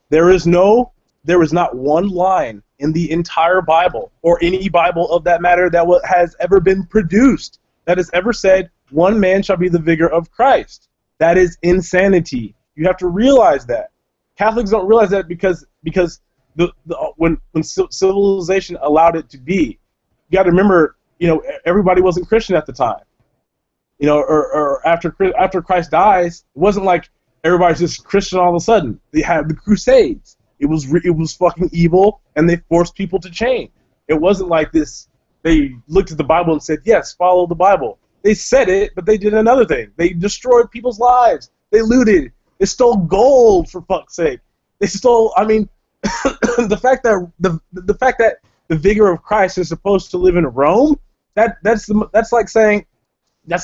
There is not one line in the entire Bible, or any Bible of that matter, that has ever been produced that has ever said, one man shall be the vigor of Christ. That is insanity. You have to realize that. Catholics don't realize that because when civilization allowed it to be, you got to remember, everybody wasn't Christian at the time. Or after Christ dies, it wasn't like everybody's just Christian all of a sudden. They had the Crusades. It was fucking evil, and they forced people to change. It wasn't like this. They looked at the Bible and said, yes, follow the Bible. They said it, but they did another thing. They destroyed people's lives. They looted. They stole gold, for fuck's sake. They stole. I mean, the fact that the vigor of Christ is supposed to live in Rome. That's like saying if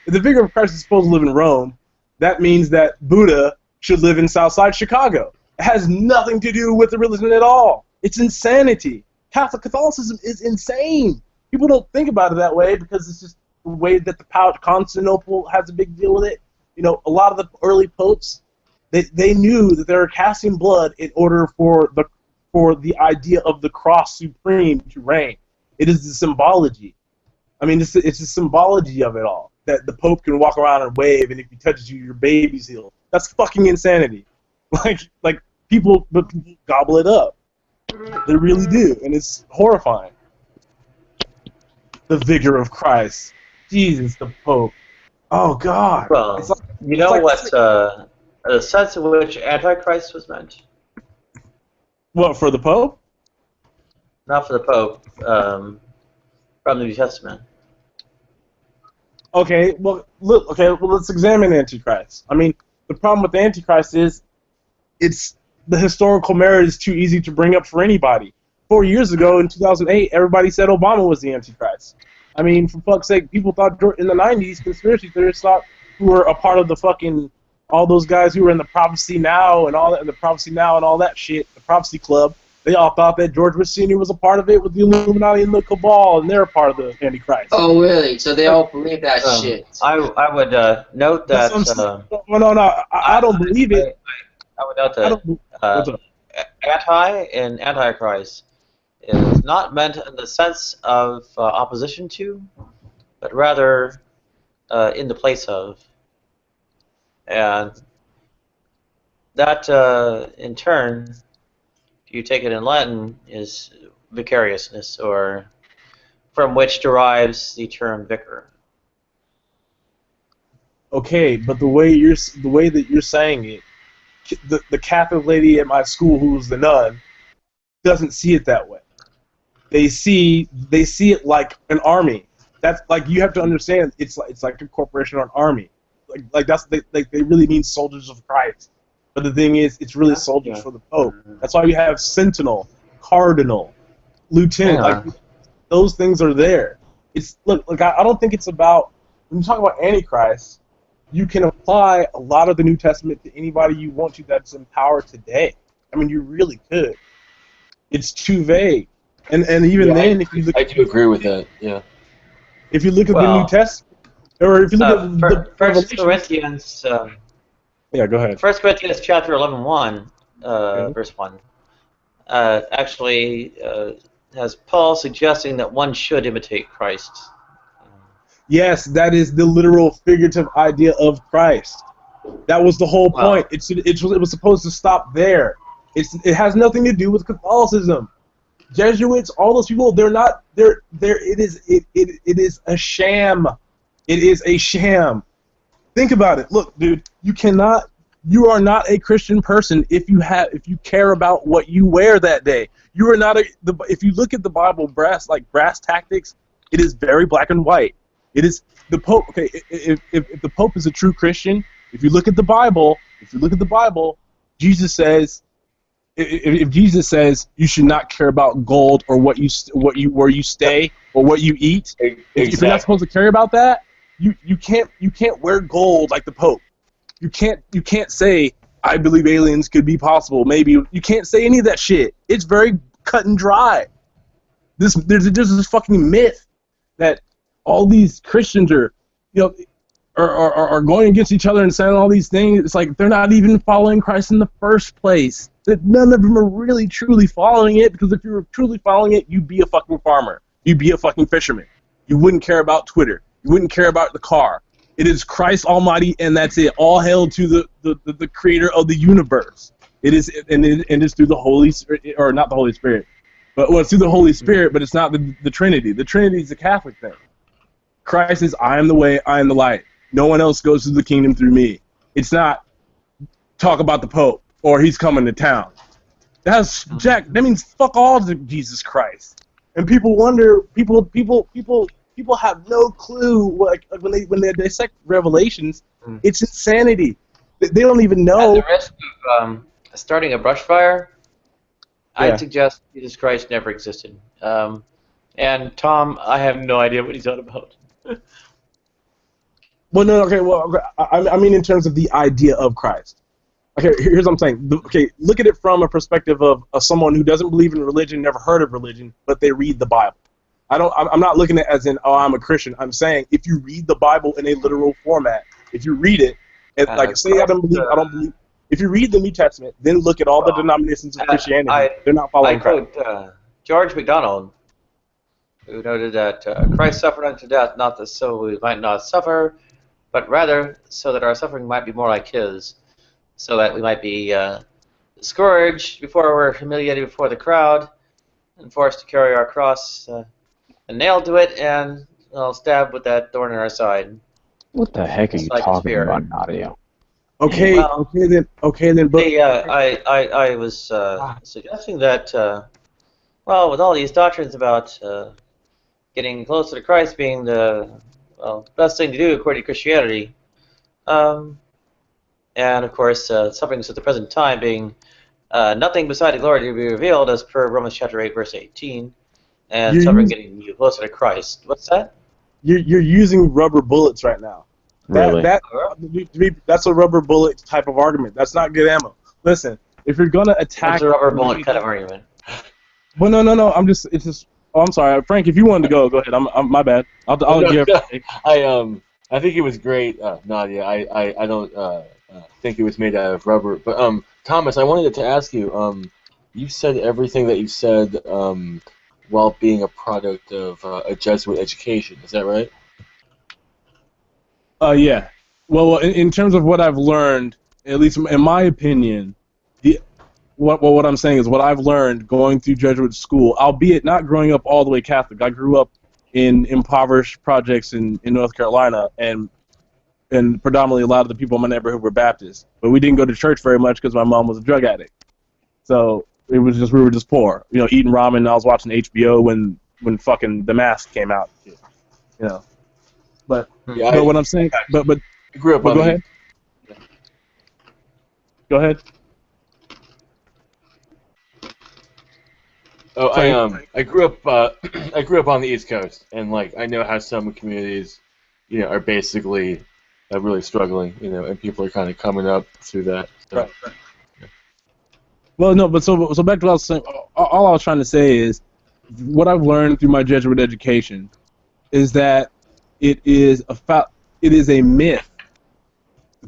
the vigor of Christ is supposed to live in Rome, that means that Buddha should live in Southside Chicago. It has nothing to do with the religion at all. It's insanity. Catholicism is insane. People don't think about it that way because it's just the way that the power of Constantinople has a big deal with it. A lot of the early popes, they knew that they were casting blood in order for the idea of the cross supreme to reign. It is the symbology. I mean, it's the symbology of it all. That the Pope can walk around and wave, and if he touches you, your baby's healed. That's fucking insanity. Like people gobble it up. They really do, and it's horrifying. The vigor of Christ. Jesus, the Pope. Oh, God. Well, the sense in which Antichrist was meant? What, for the Pope? Not for the Pope. From the New Testament. Okay, well, let's examine Antichrist. I mean, the problem with the Antichrist is the historical merit is too easy to bring up for anybody. 4 years ago, in 2008, everybody said Obama was the Antichrist. I mean, for fuck's sake, people thought in the 90s, conspiracy theorists thought who were a part of the fucking, all those guys who were in the Prophecy Now and all that, shit, the Prophecy Club, they all thought that George Bush Sr. was a part of it with the Illuminati and the Cabal, and they're a part of the Antichrist. Oh, really? So they all believe that shit? I would note that... No, I don't believe it. I would note that Antichrist is not meant in the sense of opposition to, but rather in the place of. And that, in turn, if you take it in Latin, is vicariousness, or from which derives the term vicar. Okay, but the way that you're saying it, the Catholic lady at my school who was the nun doesn't see it that way. They see it like an army. That's like, you have to understand, it's like a corporation or an army. They really mean soldiers of Christ. But the thing is, it's really soldiers for the Pope. That's why you have sentinel, cardinal, lieutenant. Like, those things are there. I don't think it's about, when you talk about Antichrist, you can apply a lot of the New Testament to anybody you want to that's in power today. I mean, you really could. It's too vague. And even then, if you look... I do agree with that, yeah. If you look at the New Testament, or if you look at the First Corinthians. Yeah, go ahead. 1 Corinthians chapter 11:1, verse 1, actually has Paul suggesting that one should imitate Christ. Yes, that is the literal figurative idea of Christ. That was the whole point. It was supposed to stop there. It has nothing to do with Catholicism. Jesuits, all those people, they're not. It is a sham. It is a sham. Think about it. Look, dude, you are not a Christian person if you care about what you wear that day. You are not if you look at the Bible brass tactics, it is very black and white. It is the Pope. Okay, if the Pope is a true Christian, if you look at the Bible, Jesus says, if Jesus says you should not care about gold or where you stay or what you eat, if you're not supposed to care about that, you can't wear gold like the Pope. You can't say I believe aliens could be possible. Maybe you can't say any of that shit. It's very cut and dry. There's this fucking myth that all these Christians are going against each other and saying all these things. It's like they're not even following Christ in the first place. That none of them are really truly following it, because if you were truly following it, you'd be a fucking farmer. You'd be a fucking fisherman. You wouldn't care about Twitter. You wouldn't care about the car. It is Christ Almighty, and that's it. All hail to the Creator of the universe. It is, and it's through the Holy Spirit, or not the Holy Spirit, but it's through the Holy Spirit. But it's not the Trinity. The Trinity is a Catholic thing. Christ is, I am the way, I am the light. No one else goes to the kingdom through me. It's not talk about the Pope or he's coming to town. That means fuck all to Jesus Christ. And people wonder, people have no clue when they dissect Revelations. It's insanity. They don't even know. At the risk of starting a brush fire, I'd suggest Jesus Christ never existed. And Tom, I have no idea what he's on about. Well, no, okay. Well, I mean, in terms of the idea of Christ. Okay, here's what I'm saying. Okay, look at it from a perspective of someone who doesn't believe in religion, never heard of religion, but they read the Bible. I'm not looking at it as in, oh, I'm a Christian. I'm saying if you read the Bible in a literal format, if you read it, say I don't believe. If you read the New Testament, then look at all the denominations of Christianity. They're not following Christ. I quote George MacDonald, who noted that Christ suffered unto death, not that so we might not suffer, but rather so that our suffering might be more like his, so that we might be scourged before we're humiliated before the crowd, and forced to carry our cross and nailed to it, and stabbed with that thorn in our side. What the heck are you talking about, Nadia? Okay, well, okay then. But I was suggesting that, with all these doctrines about getting closer to Christ being the best thing to do according to Christianity, and of course sufferings at the present time being nothing beside the glory to be revealed, as per Romans chapter 8 verse 18, and suffering getting you closer to Christ. What's that? You're using rubber bullets right now. Really? That's a rubber bullet type of argument. That's not good ammo. Listen, if you're gonna attack, that's a rubber bullet kind of argument. Well, no. It's just. Oh, I'm sorry, Frank. If you wanted to go ahead. I'm my bad. I'll give. I think it was great, Nadia. I don't think it was made out of rubber. But Thomas, I wanted to ask you. You said everything that you said while being a product of a Jesuit education. Is that right? Yeah. Well, in terms of what I've learned, at least in my opinion, what I'm saying is what I've learned going through Jesuit school, albeit not growing up all the way Catholic. I grew up in impoverished projects in North Carolina, and predominantly a lot of the people in my neighborhood were Baptists. But we didn't go to church very much because my mom was a drug addict. So we were just poor. Eating ramen, and I was watching HBO when fucking The Mask came out. But what I'm saying, but I grew up. Go ahead. Go ahead. Oh, I grew up. I grew up on the East Coast, and I know how some communities, are basically really struggling, and people are kind of coming up through that. So. Right. Yeah. Well, no, but so back to what I was saying. All I was trying to say is what I've learned through my Jesuit education is that it is a myth.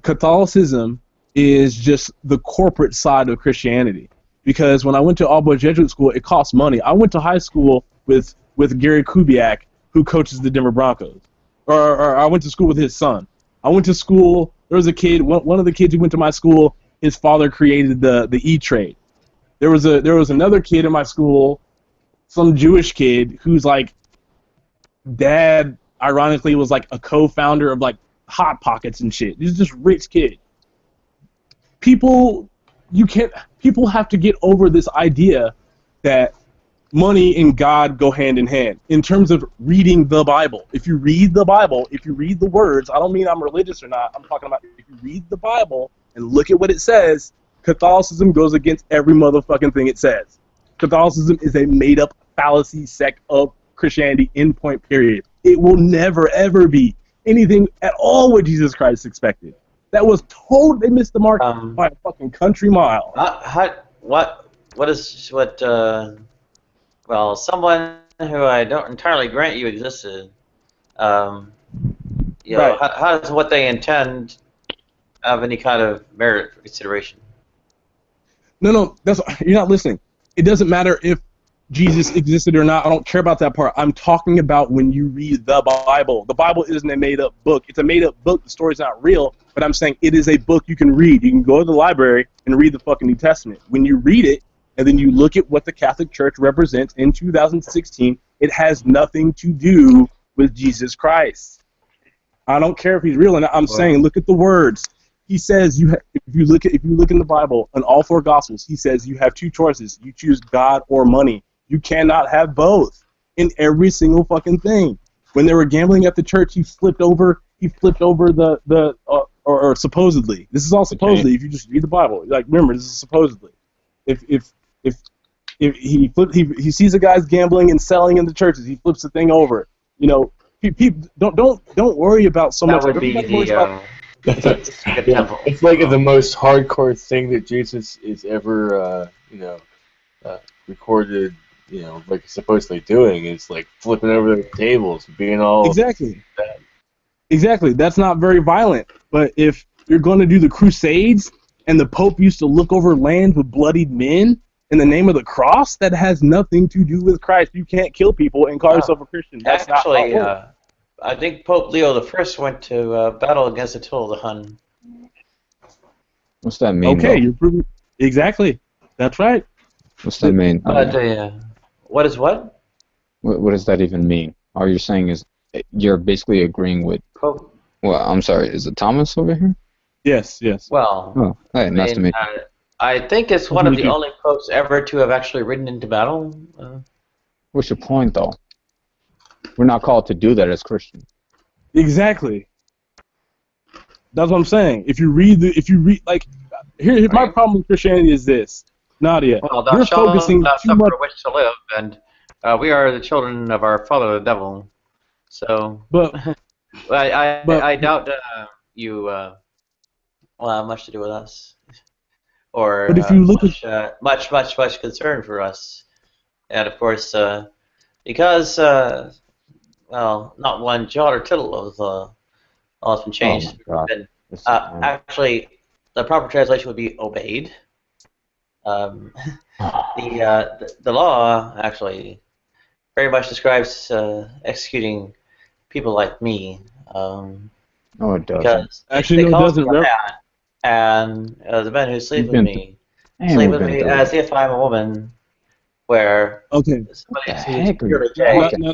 Catholicism is just the corporate side of Christianity. Because when I went to All Boys Jesuit School, it cost money. I went to high school with Gary Kubiak, who coaches the Denver Broncos. Or I went to school with his son. I went to school. There was a kid. One of the kids who went to my school. His father created the E-Trade. There was another kid in my school, some Jewish kid who's like, dad ironically was like a co-founder of like Hot Pockets and shit. He's just rich kid. People have to get over this idea that money and God go hand in hand in terms of reading the Bible. If you read the Bible, if you read the words, I don't mean I'm religious or not. I'm talking about if you read the Bible and look at what it says, Catholicism goes against every motherfucking thing it says. Catholicism is a made-up fallacy sect of Christianity, end point, period. It will never, ever be anything at all what Jesus Christ expected. That was they missed the mark by a fucking country mile. Well, someone who I don't entirely grant you existed, how does what they intend have any kind of merit for consideration? No, you're not listening. It doesn't matter if Jesus existed or not. I don't care about that part. I'm talking about when you read the Bible. The Bible isn't a made-up book. It's a made-up book. The story's not real, but I'm saying it is a book you can read. You can go to the library and read the fucking New Testament. When you read it, and then you look at what the Catholic Church represents in 2016, it has nothing to do with Jesus Christ. I don't care if he's real or not. I'm saying, look at the words. He says if you look in the Bible, in all four Gospels, he says you have two choices. You choose God or money. You cannot have both in every single fucking thing. When they were gambling at the church, he flipped over or supposedly. This is all supposedly. If you just read the Bible, like remember, this is supposedly. If he sees the guys gambling and selling in the churches, he flips the thing over. You know, people don't worry about so much. That would be the. It's like the most hardcore thing that Jesus is ever, recorded. Like supposedly doing is like flipping over the tables, being all exactly. Exactly. That's not very violent. But if you're going to do the Crusades and the Pope used to look over lands with bloodied men in the name of the cross, that has nothing to do with Christ. You can't kill people and call yourself a Christian. That's actually, not how it works. I think Pope Leo I went to battle against Attila the Hun. What's that mean? Okay, you're proving exactly. That's right. What's that mean? What is what? What does that even mean? All you're saying is you're basically agreeing with. Pope. Well, I'm sorry. Is it Thomas over here? Yes. Well. Oh, hey, nice to meet you. I think it's one of the only popes ever to have actually ridden into battle. What's your point, though? We're not called to do that as Christians. Exactly. That's what I'm saying. If you read here's my problem with Christianity is this, Nadia. Well, you're focusing too much. For which to live, and we are the children of our father, the devil. So, but I doubt you will have much to do with us, or but if you look much concern for us, and of course, because not one jot or tittle of the law has been changed. Actually, the proper translation would be obeyed. The law actually very much describes executing people like me. No, it doesn't. Because actually, no, it doesn't. And the men who sleep with me as if I'm a woman. Where okay,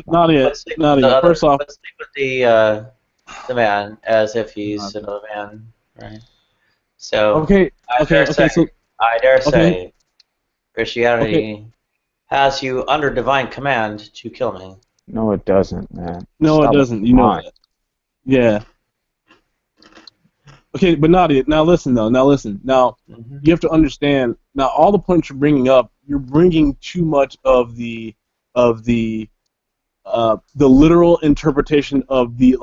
not yet. First off, let's sleep with the man as if he's another man, right? So I dare say, Christianity has you under divine command to kill me. No, it doesn't, man. No, it doesn't. You know that. Yeah. Okay, but Nadia, now listen. Now you have to understand. Now all the points you're bringing up, you're bringing too much of the literal interpretation of the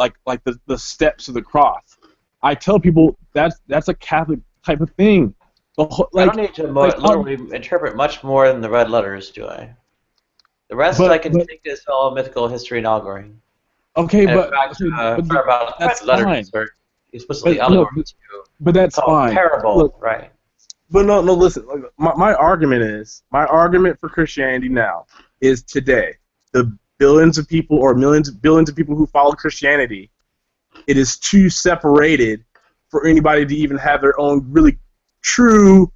the steps of the cross. I tell people that's a Catholic type of thing. I don't need to literally interpret much more than the red letters, do I? The rest I can think is all mythical history and allegory. Okay, And but, in fact, but for about that's letters fine. were explicitly But look, allegory to but that's called fine. parable, Look, right? But no, listen. Like, my argument for Christianity now is today the billions of people or billions of people who follow Christianity, it is too separated for anybody to even have their own really true,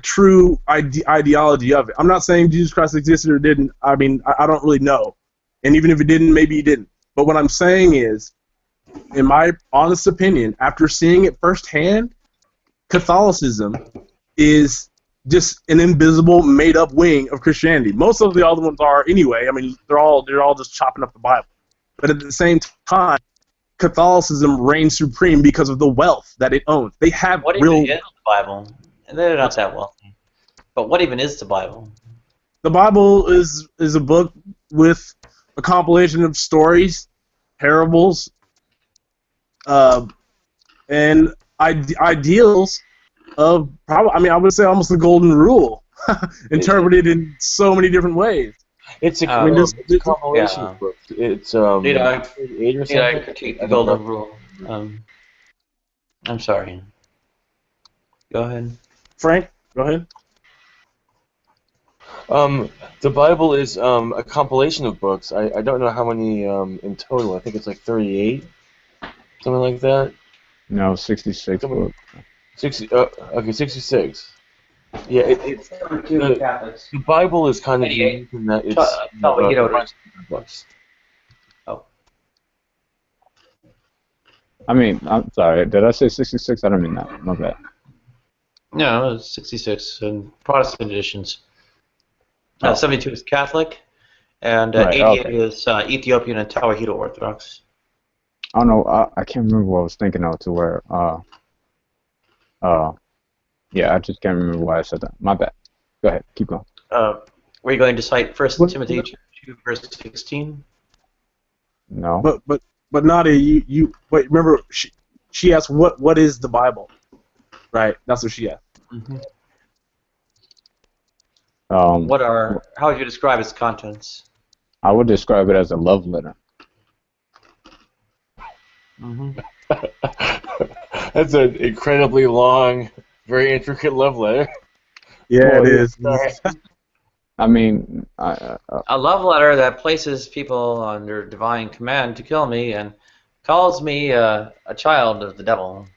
true ideology of it. I'm not saying Jesus Christ existed or didn't. I mean, I don't really know, and even if it didn't, maybe he didn't. But what I'm saying is, in my honest opinion, after seeing it firsthand, Catholicism is just an invisible, made-up wing of Christianity. Most of the other ones are anyway. I mean, they're all just chopping up the Bible. But at the same time, Catholicism reigns supreme because of the wealth that it owns. They have What real. even is the Bible? And they're not that wealthy. But what even is the Bible? The Bible is a book with a compilation of stories, parables, and ideals of probably. I mean, I would say almost the golden rule, interpreted in so many different ways. It's a compilation of books. It's Need I 8 or something. critique the golden rule? I'm sorry. Go ahead. Frank, go ahead. The Bible is a compilation of books. I don't know how many in total. I think it's like 38, something like that. No, 66 books. 60. Okay, 66. Yeah, the Bible is kind of unique in that it's books. Oh. I mean, I'm sorry. Did I say 66? I don't mean that. My bad. No, it's 66 in Protestant editions. 72 is Catholic, and Right, 88 okay. is Ethiopian and Tawahedo Orthodox. I don't know. I can't remember what I was thinking of to where. Yeah, I just can't remember why I said that. My bad. Go ahead. Keep going. Were you going to cite 1 Timothy 2, verse 16? No. But Nadia, you wait. Remember, she asked what is the Bible, right? That's what she asked. Mm-hmm. How would you describe its contents? I would describe it as a love letter. Mm-hmm. That's an incredibly long, very intricate love letter. Yeah, it is. I mean, A love letter that places people under divine command to kill me and calls me a child of the devil.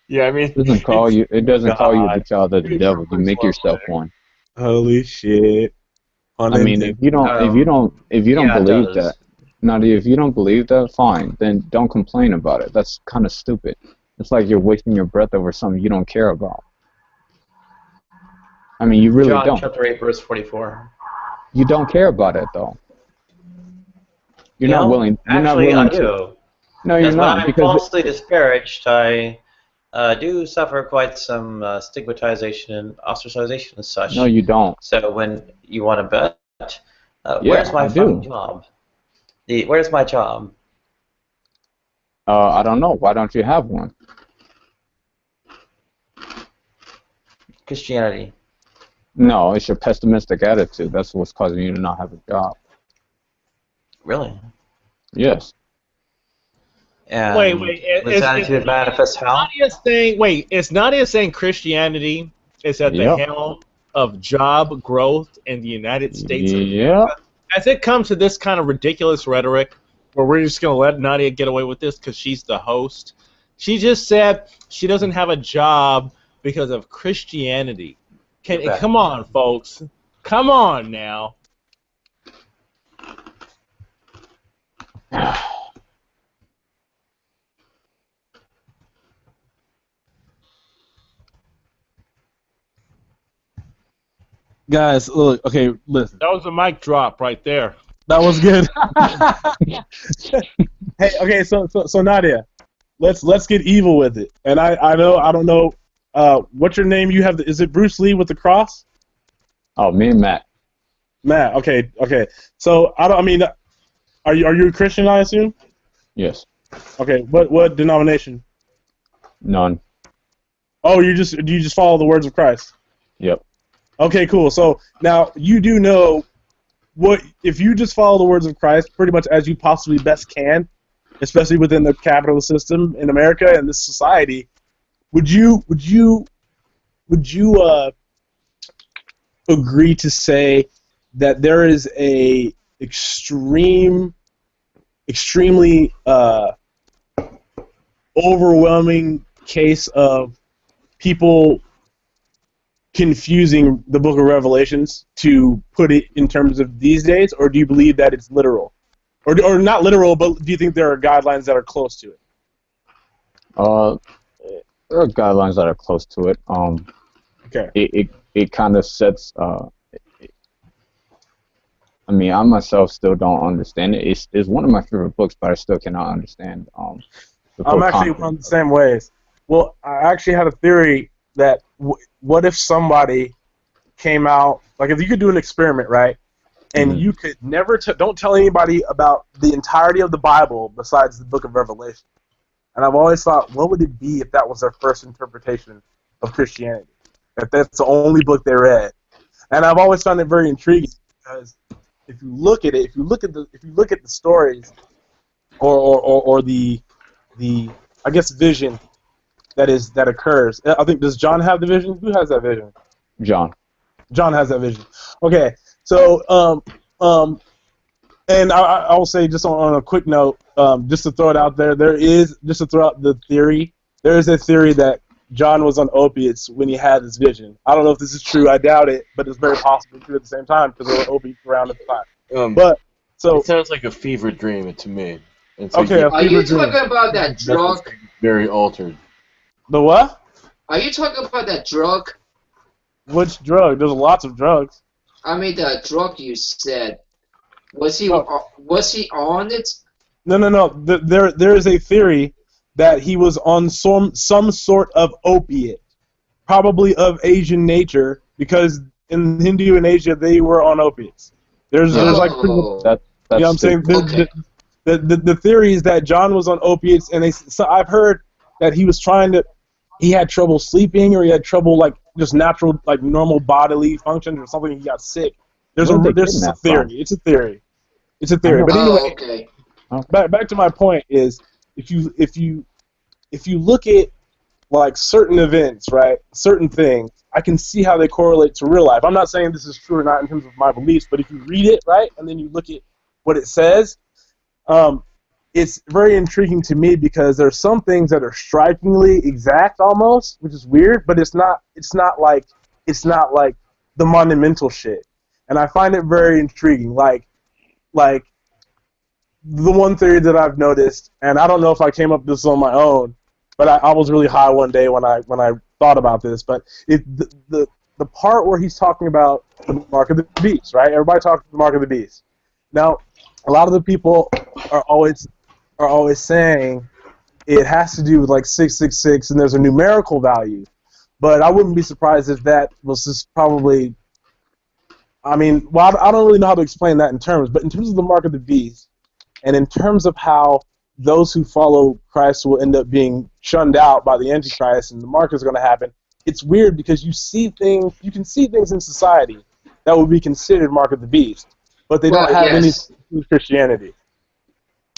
Yeah, I mean, it doesn't call you. It doesn't call you the child of the devil. You make yourself one. Holy shit! I mean, if you don't believe that, Nadia, if you don't believe that, fine. Then don't complain about it. That's kind of stupid. It's like you're wasting your breath over something you don't care about. I mean, you really John don't. chapter 8, verse 44. You don't care about it, though. You're not willing. You're not Actually, willing I do. No, you're Because not. when I'm Because falsely disparaged, I do suffer quite some stigmatization and ostracization and such. No, you don't. So when you want to bet, Yeah, where's my I fucking do. job? Where's my job? I don't know. Why don't you have one? Christianity. No, it's your pessimistic attitude. That's what's causing you to not have a job. Really? Yes. And Wait. this attitude manifests how? Is Nadia saying Christianity is at the Yep. helm of job growth in the United States of Yeah. America? As it comes to this kind of ridiculous rhetoric, where we're just going to let Nadia get away with this because she's the host, she just said she doesn't have a job because of Christianity. Come on, folks. Come on now. Guys, look. Okay, listen. That was a mic drop right there. That was good. Hey, okay, so Nadia, let's get evil with it. And I don't know. What's your name? You have is it Bruce Lee with the cross? Oh, me and Matt. Matt. Okay. So I mean, are you a Christian? I assume. Yes. Okay. What denomination? None. Oh, do you just follow the words of Christ? Yep. Okay, cool. So now you do know what if you just follow the words of Christ pretty much as you possibly best can, especially within the capitalist system in America and this society, would you agree to say that there is a extremely overwhelming case of people confusing the Book of Revelations to put it in terms of these days, or do you believe that it's literal, or not literal, but do you think there are guidelines that are close to it? There are guidelines that are close to it. Okay. It kind of sets. I mean, I myself still don't understand it. It's one of my favorite books, but I still cannot understand. I'm actually one of the same ways. Well, I actually had a theory that what if somebody came out, like if you could do an experiment, right, and you could never don't tell anybody about the entirety of the Bible besides the Book of Revelation. And I've always thought, what would it be if that was their first interpretation of Christianity? If that's the only book they read. And I've always found it very intriguing because if you look at it, if you look at the stories or the I guess vision that occurs. I think, does John have the vision? Who has that vision? John. John has that vision. Okay, so and I will say just on a quick note, just to throw it out there, there is a theory that John was on opiates when he had this vision. I don't know if this is true. I doubt it, but it's very possibly true at the same time because there were opiates around at the time. But so it sounds like a fever dream to me. Okay, are you talking about that drug? Very altered. The what? Are you talking about that drug? Which drug? There's lots of drugs. I mean, the drug you said. Was he on it? No. There is a theory that he was on some sort of opiate, probably of Asian nature, because in Hindu and Asia they were on opiates. There's like I'm saying the theory is that John was on opiates, and I've heard that he had trouble sleeping, or he had trouble like just natural like normal bodily functions or something. He got sick. There's a theory. It's a theory. But anyway, back to my point is if you look at like certain events, right, certain things, I can see how they correlate to real life. I'm not saying this is true or not in terms of my beliefs, but if you read it, right, and then you look at what it says, it's very intriguing to me because there's some things that are strikingly exact almost, which is weird, but it's not like the monumental shit. And I find it very intriguing. Like the one theory that I've noticed, and I don't know if I came up with this on my own, but I was really high one day when I thought about this. But the part where he's talking about the mark of the beast, right? Everybody talks about the mark of the beast. Now, a lot of the people are always saying it has to do with like 666, and there's a numerical value. But I wouldn't be surprised if that was just probably. I mean, well, I don't really know how to explain that in terms, but in terms of the mark of the beast, and in terms of how those who follow Christ will end up being shunned out by the Antichrist, and the mark is going to happen. It's weird because you can see things in society that would be considered mark of the beast, but they don't have anything to do with Christianity.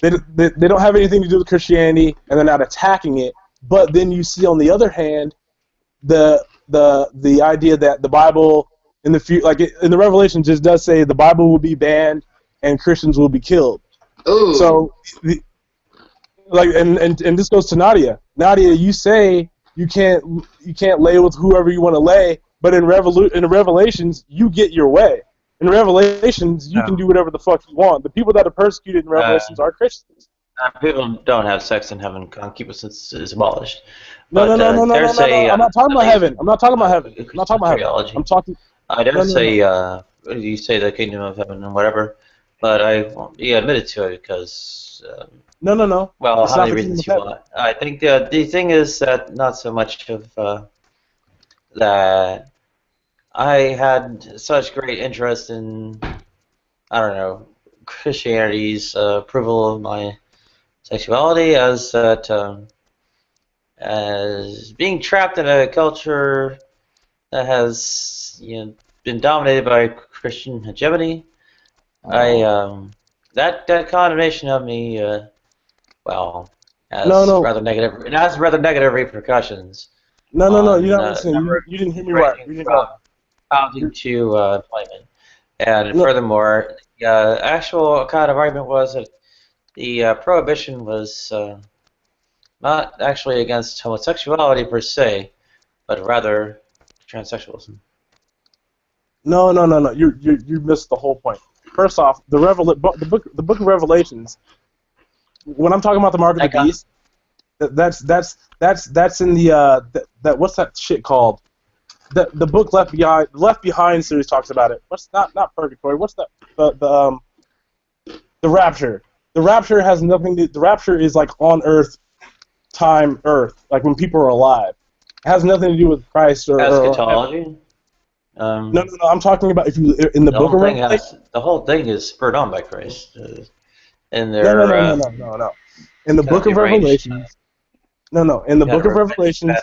They don't have anything to do with Christianity, and they're not attacking it. But then you see, on the other hand, the idea that the Bible in the future, like in the Revelation, just does say the Bible will be banned and Christians will be killed. Ooh. So, and this goes to Nadia. Nadia, you say you can't lay with whoever you want to lay, but in Revelations, you get your way. In Revelations, you can do whatever the fuck you want. The people that are persecuted in Revelations are Christians. People don't have sex in heaven. Concupiscence is abolished. No. I'm not talking about heaven. I'm not talking about heaven. I'm talking. I don't say you say the kingdom of heaven and whatever, but I won't be admitted to it because. No. Well, how many reasons you want? I think the thing is that not so much of that. I had such great interest in, I don't know, Christianity's approval of my sexuality as that as being trapped in a culture that has been dominated by Christian hegemony, That condemnation of me, well, has No. rather negative. It has rather negative repercussions No. on You're not listening. You didn't hear me right. You didn't. from housing to employment. And No. furthermore, the actual kind of argument was that the prohibition was not actually against homosexuality per se, but rather transsexualism. No. You missed the whole point. First off, the book of Revelations. When I'm talking about the mark of the beast, that's in the that what's that shit called? The book Left Behind series talks about it. What's not purgatory? What's the rapture? The rapture has nothing to. The rapture is like on Earth, time Earth, like when people are alive. It has nothing to do with Christ or eschatology. No. I'm talking about if you in the book of Revelation. The whole thing is spurred on by Christ. In their No. In the book of Revelations. No. In the book of Revelations.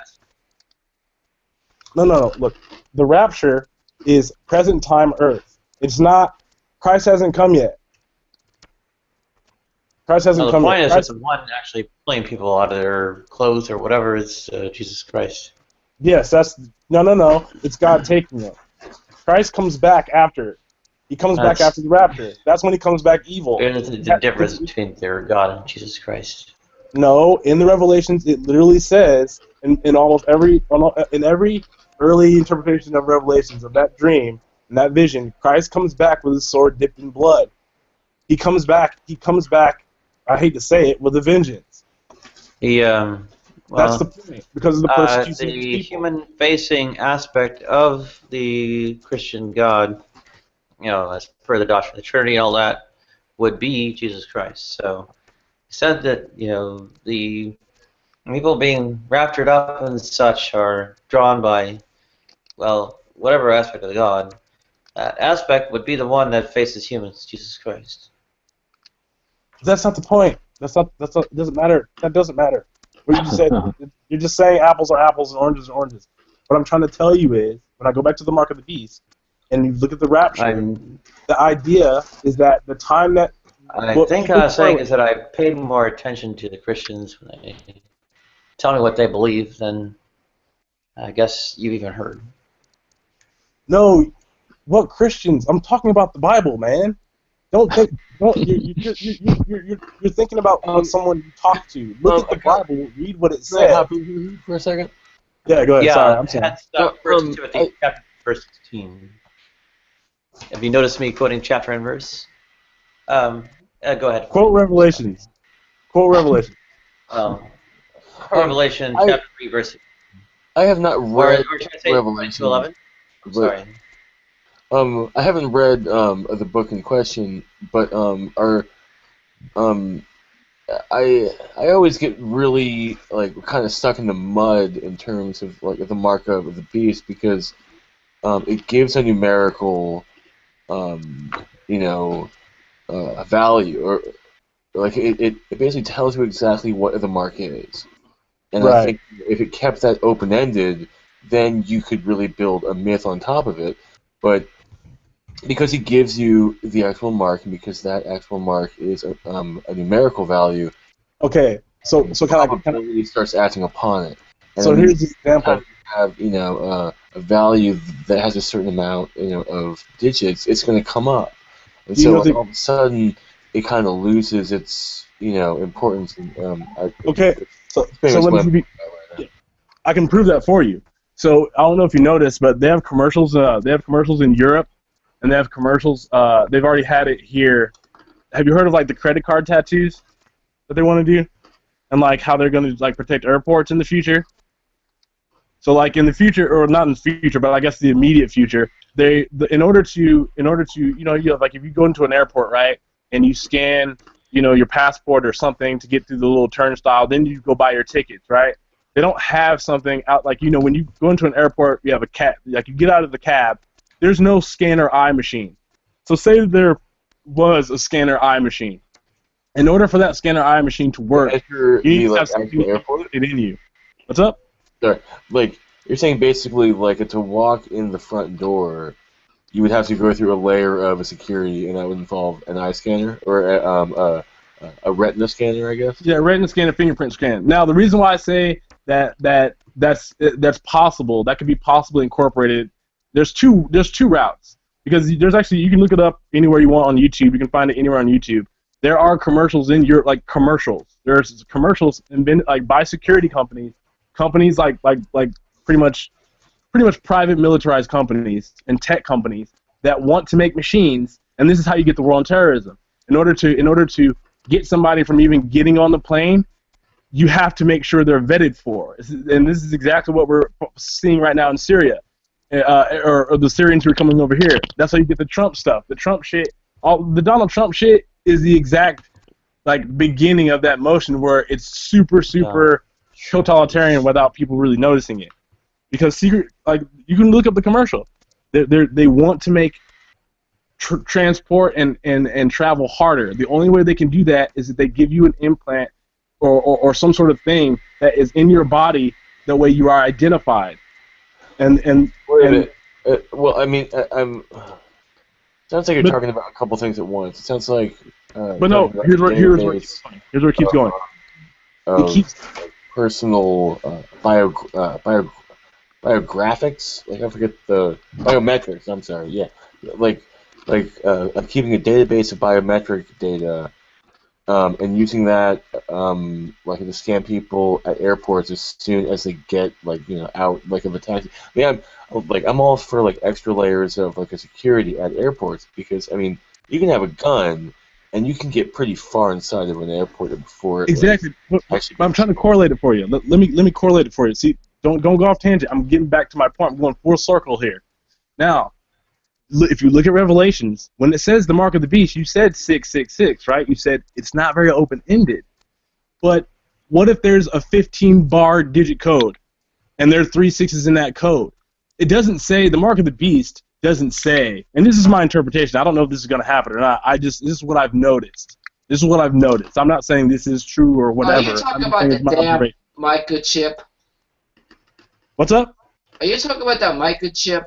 No. Look, the rapture is present time Earth. It's not. Christ hasn't come yet. Christ hasn't come yet. The point is that the one actually pulling people out of their clothes or whatever is Jesus Christ. Yes, that's no. It's God taking it. Christ comes back after. He comes back after the rapture. That's when he comes back evil. There's the difference between their God and Jesus Christ. No, in the Revelations, it literally says in almost every early interpretation of Revelations of that dream and that vision, Christ comes back with his sword dipped in blood. He comes back. I hate to say it, with a vengeance. That's the point, because of the persecution. The human-facing aspect of the Christian God, as per the doctrine of the Trinity and all that, would be Jesus Christ. So, he said that the people being raptured up and such are drawn by, whatever aspect of the God. That aspect would be the one that faces humans, Jesus Christ. That's not the point. Doesn't matter. That doesn't matter. What you just said, you're just saying apples are apples and oranges are oranges. What I'm trying to tell you is, when I go back to the mark of the beast, and you look at the rapture, the idea is that the time that... I think what I was saying is that I paid more attention to the Christians when they tell me what they believe than I guess you've even heard. No, what Christians? I'm talking about the Bible, man. You're thinking about what someone you talk to. Look at the Bible, read what it says. For a second? Yeah, go ahead. Yeah, sorry, I'm sorry. That's verse 2 at chapter verse 16. Have you noticed me quoting chapter and verse? Go ahead. Quote Revelations. Revelation chapter 3 verse 16. I have not read or should I say Revelation. 11? I'm sorry. I haven't read the book in question, but I always get really kind of stuck in the mud in terms of the mark of the beast, because it gives a numerical value, or it basically tells you exactly what the mark is. And right. I think if it kept that open-ended, then you could really build a myth on top of it. But because he gives you the actual mark, and because that actual mark is a numerical value, okay, so probability starts acting upon it. And so here's the example: have a value that has a certain amount of digits, it's going to come up, and so all of a sudden it kind of loses its importance. Okay, so let me I can prove that for you. So I don't know if you noticed, but they have commercials. They have commercials in Europe. And they have commercials. They've already had it here. Have you heard of the credit card tattoos that they want to do, and how they're going to protect airports in the future? So in the future, or not in the future, but I guess the immediate future, in order to you have if you go into an airport, right, and you scan your passport or something to get through the little turnstile, then you go buy your tickets, right? They don't have something out when you go into an airport, you have a cab, you get out of the cab. There's no scanner eye machine. So say there was a scanner eye machine. In order for that scanner eye machine to work, you need to have something in you. What's up? Sorry. You're saying basically to walk in the front door, you would have to go through a layer of a security, and that would involve an eye scanner or a retina scanner, I guess. Yeah, retina scan and fingerprint scan. Now, the reason why I say that's possible, that could be possibly incorporated. There's two routes, because there's actually, you can look it up anywhere you want on YouTube. You can find it anywhere on YouTube. There are commercials in your, like, commercials. There's commercials like by security companies like pretty much private militarized companies and tech companies that want to make machines, and this is how you get the war on terrorism. In order to get somebody from even getting on the plane, you have to make sure they're vetted for. And this is exactly what we're seeing right now in Syria, or the Syrians who are coming over here. That's how you get the Trump stuff. The Trump shit, the Donald Trump shit is the exact, like, beginning of that motion where it's super totalitarian without people really noticing it. Because secret, like, you can look up the commercial. They want to make transport and travel harder. The only way they can do that is if they give you an implant or some sort of thing that is in your body the way you are identified. Wait a minute. Well, I mean, sounds like you're talking about a couple things at once. It sounds like. But no, here's where it keeps going. It keeps personal biographics. Like, I forget the biometrics. I'm sorry. Yeah, like keeping a database of biometric data, and using that like to scan people at airports as soon as they get, like, out, like, of a taxi. I mean, I'm all for, like, extra layers of, like, a security at airports, because, I mean, you can have a gun and you can get pretty far inside of an airport before. Exactly. I'm trying to correlate it for you. Let me correlate it for you. See, don't go off tangent. I'm getting back to my point. I'm going full circle here. Now, if you look at Revelations, when it says the mark of the beast, you said 666, right? You said it's not very open-ended. But what if there's a 15-bar digit code, and there are 3 6s in that code? It doesn't say, the mark of the beast doesn't say, and this is my interpretation. I don't know if this is going to happen or not. This is what I've noticed. I'm not saying this is true or whatever. Are you talking about the damn microchip? What's up? Are you talking about that microchip?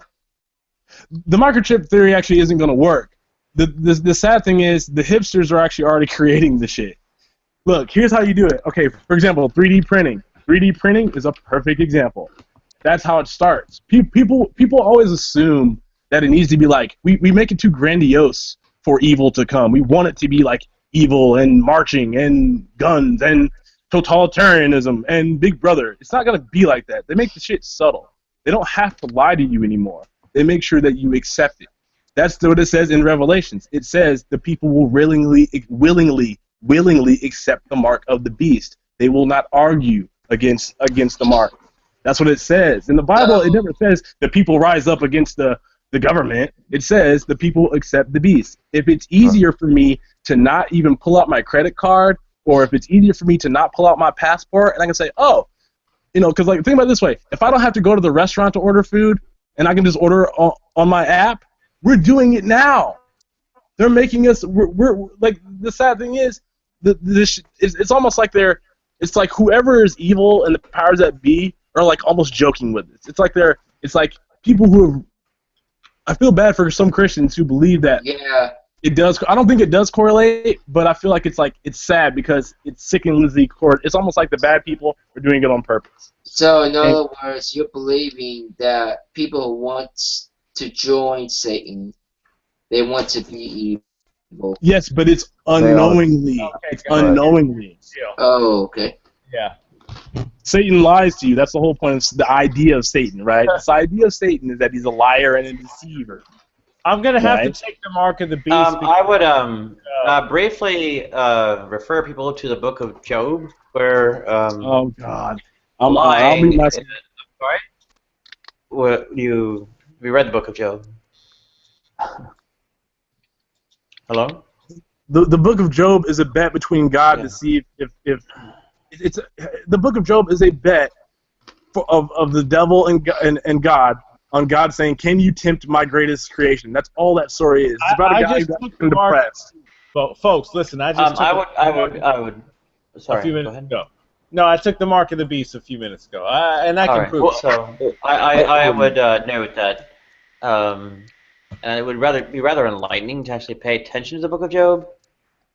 The microchip theory actually isn't going to work. The sad thing is the hipsters are actually already creating the shit. Look, here's how you do it. Okay, for example, 3D printing. 3D printing is a perfect example. That's how it starts. People always assume that it needs to be like, we make it too grandiose for evil to come. We want it to be like evil and marching and guns and totalitarianism and Big Brother. It's not going to be like that. They make the shit subtle. They don't have to lie to you anymore. They make sure that you accept it. That's what it says in Revelations. It says the people will willingly accept the mark of the beast. They will not argue against the mark. That's what it says. In the Bible, it never says the people rise up against the government. It says the people accept the beast. If it's easier for me to not even pull out my credit card, or if it's easier for me to not pull out my passport, and I can say, oh, because, like, think about it this way. If I don't have to go to the restaurant to order food, and I can just order on my app, we're doing it now. They're making us. We're like, the sad thing is, it's almost like it's like whoever is evil and the powers that be are, like, almost joking with this. It's like people who have. I feel bad for some Christians who believe that. Yeah. It does. I don't think it does correlate, but I feel like it's sad because it's sickeningly It's almost like the bad people are doing it on purpose. So, in other words, you're believing that people want to join Satan. They want to be evil. Yes, but it's unknowingly. It's unknowingly. Oh, okay. Yeah. Satan lies to you. That's the whole point of the idea of Satan, right? The idea of Satan is that he's a liar and a deceiver. I'm going to have to take the mark of the beast. I would briefly refer people to the book of Job, where oh God, I'll be myself. Right? What we read the book of Job. Hello. The book of Job is a bet between God to see if it's the book of Job is a bet of the devil and God. On God saying, "Can you tempt my greatest creation?" That's all that story is. It's about a guy who got depressed. Well, folks, listen. I would. Sorry. A few minutes ago. No, I took the mark of the beast a few minutes ago, and I can prove it. So I would note that And it would be rather enlightening to actually pay attention to the Book of Job,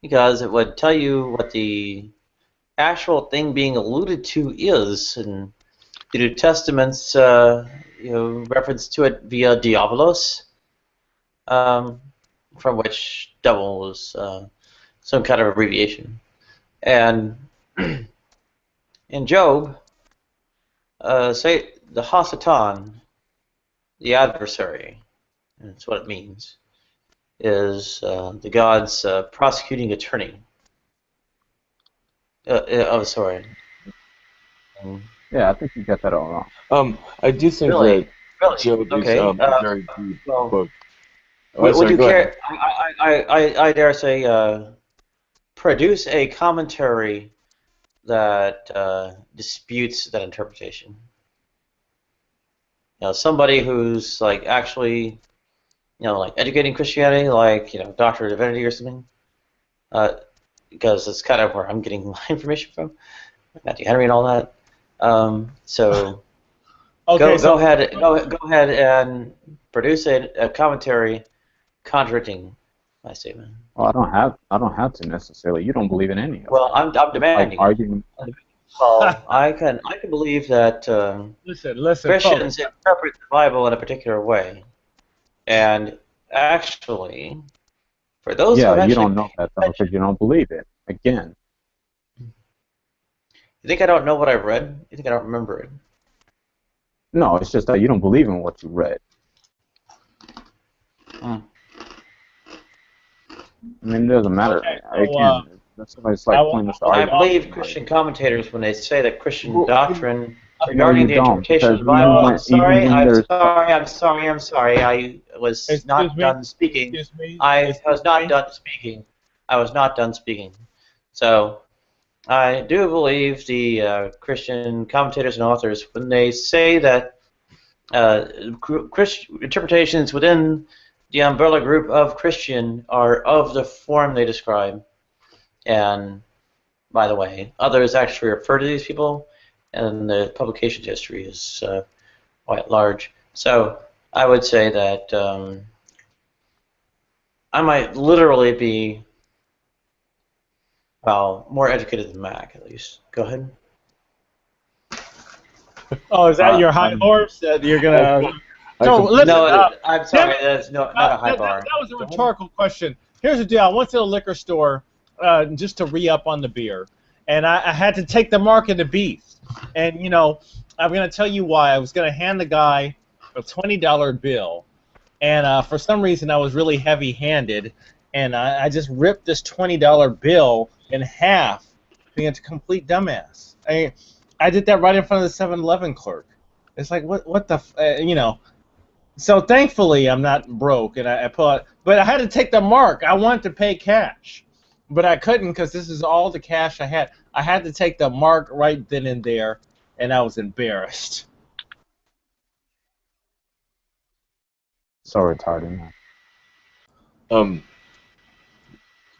because it would tell you what the actual thing being alluded to is, and the New Testament's reference to it via diabolos, from which devil is some kind of abbreviation. And in Job, say the Hasatan, the adversary, and that's what it means, is the god's prosecuting attorney. Sorry. Yeah, I think you got that all wrong. I do think Really? that Job Okay. is a very deep book. Would you care? I dare say, produce a commentary that disputes that interpretation. Somebody who's like actually, like educating Christianity, like Doctor of Divinity or something, because it's kind of where I'm getting my information from, Matthew Henry and all that. So Okay, go ahead and produce a commentary contradicting my statement. Well, I don't have to necessarily. You don't believe in any of it. Well, I'm demanding. Like arguing. Well, I can believe that listen, Christians folks. interpret the Bible in a particular way, and actually, for those who have Yeah, you actually don't know that though because you don't believe it. Again. You think I don't know what I've read? You think I don't remember it? No, it's just that you don't believe in what you read. I mean, it doesn't matter. Again, that's why it's like pointless to argue. I believe Christian commentators when they say that Christian doctrine regarding the don't, interpretation of the because Bible. I'm sorry. I was not done speaking. I was not done speaking. So, I do believe the Christian commentators and authors when they say that Christian interpretations within the umbrella group of Christian are of the form they describe. And by the way, others actually refer to these people, and the publications history is quite large. So I would say that I might literally be, well, more educated than Mac, at least. Go ahead. Oh, is that your high horse that you're gonna? Listen, no, I'm sorry. That's not a high bar. That was a rhetorical question. Here's the deal. I went to the liquor store just to re-up on the beer, and I had to take the mark of the beast. And I'm gonna tell you why. I was gonna hand the guy a $20 bill, and for some reason I was really heavy-handed, and I just ripped this $20 bill in half, being a complete dumbass. I did that right in front of the 7-Eleven clerk. It's like what the So thankfully I'm not broke, and I pull out, but I had to take the mark. I wanted to pay cash, but I couldn't because this is all the cash I had. I had to take the mark right then and there, and I was embarrassed. So retarded, man.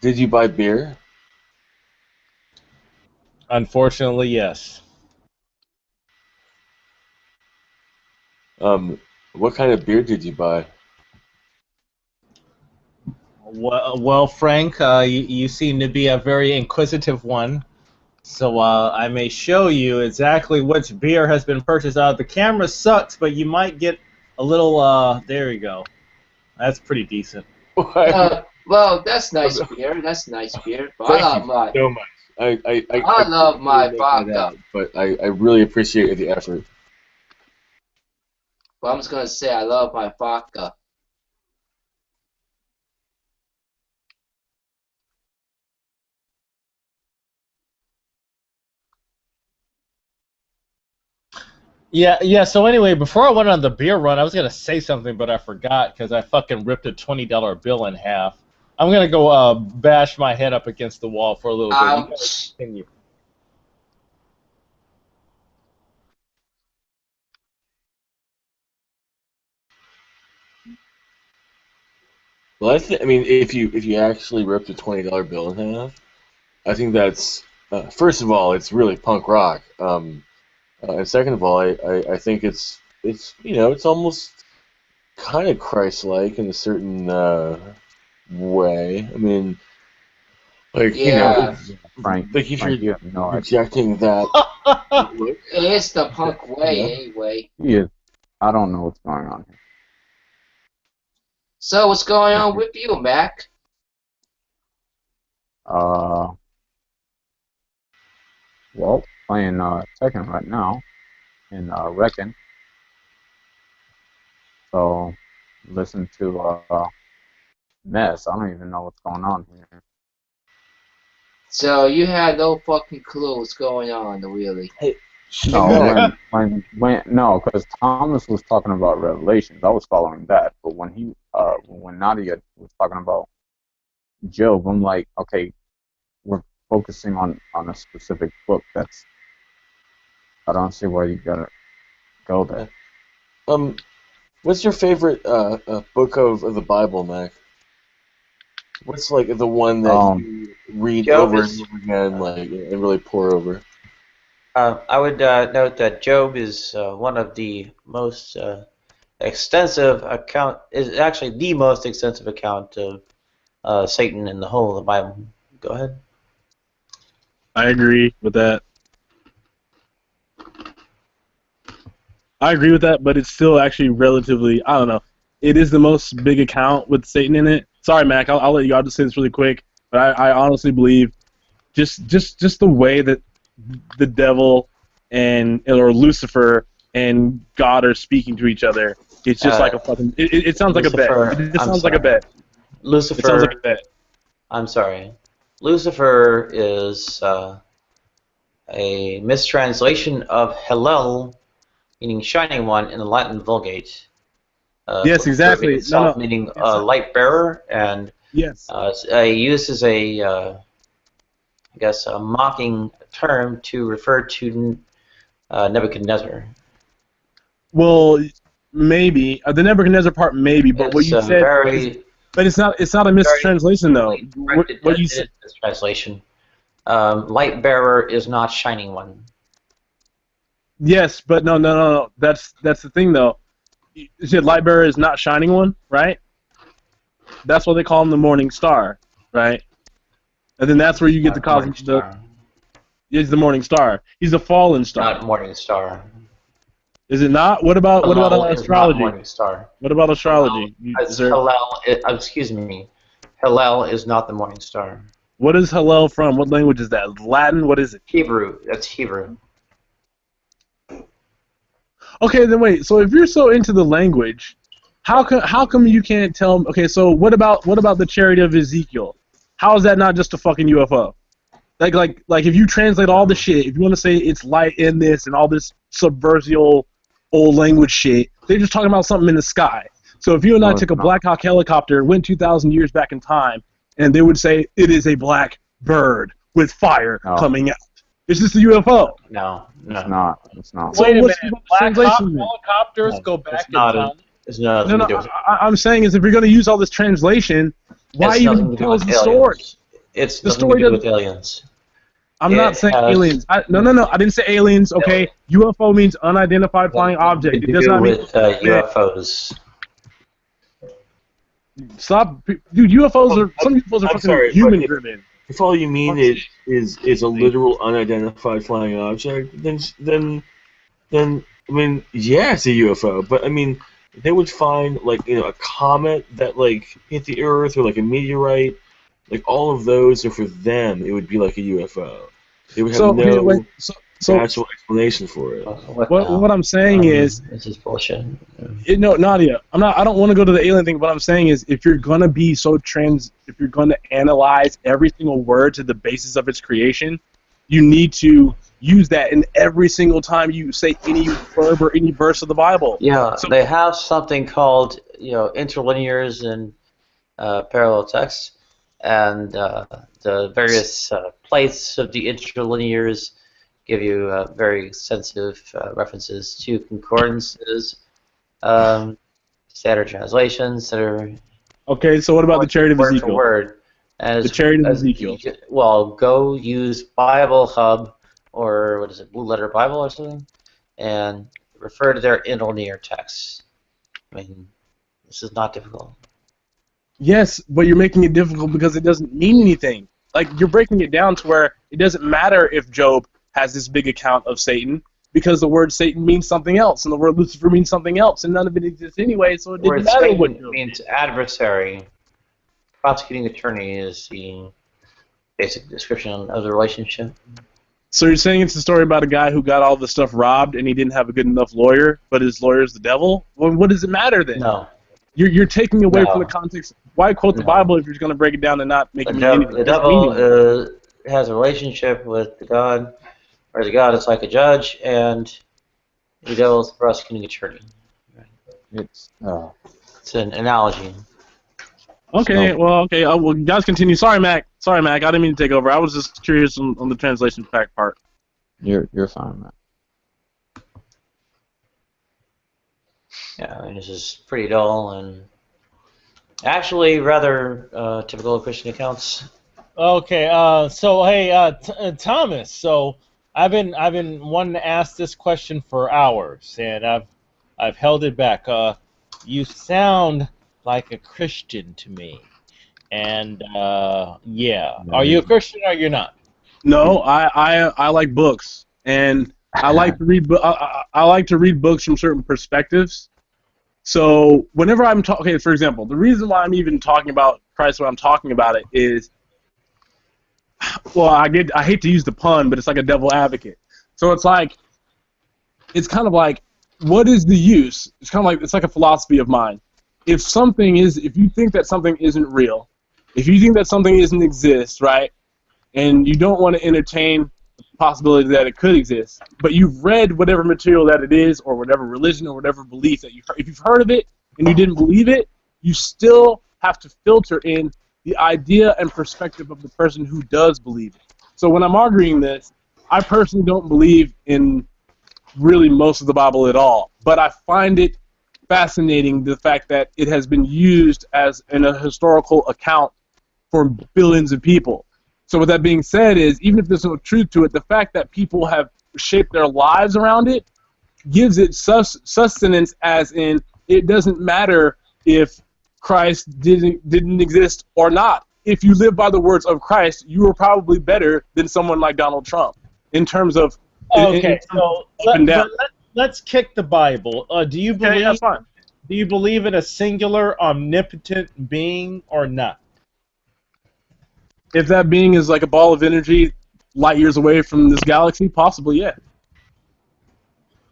Did you buy beer? Unfortunately, yes. What kind of beer did you buy? Well, Frank, you seem to be a very inquisitive one, so I may show you exactly which beer has been purchased out. The camera sucks, but you might get a little. There you go. That's pretty decent. Well, that's nice beer. That's nice beer. But I love my. So much. I love my vodka. But I really appreciate the effort. Well, I'm just gonna say I love my vodka. Yeah. So anyway, before I went on the beer run, I was gonna say something, but I forgot because I fucking ripped a $20 bill in half. I'm gonna go bash my head up against the wall for a little bit. You guys continue. Well, I mean, if you actually ripped a $20 bill in half, I think that's first of all, it's really punk rock. And second of all, I think it's almost kind of Christ-like in a certain way. I mean, like Frank, like if Frank, you you're have no idea. rejecting that. It's the punk way, Yeah. anyway. He I don't know what's going on here. So what's going on with you, Mac? Well, playing Tekken right now in Reckon. So listen to Mess. I don't even know what's going on here. So you had no fucking clue what's going on, really. Hey, No, no, because Thomas was talking about Revelations. I was following that, but when Nadia was talking about Job, I'm like, okay, we're focusing on a specific book. I don't see why you gotta go there. What's your favorite book of the Bible, Mac? What's like the one that you read over and over again, like, and really pore over? I would note that Job is one of the most extensive account. Is actually the most extensive account of Satan in the whole of the Bible. Go ahead. I agree with that. But it's still actually relatively, I don't know. It is the most big account with Satan in it. Sorry, Mac, I'll let you. I'll just say this really quick. But I honestly believe just the way that the devil or Lucifer and God are speaking to each other, it's just like a fucking. It sounds like a bet. It just sounds like a bet. Lucifer. It sounds like a bet. I'm sorry. Lucifer is a mistranslation of Hillel, meaning shining one, in the Latin Vulgate. Yes, exactly. Itself meaning light bearer, and yes, used as a mocking term to refer to Nebuchadnezzar. Well, maybe the Nebuchadnezzar part, maybe, but what you said. But it's not a mistranslation though. What you said. Mistranslation. Light bearer is not shining one. Yes, but no. That's the thing though. You said light bearer is not shining one, right? That's why they call him the morning star, right? And then that's where you get the cosmic. He's the morning star. He's a fallen star. Not morning star. Is it not? What about astrology? Morning star. What about astrology? Excuse me. Hillel is not the morning star. What is Hillel from? What language is that? Latin? What is it? Hebrew. That's Hebrew. Okay, then wait. So if you're so into the language, how come you can't tell? Okay, so what about the chariot of Ezekiel? How is that not just a fucking UFO? Like if you translate all the shit, if you want to say it's light in this and all this subversial old language shit, they're just talking about something in the sky. So if you and I took a Black Hawk helicopter, went 2,000 years back in time, and they would say it is a black bird with fire coming out. It's just a UFO. No. It's not. So Wait a what's minute. the translation then? Helicopters go back in time. It's not. I'm saying is if you're going to use all this translation, why even tell us the story? It's the nothing story to do with aliens. I'm not saying aliens. No. I didn't say aliens. Okay, UFO means unidentified flying object. It does not mean UFOs. Stop, dude. UFOs are some UFOs are fucking human driven. If all you mean is a literal unidentified flying object, then I mean, yeah, it's a UFO. But I mean, they would find like a comet that like hit the Earth or like a meteorite. Like all of those are for them. It would be like a UFO. They would have no actual explanation for it. What I'm saying is, this is bullshit. No, Nadia, I don't want to go to the alien thing. What I'm saying is, if you're gonna be if you're gonna analyze every single word to the basis of its creation, you need to use that in every single time you say any verb or any verse of the Bible. Yeah, so they have something called interlinears and parallel text. And the various plates of the interlinears give you very sensitive references to concordances, standard translations that are. Okay, so what about the chariot of Ezekiel? Word, the chariot of Ezekiel. Well, go use Bible Hub or what is it, Blue Letter Bible or something, and refer to their interlinear texts. I mean, This is not difficult. Yes, but you're making it difficult because it doesn't mean anything. Like, you're breaking it down to where it doesn't matter if Job has this big account of Satan, because the word Satan means something else, and the word Lucifer means something else, and none of it exists anyway, so it The word didn't matter Satan what Job means adversary. Prosecuting attorney is the basic description of the relationship. So you're saying it's a story about a guy who got all the stuff robbed and he didn't have a good enough lawyer, but his lawyer's the devil? Well, what does it matter then? No. You're taking away from No. the context. Why quote the Bible if you're going to break it down and not make it mean anything? The devil has a relationship with the God, or the God is like a judge, and the devil is the prosecuting attorney. It's an analogy. Okay, well, guys, continue. Sorry, Mac. I didn't mean to take over. I was just curious on the translation fact part. You're fine, man. Yeah, I mean, this is pretty dull and actually rather typical of Christian accounts. Okay, so hey, Thomas. So I've been wanting to ask this question for hours, and I've held it back. You sound like a Christian to me, and yeah, are you a Christian or you're not? No, I like books, and I like to read. I like to read books from certain perspectives. So whenever I'm talking, okay, for example, the reason why I'm even talking about Christ when I'm talking about it is, well, I hate to use the pun, but it's like a devil advocate. So it's kind of like, what is the use? It's like a philosophy of mine. If you think that something isn't real, if you think that something doesn't exist, right, and you don't want to entertain the possibility that it could exist, but you've read whatever material that it is, or whatever religion or whatever belief that if you've heard of it and you didn't believe it, you still have to filter in the idea and perspective of the person who does believe it. So when I'm arguing this, I personally don't believe in really most of the Bible at all, but I find it fascinating the fact that it has been used as in a historical account for billions of people. So with that being said, is even if there's no truth to it, the fact that people have shaped their lives around it gives it sustenance, as in it doesn't matter if Christ didn't exist or not. If you live by the words of Christ, you are probably better than someone like Donald Trump in terms of Let's kick the Bible. Do you believe? That's fine. Do you believe in a singular omnipotent being or not? If that being is like a ball of energy light years away from this galaxy, possibly, yeah.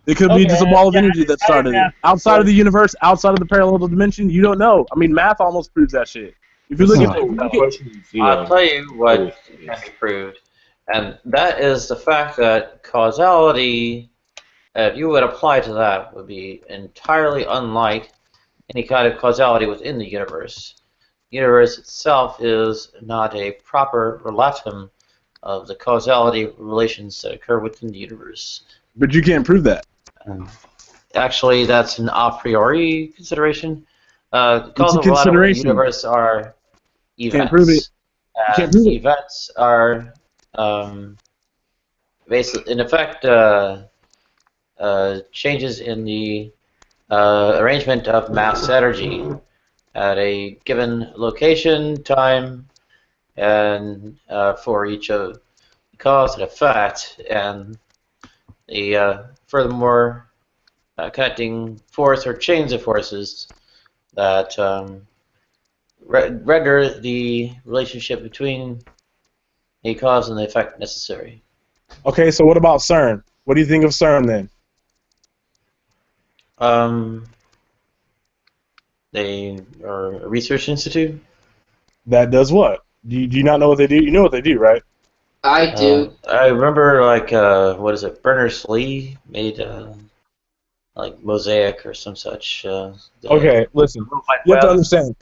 It could be just a ball of energy that started it. Outside of the universe, outside of the parallel dimension, you don't know. I mean, math almost proves that shit. If you look at I'll tell you what can be proved, and that is the fact that causality, if you would apply to that, would be entirely unlike any kind of causality within the universe. The universe itself is not a proper relatum of the causality relations that occur within the universe. But you can't prove that. Actually, that's an a priori consideration. Causal relatum of the universe are events. Can't prove it. You can't prove it. Events are basically, in effect, changes in the arrangement of mass energy at a given location, time, and for each of the cause and effect, and the furthermore connecting force or chains of forces that render the relationship between the cause and the effect necessary. Okay, so what about CERN? What do you think of CERN then? They are a research institute. That does what? Do you not know what they do? You know what they do, right? I do. I remember, like, what is it? Berners-Lee made like Mosaic or some such. Okay, listen. You have to understand.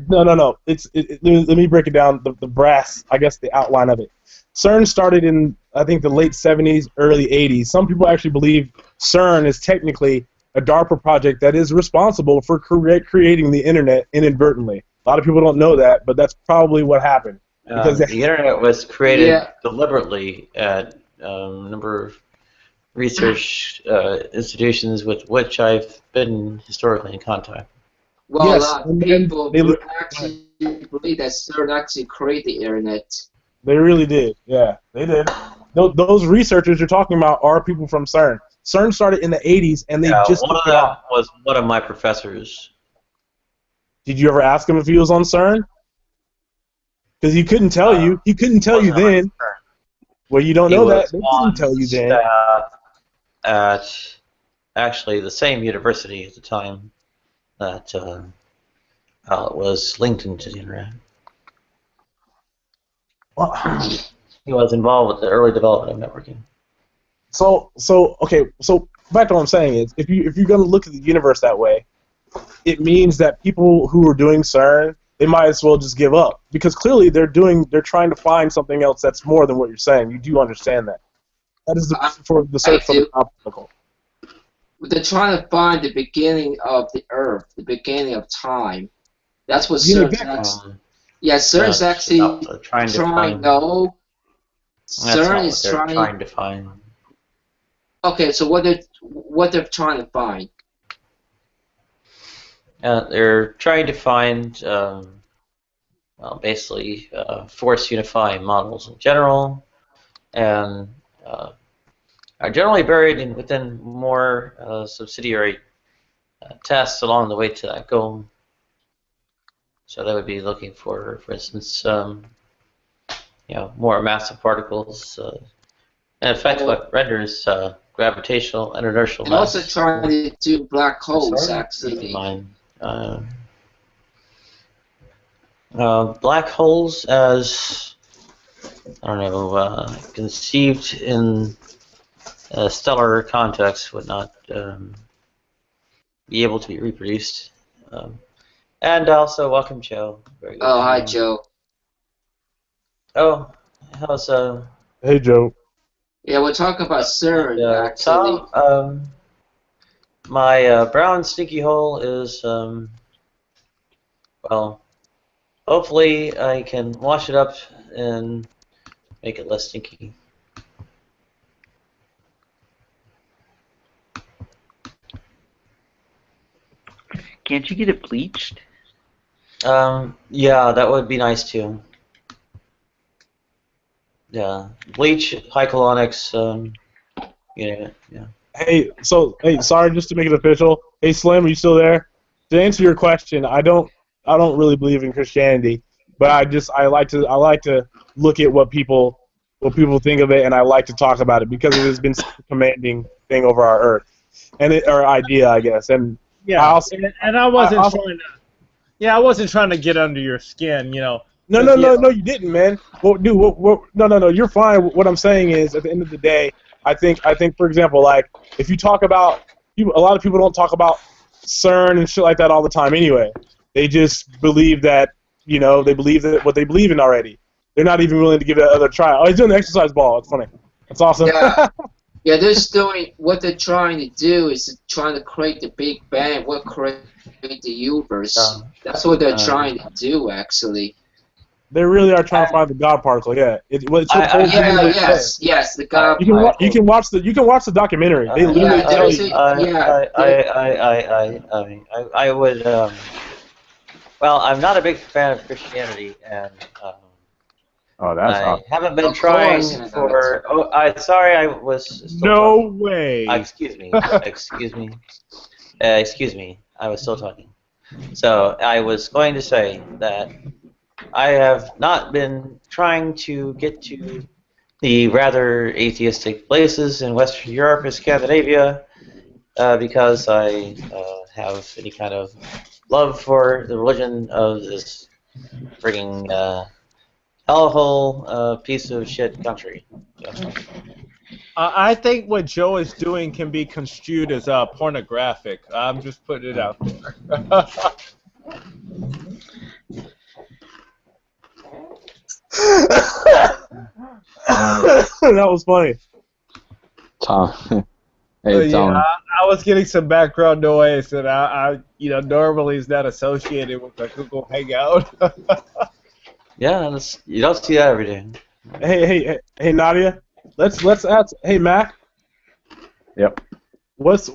No. Let me break it down. The brass, I guess, the outline of it. CERN started in, I think, the late 70s, early 80s. Some people actually believe CERN is technically a DARPA project that is responsible for creating the internet inadvertently. A lot of people don't know that, but that's probably what happened. Because the internet was created deliberately at a number of research institutions with which I've been historically in contact. Well, Yes, a lot of and people they actually believe that CERN actually created the internet. They really did. Yeah, they did. Those researchers you're talking about are people from CERN. CERN started in the 80s, and they Yeah, just one took of it off. them was one of my professors. Did you ever ask him if he was on CERN? Because he couldn't tell you. He couldn't tell you Wasn't on then. CERN. Well, you don't He know that. was They couldn't on tell you then. staff at actually the same university at the time that it was linked into the internet. Well, he was involved with the early development of networking. So okay. So back to what I'm saying is, if you're going to look at the universe that way, it means that people who are doing CERN, they might as well just give up, because clearly they're trying to find something else that's more than what you're saying. You do understand that. That is for the search for the God particle. They're trying to find the beginning of the Earth, the beginning of time. That's what Yeah, CERN's exactly. actually. Yeah, CERN's actually trying to trying. find. No, That's not CERN what is they're trying to find. Okay, so what they're trying to find? They're trying to find, well, basically, force unifying models in general, and are generally buried within more subsidiary tests along the way to that goal. So they would be looking for instance, more massive particles. In effect, what renders gravitational and inertial They're mass. also trying to do black holes, actually. Black holes, as I don't know, conceived in a stellar context, would not be able to be reproduced. And also, welcome, Joe. Very good. Oh, hi, Joe. Oh, how's Hey, Joe. Yeah, we're talking about CERN, actually. Tom, my brown stinky hole is, well, hopefully I can wash it up and make it less stinky. Can't you get it bleached? Yeah, that would be nice too. Yeah, bleach, hycolonics, yeah. Hey, sorry, just to make it official. Hey, Slim, are you still there? To answer your question, I don't really believe in Christianity, but I like to look at what people think of it, and I like to talk about it because it has been such a commanding thing over our earth, or idea, I guess. And yeah, I also, and I wasn't trying to. Yeah, I wasn't trying to get under your skin, you know. No, you didn't, man. Well, dude, no, you're fine. What I'm saying is, at the end of the day, I think, for example, like, if you talk about, a lot of people don't talk about CERN and shit like that all the time anyway. They just believe that, they believe that what they believe in already. They're not even willing to give it another try. Oh, he's doing the exercise ball. It's funny. That's awesome. Yeah, yeah. They're doing what they're trying to do is trying to create the Big Bang. What create the universe? That's what they're trying to do, actually. They really are trying to find the God particle. Yeah, it's what yes, the God particle. You can watch the documentary. They literally tell you. I would. Well, I'm not a big fan of Christianity, and I haven't been trying for. Oh, sorry, I was. No way. Excuse me. Excuse me. Excuse me. I was still talking. So I was going to say that I have not been trying to get to the rather atheistic places in Western Europe or Scandinavia because I have any kind of love for the religion of this frigging hellhole piece of shit country. So. I think what Joe is doing can be construed as pornographic. I'm just putting it out there. That was funny. Tom. Hey, Tom. Yeah, I was getting some background noise, and I normally is not associated with the Google Hangout. Yeah, you don't see that every day. Hey, Nadia. Let's ask. Hey, Mac. Yep. What's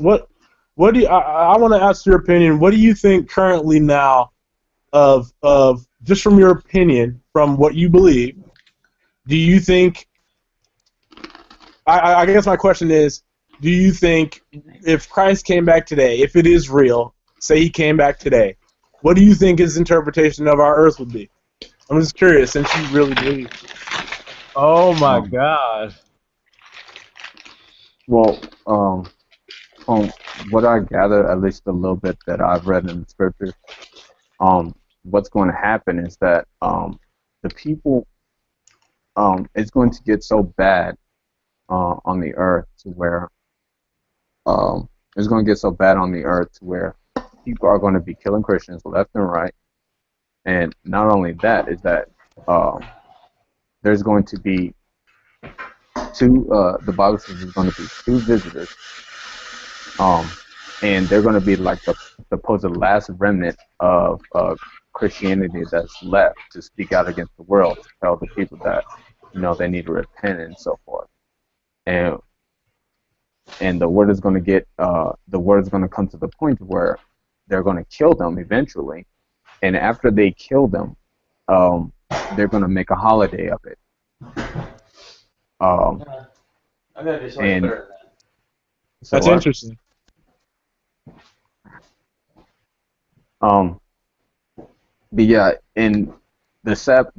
What do you, I want to ask your opinion. What do you think currently now of just from your opinion, from what you believe? Do you think? I guess my question is, do you think if Christ came back today, if it is real, say he came back today, what do you think his interpretation of our Earth would be? I'm just curious, since you really believe. Oh my God. Well, from what I gather, at least a little bit that I've read in the scriptures, what's going to happen is that the people, it's going to get so bad on the earth to where it's going to get so bad on the earth to where people are going to be killing Christians left and right, and not only that is that there's going to be two. The Bible says there's going to be two visitors. And they're going to be like the supposed last remnant of Christianity that's left to speak out against the world, to tell the people that they need to repent and so forth. And the word is going to get the word is going to come to the point where they're going to kill them eventually, and after they kill them, they're going to make a holiday of it. I'm gonna do something better than that. That's interesting. But yeah, and the sad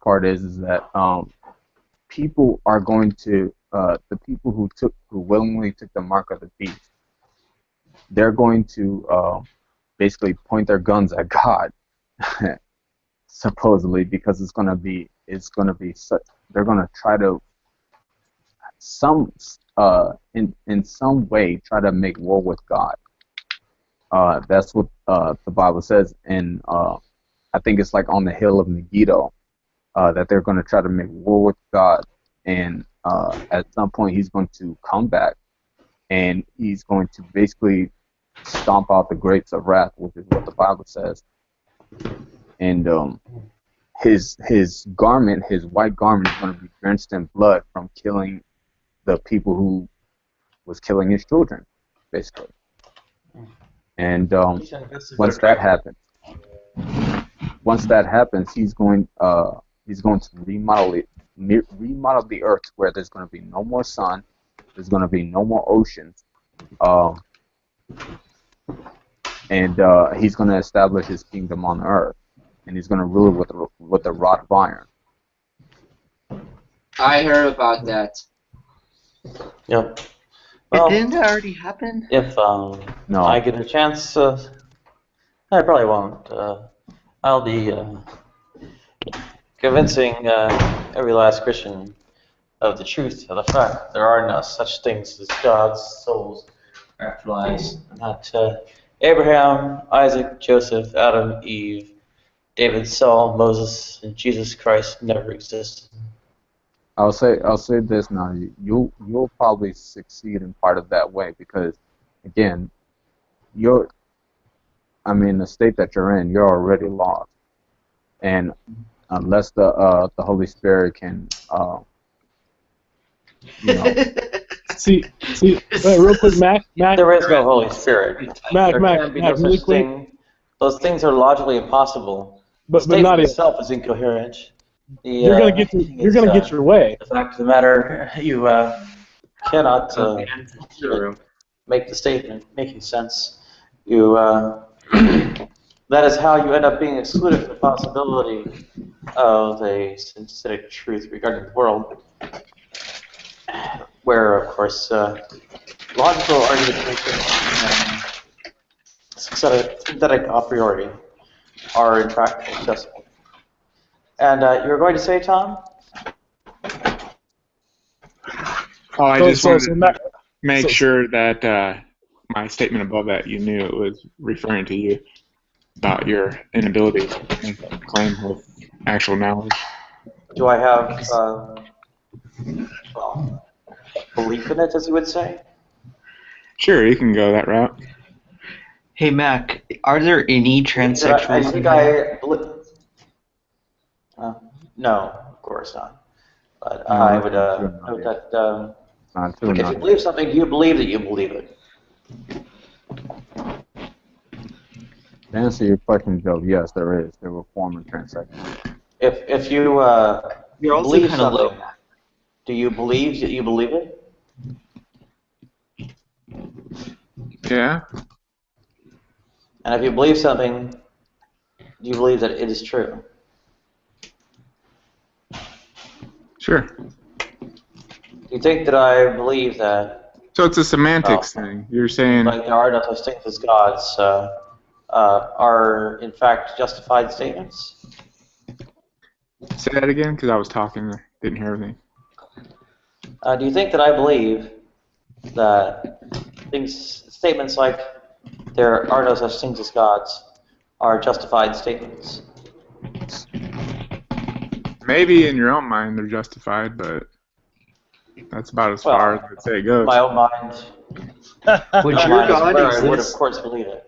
part is that people are going to the people who willingly took the mark of the beast, they're going to basically point their guns at God, supposedly, because it's gonna be such, they're gonna try to in some way try to make war with God. That's what the Bible says, and I think it's like on the hill of Megiddo, that they're going to try to make war with God, and at some point he's going to come back, and he's going to basically stomp out the grapes of wrath, which is what the Bible says. And his garment, his white garment, is going to be drenched in blood from killing the people who was killing his children, basically. And once that happens, he's going to remodel the earth, where there's going to be no more sun, there's going to be no more oceans, and he's going to establish his kingdom on earth, and he's going to rule with a rod of iron. I heard about that. Yep. Well, didn't that already happen? If no. I get a chance, I probably won't. I'll be convincing every last Christian of the truth, of the fact there are no such things as gods, souls, or afterlives, and that Abraham, Isaac, Joseph, Adam, Eve, David, Saul, Moses, and Jesus Christ never existed. I'll say this now. You'll probably succeed in part of that way, because again, the state that you're in, you're already lost, and unless the Holy Spirit can see, real quick, Mac. There is no Holy Spirit. Mac, really quick. Those things are logically impossible. But the statement Nadia, itself is incoherent. You're gonna get your way. The fact of the matter, you cannot make the statement making sense. You that is how you end up being excluded from the possibility of a synthetic truth regarding the world, where, of course, logical argumentation and synthetic a priori are in fact accessible. And you were going to say, Tom? Oh, I just wanted to make sure that my statement above that, you knew it was referring to you about your inability to make a claim with actual knowledge. Do I have belief in it, as you would say? Sure, you can go that route. Hey, Mac, are there any transsexuals? No, of course not. But I would note that if you believe something, you believe that you believe it. To answer your question, Joe, yes, there is. There were former transsexuals. If you You're also believe kind of something, low. do you believe that you believe it? Yeah. And if you believe something, do you believe that it is true? Sure. Do you think that I believe that? So it's a semantics thing. You're saying Like there are no such things as gods are in fact justified statements? say that again because I was talking. Didn't hear everything. Do you think that I believe that statements like there are no such things as gods are justified statements? Maybe in your own mind they're justified, but that's about as far as I'd say it goes. My own mind. Would my your mind is God where I would, of exist? course, believe it.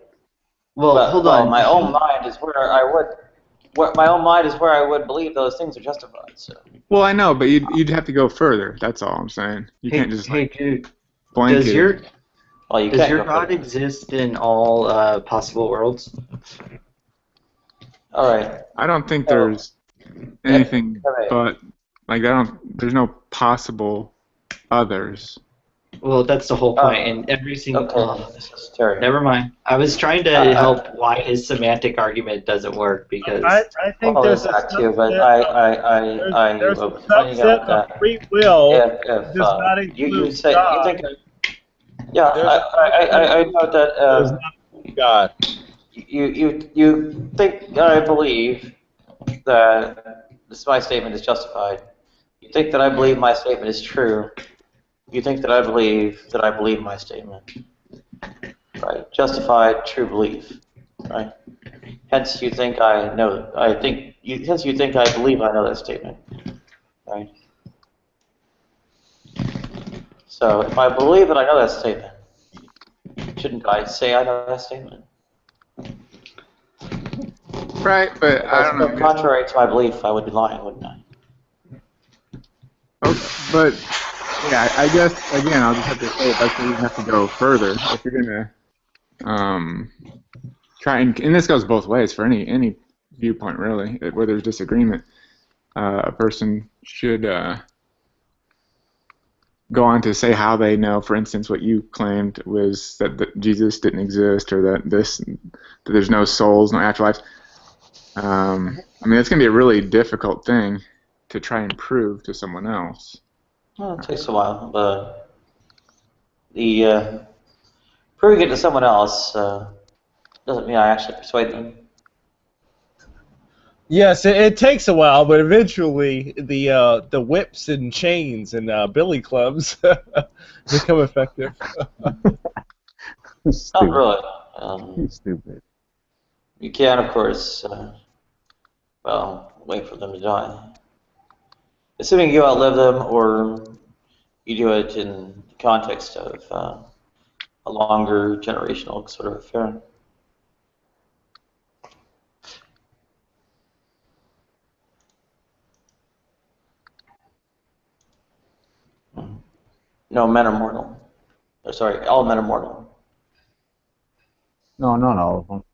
Well, hold on. My own mind is where I would. My own mind is where I would believe those things are justified. So. Well, I know, but you'd have to go further. That's all I'm saying. You can't just dude, blanket. Does your does your God exist in all possible worlds? All right. I don't think there's anything but like there's no possible others. Well, that's the whole point. And every single. Okay. Never mind. I was trying to help why his semantic argument doesn't work because. I think there's a subset of free will does not include God. Yeah, I know that. God. You think I believe that my statement is justified. You think that I believe my statement is true. You think that I believe my statement. Right. Justified true belief. Right. Hence you think I know hence you think I believe I know that statement. Right. So if I believe that I know that statement, shouldn't I say I know that statement? Right, but I don't know. Contrary to my belief, I would be lying, wouldn't I? Okay, but yeah, I guess again, I'll just have to say that's where you have to go further if you're gonna try and this goes both ways for any viewpoint really, where there's disagreement. A person should go on to say how they know. For instance, what you claimed was that Jesus didn't exist, or that there's no souls, no afterlife. I mean, it's going to be a really difficult thing to try and prove to someone else. Well, it takes a while, but proving it to someone else doesn't mean I actually persuade them. Yes, it takes a while, but eventually the whips and chains and billy clubs become effective. Not really. Stupid. You can, of course, wait for them to die. Assuming you outlive them, or you do it in the context of a longer generational sort of affair. No, men are mortal. Sorry, all men are mortal. No, not all of them.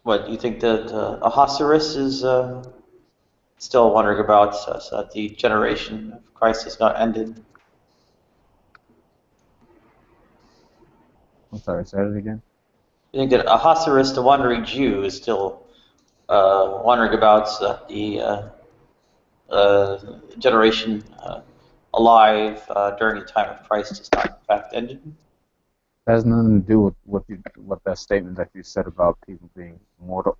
What, you think that Ahasuerus is still wondering about so that the generation of Christ has not ended? I'm sorry, say it again. You think that Ahasuerus, the wandering Jew, is still wondering about the generation alive during the time of Christ has not in fact ended? It has nothing to do with what that statement that you said about people being mortal.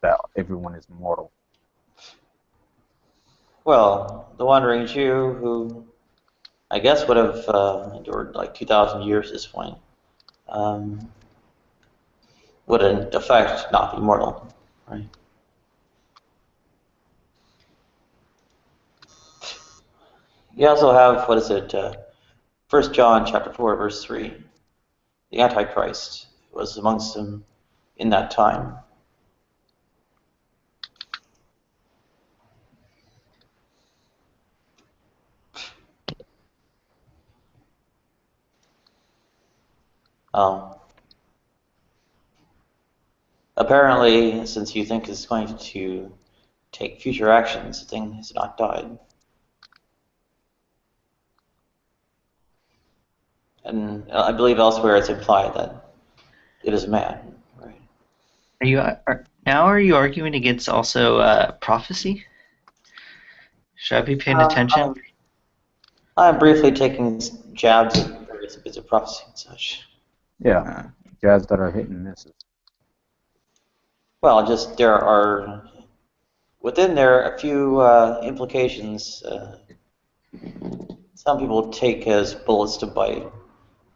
That everyone is mortal. Well, the wandering Jew, who I guess would have endured like 2,000 years at this point, would in effect not be mortal, right? You also have, 1 John chapter 4, verse 3. The Antichrist was amongst them in that time. Apparently, since you think it's going to take future actions, the thing has not died. And I believe elsewhere it's implied that it is a man. Right? Are you arguing against also prophecy? Should I be paying attention? I'm briefly taking jabs at various bits of prophecy and such. Yeah, jabs that are hit and misses. Well, just there are within there a few implications. Some people take as bullets to bite,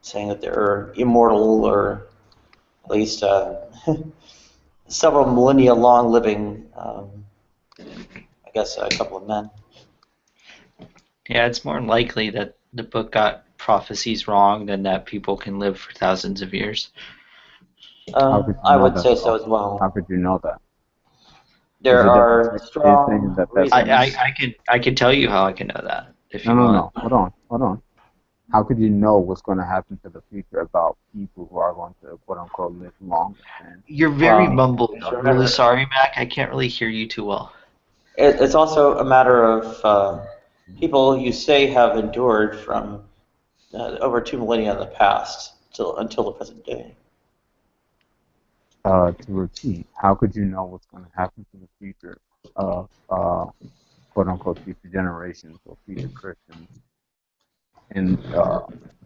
saying that they're immortal or at least several millennia long living. I guess a couple of men. Yeah, it's more likely that the book got prophecies wrong than that people can live for thousands of years. I would say so as well. How could you know that? There are strong reasons. I can tell you how I can know that if you No. want. Hold on. How could you know what's going to happen to the future about people who are going to quote unquote live longer? You're very mumbled. I'm really sorry, Mac. I can't really hear you too well. It's also a matter of people you say have endured from over 2 millennia in the past until the present day. To repeat, how could you know what's going to happen to the future of quote unquote future generations or future Christians, and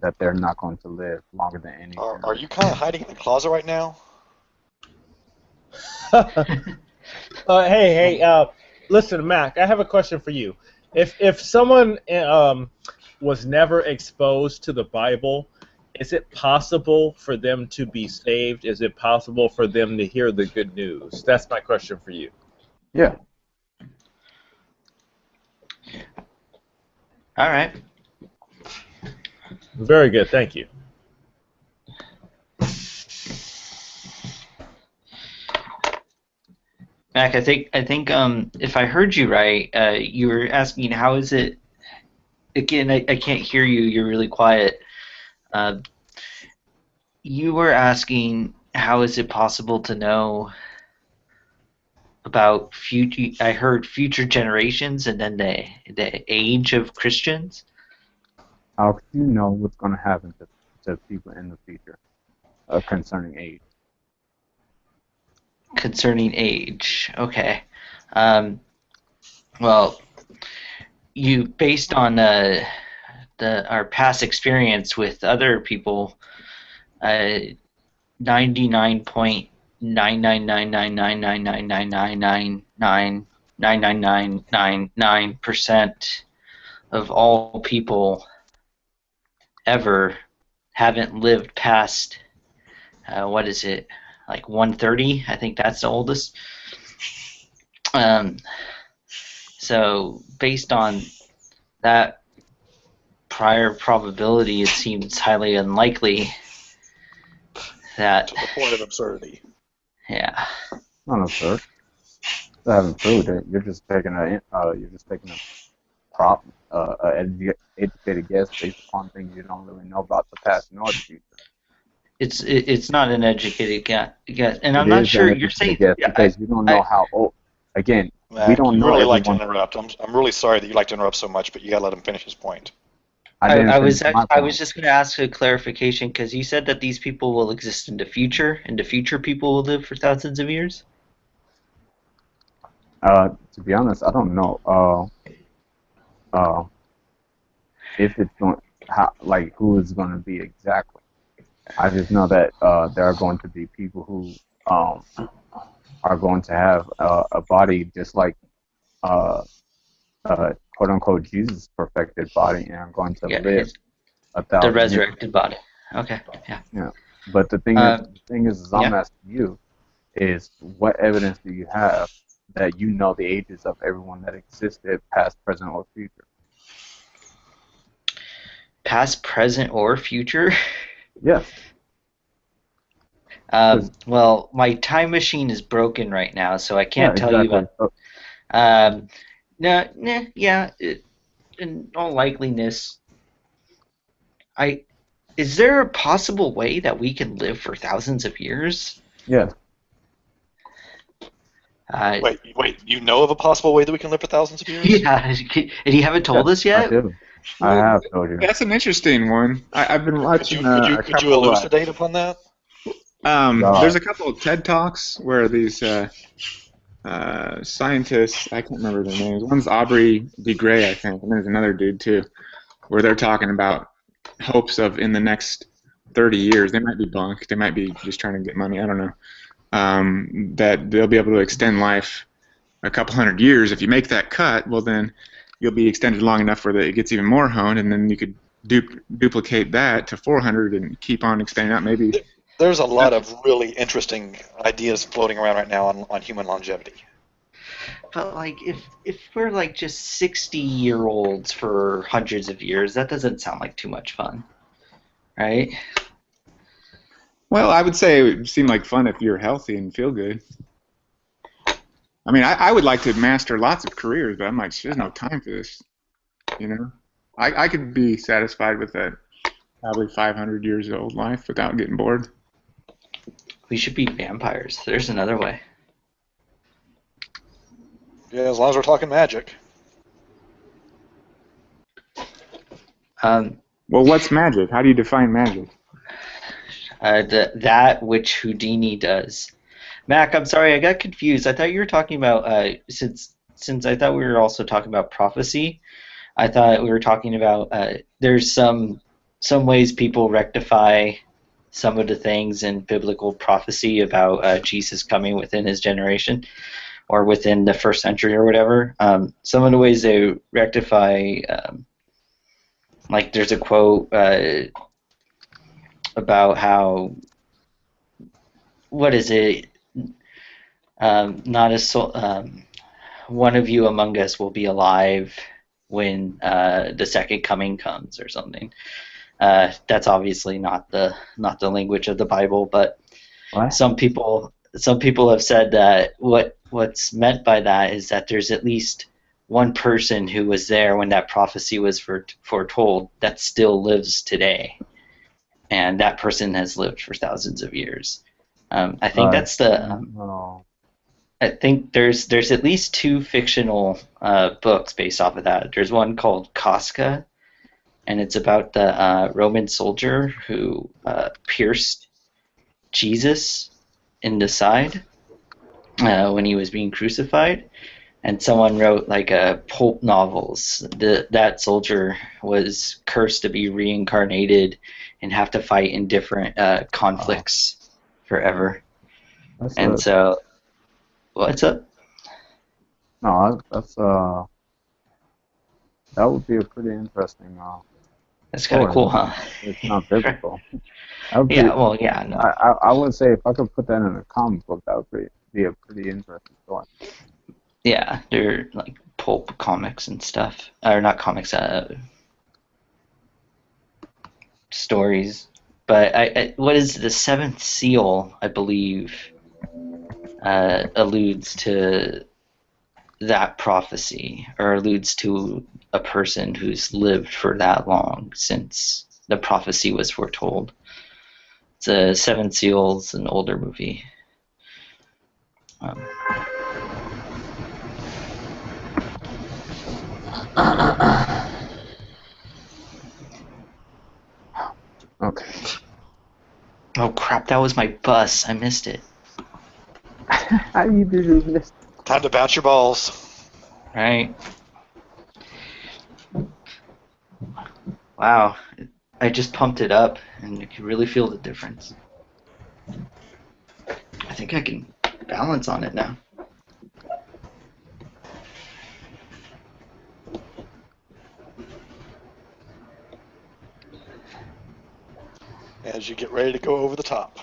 that they're not going to live longer than any? Are you kind of hiding in the closet right now? Hey, listen, Mac. I have a question for you. If someone was never exposed to the Bible, is it possible for them to be saved? Is it possible for them to hear the good news? That's my question for you. Yeah. All right. Very good. Thank you. Mac, I think if I heard you right, you were asking how is it. Again, I can't hear you. You're really quiet. You were asking how is it possible to know about future. I heard future generations and then the age of Christians. How could you know what's going to happen to people in the future concerning age? Concerning age, okay. Well, you based on our past experience with other people, 99.9999999999999% of all people ever haven't lived past what is it, like 130? I think that's the oldest. So based on that prior probability, it seems highly unlikely that. To the point of absurdity. Yeah. Not absurd. I haven't proved it. You're just taking a educated guess based upon things you don't really know about the past nor the future. It's not an educated guess, and I'm not sure you're saying because you don't know how old. Again, Mac, we don't you know really everyone. like to interrupt. I'm really sorry that you like to interrupt so much, but you gotta let him finish his point. I was just going to ask a clarification because you said that these people will exist in the future, and the future people will live for thousands of years. To be honest, I don't know. If it's going, who it's going to be exactly. I just know that there are going to be people who are going to have a body just like quote unquote Jesus' perfected body and are going to live 1,000 the resurrected body. Okay. Yeah. But the thing is, I'm asking you is what evidence do you have that you know the ages of everyone that existed, past, present, or future? Past, present, or future? Yes. Well, my time machine is broken right now, so I can't tell you about. In all likeliness, is there a possible way that we can live for thousands of years? Yeah. Wait, you know of a possible way that we can live for thousands of years? Yeah, and you haven't told us yet? I do. I have told you. That's an interesting one. I've been watching Could you elucidate upon that? There's a couple of TED Talks where these scientists, I can't remember their names. One's Aubrey de Grey, I think, and there's another dude too, where they're talking about hopes of in the next 30 years. They might be bunk. They might be just trying to get money. I don't know. That they'll be able to extend life a couple hundred years. If you make that cut, well then you'll be extended long enough where it gets even more honed, and then you could duplicate that to 400 and keep on expanding out. Maybe there's a lot of really interesting ideas floating around right now on human longevity. But like, if we're like just 60-year-olds for hundreds of years, that doesn't sound like too much fun, right? Well, I would say it would seem like fun if you're healthy and feel good. I mean, I would like to master lots of careers, but I'm like, there's no time for this. You know, I could be satisfied with that probably 500 years old life without getting bored. We should be vampires. There's another way. Yeah, as long as we're talking magic. Well, what's magic? How do you define magic? That which Houdini does. Mac, I'm sorry, I got confused. I thought you were talking about since I thought we were also talking about prophecy. I thought we were talking about there's some ways people rectify some of the things in biblical prophecy about Jesus coming within his generation or within the first century or whatever. Some of the ways they rectify, like there's a quote about how, what is it? Not a soul. One of you among us will be alive when the second coming comes, or something. That's obviously not the language of the Bible, but some people have said that what's meant by that is that there's at least one person who was there when that prophecy was foretold that still lives today, and that person has lived for thousands of years. I think that's the. I think there's at least two fictional books based off of that. There's one called Casca, and it's about the Roman soldier who pierced Jesus in the side when he was being crucified. And someone wrote like pulp novels. That soldier was cursed to be reincarnated and have to fight in different conflicts forever. So, what's up? No, that's that would be a pretty interesting. That's kind of cool, huh? It's not biblical. Yeah, well, yeah. No. I would say if I could put that in a comic book, that would be a pretty interesting story. Yeah, they're like pulp comics and stuff, or not comics, stories. But I what is the seventh seal? I believe alludes to that prophecy, or alludes to a person who's lived for that long since the prophecy was foretold. It's a Seven Seals, an older movie. Okay. Oh crap! That was my bus. I missed it. How you do this? Time to bounce your balls. Right. Wow. I just pumped it up, and you can really feel the difference. I think I can balance on it now. As you get ready to go over the top.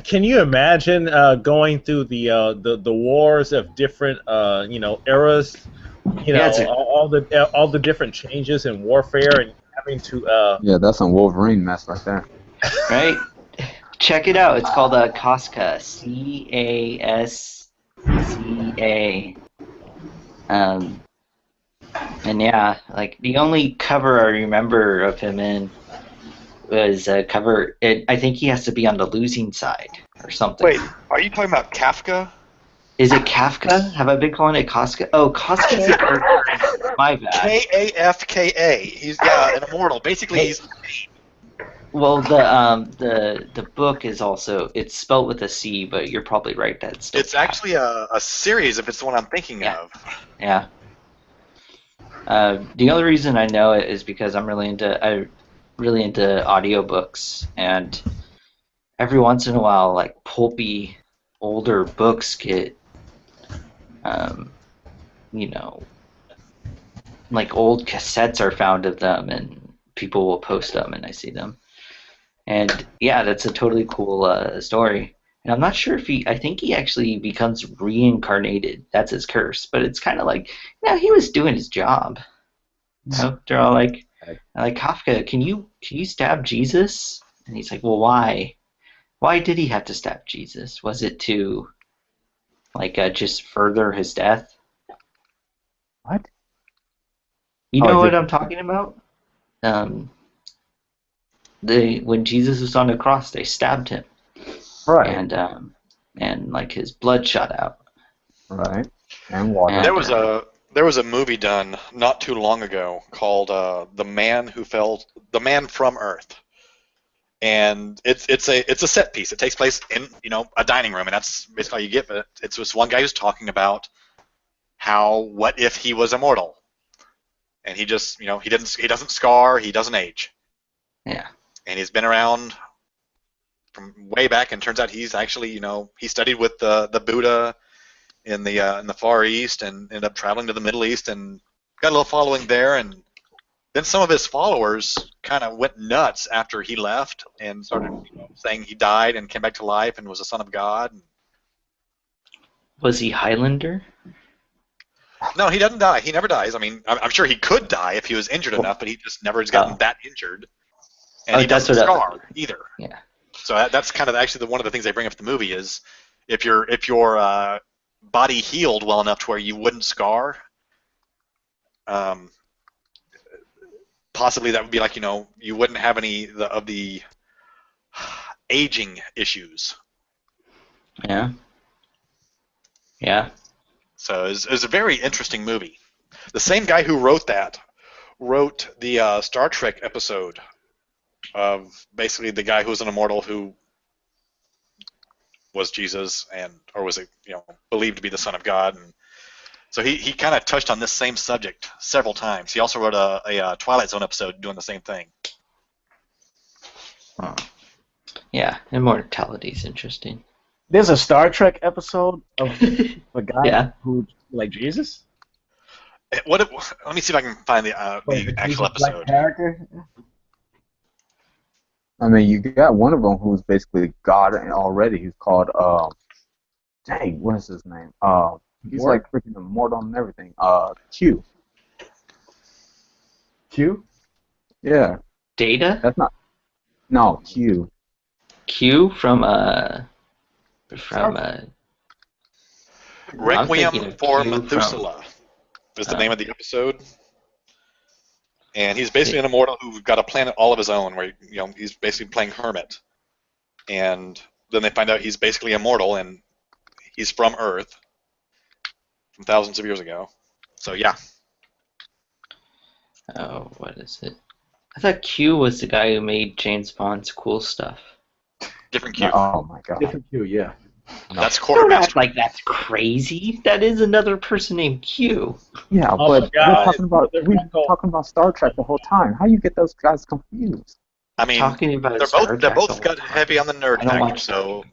Can you imagine going through the wars of different eras? All the different changes in warfare and having to. Yeah, that's some Wolverine mess right there. Right. Check it out. It's called Casca. CASCA. And yeah, like the only cover I remember of him in was a cover. I think he has to be on the losing side or something. Wait, are you talking about Kafka? Is it Kafka? Have I been calling it Kafka? Oh, Kafka's the character. My bad. Kafka. He's an immortal. Basically, he's. Well, the book is also, it's spelled with a C, but you're probably right. It's actually a series, if it's the one I'm thinking of. Yeah. The other reason I know it is because I'm really into audiobooks, and every once in a while, like pulpy older books get, like old cassettes are found of them, and people will post them, and I see them. And yeah, that's a totally cool story. And I'm not sure if I think he actually becomes reincarnated. That's his curse. But it's kind of like, he was doing his job. They're all like Kafka, can you stab Jesus? And he's like, well, why? Why did he have to stab Jesus? Was it to, just further his death? What? You know what I'm talking about? When Jesus was on the cross, they stabbed him. Right. And like his blood shot out. Right. And water. There was a movie done not too long ago called The Man from Earth. And it's a set piece. It takes place in a dining room, and that's basically all you get. But it's this one guy who's talking about what if he was immortal, and he just he doesn't scar, he doesn't age. Yeah. And he's been around from way back, and turns out he's actually he studied with the Buddha in the Far East, and ended up traveling to the Middle East, and got a little following there. And then some of his followers kind of went nuts after he left and started saying he died and came back to life and was a son of God. Was he Highlander? No, he doesn't die. He never dies. I mean, I'm sure he could die if he was injured enough, but he just never has gotten that injured. And he doesn't scar either. Yeah. So that's kind of actually one of the things they bring up in the movie is if your body healed well enough to where you wouldn't scar, possibly that would be like you wouldn't have any of the aging issues. Yeah. Yeah. So it was a very interesting movie. The same guy who wrote the Star Trek episode of basically the guy who was an immortal who was Jesus or was believed to be the Son of God, and so he kind of touched on this same subject several times. He also wrote a Twilight Zone episode doing the same thing. Oh. Yeah, immortality is interesting. There's a Star Trek episode of a guy who like Jesus. Let me see if I can find the actual episode. Character. I mean, you got one of them who's basically God already. He's called dang, what is his name? He's like freaking immortal and everything. Q. Q? Yeah. Data? That's not. No, Q. Q from Requiem for Methuselah is the name of the episode. And he's basically an immortal who got a planet all of his own, where he's basically playing hermit. And then they find out he's basically immortal, and he's from Earth, from thousands of years ago. So yeah. Oh, what is it? I thought Q was the guy who made James Bond's cool stuff. Different Q. Oh my god. Different Q, yeah. No. That's Don't quartermaster. act like that's crazy. That is another person named Q. Yeah, but we're talking about Star Trek the whole time. How you get those guys confused? I mean, Talking about they're both got heavy on the nerd package, so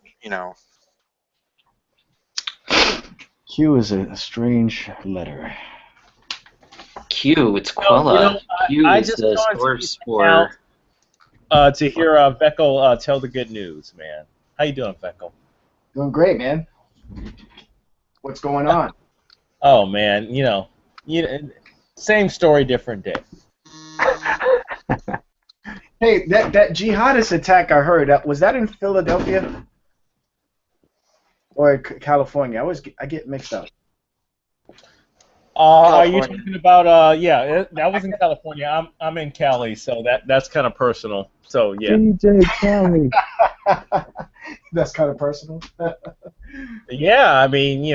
Q is a strange letter. Q, it's Quella. Q I is just the wanted source to for. To hear Veckel tell the good news, man. How you doing, Veckel? Doing great, man. What's going on? Oh man, same story, different day. Hey, that jihadist attack I heard, was that in Philadelphia or California? I get mixed up. Are you talking about? Yeah, that was in California. I'm in Cali, so that's kind of personal. So yeah. DJ Cali. That's kind of personal. Yeah, I mean,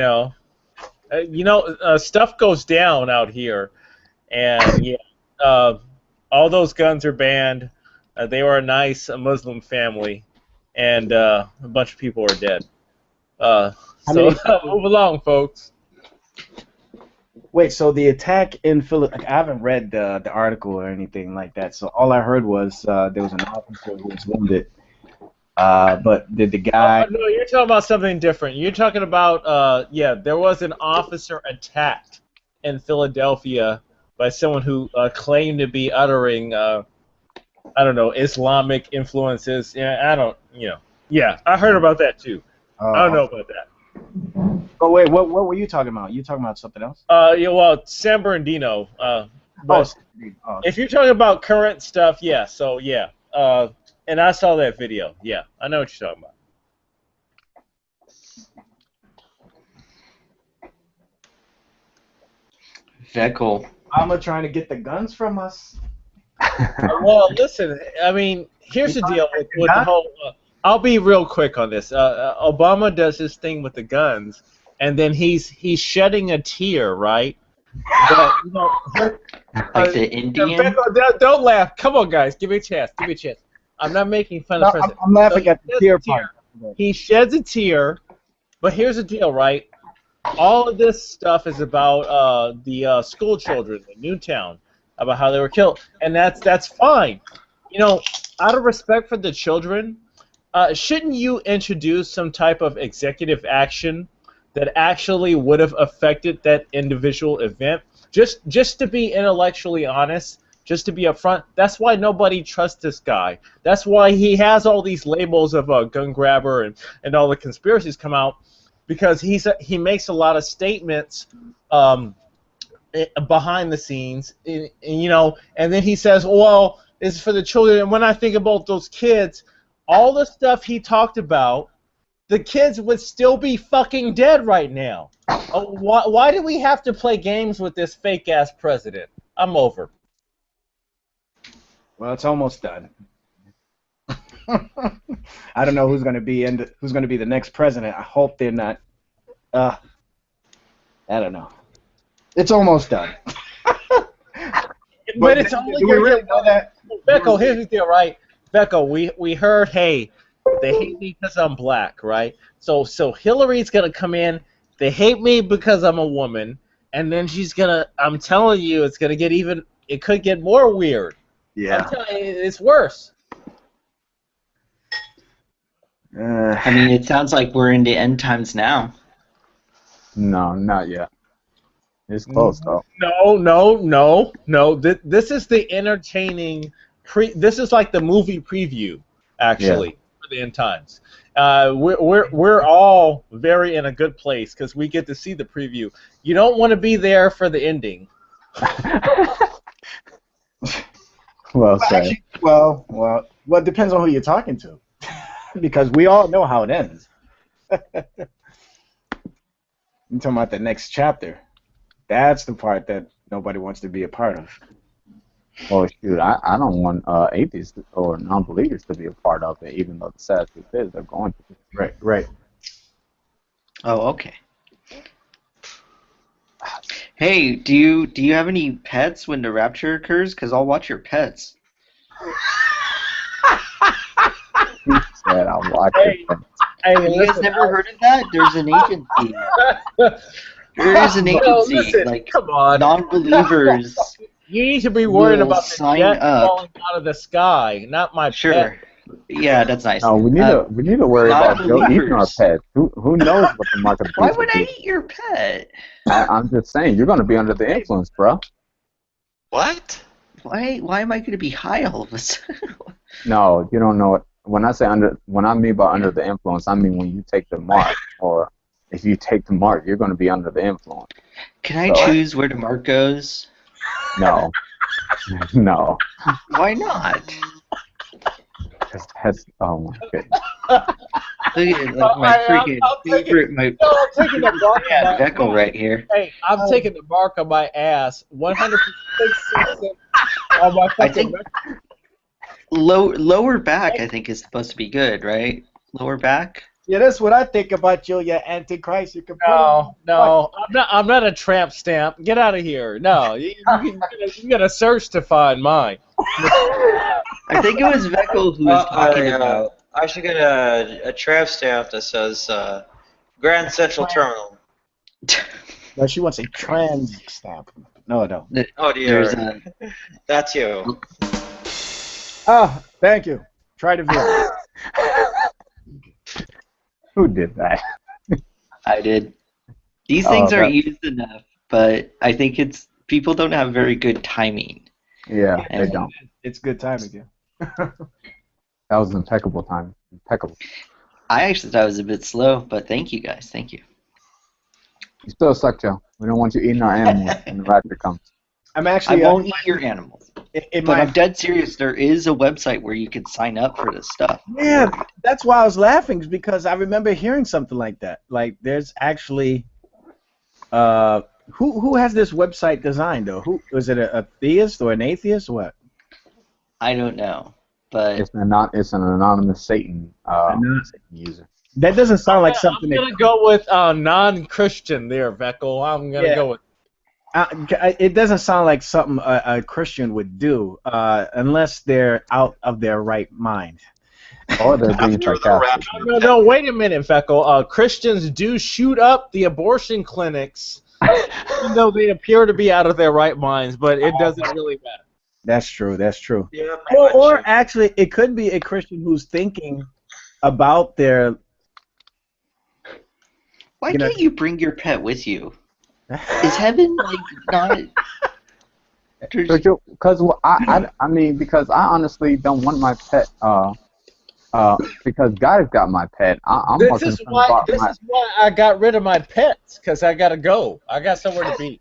stuff goes down out here, and yeah, all those guns are banned. They were a nice Muslim family, and a bunch of people are dead. So move along, folks. Wait, so the attack in Philadelphia, I haven't read the article or anything like that, so all I heard was there was an officer who was wounded. But did the guy... No, you're talking about something different. You're talking about, there was an officer attacked in Philadelphia by someone who claimed to be uttering, Islamic influences. Yeah, I heard about that too. I don't know about that. Oh wait, what were you talking about? You talking about something else? San Bernardino. But if you're talking about current stuff, yeah. So yeah. And I saw that video. Yeah, I know what you're talking about. Veckle. Alma trying to get the guns from us. Well, listen. I mean, here's the deal with the whole. I'll be real quick on this. Obama does his thing with the guns, and then he's shedding a tear, right? But, like the Indian. Don't laugh. Come on, guys. Give me a chance. Give me a chance. I'm not making fun of the president. I'm laughing at the tear part. He sheds a tear, but here's the deal, right? All of this stuff is about the school children in Newtown, about how they were killed, and that's fine. Out of respect for the children, shouldn't you introduce some type of executive action that actually would have affected that individual event? Just to be intellectually honest, just to be upfront. That's why nobody trusts this guy. That's why he has all these labels of a gun grabber and all the conspiracies come out, because he makes a lot of statements behind the scenes, and then he says, well, it's for the children. And when I think about those kids, all the stuff he talked about, the kids would still be fucking dead right now. Why do we have to play games with this fake-ass president? I'm over. Well, it's almost done. I don't know who's going to be the next president. I hope they're not. I don't know. It's almost done. But it's only. Do we really know that? Becco, here's the deal, right? Becco, we heard, hey, they hate me because I'm black, right? So Hillary's gonna come in. They hate me because I'm a woman, and then she's gonna. I'm telling you, it's gonna get even. It could get more weird. Yeah. I'm telling you, it's worse. I mean, it sounds like we're in the end times now. No, not yet. It's close though. No. This is the entertaining. This is like the movie preview, actually, for the end times. We're all very in a good place because we get to see the preview. You don't want to be there for the ending. Well said. Actually, well, it depends on who you're talking to, because we all know how it ends. I'm talking about the next chapter. That's the part that nobody wants to be a part of. Oh shoot, I don't want atheists or non-believers to be a part of it, even though the sad truth is they're going to. Right. Oh, okay. Hey, do you have any pets when the rapture occurs? Because I'll watch your pets. He said I'll watch your pets. Hey, you guys never heard of that? There's an agency. There is an agency. Listen, like, come on. Non-believers. You need to be worried about the sign jet up. falling out of the sky, not my Sure. pet. Yeah, that's nice. No, we need to worry about Joe eating our pets. Who knows what the market? Why would I eat your pet? I'm just saying you're going to be under the influence, bro. What? Why am I going to be high all of a sudden? No, you don't know it. When I mean by under the influence, I mean when you take the mark, or if you take the mark, you're going to be under the influence. Can I choose where the mark goes? No. No. Why not? That's oh my goodness. Look at like my freaking favorite, my I'm taking the mark on my Veckle right here. Hey, I'm taking the mark on my ass. 100% on my I fucking think lower back, I think, is supposed to be good, right? Lower back. Yeah, that's what I think about you, you antichrist. You can put No, I'm not a tramp stamp. Get out of here. No, you gotta search to find mine. I think it was Veckle who was talking about. I should get a tramp stamp that says Grand Central Terminal. No, she wants a trans stamp. No. Oh dear. That's you. Oh, thank you. Try to view. Who did that? I did. These things are used enough, but I think it's people don't have very good timing. Yeah, they don't. It's good timing, yeah. That was impeccable time. Impeccable. I actually thought it was a bit slow, but thank you guys. Thank you. You still suck, Joe. We don't want you eating our animals when the raptor comes. I'm actually. I won't eat your animals. But I'm dead serious. There is a website where you can sign up for this stuff. Yeah, that's why I was laughing, because I remember hearing something like that. Like, there's actually, who has this website designed though? Who was it? A theist or an atheist? Or what? I don't know, but it's an anonymous Satan user. That doesn't sound like something. I'm gonna go with non-Christian there, Veckle. I'm gonna go with. It doesn't sound like something a Christian would do, unless they're out of their right mind. Or they're being sarcastic. No, wait a minute, Veckle. Christians do shoot up the abortion clinics, even though they appear to be out of their right minds, but it doesn't really matter. That's true. That's true. Yeah, or actually, it could be a Christian who's thinking about their. Why can't you bring your pet with you? Is heaven like not? Because I mean, because I honestly don't want my pet. Because God has got my pet. I'm This is why I got rid of my pets, because I gotta go. I got somewhere to be.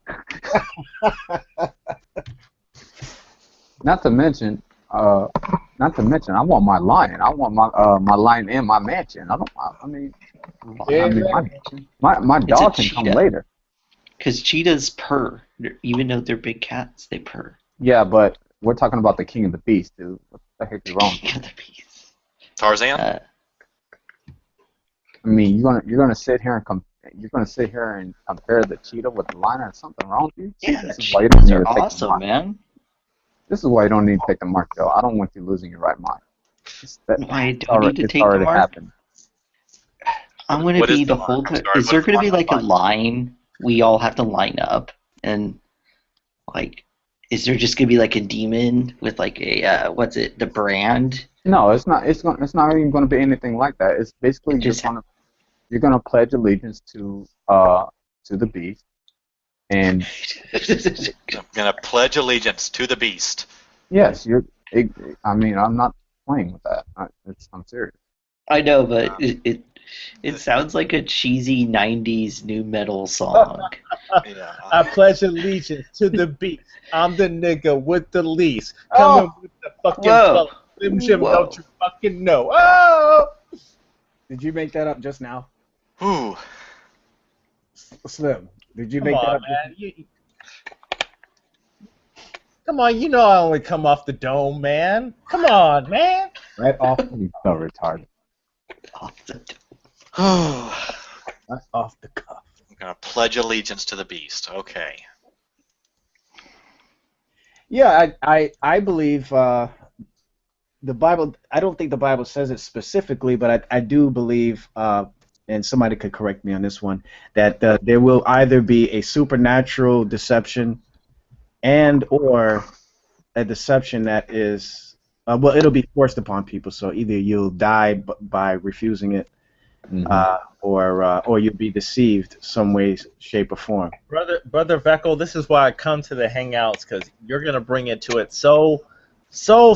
Not to mention, I want my lion. I want my lion in my mansion. My dog can come later. Because cheetahs purr. Even though they're big cats, they purr. Yeah, but we're talking about the king of the beast, dude. What the heck is wrong? King of the beast. Tarzan. I mean, you're gonna sit here and compare the cheetah with the lion. There's something wrong with you? Yeah, this is why you don't need to take awesome, the man. This is why you don't need to take the mark, Joe. I don't want you losing your right mind. Why do you need to take the mark? Happened. I'm gonna be the whole time. Is there gonna be like a line? We all have to line up, and like, is there just gonna be like a demon with like a what's it? The brand? No, it's not. It's not even going to be anything like that. It's basically you're gonna pledge allegiance to the beast, and I'm gonna pledge allegiance to the beast. Yes, I mean, I'm not playing with that. I'm serious. I know, but it sounds like a cheesy '90s new metal song. I pledge allegiance to the beast. I'm the nigga with the lease. Coming with the fucking flow. Slim Jim, don't you fucking know? Oh! Did you make that up just now? Ooh. Slim, did you make that up? Man. Come on, you know I only come off the dome, man. Come on, man. Right off. You so retarded. Off the dome. Right off the cuff. I'm gonna pledge allegiance to the beast. Okay. Yeah, I believe the Bible. I don't think the Bible says it specifically, but I do believe, and somebody could correct me on this one, that there will either be a supernatural deception and or a deception that is well, it'll be forced upon people. So either you'll die by refusing it, or you'll be deceived some way, shape, or form. Brother Veckle, this is why I come to the Hangouts, because you're gonna bring it to it so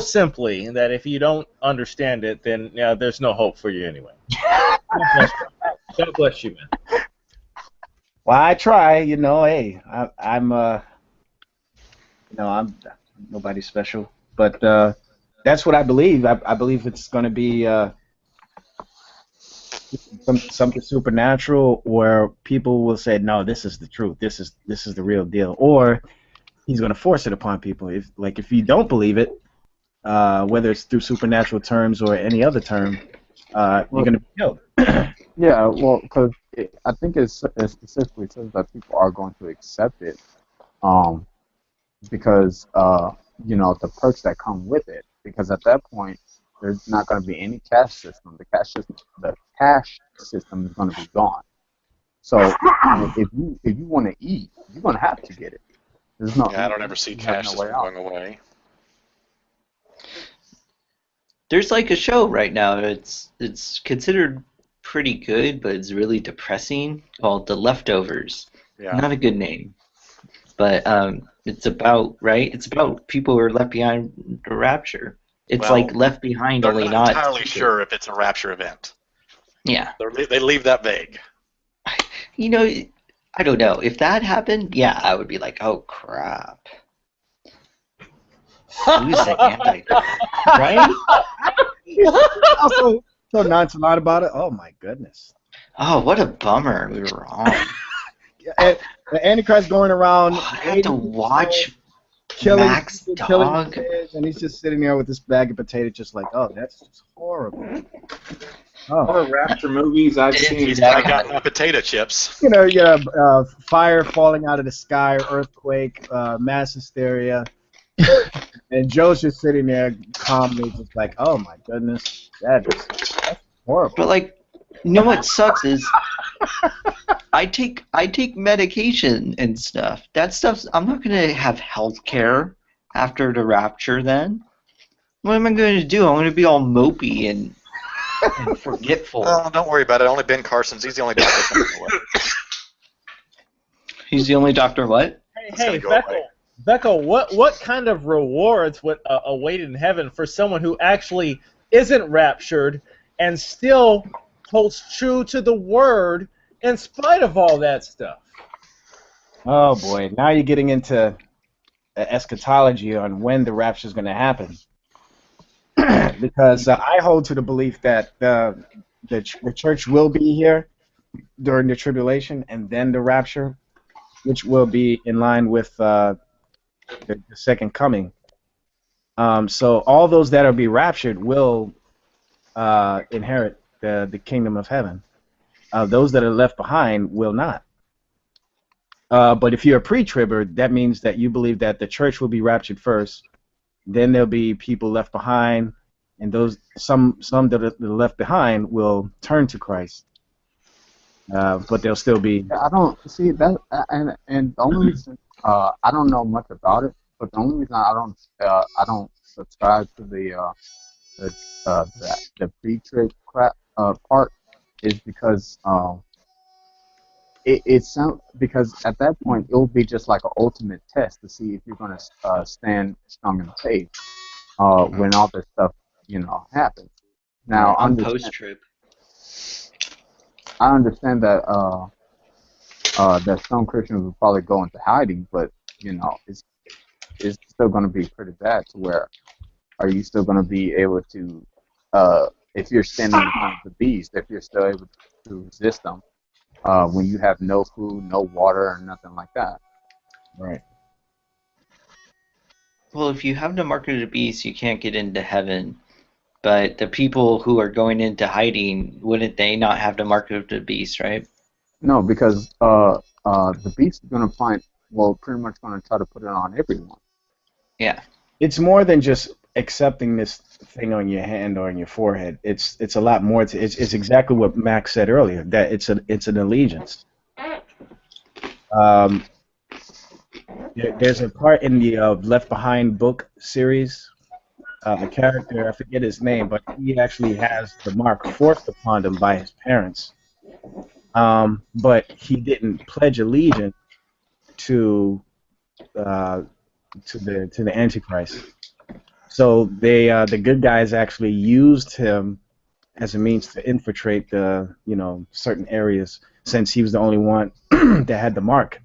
simply that if you don't understand it, then there's no hope for you anyway. God bless you, man. Well, I try. Hey, I'm I'm nobody special, but That's what I believe. I believe it's going to be something supernatural, where people will say, "No, this is the truth. This is the real deal," or he's going to force it upon people. If you don't believe it, whether it's through supernatural terms or any other term, you're going to be killed. Yeah, well, because I think it specifically says that people are going to accept it, because the perks that come with it. Because at that point, there's not going to be any cash system. The cash system is going to be gone. So if you want to eat, you're going to have to get it. There's no. Yeah, I don't ever see cash system going away. There's like a show right now. It's considered pretty good, but it's really depressing, called The Leftovers. Yeah. Not a good name, but it's about people who are left behind the rapture. It's like Left Behind, only not entirely sure if it's a rapture event. Yeah. They leave that vague. I don't know. If that happened, yeah, I would be like, oh crap. Who's the Antichrist? Right? Also, so nonchalant about it. Oh my goodness. Oh, what a bummer. We were wrong. And the Antichrist going around. I have to watch killing Mac's people, killing dog. kids, and he's just sitting there with this bag of potatoes, just like, oh, that's just horrible. All the rapture movies I've seen. I got my potato chips. Fire falling out of the sky, earthquake, mass hysteria, and Joe's just sitting there calmly, just like, oh my goodness, that's horrible. But what sucks is I take medication and stuff. That stuff's, I'm not gonna have health care after the rapture. Then what am I going to do? I'm going to be all mopey and forgetful. Oh, don't worry about it. Only Ben Carson's. He's the only doctor. He's the only doctor. What? Hey, Beckel, what kind of rewards would await in heaven for someone who actually isn't raptured and still holds true to the word in spite of all that stuff? Oh boy, now you're getting into eschatology on when the rapture is going to happen. Because I hold to the belief that the church will be here during the tribulation and then the rapture, which will be in line with the second coming. So all those that will be raptured will inherit the kingdom of heaven. Those that are left behind will not. But if you're a pre-tribber, that means that you believe that the church will be raptured first, then there'll be people left behind, and those some that are left behind will turn to Christ. But they'll still be. I don't see that, and the only reason I don't know much about it, but the only reason I don't subscribe to the pre-trib crap part is because it sounds, because at that point it'll be just like an ultimate test to see if you're going to stand strong in the faith when all this stuff happens. Now on post-trib, I understand that that some Christians will probably go into hiding, but it's still going to be pretty bad. To where are you still going to be able to, if you're standing behind the beast, if you're still able to resist them when you have no food, no water, or nothing like that? Right. Well, if you have the mark of the beast, you can't get into heaven. But the people who are going into hiding, wouldn't they not have the mark of the beast, right? No, because the beast is going to pretty much going to try to put it on everyone. Yeah. It's more than just accepting this thing on your hand or on your forehead. It's a lot more. It's exactly what Max said earlier, that it's an allegiance. There's a part in the Left Behind book series. The character, I forget his name, but he actually has the mark forced upon him by his parents. But he didn't pledge allegiance to the Antichrist. So the good guys actually used him as a means to infiltrate the certain areas, since he was the only one that had the mark.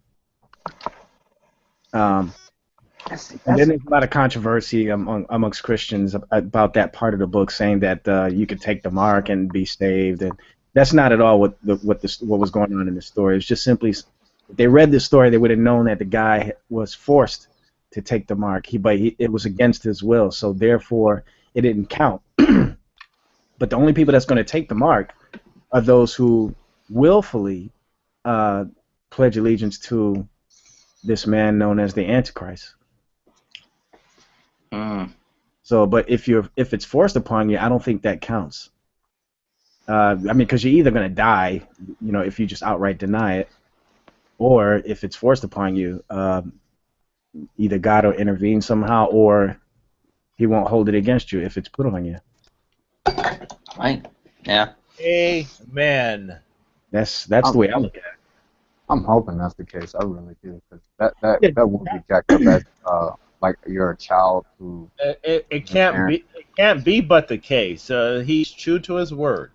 And then there's a lot of controversy amongst Christians about that part of the book, saying that you could take the mark and be saved, and that's not at all what was going on in the story. It's just simply, if they read the story, they would have known that the guy was forced to take the mark. It was against his will, so therefore it didn't count. But the only people that's going to take the mark are those who willfully pledge allegiance to this man known as the Antichrist. So, but if it's forced upon you, I don't think that counts. I mean, because you're either going to die, if you just outright deny it, or if it's forced upon you, either God will intervene somehow, or He won't hold it against you if it's put on you. Right. Yeah. Amen. That's the way I look at it. I'm hoping that's the case. I really do, because that would be jacked up as like you're a child who. It can't be but the case. He's true to his word.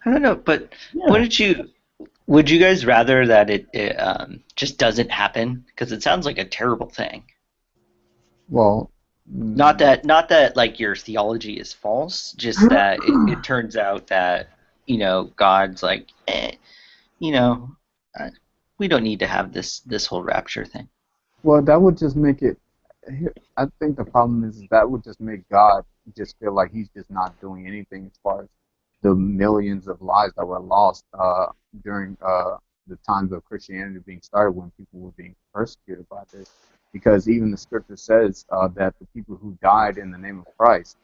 I don't know, but would you guys rather that it just doesn't happen? Because it sounds like a terrible thing. Well, not that like your theology is false, just that it turns out that God's like, we don't need to have this whole rapture thing. Well, that would just make it. I think the problem is that would just make God just feel like He's just not doing anything as far as the millions of lives that were lost during the times of Christianity being started, when people were being persecuted by this. Because even the scripture says that the people who died in the name of Christ,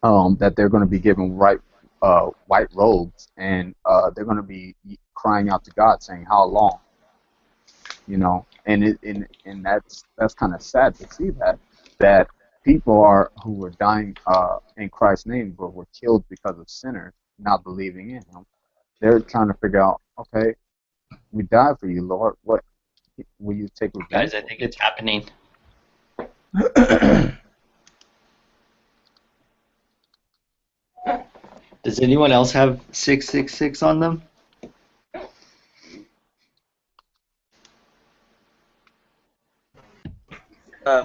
that they're going to be given white robes, and they're going to be crying out to God, saying, "How long?" And that's kind of sad to see that people who were dying in Christ's name, but were killed because of sinners not believing in Him. They're trying to figure out, okay, we died for you, Lord. What will you take revenge? Guys, I think it's happening. Does anyone else have 666 on them?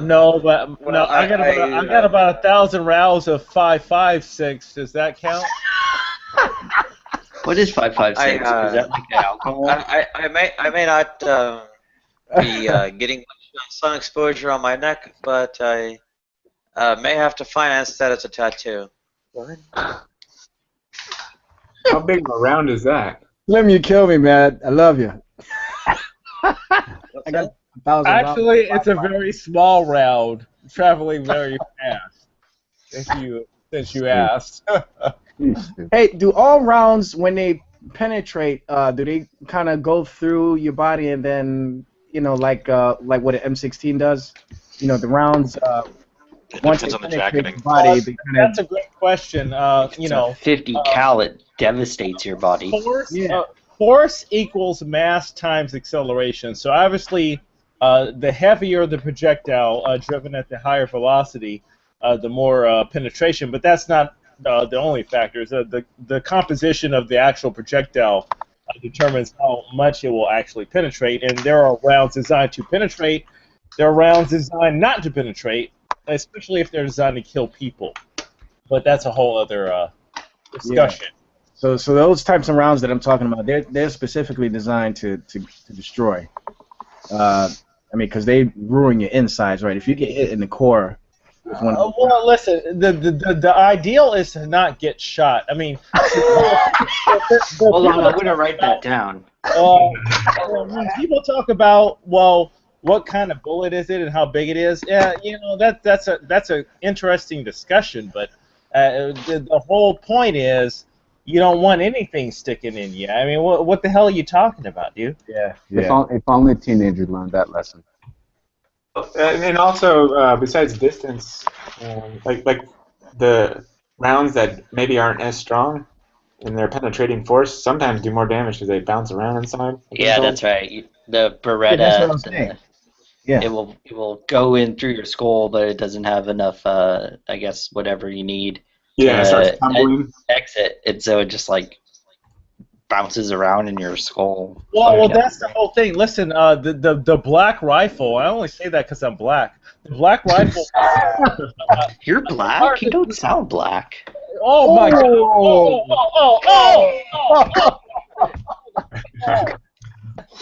No, but no, I got about 1,000 rounds of 5.56. Does that count? What is 5.56? Is that like alcohol? I may not be getting much sun exposure on my neck, but I may have to finance that as a tattoo. How big of a round is that? Slim, you kill me, man. I love you. I got 1,000 Actually, rounds. it's a very small round, traveling very fast. Since you asked. Hey, do all rounds, when they penetrate, do they kind of go through your body and then, like what an M16 does? The rounds. Once they penetrate the body, they kind of. That's a great question. 50 cal, it devastates your body. Force equals mass times acceleration. So obviously, the heavier the projectile driven at the higher velocity, the more penetration. But that's not the only factor. The composition of the actual projectile determines how much it will actually penetrate. And there are rounds designed to penetrate. There are rounds designed not to penetrate, especially if they're designed to kill people. But that's a whole other discussion. Yeah. So those types of rounds that I'm talking about, they're specifically designed to destroy. I mean, because they ruin your insides, right? If you get hit in the core. Well, listen. The ideal is to not get shot. I mean, hold on, I'm gonna write that down. When people talk about, well, what kind of bullet is it and how big it is? Yeah, that's a interesting discussion. But the whole point is, you don't want anything sticking in you. I mean, what the hell are you talking about, dude? Yeah. If only teenagers learned that lesson. And also, besides distance, like the rounds that maybe aren't as strong in their penetrating force sometimes do more damage because they bounce around inside. Yeah, that's right. The Beretta, that's what I'm saying. Yeah. it will go in through your skull, but it doesn't have enough, I guess, whatever you need. Yeah, it starts tumbling. Exit, and so it just like bounces around in your skull. Well, that's the whole thing. Listen, the black rifle. I only say that because I'm black. The black rifle. You're black. You don't sound black. Oh my God! Oh.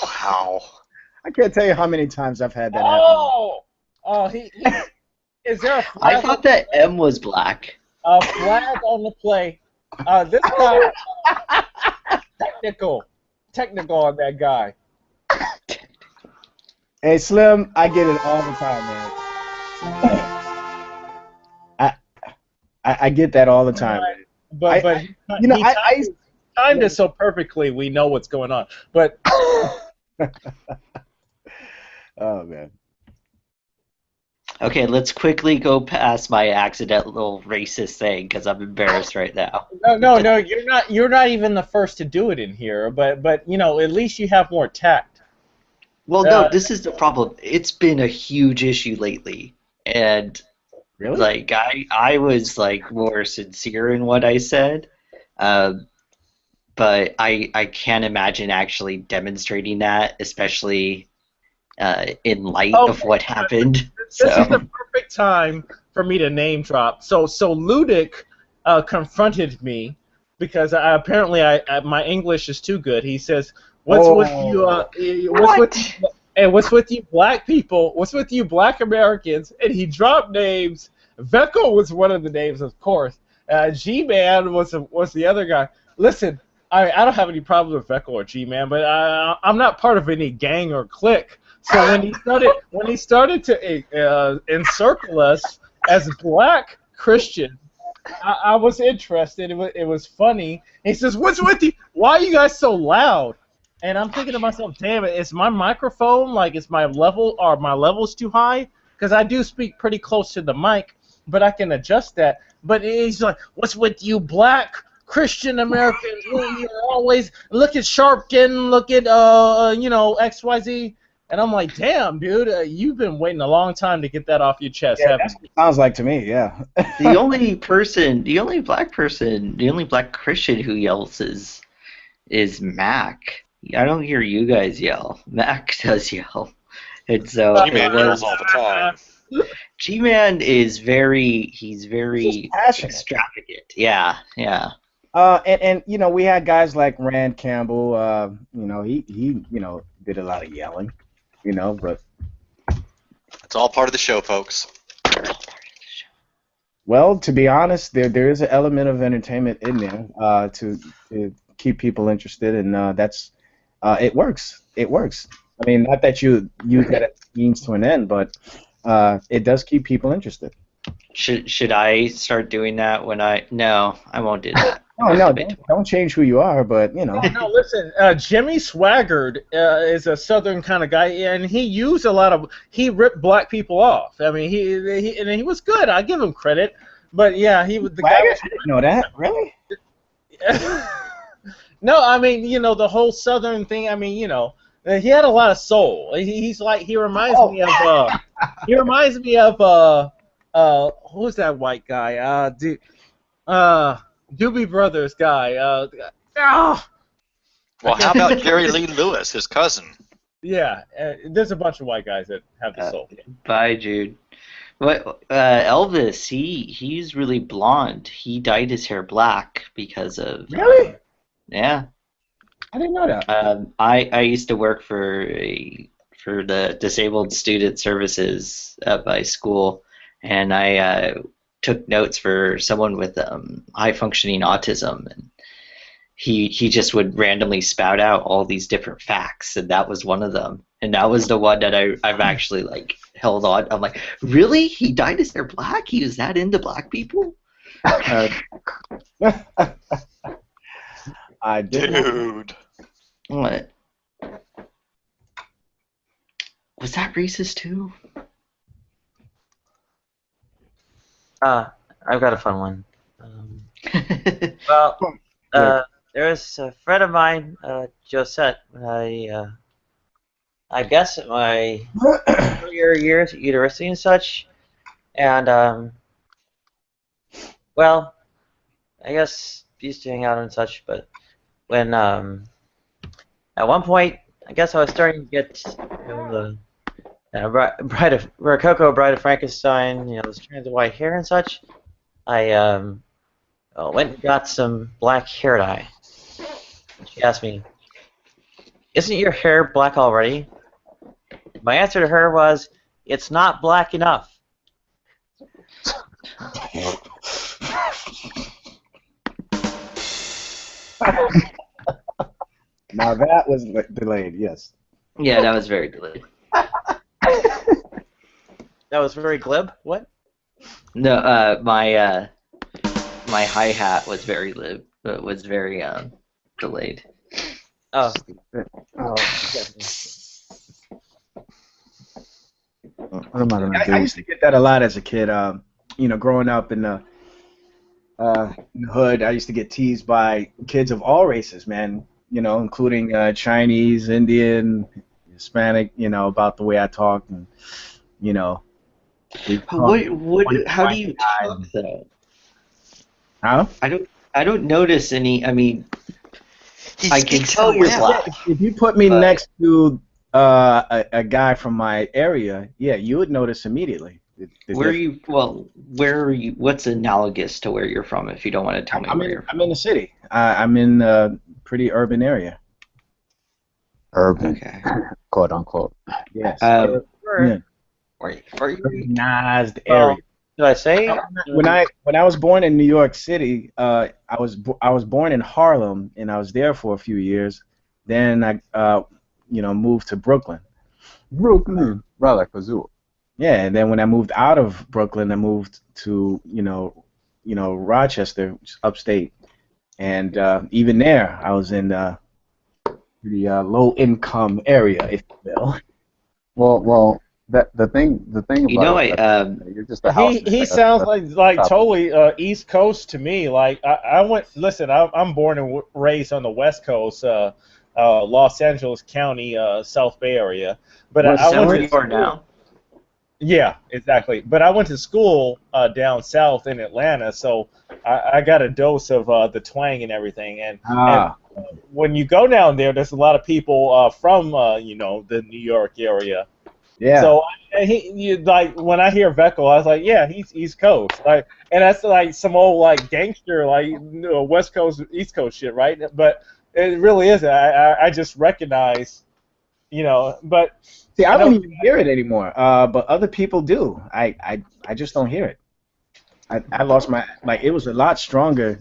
Wow. I can't tell you how many times I've had that happen. He is there a flag? I thought that M was black. A flag on the play. This guy technical on that guy. Hey Slim, I get it all the time, man. I get that all the time. But you know, he timed it so perfectly. We know what's going on. But oh man. Okay, let's quickly go past my accidental racist thing because I'm embarrassed right now. No, you're not even the first to do it in here. But you know, at least you have more tact. Well, no, this is the problem. It's been a huge issue lately, and really, like I was like more sincere in what I said, but I can't imagine actually demonstrating that, especially in light of what happened. This is the perfect time for me to name drop. So Ludic confronted me because apparently my English is too good. He says, "What's with you black people? What's with you black Americans?" And he dropped names. Vecco was one of the names, of course. G-Man was the other guy. Listen, I don't have any problem with Vecco or G-Man, but I'm not part of any gang or clique. So when he started to encircle us as black Christians, I was interested. It was funny. He says, "What's with you? Why are you guys so loud?" And I'm thinking to myself, "Damn it! Is my microphone is my levels too high? Because I do speak pretty close to the mic, but I can adjust that." But he's like, "What's with you black Christian Americans? You always look at Sharpton, look at XYZ." And I'm like, damn, dude, you've been waiting a long time to get that off your chest, Yeah, haven't that's what it sounds like to me, yeah. The only black Christian who yells is Mac. I don't hear you guys yell. Mac does yell. And so G-Man yells all the time. G-Man is very extravagant. Yeah. And you know, we had guys like Rand Campbell. He did a lot of yelling. But it's all part of the show, folks. Well, to be honest, there is an element of entertainment in there to keep people interested, and that's it works. It works. I mean, not that you use that as a means to an end, but it does keep people interested. Should I start doing that when No, I won't do that. No, don't change who you are, but No, listen, Jimmy Swaggart is a Southern kind of guy, and he ripped black people off. I mean, he was good. I give him credit, but yeah, I didn't know that, really. No, I mean, the whole Southern thing. I mean, he had a lot of soul. He reminds me of who's that white guy? Doobie Brothers guy. Well, how about Jerry Lee Lewis, his cousin? Yeah, there's a bunch of white guys that have the soul. Bye, Jude. What Elvis? He's really blonde. He dyed his hair black because of. Really? Yeah. I didn't know that. I used to work for the disabled student services at my school, and I took notes for someone with high functioning autism, and he just would randomly spout out all these different facts, and that was one of them, and that was the one that I've actually held on. I'm like, really? He dyed his hair black? He was that into black people? I did. Dude. What? Was that racist too? I've got a fun one. There was a friend of mine, Josette, when I guess at my earlier years at university and such, and well, I guess used to hang out and such, but when at one point, I guess I was starting to get the Bride of Rococo, Bride of Frankenstein, the strands of white hair and such. I went and got some black hair dye. She asked me, "Isn't your hair black already?" My answer to her was, "It's not black enough." Now that was delayed, yes. Yeah, that was very delayed. That was very glib. What? No, my hi-hat was very delayed. Oh. What am I gonna do? I used to get that a lot as a kid. Growing up in the hood, I used to get teased by kids of all races, man. Including Chinese, Indian, Hispanic. About the way I talk, and How do you talk though? Huh? I don't notice any. I mean, I can tell you're black. If you put me next to a guy from my area, yeah, you would notice immediately. Where are you? Well, where are you? What's analogous to where you're from? If you don't want to tell me where you're from. I'm in the city. I'm in a pretty urban area. Urban, okay. quote unquote. Yes. Urbanized area. Did I say? When I was born in New York City, I was born in Harlem, and I was there for a few years. Then I moved to Brooklyn. Brooklyn, rather Kazoo. Yeah, and then when I moved out of Brooklyn, I moved to Rochester, which is upstate, and even there, I was in the low income area, if you will. Well. The thing about you're just a house. He sounds like totally East Coast to me. Like I went. Listen, I'm born and raised on the West Coast, Los Angeles County, South Bay area. But I went where to you are now. Yeah, exactly. But I went to school down south in Atlanta, so I got a dose of the twang and everything. And when you go down there, there's a lot of people from the New York area. Yeah. So when I hear Veckel, I was like, yeah, he's East Coast, and that's like some old gangster West Coast East Coast shit, right? But it really isn't. I just recognize, but see, I don't even hear it anymore. But other people do. I just don't hear it. I lost my it was a lot stronger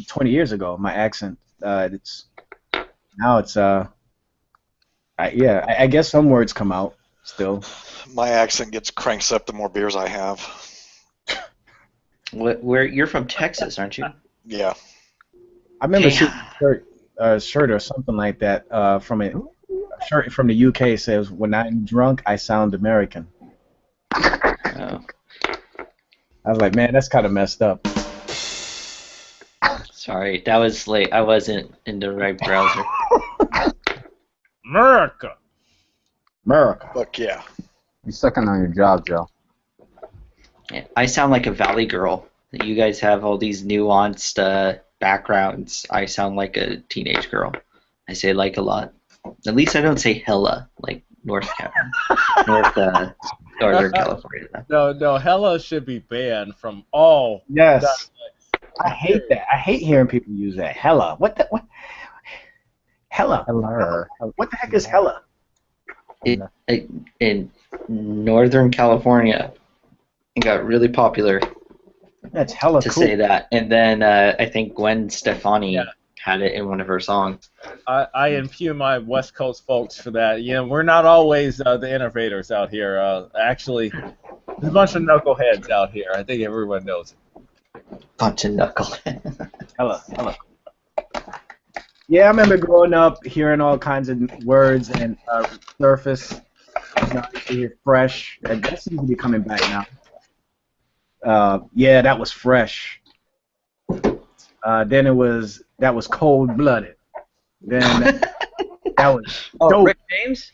20 years ago. My accent. I guess some words come out. Still, my accent gets cranked up the more beers I have. Where you're from Texas, aren't you? Yeah. I remember seeing a shirt or something like that from a shirt from the UK says, "When I'm drunk, I sound American." Oh. I was like, man, that's kind of messed up. Sorry, that was late. I wasn't in the right browser. America. Fuck yeah. You're sucking on your job, Joe. Yeah, I sound like a Valley girl. You guys have all these nuanced backgrounds. I sound like a teenage girl. I say like a lot. At least I don't say hella like Northern California. No, hella should be banned from all. Yes. I hate that. I hate hearing people use that. Hella. What? Hella. What the heck is hella? In Northern California, it got really popular. That's hella to cool. say that, and then I think Gwen Stefani had it in one of her songs. I impugn my West Coast folks for that. We're not always the innovators out here. Actually, there's a bunch of knuckleheads out here. I think everyone knows it. Bunch of knuckleheads. Hella. Yeah, I remember growing up hearing all kinds of words and surface, fresh. That seems to be coming back now. Yeah, that was fresh. Then that was cold-blooded. Then that was dope. Rick James?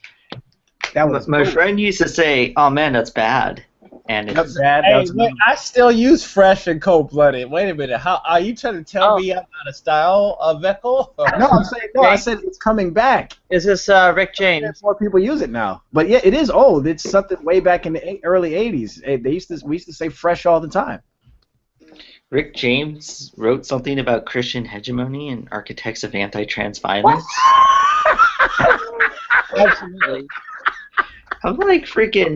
That was my friend used to say, "Oh man, that's bad." And That's it's bad. Hey, wait, I still use fresh and cold blooded. Wait a minute. How are you trying to tell me I'm out of style, Veckel? No, I'm saying no. I said it's coming back. Is this Rick James? More people use it now, but yeah, it is old. It's something way back in the early '80s. We used to say fresh all the time. Rick James wrote something about Christian hegemony and architects of anti-trans violence. Absolutely. I'm like freaking.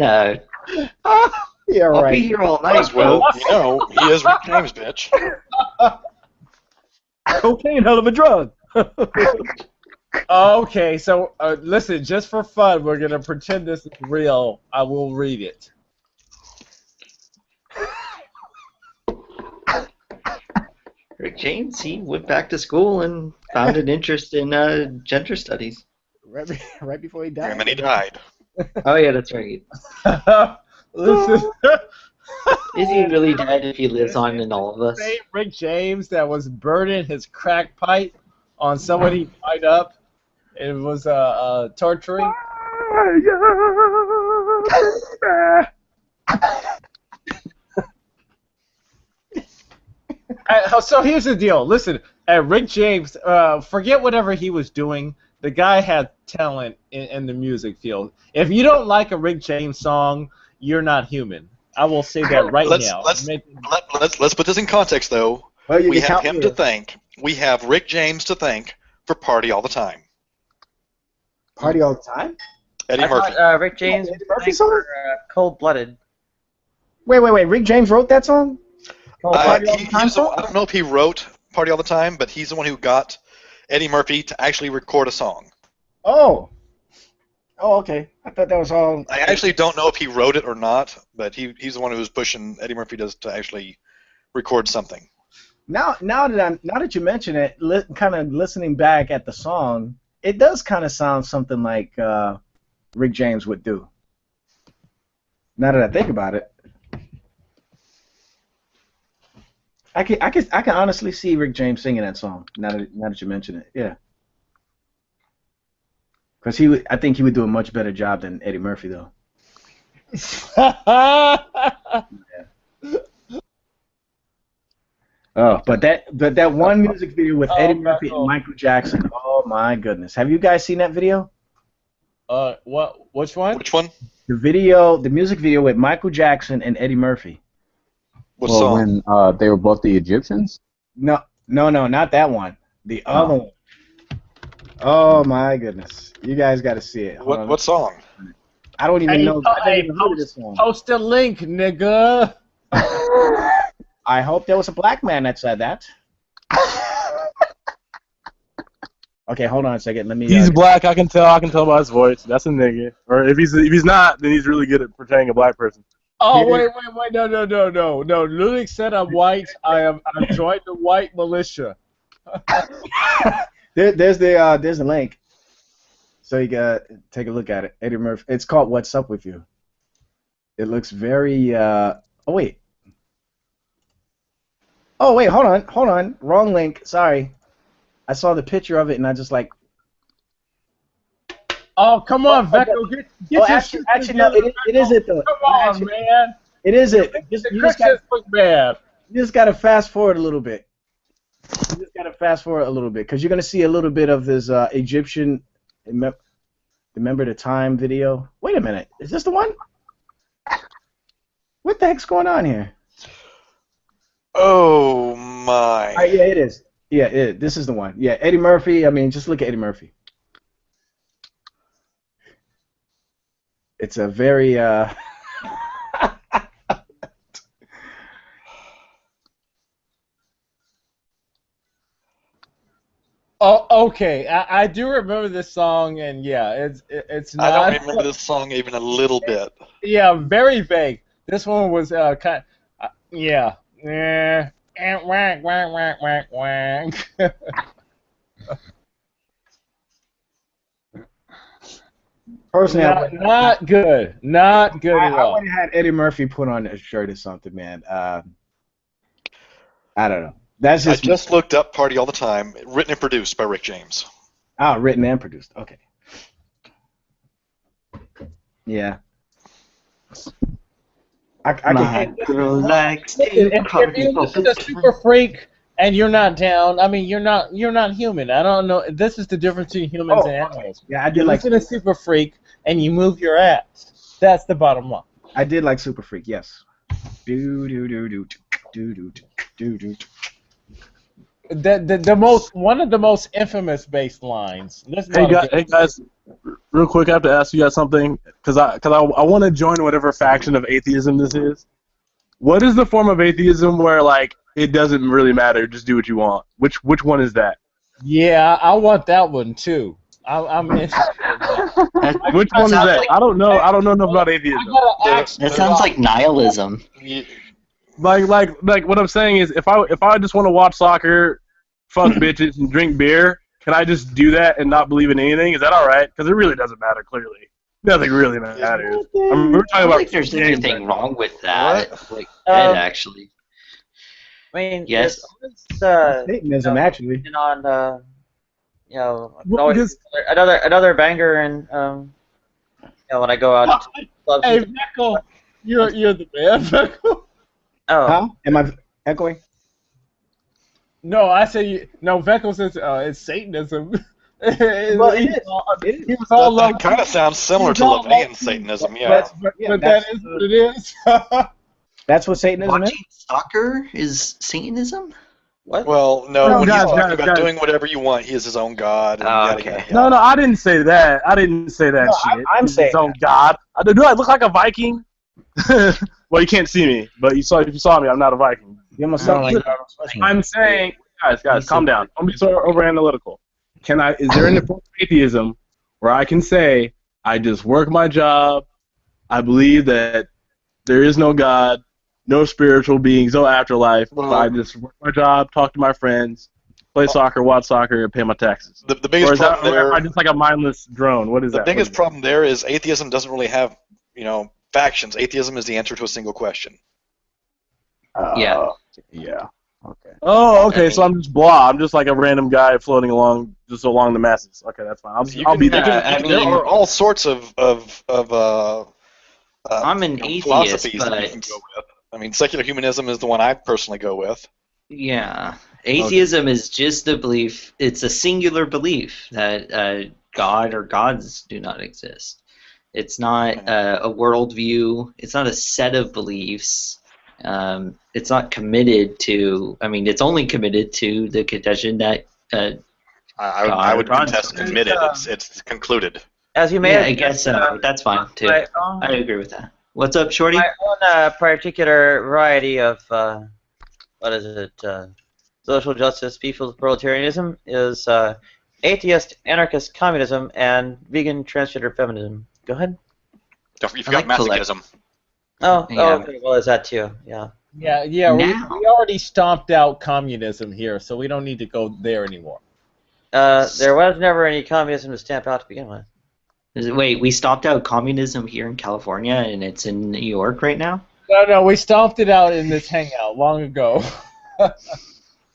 Yeah, I'll right. be here all night, Well, folks. you know, he is Rick James, bitch. Cocaine, hell of a drug. Okay, so listen, just for fun, we're gonna pretend this is real. I will read it. Rick James, he went back to school and found an interest in gender studies. Right before he died. And then he died. Oh yeah, that's right. Listen, Is he really dead if he lives on in all of us? same Rick James that was burning his crack pipe on someone he tied up. It was torturing. So here's the deal. Listen, Rick James, forget whatever he was doing. The guy had talent in the music field. If you don't like a Rick James song, you're not human. I will say that right now. Let's put this in context, though. Well, we have him to thank. We have Rick James to thank for "Party All the Time." Party all the time. Eddie Murphy. Rick James Eddie Murphy song? Cold Blooded. Wait. Rick James wrote that song? I don't know if he wrote "Party All the Time," but he's the one who got Eddie Murphy to actually record a song. Oh, okay. I thought that was all. I actually don't know if he wrote it or not, but he's the one who was pushing Eddie Murphy to actually record something. Now that you mention it, kind of listening back at the song, it does kind of sound something like Rick James would do. Now that I think about it, I can honestly see Rick James singing that song. Now that you mention it, yeah. Because I think he would do a much better job than Eddie Murphy, though. Yeah. Oh, but that one music video with Eddie Murphy and Michael Jackson. Oh my goodness! Have you guys seen that video? What? Which one? Which one? The music video with Michael Jackson and Eddie Murphy. What song? When they were both the Egyptians? No, not that one. The other one. Oh my goodness! You guys got to see it. What song? I don't even know. Post a link, nigga. I hope there was a black man that said that. Okay, hold on a second. Let me. He's black. I can tell by his voice. That's a nigga. Or if he's not, then he's really good at portraying a black person. Oh wait, no. Ludwig said I'm white. I've joined the white militia. There's the link. So you got take a look at it. Eddie Murphy. It's called "What's Up with You." It looks very. Oh wait. Oh wait, hold on. Wrong link. Sorry. I saw the picture of it and I just like. Oh come on, Vecco, get your actually no, it is it though. Come on, man. It is it. You just gotta fast forward a little bit. Because you're gonna see a little bit of this Egyptian. Remember the time video? Wait a minute. Is this the one? What the heck's going on here? Oh my! Yeah, it is. Yeah, this is the one. Yeah, Eddie Murphy. I mean, just look at Eddie Murphy. It's a very. Oh, okay. I do remember this song, and yeah, it's not. I don't remember this song even a little bit. Yeah, very vague. This one was kind of, yeah. Whack, whack, whack, whack, whack. Personally, not good. Not good at all. I would have had Eddie Murphy put on a shirt or something, man. I don't know. I just looked up "Party All the Time," written and produced by Rick James. Ah, written and produced. Okay. I can. girl likes Listen, to if you look at the super freak and you're not down, I mean, you're not human. I don't know. This is the difference between humans and animals. Yeah, I You did like. listen to super freak and you move your ass. That's the bottom line. I did like Super Freak. Yes. Do do do do do do do do. The most one of the most infamous bass lines. Hey guys, real quick, I have to ask you guys something because I want to join whatever faction of atheism this is. What is the form of atheism where like it doesn't really matter, just do what you want? Which one is that? Yeah, I want that one too. I'm interested in that. Which one is that? I don't know. I don't know enough about atheism. That sounds like nihilism. Like what I'm saying is, if I just want to watch soccer, fuck bitches, and drink beer, can I just do that and not believe in anything? Is that all right? Because it really doesn't matter. Clearly, nothing really matters. I mean, we're talking I don't about think there's anything wrong with that. Like actually. I mean, yes. Satanism, actually. On you know, Well, always another banger, and you know, when I go out to clubs. Hey, Mecco, you're the man, Mecco. Oh. Huh? Am I echoing? No, I say no. Vecco says it's Satanism. Well, it is. He was all That kind of sounds similar to Levian Satanism, yeah. But that is what it is. That's what Satanism is. Watching soccer is Satanism? What? Well, no, No, when guys, he's talking guys, about guys. doing whatever you want, he is his own god. And yada, yada, yada. No, I didn't say that. I didn't say that shit. I'm He's saying his own god. Do I look like a Viking? Well, you can't see me, but if you saw me, I'm not a Viking. You almost sound like I'm saying, guys, calm down. Don't be so over analytical. Is there any form of atheism where I can say I just work my job, I believe that there is no God, no spiritual beings, no afterlife, but I just work my job, talk to my friends, play soccer, watch soccer, and pay my taxes? The biggest Or is that, problem or am there, I just like a mindless drone? What is the that? biggest problem there is atheism doesn't really have, factions. Atheism is the answer to a single question. Yeah. Yeah. Okay. Oh, okay. So I'm just blah. I'm just like a random guy floating along, just along the masses. Okay, that's fine. I'll be there. There are all sorts of I'm an atheist, philosophies that you but can go with. I mean, secular humanism is the one I personally go with. yeah, atheism is just a belief. It's a singular belief that God or gods do not exist. It's not a worldview. It's not a set of beliefs. It's not committed to. I mean, it's only committed to the contention that. I would contest committed. It's concluded. As you may Yeah, have I guess that's fine too. My I agree with that. What's up, Shorty? My own particular variety of social justice, people's proletarianism is atheist, anarchist, communism, and vegan, transgender, feminism. Go ahead. You forgot masochism. Oh, Yeah. okay. Well, is that too? Yeah. Yeah. We already stomped out communism here, so we don't need to go there anymore. There was never any communism to stamp out to begin with. Wait, we stopped out communism here in California, and it's in New York right now? No, we stomped it out in this hangout long ago.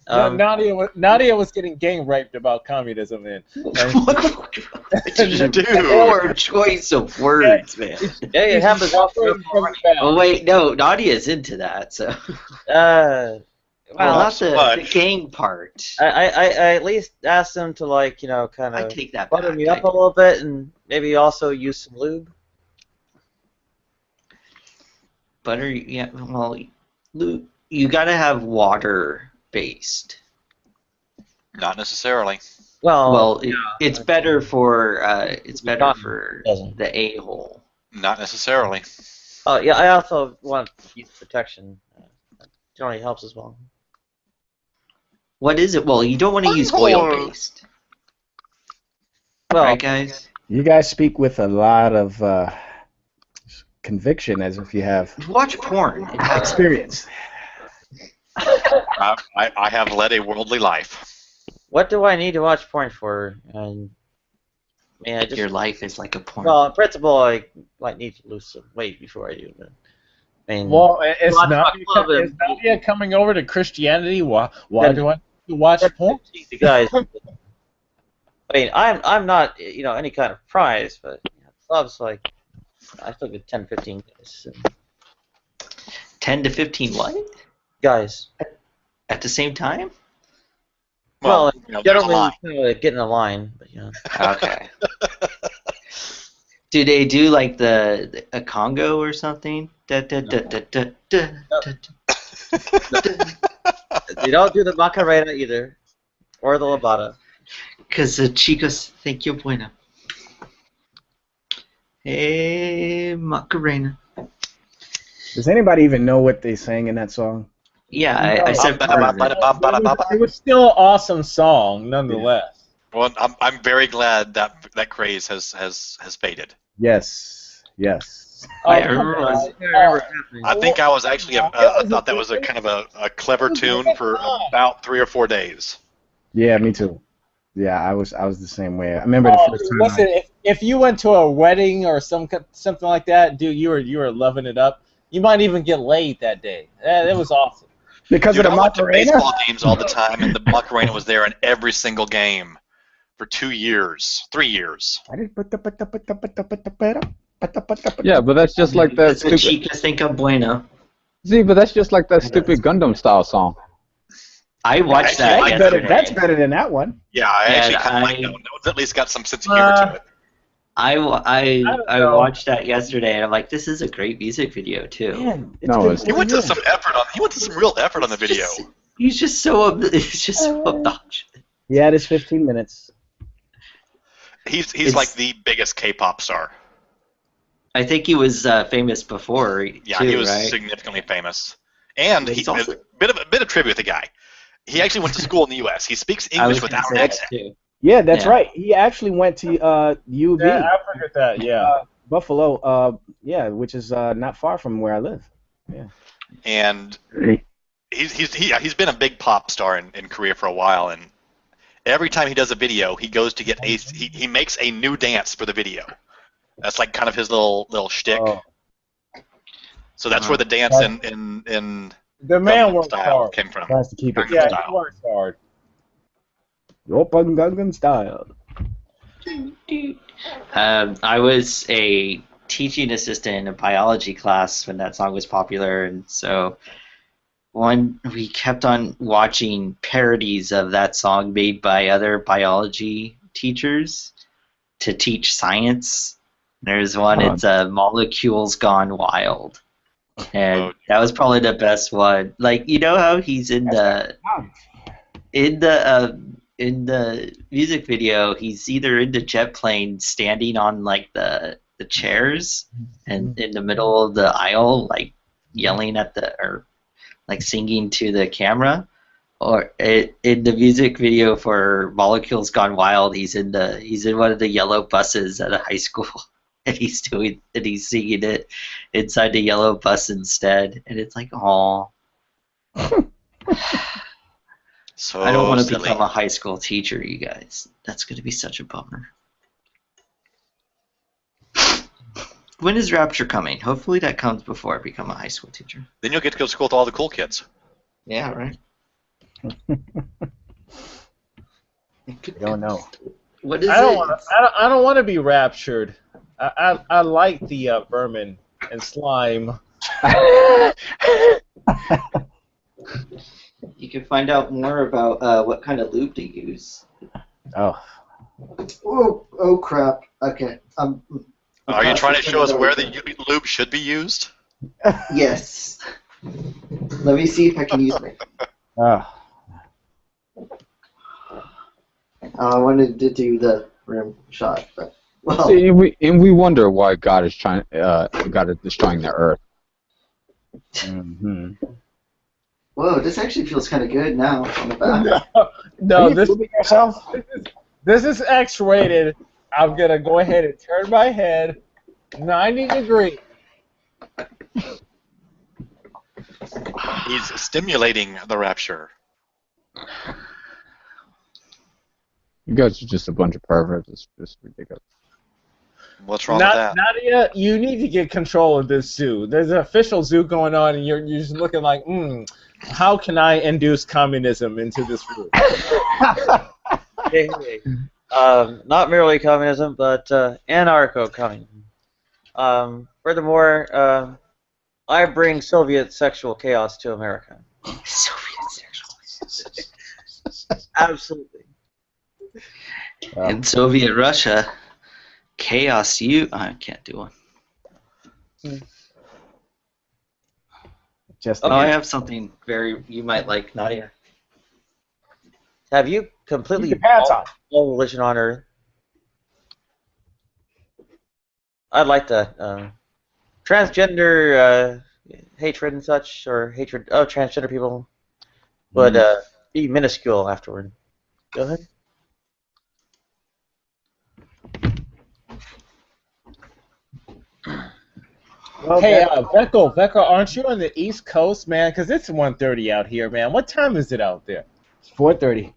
Nadia was getting gang raped about communism, and Poor choice of words, man. Yeah, it happens often. Oh wait, no, Nadia's into that, so. Well, not the gang part. I at least asked them to kind of take that butter back. me up a little bit, and maybe also use some lube. Butter, yeah. Well, lube, you gotta have water based. Not necessarily. Well, it's better for the a-hole. Not necessarily. Oh yeah, I also want youth protection. Generally helps as well. What is it? Well, you don't want to use oil based. Well, right, guys. You guys speak with a lot of conviction, as if you have watch porn. Experience. I have led a worldly life. What do I need to watch porn for? Your life is like a porn. Well, in principle, I might need to lose some weight before I do. But well, is Nadia coming over to Christianity? Why do I watch porn? The guys. I mean, I'm not any kind of prize, but clubs I still get 10, 15 days. 10 to 15 what? Guys. At the same time? Well, you know, generally get in a line, but you know. Okay. Do they do like a Congo or something? They don't do the Macarena either, or the Lambada. Because the chicos, thank you, bueno. Hey, Macarena. Does anybody even know what they sang in that song? Yeah, I said it was still an awesome song, nonetheless. Well, I'm very glad that craze has faded. Yes. I think I was actually I thought that was a kind of a clever tune for about 3 or 4 days. Yeah, me too. Yeah, I was the same way. I remember the first time. Listen, if you went to a wedding or something like that, dude, you were loving it up. You might even get laid that day. It was awesome. Because Dude, of the I went to Macarena? baseball games all the time, and the Macarena was there in every single game for 2 years, 3 years. Yeah, but that's just like that stupid. Chicas think I'm bueno. See, but that's just like that stupid Gundam style song. I watched that. That's better than that one. Yeah, I actually kind of like that one. That one's at least got some sense of humor to it. I watched that yesterday, and I'm like, this is a great music video too. Man, He went to some effort on. He went to some real effort on the video. He's just so obnoxious. He had his 15 minutes. He's like the biggest K-pop star. I think he was famous before. Yeah, too, he was right? significantly famous. And He's a also- bit of trivia with the guy. He actually went to school in the U.S. He speaks English without an accent. Yeah, that's right. He actually went to UV. Yeah, I forget that. Yeah. Buffalo. Yeah, which is not far from where I live. Yeah. And he's been a big pop star in Korea for a while, and every time he does a video, he goes to get he makes a new dance for the video. That's like kind of his little shtick. Oh. So that's where the dance in the man Gangnam works Style hard. came from. Tries to keep it. Yeah, he works hard. Open Gangnam Style. I was a teaching assistant in a biology class when that song was popular, and so we kept on watching parodies of that song made by other biology teachers to teach science. There's one, it's Molecules Gone Wild. And that was probably the best one. Like, you know how he's in the music video, he's either in the jet plane standing on like the chairs and in the middle of the aisle, like yelling at or like singing to the camera, or in the music video for Molecules Gone Wild, he's in one of the yellow buses at a high school. And he's singing it inside the yellow bus instead, and it's like, aw. So I don't want to silly. become a high school teacher, you guys. That's going to be such a bummer. When is Rapture coming? Hopefully that comes before I become a high school teacher. Then you'll get to go to school with all the cool kids. Yeah, right. Don't know. What is I don't want to be raptured. I like the vermin and slime. You can find out more about what kind of lube to use. Oh. Oh crap. Okay. Are you trying to show us where the lube should be used? Yes. Let me see if I can use it. I wanted to do the rim shot, but well. See, we wonder why God is destroying the earth. Mm-hmm. Whoa, this actually feels kind of good now on the back. No, Are you yourself? This is X-rated. I'm gonna go ahead and turn my head 90 degrees. He's stimulating the rapture. You guys are just a bunch of perverts. It's just ridiculous. What's wrong with that? Nadia, you need to get control of this zoo. There's an official zoo going on, and you're just looking like, how can I induce communism into this room? Hey. Not merely communism, but anarcho-communism. Furthermore, I bring Soviet sexual chaos to America. Soviet sexual. Absolutely. In Soviet Russia, chaos. I can't do one. I have something you might like, Nadia. Have you completely Keep your pants on. all religion on Earth? I'd like to transgender hatred and such, or hatred of transgender people, would be minuscule afterward. Go ahead. Well, hey, Vecco, aren't you on the East Coast, man? Because it's 1:30 out here, man. What time is it out there? It's 4:30.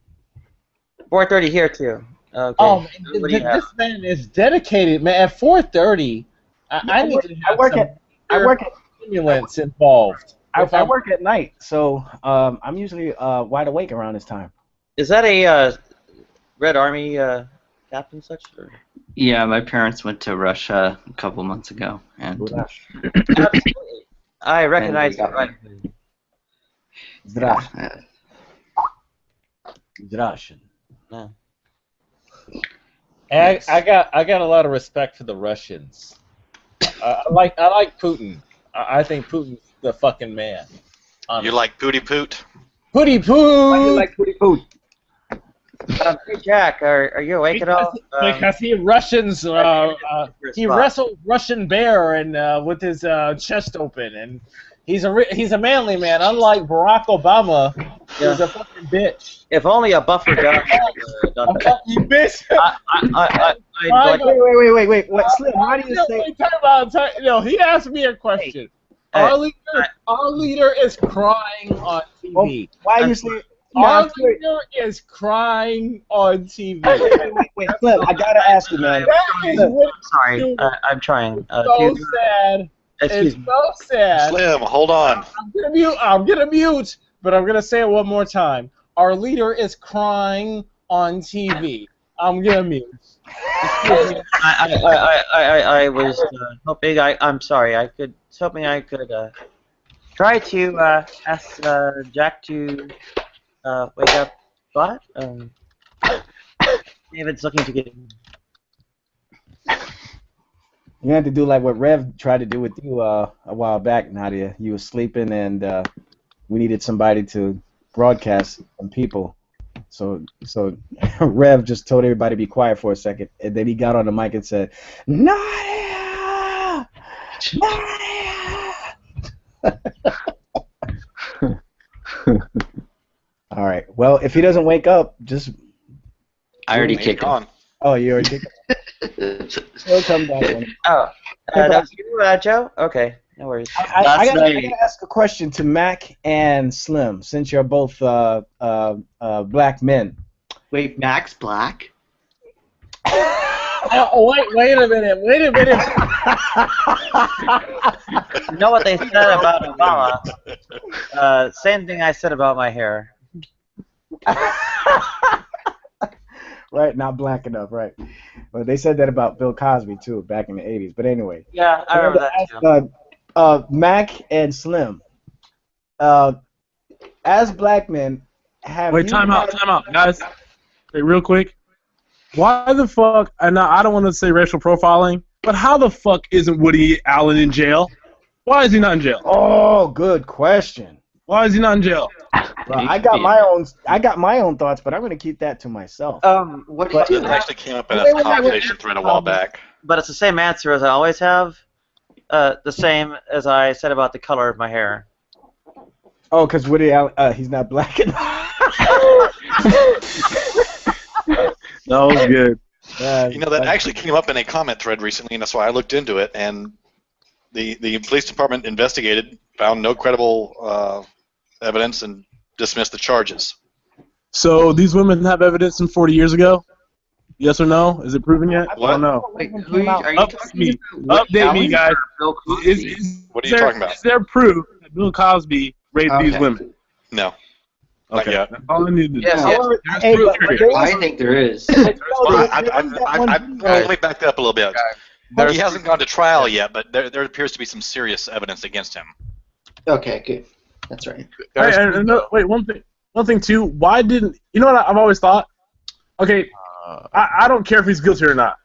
4:30 here too. Okay. Oh, man, this man is dedicated, man. At 4:30, I need to have I work at stimulants involved. I work at night, so I'm usually wide awake around this time. Is that a Red Army captain such? Or? Yeah, my parents went to Russia a couple months ago, and absolutely, I recognize that right. Zdrashin. No. And I got a lot of respect for the Russians. I like Putin. I think Putin's the fucking man. You like Pooty Poot? Pooty Poot. Why do you like Pooty Poot? Hey Jack, are you awake at all? Because he wrestled Russian bear and with his chest open, and he's a manly man, unlike Barack Obama, who's a fucking bitch. If only a buffer Josh done that. You bitch. Wait. What, Slim? Why do you say? No, he asked me a question. Our leader is crying on TV. Why you say? Our leader is crying on TV. Wait, Slim, I gotta ask you, man. Sorry, I'm trying. So sad. Excuse me. So sad. Slim, hold on. I'm gonna mute, but I'm gonna say it one more time. Our leader is crying on TV. I'm gonna mute. I was hoping. I'm sorry. I was hoping I could try to ask Jack to wake up. But David's looking to get. You had to do like what Rev tried to do with you a while back, Nadia. You were sleeping, and we needed somebody to broadcast some people. So Rev just told everybody to be quiet for a second, and then he got on the mic and said, "Nadia, Nadia." All right. Well, if he doesn't wake up, just. I already kicked him. Oh, you already kicked him. He'll come back. Oh, that's you, Joe? Okay, no worries. I gotta ask a question to Mac and Slim, since you're both black men. Wait, Mac's black? Wait a minute. You know what they said about Obama? Same thing I said about my hair. Right, not black enough, right? Well, they said that about Bill Cosby too, back in the '80s. But anyway. Yeah, I remember that too. Mac and Slim, as black men, Wait, time out, guys. Wait, real quick. Why the fuck? And I don't want to say racial profiling, but how the fuck isn't Woody Allen in jail? Why is he not in jail? Oh, good question. Why is he not in jail? Well, I got my own thoughts, but I'm going to keep that to myself. What do you actually came up in a conversation thread a while back. But it's the same answer as I always have. The same as I said about the color of my hair. Oh, because Woody Allen, he's not black enough. That was good. You know, that actually came up in a comment thread recently, and that's why I looked into it. And the police department investigated, found no credible evidence, and dismissed the charges. So these women have evidence from 40 years ago? Yes or no? Is it proven yet? What? I don't know. Wait, Update me, guys. What are you talking about? Is there proof that Bill Cosby raped these women? No. Okay. Not yet. That's all I need to know. I think there is. Let me back that up a little bit. He hasn't gone to trial yet, but there appears to be some serious evidence against him. Okay, good. That's right. Wait, one thing too. Why didn't you know what I've always thought? Okay, I don't care if he's guilty or not,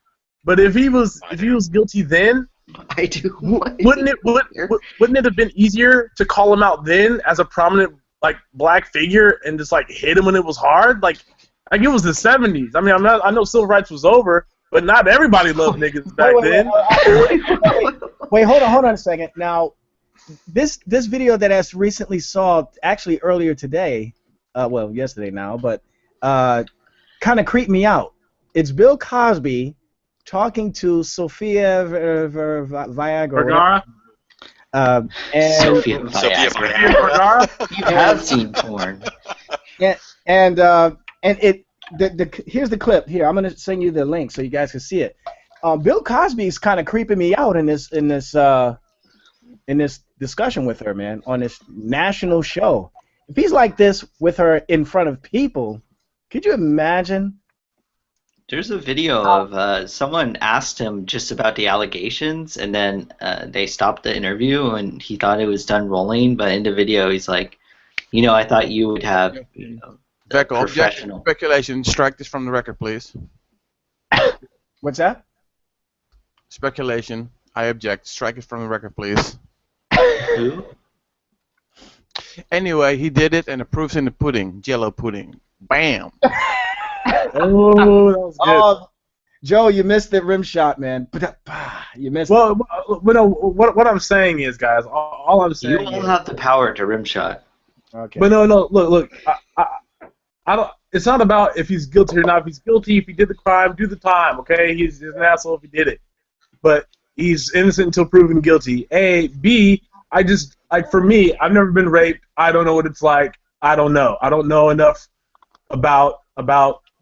but if he was guilty then, I do. Wouldn't it have been easier to call him out then as a prominent like black figure and just like hit him when it was hard? Like it was the 70s. I mean, I know civil rights was over, but not everybody loved niggas back then. Wait, hold on a second. Now, this video that I recently saw, actually earlier today, well, yesterday now, but kind of creeped me out. It's Bill Cosby talking to Sofia Vergara. And Sofia Vergara. You have seen porn. And here's the clip. Here, I'm gonna send you the link so you guys can see it. Bill Cosby's kind of creeping me out in this discussion with her, man, on this national show. If he's like this with her in front of people, could you imagine? There's a video of someone asked him just about the allegations, and then they stopped the interview, and he thought it was done rolling. But in the video, he's like, I thought you would have, Beckel, professional speculation. Strike this from the record, please. What's that? Speculation. I object. Strike it from the record, please. Who? Anyway, he did it, and the proof's in the pudding. Jello pudding. Bam. Oh, that was good. Joe, you missed the rim shot, man. You missed it. Well, no, what I'm saying is, guys, all I'm saying You don't have the power to rim shot. Okay. But no, look, I don't. It's not about if he's guilty or not. If he's guilty, if he did the crime, do the time. Okay, he's an asshole if he did it, but he's innocent until proven guilty. A, B, I just for me, I've never been raped. I don't know what it's like. I don't know. I don't know enough about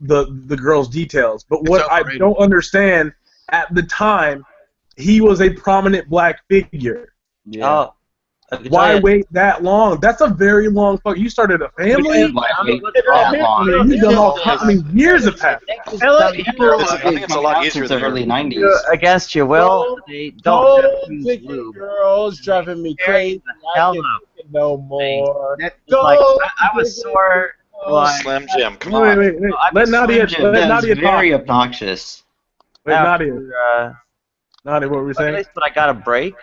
the girl's details. But what I don't understand, at the time, he was a prominent black figure. Yeah. Why wait that long? That's a very long fuck. You started a family? Years have passed. I think it's a lot easier than early 90s. Against your will, they don't use lube. Girls driving me crazy. Hell no more. I was sore. Slim Jim, come on. Wait. Let Nadia talk. Very obnoxious. Wait, Nadia. Nadia, what were we saying? At least when I got a break,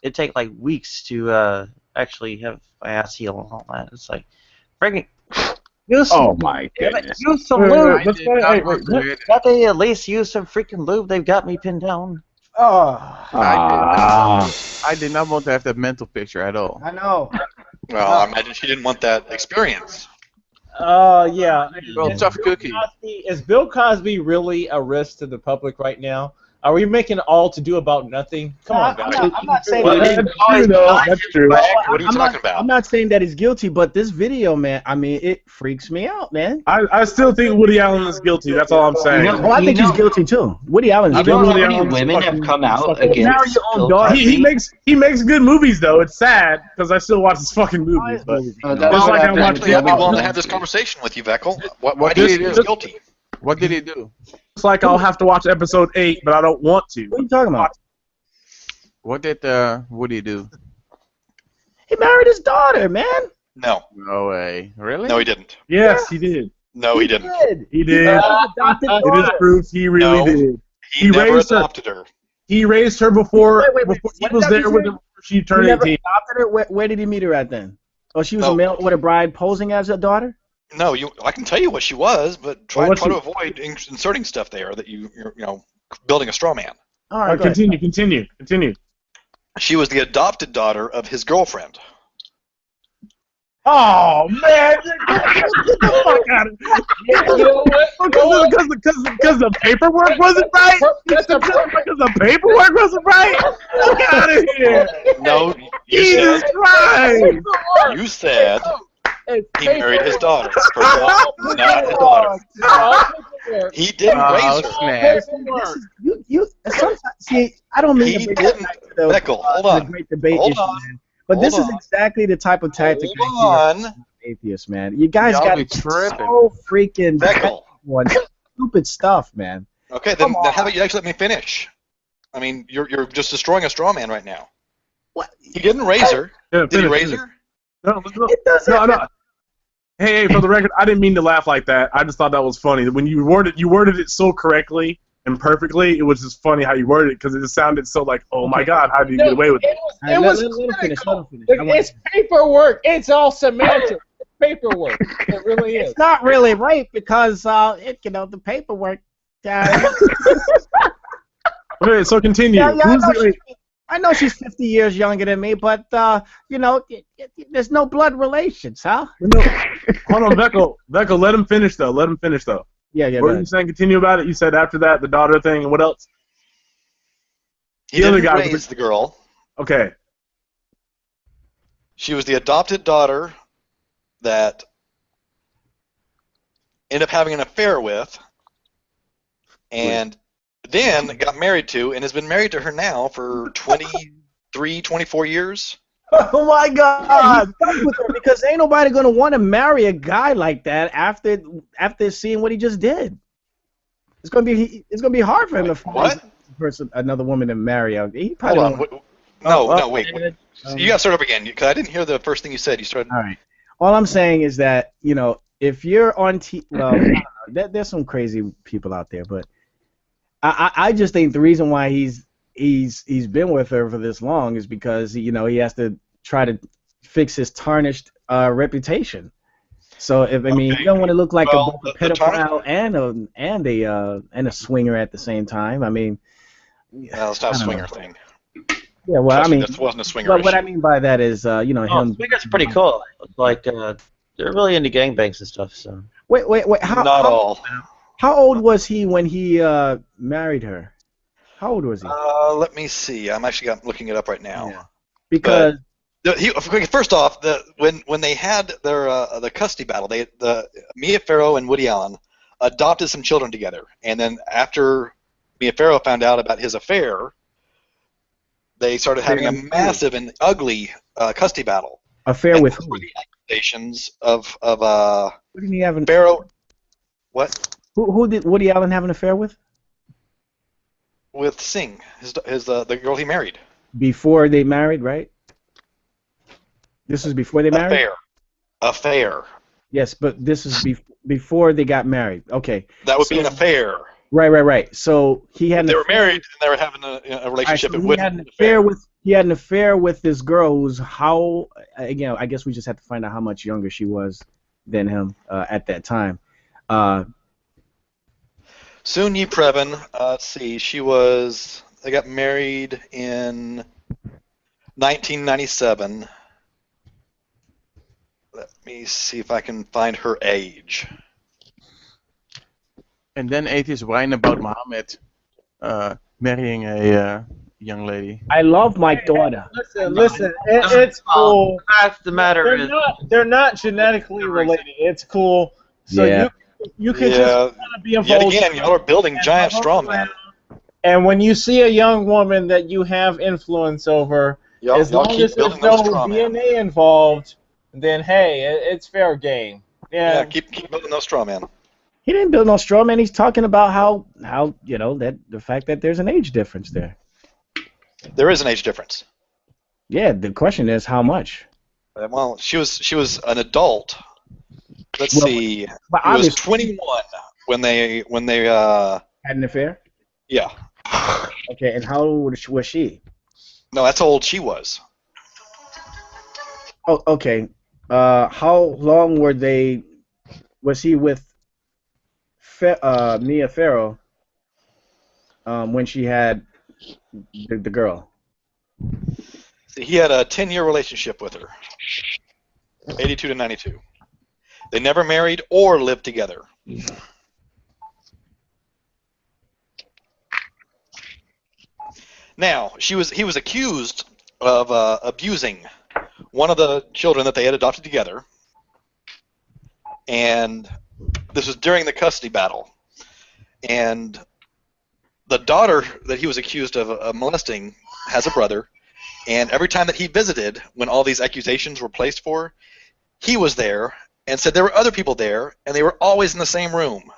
it'd take like weeks to actually have my ass heal and all that. It's like, freaking. Oh my goodness. Use some lube. Got they at least use some freaking lube? They've got me pinned down. I did not want to have that mental picture at all. I know. Well, I imagine she didn't want that experience. Yeah. Well, tough cookie. Is Bill Cosby really a risk to the public right now? Are we making all to do about nothing? Come on, guys. I'm not saying that's true. What are you talking about? I'm not saying that he's guilty, but this video, man, I mean, it freaks me out, man. I still think Woody Allen is guilty. That's all I'm saying. I think he's guilty too. Woody Allen's guilty. How many women have come out against Bill Cosby? Cosby? He makes good movies though. It's sad because I still watch his fucking movies. But just like I watch I'd be willing to have this conversation with you, Veckel. Why do you think he's guilty? What did he do? It's like I'll have to watch episode 8, but I don't want to. What are you talking about? What did Woody do? He married his daughter, man. No. No way. Really? No, he didn't. Yes, he did. No, he didn't. He did. It is proof he really did. He never adopted her. He raised her before Wait, he was there with her before she turned He never 18. adopted her? Where did he meet her at then? Oh, she was a male with a bride posing as a daughter? No, I can tell you what she was, but try to avoid inserting stuff there that you're building a straw man. All right, continue. She was the adopted daughter of his girlfriend. Oh man! Get the fuck out of here! You know what? Because the paperwork wasn't right. Because the paperwork wasn't right. Fuck out of here! No, Jesus Christ! You said he married his daughter. Not his daughter. He didn't raise her. See, I don't mean he didn't. Beckel, hold on. Great debate hold issue, on. man. But this is exactly the type of tactic I see atheists, man. You guys got so freaking Beckel. stupid stuff, man. Okay, then how about you actually let me finish? I mean, you're just destroying a straw man right now. What? He didn't raise her. Yeah, Did he raise her? No. Hey, for the record, I didn't mean to laugh like that. I just thought that was funny. When you worded it so correctly and perfectly, it was just funny how you worded it because it just sounded so like, oh my God, how did you get away with it? It was It's paperwork. It's all semantics. It's paperwork. It really is. It's not really rape because the paperwork. Okay, so continue. I know she's 50 years younger than me, but there's no blood relations, huh? No. Hold on, Becco, let him finish though. Yeah. What were you saying? Continue about it. You said after that the daughter thing, and what else? He didn't raise the girl. Okay. She was the adopted daughter that ended up having an affair with, and then got married to, and has been married to her now for 23, 24 years. Oh my God! With her because ain't nobody gonna want to marry a guy like that after seeing what he just did. It's gonna be hard for him to find another woman to marry. He probably Hold on. Wait. You got to start up again because I didn't hear the first thing you said. You started. All right. All I'm saying is that if you're on there's some crazy people out there, but I just think the reason why he's been with her for this long is because he has to try to fix his tarnished reputation. So you don't want to look like both a pedophile and a swinger at the same time. I mean, it's not a swinger thing. Yeah, well, Trust me, this wasn't a swinger issue. What I mean by that is him. Swinger's pretty cool. Like they're really into gangbangs and stuff. So wait. Not all. How old was he when he married her? How old was he? Let me see. I'm actually looking it up right now. Yeah. Because first off, when they had their the custody battle, Mia Farrow and Woody Allen adopted some children together, and then after Mia Farrow found out about his affair, they started having a massive and ugly custody battle. Affair with who? The accusations of Who did he have Farrow. What? Who did Woody Allen have an affair with? With Singh, the girl he married. Before they married, right? This is before they married? Affair. Yes, but this is before they got married. Okay. That would be an affair. Right. So he had. They were married and they were having a relationship. Right, so he had an affair with this girl who's I guess we just have to find out how much younger she was than him at that time. Soon-Yi Previn, let's see, they got married in 1997. Let me see if I can find her age. And then Atheist whine about Muhammad marrying a young lady. I love my daughter. Listen, it's cool. The fact of the matter they're not genetically related. It's cool. So you can just kind of be involved. Yet again, y'all are building giant straw men. And when you see a young woman that you have influence over, as long as there's no DNA involved, then hey, it's fair game. Yeah, keep building those straw men. He didn't build no straw man. He's talking about how that the fact that there's an age difference there. There is an age difference. Yeah, the question is how much. Well, she was an adult. Let's see. But he was 21 when they had an affair. Yeah. Okay, and how old was she? No, that's how old she was. Oh, okay. How long was he with Mia Farrow when she had the girl? He had a 10-year relationship with her, 82 to 92. They never married or lived together. Now, he was accused of abusing one of the children that they had adopted together, and this was during the custody battle. And the daughter that he was accused of molesting has a brother, and every time that he visited, when all these accusations were placed for, he was there and said there were other people there, and they were always in the same room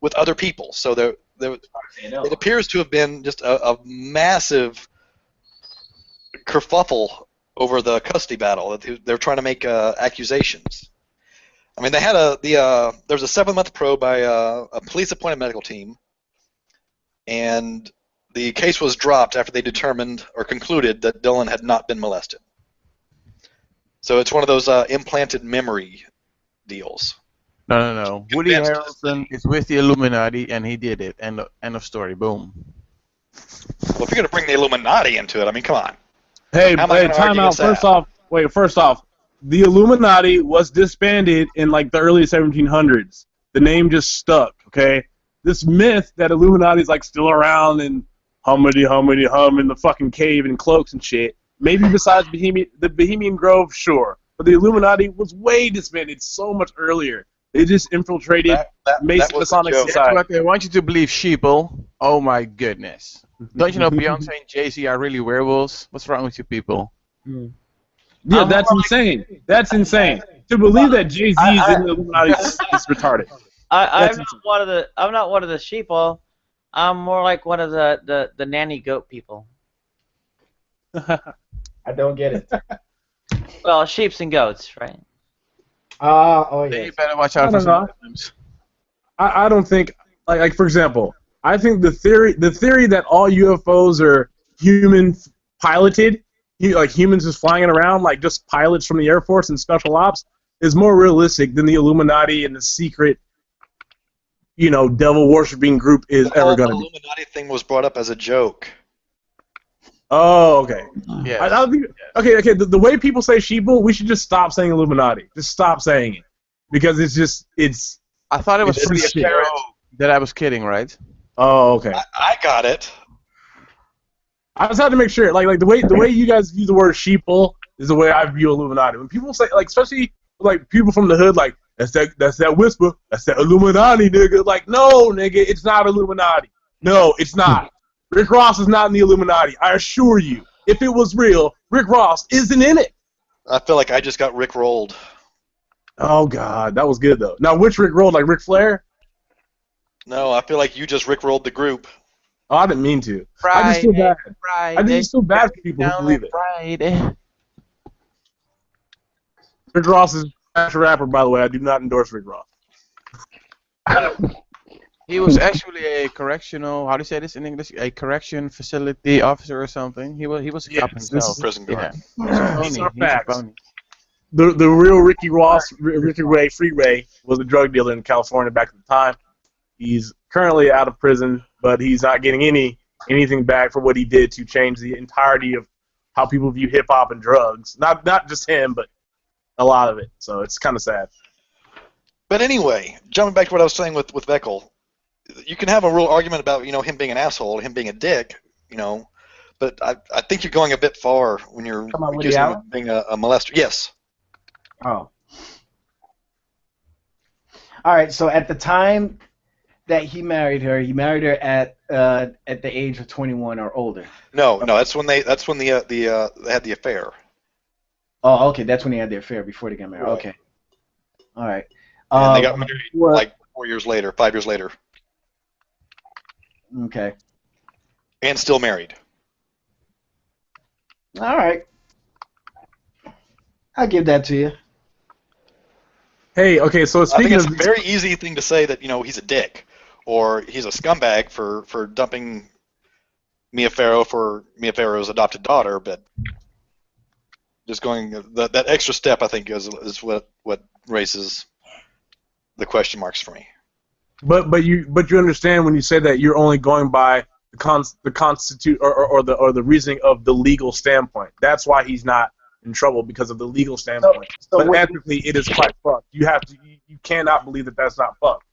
with other people. So it appears to have been just a massive kerfuffle over the custody battle. They're trying to make accusations. I mean, they had there was a 7-month probe by a police-appointed medical team, and the case was dropped after they determined or concluded that Dylan had not been molested. So it's one of those implanted memory deals. No. Woody Harrelson is with the Illuminati, and he did it. End of story. Boom. Well, if you're going to bring the Illuminati into it, I mean, come on. Hey, How am I gonna time argue out. against that? First off, the Illuminati was disbanded in like the early 1700s. The name just stuck, okay? This myth that Illuminati is like still around and hum in the fucking cave in cloaks and shit. Maybe besides the Bohemian Grove, sure. But the Illuminati was way disbanded so much earlier. They just infiltrated Masonic society. That's what they want you to believe, sheeple. Oh my goodness. Don't you know Beyonce and Jay-Z are really werewolves? What's wrong with you people? Yeah, that's insane. That's insane. To believe that Jay-Z is in the Illuminati is retarded. I'm not one of the sheeple. I'm more like one of the nanny goat people. I don't get it. Well, sheeps and goats, right? Oh yeah. You better watch out for some Muslims. I don't think like for example, I think the theory that all UFOs are human piloted, like humans just flying it around like just pilots from the Air Force and special ops, is more realistic than the Illuminati and the secret, devil worshipping group is ever going to be. The Illuminati thing was brought up as a joke. Oh, okay. Yeah. I don't think, okay. The way people say sheeple, we should just stop saying Illuminati. Just stop saying it, because it's. I thought it was pretty apparent that I was kidding, right? Oh, okay. I got it. I just had to make sure, like the way you guys view the word sheeple is the way I view Illuminati. When people say, like, especially like people from the hood, like that's that whisper, that's that Illuminati, nigga. Like, no, nigga, it's not Illuminati. No, it's not. Rick Ross is not in the Illuminati. I assure you. If it was real, Rick Ross isn't in it. I feel like I just got Rick rolled. Oh God, that was good though. Now, which Rick rolled? Like Ric Flair? No, I feel like you just Rick rolled the group. Oh, I didn't mean to. I just feel bad. I just feel bad for people who believe it. Rick Ross is a rapper, by the way. I do not endorse Rick Ross. He was actually a correctional. How do you say this in English? A correction facility officer or something. He was a cop himself. Prison guard. Yeah. These are facts. The real Ricky Ray, Free Ray, was a drug dealer in California back at the time. He's currently out of prison, but he's not getting anything back for what he did to change the entirety of how people view hip hop and drugs. Not just him, but a lot of it. So it's kind of sad. But anyway, jumping back to what I was saying with Veckel, you can have a real argument about him being an asshole, him being a dick, but I think you're going a bit far when you're accusing him of being a molester. Yes. Oh. All right. So at the time that he married her at the age of 21 or older. No, that's when they had the affair. Oh, okay. That's when they had the affair before they got married. Right. Okay. All right. And they got married like 5 years later. Okay. And still married. All right. I'll give that to you. Hey, okay, so speaking I think it's a very easy thing to say that, he's a dick or he's a scumbag for dumping Mia Farrow for Mia Farrow's adopted daughter, but just going that extra step, I think, is what raises the question marks for me. But you understand when you say that you're only going by the constitute or the reasoning of the legal standpoint. That's why he's not in trouble, because of the legal standpoint. But ethically, it is quite fucked. You cannot believe that that's not fucked.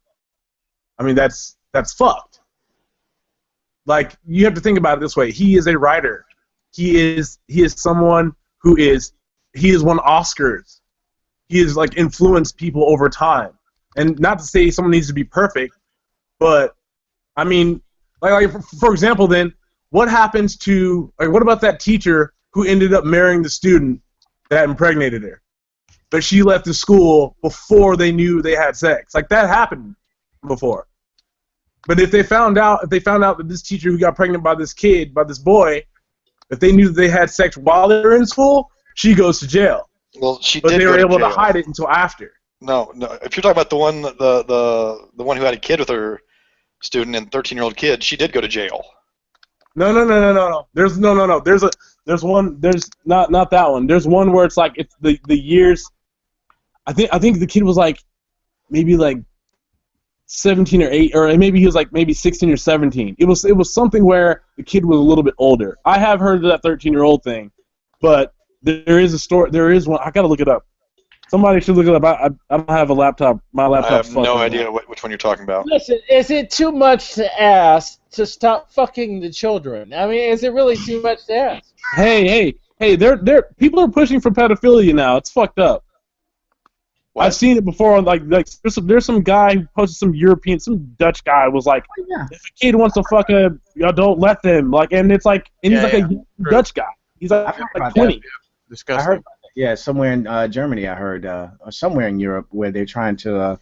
I mean, that's fucked. Like, you have to think about it this way. He is a writer. He is someone who he has won Oscars. He has like influenced people over time. And not to say someone needs to be perfect, but I mean, like for example, then what happens to what about that teacher who ended up marrying the student that impregnated her, but she left the school before they knew they had sex? Like, that happened before. But if they found out that this teacher who got pregnant by this boy, if they knew that they had sex while they were in school, she goes to jail. Well, she but did they go were to able jail. to hide it until after. No. If you're talking about the one who had a kid with her student and 13-year-old kid, she did go to jail. No. There's no. There's one. There's not that one. There's one where it's like it's the years. I think the kid was like maybe like 17 or 8, or maybe he was like maybe 16 or 17. It was something where the kid was a little bit older. I have heard of that 13-year-old thing, but there is a story. There is one. I gotta look it up. Somebody should look it up. I don't have a laptop. My laptop's I have no idea which one you're talking about. Listen, is it too much to ask to stop fucking the children? I mean, is it really too much to ask? Hey! People are pushing for pedophilia now. It's fucked up. What? I've seen it before. Like there's some guy who posted, some Dutch guy was like, if a kid wants to fuck a adult, let them. Like, and it's like, and he's like a young Dutch guy. He's like 20. Disgusting. I heard about that. Yeah, somewhere in Germany, I heard, or somewhere in Europe, where they're trying to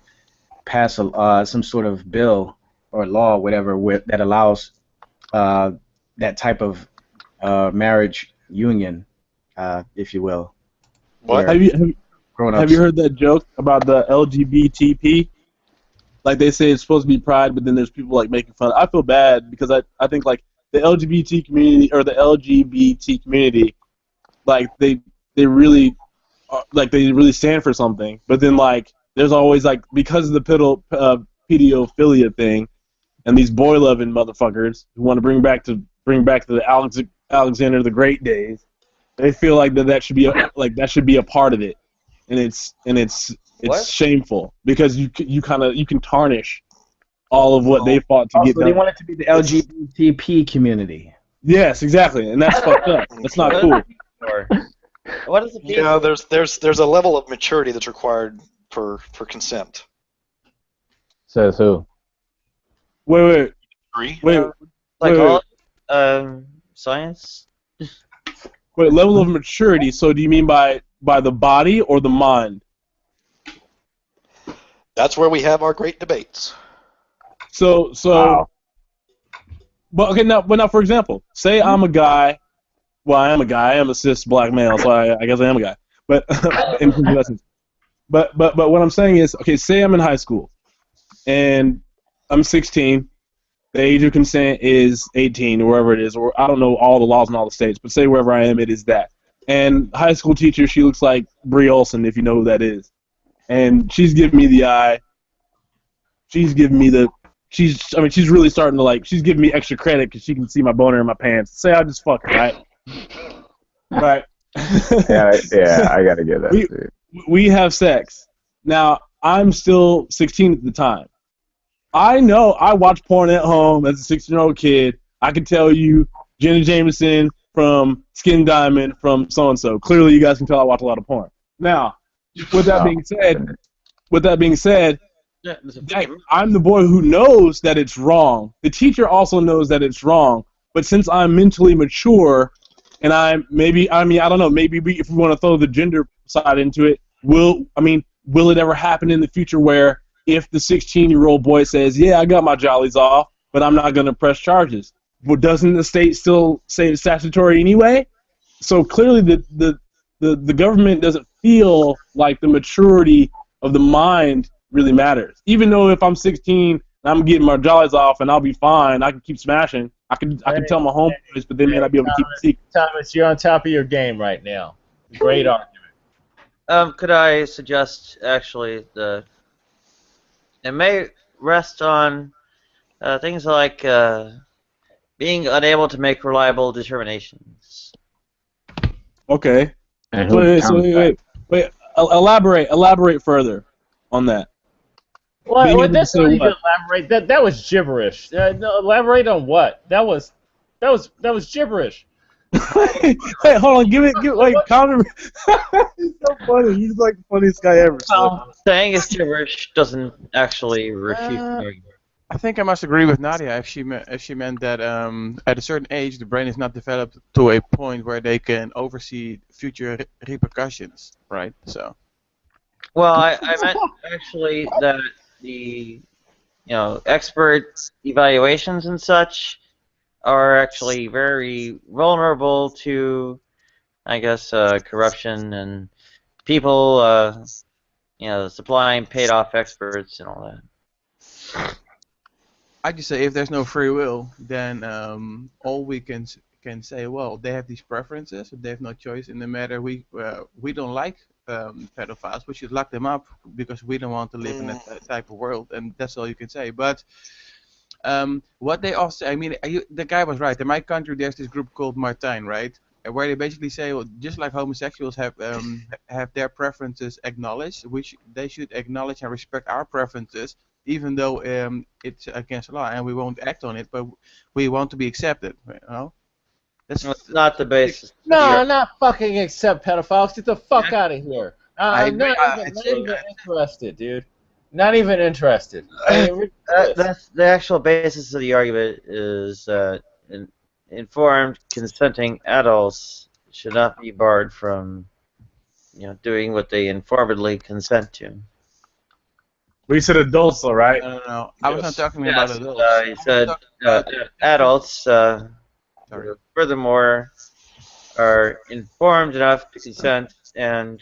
pass some sort of bill or law, whatever, that allows that type of marriage union, if you will. What? Have you heard that joke about the LGBTP? Like they say it's supposed to be pride, but then there's people like making fun. I feel bad because I think like the LGBT community or the LGBT community, like they really stand for something. But then like there's always like, because of the pedophilia thing and these boy loving motherfuckers who want to bring back to the Alexander the Great days, they feel like that should be a part of it. And it's shameful because you can tarnish all of what they fought to get done. They want it to be the LGBTP community. Yes, exactly, and that's fucked up. That's not cool. What is the You know, there's a level of maturity that's required for consent. Says who? Wait. Science. Wait, level of maturity. So do you mean by the body or the mind? That's where we have our great debates. So. Wow. But now, for example, say I'm a guy. Well, I am a guy. I am a cis black male, so I guess I am a guy. But in essence, but what I'm saying is, okay, say I'm in high school, and I'm 16. The age of consent is 18, or wherever it is, or I don't know all the laws in all the states, but say wherever I am, it is that. And high school teacher, she looks like Brie Olson, if you know who that is, and she's giving me the eye. She's giving me she's really starting to like. She's giving me extra credit because she can see my boner in my pants. Say I just fuck her, right? Right. yeah, I gotta get that. We have sex. Now, I'm still 16 at the time. I know I watch porn at home as a 16-year-old kid. I can tell you Jenna Jameson from Skin Diamond from so-and-so. Clearly, you guys can tell I watch a lot of porn. Now, with that being said, I'm the boy who knows that it's wrong. The teacher also knows that it's wrong. But since I'm mentally mature, and I don't know, maybe if we want to throw the gender side into it, will it ever happen in the future where if the 16-year-old boy says, yeah, I got my jollies off, but I'm not going to press charges, well, doesn't the state still say it's statutory anyway? So clearly the government doesn't feel like the maturity of the mind really matters. Even though if I'm 16 and I'm getting my jollies off and I'll be fine, I can keep smashing. I can tell my homeboys, but they may not be able to keep it secret. Thomas, you're on top of your game right now. Great argument. Could I suggest actually it may rest on things like being unable to make reliable determinations. Okay. Wait. Elaborate further on that. Well, that's not even elaborate. That was gibberish. No, elaborate on what? That was gibberish. Wait, hold on. Connor. He's so funny. He's like the funniest guy ever. Well, saying it's gibberish doesn't actually refute the argument. I think I must agree with Nadia if she meant that at a certain age the brain is not developed to a point where they can oversee future repercussions, right? So. Well, I meant actually that expert evaluations and such are actually very vulnerable to, I guess, corruption and people, supplying paid-off experts and all that. I just say if there's no free will, then all we can say, well, they have these preferences, they have no choice in the matter. We don't like pedophiles, we should lock them up because we don't want to live in that type of world, and that's all you can say. But what they also, I mean, the guy was right. In my country, there's this group called Martijn, right? Where they basically say, well, just like homosexuals have their preferences acknowledged, they should acknowledge and respect our preferences, even though it's against the law, and we won't act on it, but we want to be accepted. You know? That's not the basis. No, not fucking accept pedophiles. Get the fuck out of here. I'm not even interested, dude. Not even interested. That's the actual basis of the argument is informed, consenting adults should not be barred from, doing what they informedly consent to. Well, you said adults, though, right? No. I was not talking about adults. You said adults. Furthermore, are informed enough to consent and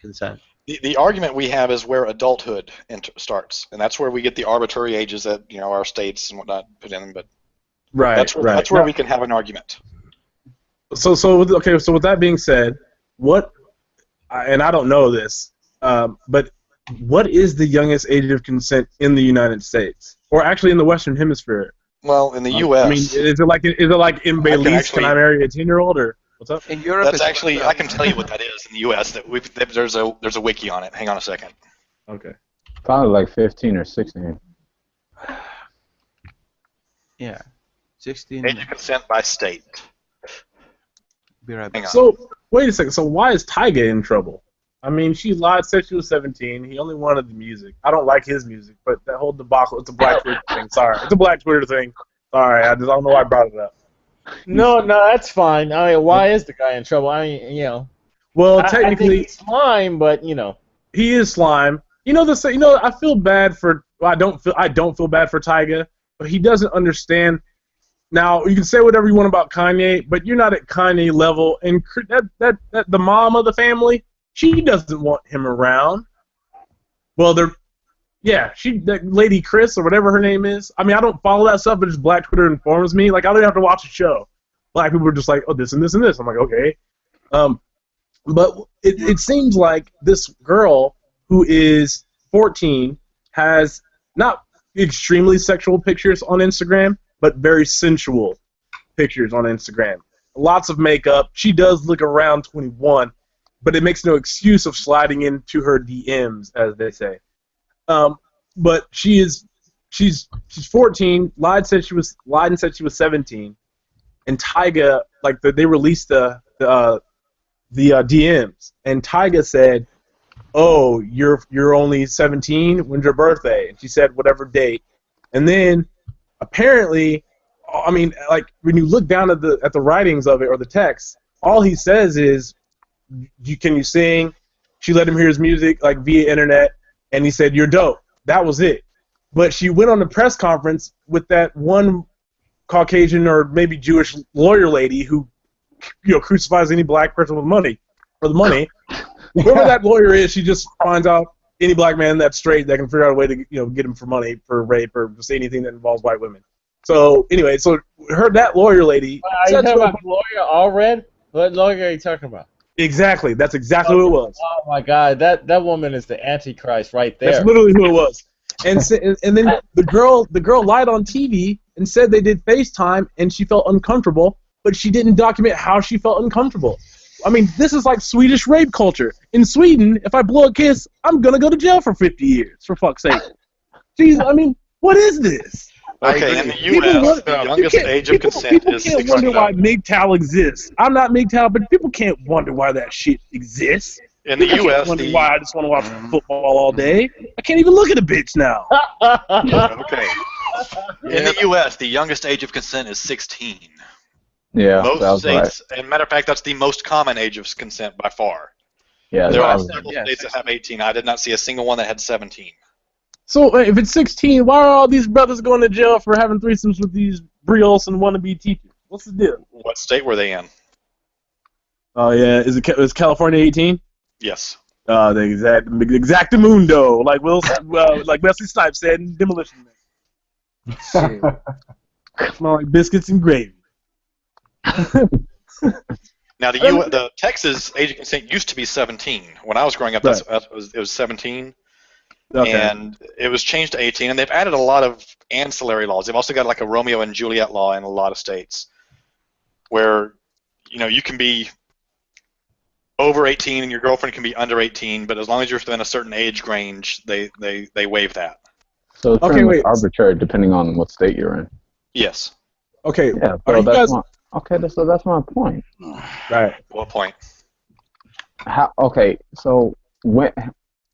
consent. The argument we have is where adulthood starts, and that's where we get the arbitrary ages that our states and whatnot put in. But that's where we can have an argument. So with that being said, and I don't know this, but what is the youngest age of consent in the United States, or actually in the Western Hemisphere? Well, in the U.S. I mean, is it like in Belize? Can I marry a 10-year-old, or what's up? In Europe, that's actually I can tell you what that is in the U.S. There's a wiki on it. Hang on a second. Okay. Probably like 15 or 16. Yeah, 16. Age of consent by state. Be right back. So wait a second. So why is Tyga in trouble? I mean, she lied, said she was 17. He only wanted the music. I don't like his music, but that whole debacle, it's a Black Twitter thing. Sorry. It's a Black Twitter thing. Sorry, I don't know why I brought it up. No, that's fine. I mean, why is the guy in trouble? I mean, Well, technically, I think he's slime, but he is slime. I feel bad for. Well, I don't feel bad for Tyga, but he doesn't understand. Now you can say whatever you want about Kanye, but you're not at Kanye level, and that the mom of the family. She doesn't want him around. Well, that lady Chris or whatever her name is. I mean, I don't follow that stuff, but just Black Twitter informs me. Like, I don't even have to watch a show. Black people are just like, oh, this and this and this. I'm like, okay. But it seems like this girl who is 14 has not extremely sexual pictures on Instagram, but very sensual pictures on Instagram. Lots of makeup. She does look around 21. But it makes no excuse of sliding into her DMs, as they say. But she's 14. Lied and said she was 17. And Tyga, they released the DMs, and Tyga said, "Oh, you're only 17. When's your birthday?" And she said whatever date. And then apparently, I mean, when you look down at the writings of it or the text, all he says is, can you sing? She let him hear his music via internet, and he said, "You're dope." That was it. But she went on the press conference with that one Caucasian or maybe Jewish lawyer lady who, crucifies any black person with money for the money. Whoever that lawyer is, she just finds out any black man that's straight that can figure out a way to get him for money for rape or just anything that involves white women. So anyway, that lawyer lady. Are you talking about lawyer Allred? What lawyer are you talking about? Exactly. That's exactly who it was. Oh my God, that woman is the Antichrist right there. That's literally who it was. And then the girl lied on TV and said they did FaceTime and she felt uncomfortable, but she didn't document how she felt uncomfortable. I mean, this is like Swedish rape culture. In Sweden, if I blow a kiss, I'm gonna go to jail for 50 years. For fuck's sake. Jeez, I mean, what is this? Okay, in the U.S., the youngest age of consent is 16. People can't wonder why MGTOW exists. I'm not MGTOW, but people can't wonder why that shit exists. In the U.S., wonder why I just want to watch football all day. I can't even look at a bitch now. Okay. In the U.S., the youngest age of consent is 16. Yeah, most states, right. And matter of fact, that's the most common age of consent by far. Yeah, there are several states that have 18. I did not see a single one that had 17. So if it's 16, why are all these brothers going to jail for having threesomes with these Brios and wannabe teachers? What's the deal? What state were they in? Oh yeah, is California 18? Yes. The exactamundo, like like Wesley Snipes said in Demolition Man. Shit. Smell like biscuits and gravy. Now the Texas age of consent used to be 17. When I was growing up, it was 17. Okay. And it was changed to 18, and they've added a lot of ancillary laws. They've also got like a Romeo and Juliet law in a lot of states, where you can be over 18 and your girlfriend can be under 18, but as long as you're within a certain age range, they waive that. So it's pretty much arbitrary depending on what state you're in. Yes. Okay. Yeah. So that's my point. Right. What point? Okay. So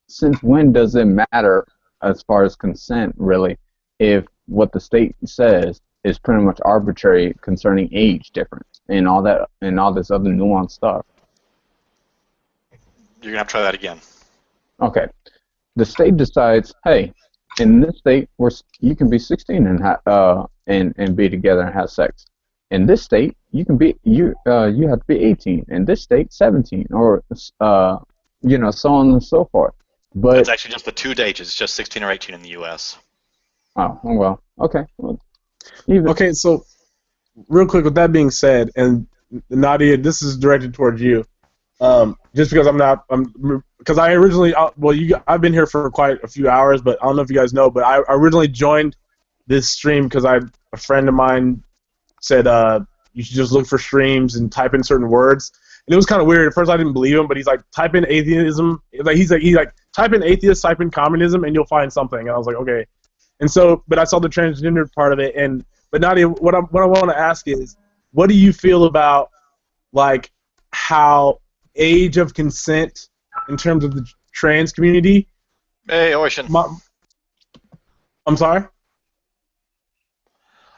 since when does it matter as far as consent, really, if what the state says is pretty much arbitrary concerning age difference and all that and all this other nuanced stuff? You're gonna have to try that again. Okay, the state decides, hey, in this state, you can be 16 and be together and have sex. In this state, you can be you have to be 18. In this state, 17, or so on and so forth. But it's actually just the 2 ages. It's just 16 or 18 in the U.S. Oh well, okay. Well, okay, so real quick, with that being said, and Nadia, this is directed towards you. Just because because I originally, I've been here for quite a few hours, but I don't know if you guys know, but I originally joined this stream because a friend of mine said you should just look for streams and type in certain words, and it was kind of weird. At first, I didn't believe him, but he's like, type in atheism, he's like type in atheist, type in communism, and you'll find something. And I was like, okay. And so, but I saw the transgender part of it, but Nadia, what I want to ask is, what do you feel about like how age of consent in terms of the trans community? Hey, Ocean. I'm sorry?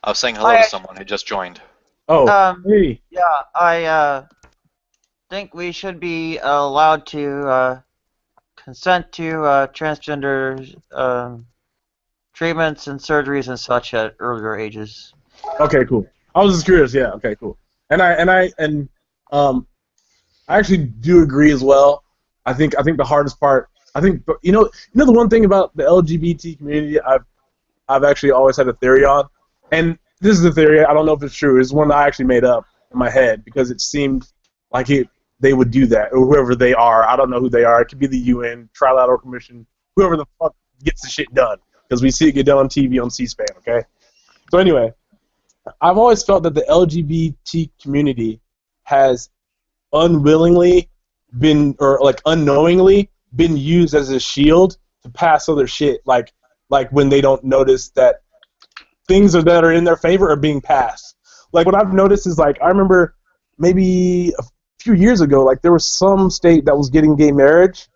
I was saying hello to someone who just joined. Oh, hey. Yeah, I think we should be allowed to consent to transgender treatments and surgeries and such at earlier ages. Okay, cool. I was just curious. Yeah. Okay, cool. And I actually do agree as well. I think the hardest part. I think the one thing about the LGBT community I've actually always had a theory on, and this is a theory. I don't know if it's true. It's one that I actually made up in my head because it seemed like they would do that, or whoever they are. I don't know who they are. It could be the UN, Trilateral Commission, whoever the fuck gets the shit done, because we see it get done on TV on C-SPAN. Okay. So anyway, I've always felt that the LGBT community has unwillingly been, or like unknowingly been used as a shield to pass other shit, like when they don't notice that things that are in their favor are being passed. Like what I've noticed is, like, I remember maybe a few years ago, like there was some state that was getting gay marriage,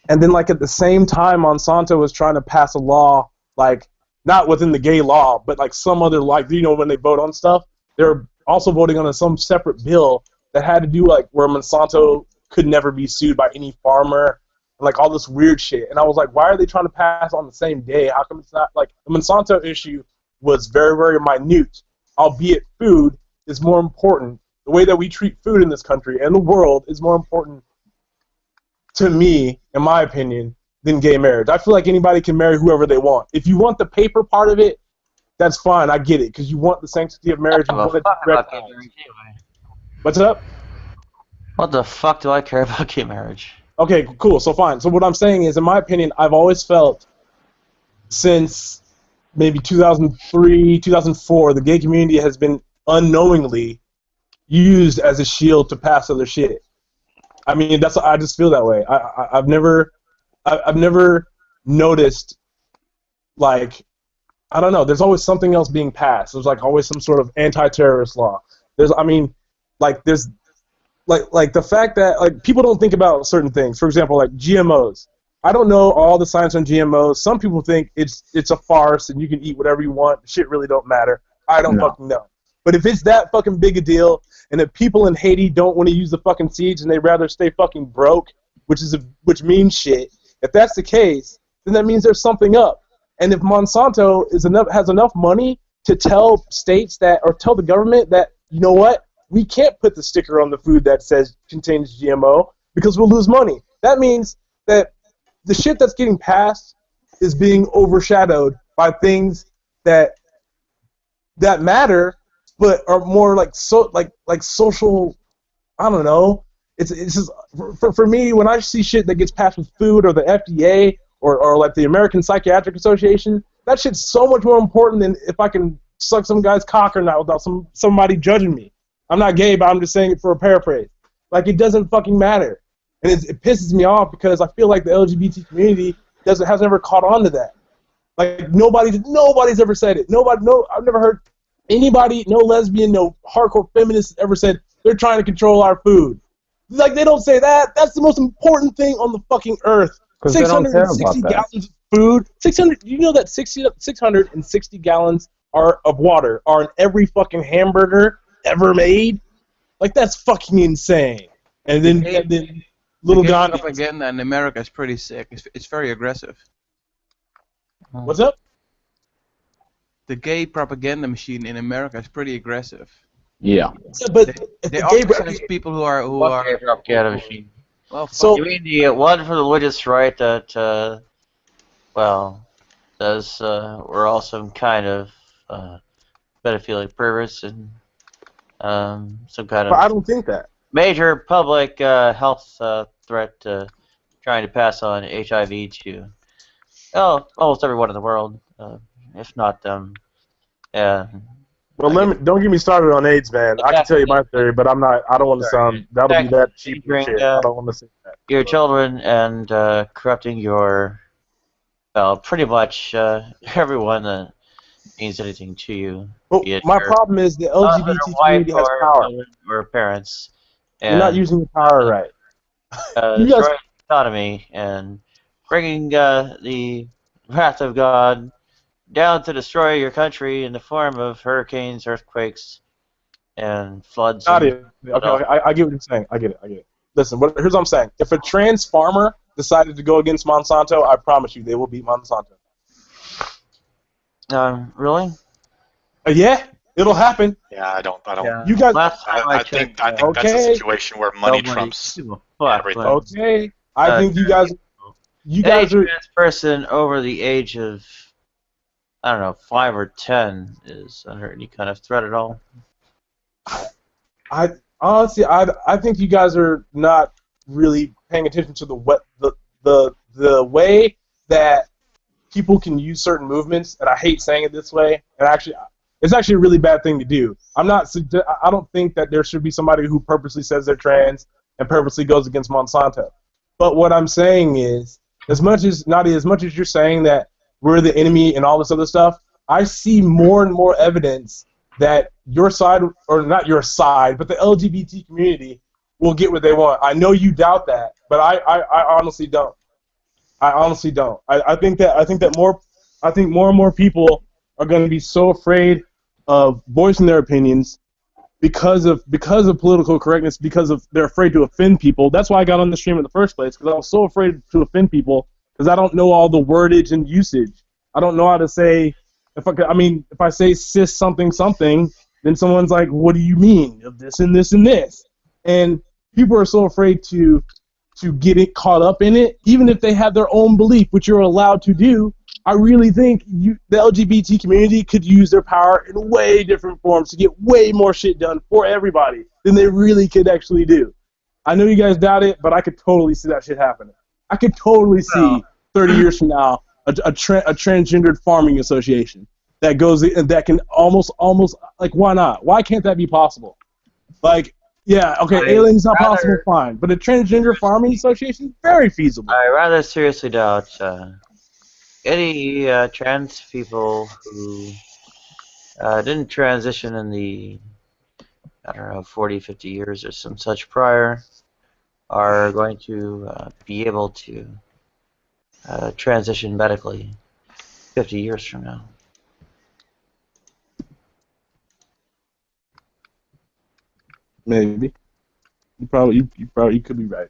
and then like at the same time Monsanto was trying to pass a law, like not within the gay law, but like some other, like, when they vote on stuff, they're also voting on some separate bill that had to do like where Monsanto could never be sued by any farmer, and like all this weird shit. And I was like, why are they trying to pass on the same day? How come it's not, like, the Monsanto issue was very, very minute, albeit food is more important. The way that we treat food in this country and the world is more important to me, in my opinion, than gay marriage. I feel like anybody can marry whoever they want. If you want the paper part of it, that's fine. I get it, because you want the sanctity of marriage. And what's up? What the fuck do I care about gay marriage? Okay, cool. So fine. So what I'm saying is, in my opinion, I've always felt since maybe 2003, 2004, the gay community has been unknowingly used as a shield to pass other shit. I mean, I just feel that way. I've never noticed, like, I don't know, there's always something else being passed. There's like always some sort of anti-terrorist law. There's the fact that, like, people don't think about certain things. For example, like GMOs. I don't know all the science on GMOs. Some people think it's a farce and you can eat whatever you want. Shit really don't matter. I don't fucking know. But if it's that fucking big a deal, and if people in Haiti don't want to use the fucking seeds and they'd rather stay fucking broke, which means shit, if that's the case, then that means there's something up. And if Monsanto has enough money to tell states that, or tell the government that, you know what, we can't put the sticker on the food that says contains GMO because we'll lose money. That means that the shit that's getting passed is being overshadowed by things that matter, but are more like social. I don't know. It's just for me, when I see shit that gets passed with food or the FDA or like the American Psychiatric Association, that shit's so much more important than if I can suck some guy's cock or not without somebody judging me. I'm not gay, but I'm just saying it for a paraphrase. Like, it doesn't fucking matter, and it pisses me off because I feel like the LGBT community has never caught on to that. Like, nobody's ever said it. I've never heard anybody, no lesbian, no hardcore feminist ever said they're trying to control our food. Like, they don't say that. That's the most important thing on the fucking earth. 660 gallons of food. 600. You know that 660 gallons of water are in every fucking hamburger ever made. Like, that's fucking insane. And then little Gandhi. Propaganda in America is pretty sick. It's very aggressive. What's up? The gay propaganda machine in America is pretty aggressive. Yeah. But there are percentage people who are Gay propaganda machine? Well, so you mean the one from the religious right that says we're all some kind of pedophilic perverts and some kind of. But I don't think that. Major public health threat trying to pass on HIV to almost everyone in the world, if not them. Yeah. Well, don't get me started on AIDS, man. I can tell you my theory, but I don't want to sound. That'll be that cheap shit. I don't want to say that. Your children and corrupting your, pretty much everyone that means anything to you. Well, my problem is the LGBT community has power. Or parents. You're not using your power right. Destroying the economy and bringing the wrath of God down to destroy your country in the form of hurricanes, earthquakes, and floods. Got it. Okay, I get what you're saying. I get it. Listen, here's what I'm saying. If a trans farmer decided to go against Monsanto, I promise you they will beat Monsanto. Really? Yeah, it'll happen. Yeah, I don't. Yeah. You guys. I think that's a situation where money trumps everything. Okay. I think you guys. Any trans person over the age of, I don't know, 5 or 10 is under any kind of threat at all. I honestly, I think you guys are not really paying attention to the way that people can use certain movements, and I hate saying it this way, and actually, it's actually a really bad thing to do. I don't think that there should be somebody who purposely says they're trans and purposely goes against Monsanto. But what I'm saying is, as much as you're saying that we're the enemy and all this other stuff, I see more and more evidence that your side, or not your side, but the LGBT community will get what they want. I know you doubt that, but I honestly don't. I think more and more people are going to be so afraid of voicing their opinions because of political correctness, because they're afraid to offend people. That's why I got on the stream in the first place, because I was so afraid to offend people because I don't know all the wordage and usage. I don't know how to say, if I say cis something, then someone's like, what do you mean of this and this and this? And people are so afraid to get it caught up in it, even if they have their own belief, which you're allowed to do. I really think the LGBT community could use their power in way different forms to get way more shit done for everybody than they really could actually do. I know you guys doubt it, but I could totally see that shit happening. I could totally see 30 years from now a transgendered farming association that can almost like, why not? Why can't that be possible? Like, yeah, okay, aliens not possible, fine, but a transgender farming association is very feasible. I rather seriously doubt any trans people who didn't transition in the, I don't know, 40, 50 years or some such prior are going to be able to transition medically 50 years from now. Maybe. You probably could be right.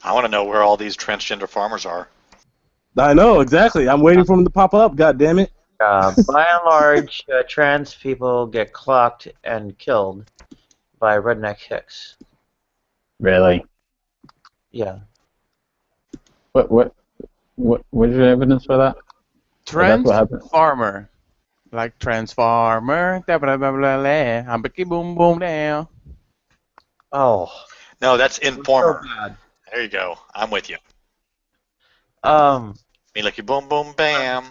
I want to know where all these transgender farmers are. I know, exactly. I'm waiting for them to pop up, God damn it. By and large, trans people get clocked and killed by redneck hicks. Really? Yeah. What's your evidence for that? That's what happened. Transformer. Like Transformer. Blah, blah, blah, blah, blah. I'm Bicky Boom Boom down. Oh. No, that's Informer. There you go. I'm with you. Me like you boom boom bam.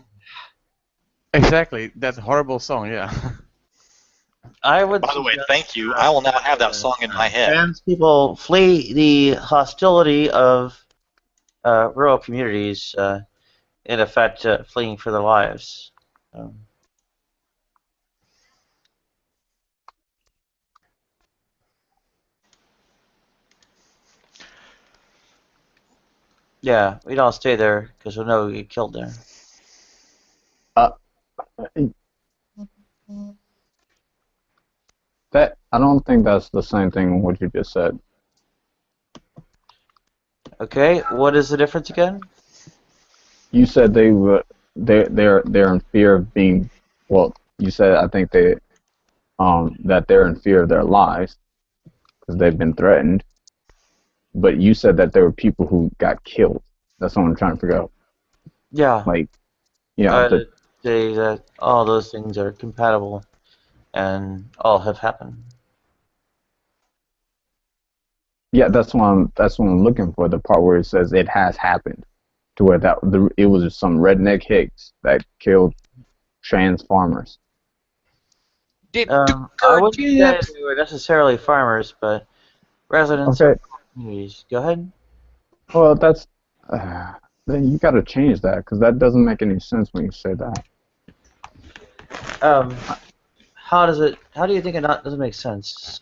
Exactly. That's a horrible song, yeah. I would. By the way, thank you. I will now have that song in my head. Trans people flee the hostility of rural communities, in effect, fleeing for their lives. Yeah, we don't stay there because we know we get killed there. That I don't think that's the same thing what you just said. Okay, what is the difference again? You said they're in fear of being. Well, you said I think that they're in fear of their lives because they've been threatened. But you said that there were people who got killed. That's what I'm trying to figure out. Yeah. Like, yeah. Say that all those things are compatible, and all have happened. Yeah, that's what I'm looking for. The part where it says it has happened, to where it was some redneck hicks that killed trans farmers. I wouldn't say they were necessarily farmers, but residents of communities. Go ahead. Well, that's then you got to change that because that doesn't make any sense when you say that. How do you think it doesn't make sense?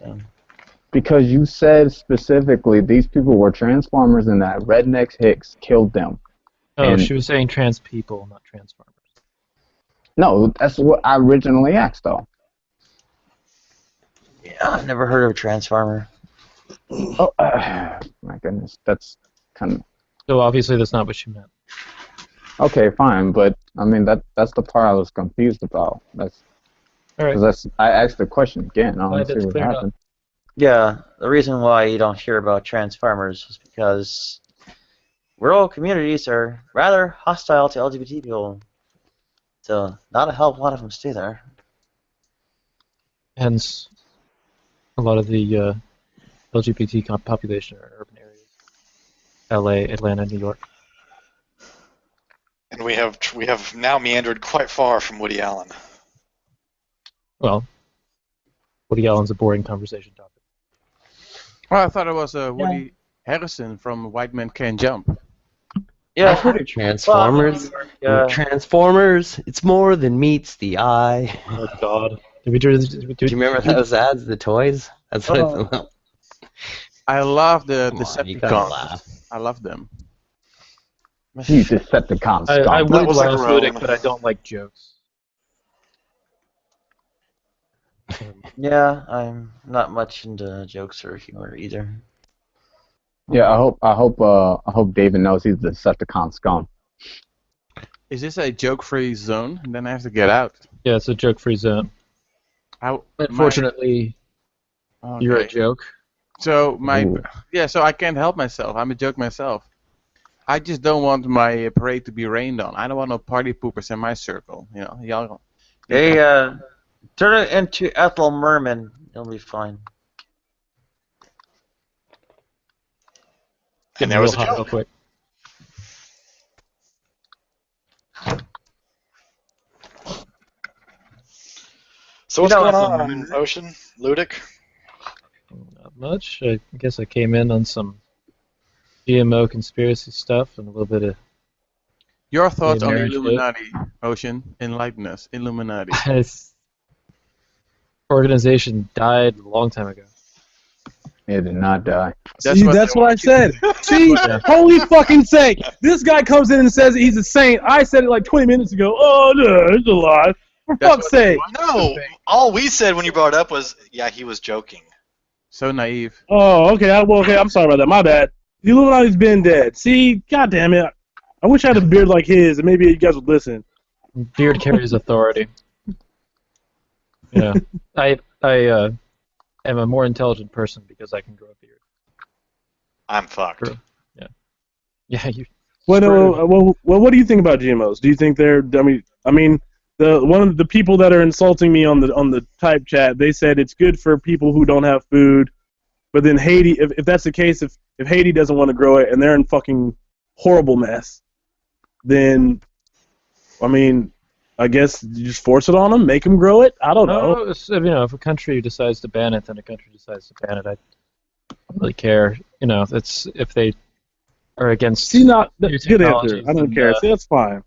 Because you said specifically these people were trans farmers and that rednecks hicks killed them. Oh, she was saying trans people, not trans farmers. No, that's what I originally asked, though. Yeah, I've never heard of a trans farmer. Oh, my goodness, that's kind of... So obviously that's not what she meant. Okay, fine, but I mean that's the part I was confused about. Because I asked the question again. I want to see what happened. Yeah, the reason why you don't hear about trans farmers is because rural communities are rather hostile to LGBT people. So not a hell of a lot of them stay there. Hence, a lot of the LGBT population are in urban areas. LA, Atlanta, New York. And we have now meandered quite far from Woody Allen. Well, Woody Allen's a boring conversation topic. Well, I thought it was Woody Harrelson from White Men Can't Jump. Yeah, I've heard of Transformers. Transformers, it's more than meets the eye. Oh God! Do you remember those ads, the toys? That's what it's about. I love the Decepticons. I love them. You Decepticons. I would laugh Ludic, but I don't like jokes. Yeah, I'm not much into jokes or humor either. Yeah, I hope David knows he's the Decepticon scum. Is this a joke-free zone? And then I have to get out. Yeah, it's a joke-free zone. Unfortunately, you're a joke. So so I can't help myself. I'm a joke myself. I just don't want my parade to be rained on. I don't want no party poopers in my circle. You know, y'all. Hey, turn it into Ethel Merman. It'll be fine. And there was a joke. Real quick. So what's going on, Ocean? Ludic? Not much. I guess I came in on some GMO conspiracy stuff and a little bit of... Your thoughts on the Illuminati, Ocean? Enlighten us. Illuminati. This organization died a long time ago. It did not die. That's what I said. See, holy fucking sake! This guy comes in and says he's a saint. I said it like 20 minutes ago. Oh no, it's a lie. For fuck's sake! No, all we said when you brought it up was, yeah, he was joking. So naive. Oh, okay. Okay, I'm sorry about that. My bad. The Illuminati's been dead. See, goddamn it. I wish I had a beard like his, and maybe you guys would listen. Beard carries authority. Yeah, I am a more intelligent person because I can grow a beard. I'm fucked. True. Yeah. Yeah. You. Well, what do you think about GMOs? Do you think they're? I mean, one of the people that are insulting me on the type chat, they said it's good for people who don't have food, but then Haiti, if that's the case, if Haiti doesn't want to grow it and they're in fucking horrible mess, then, I mean, I guess you just force it on them, make them grow it. I don't know. If a country decides to ban it, then a country decides to ban it. I don't really care. It's if they are against good answer. technologies, I don't care. See, that's fine.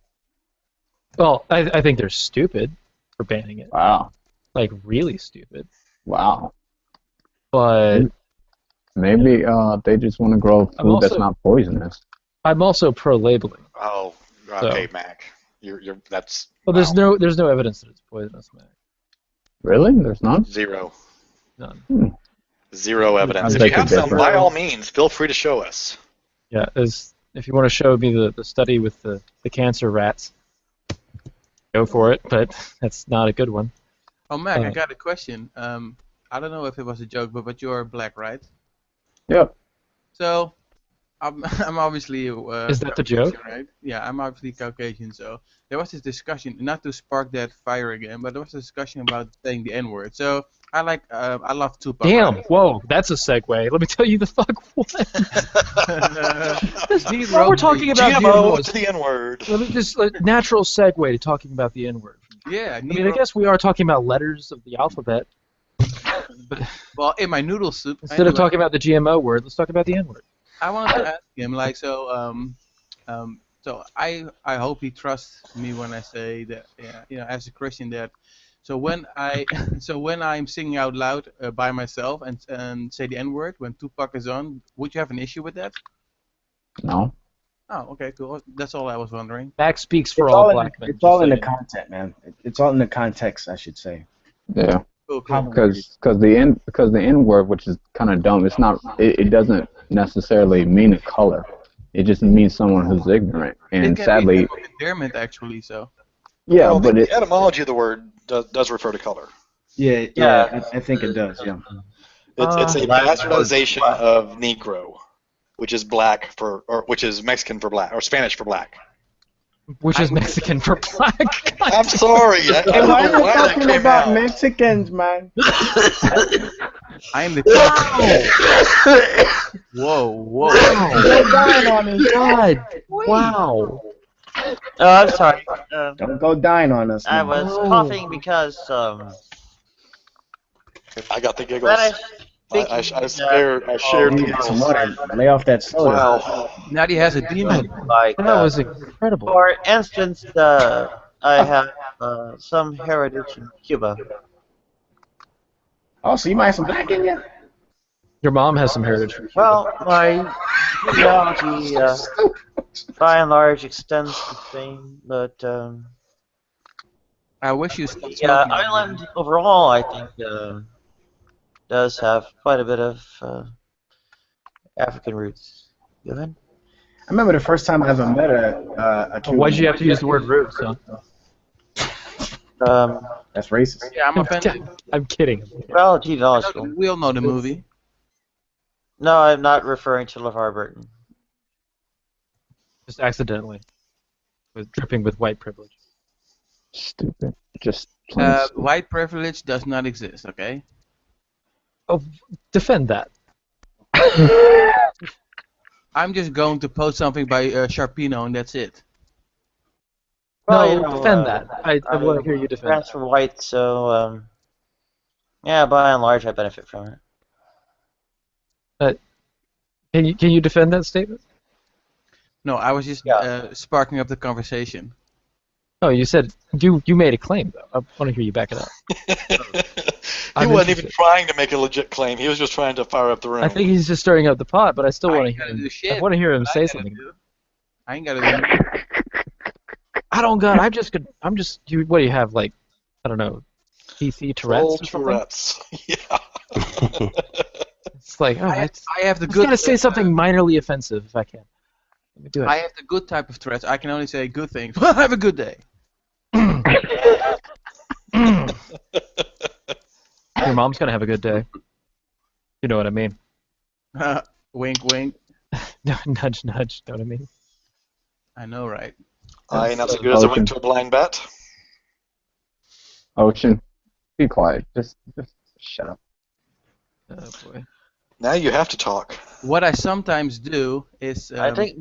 Well, I think they're stupid for banning it. Wow. Like, really stupid. Wow. But maybe they just want to grow food that's not poisonous. I'm also pro-labeling. Oh, okay, Mac. You're that's. Well, there's no evidence that it's poisonous, Mac. Really? There's none? Zero. None. Zero evidence. I If you beg to have some, differ. by all means, feel free to show us. Yeah, if you want to show me the study with the cancer rats, go for it, but that's not a good one. Oh, Mac, I got a question. I don't know if it was a joke, but you're black, right? Yep. So, I'm obviously... Is that the joke? Right? Yeah, I'm obviously Caucasian, so there was this discussion, not to spark that fire again, but there was a discussion about saying the N-word. So, I love Tupac. Damn! Right? Whoa, that's a segue. Let me tell you the fuck what. While we're talking about GMO GMOs, to the N-word. let me just natural segue to talking about the N-word. Yeah. I mean, I guess we are talking about letters of the alphabet. Well, in my noodle soup... Instead of talking about the GMO word, let's talk about the N-word. I wanted to ask him, like, so I hope he trusts me when I say that, as a Christian, that so when I'm singing out loud by myself and say the N-word when Tupac is on, would you have an issue with that? No. Oh, okay, cool. That's all I was wondering. Mac speaks for all black men. It's all in the content, man. It's all in the context, I should say. Yeah. Cool. Because the N word, which is kind of dumb, it's not. It doesn't necessarily mean a color. It just means someone who's ignorant. And sadly, endearment actually. So. Yeah, well, but the etymology of the word does refer to color. Yeah, I think it does. Yeah. It's a bastardization of Negro, which is which is Mexican for black, or Spanish for black. Which is Mexican for black. I'm sorry. Hey, why are you talking about Mexicans, man? I am the. Whoa! Go dying on us. God! Wow! Oh, I'm sorry. Don't go dying on us. I man. was coughing because I got the giggles. I shared you got some water. Lay off that soda. Wow. Now he has a demon. Like, That was incredible. for instance, I have some heritage in Cuba. Oh, so you might have some black in you? Your mom has some heritage. Well, my genealogy, by and large, extends to Spain, but I wish you. the island overall, I think, does have quite a bit of African roots. Go ahead. I remember the first time I ever met a Cuban. Why'd you have to use the word roots, huh? That's racist. Yeah, I'm offended. I'm kidding. Well, genealogical. We all know the movie. No, I'm not referring to LeVar Burton. Just accidentally. Dripping with white privilege. Stupid. Just white privilege does not exist. Okay. Oh, defend that. I'm just going to post something by Sharpino, and that's it. Well, no, defend that. I want to hear you defend that. From white, so yeah, by and large, I benefit from it. Can you defend that statement? No, I was just sparking up the conversation. Oh, you said you made a claim though. I want to hear you back it up. He wasn't even trying to make a legit claim. He was just trying to fire up the room. I think he's just stirring up the pot, but I still want to hear him. I want to hear him say something. I ain't got to. I don't got. I'm just. What do you have? Like, I don't know. PC Tourette's or something? Tourette's. Yeah. It's like, oh, I have the I good. gotta say something minorly offensive if I can. Let me do it. I have the good type of threats. I can only say good things. Have a good day. Your mom's gonna have a good day. You know what I mean? Wink, wink. Nudge, nudge. Know what I mean? I know, right? Aye, not so good as a wink to a blind bat. Ocean, be quiet. Just shut up. Oh boy. Now you have to talk. What I sometimes do is, I think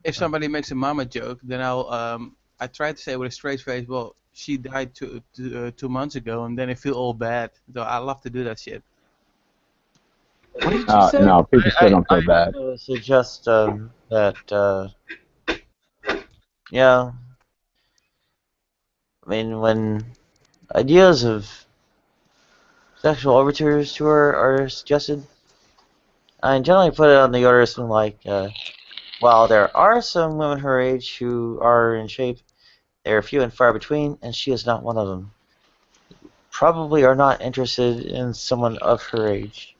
if somebody makes a mama joke, then I try to say with a straight face, well, she died 2 months ago, and then I feel all bad. So I love to do that shit. What did you say? No, people still don't feel bad. I would suggest that yeah. I mean, when ideas of sexual overtures to her are suggested, I generally put it on the order of something like, while there are some women her age who are in shape, they are few and far between, and she is not one of them. Probably are not interested in someone of her age.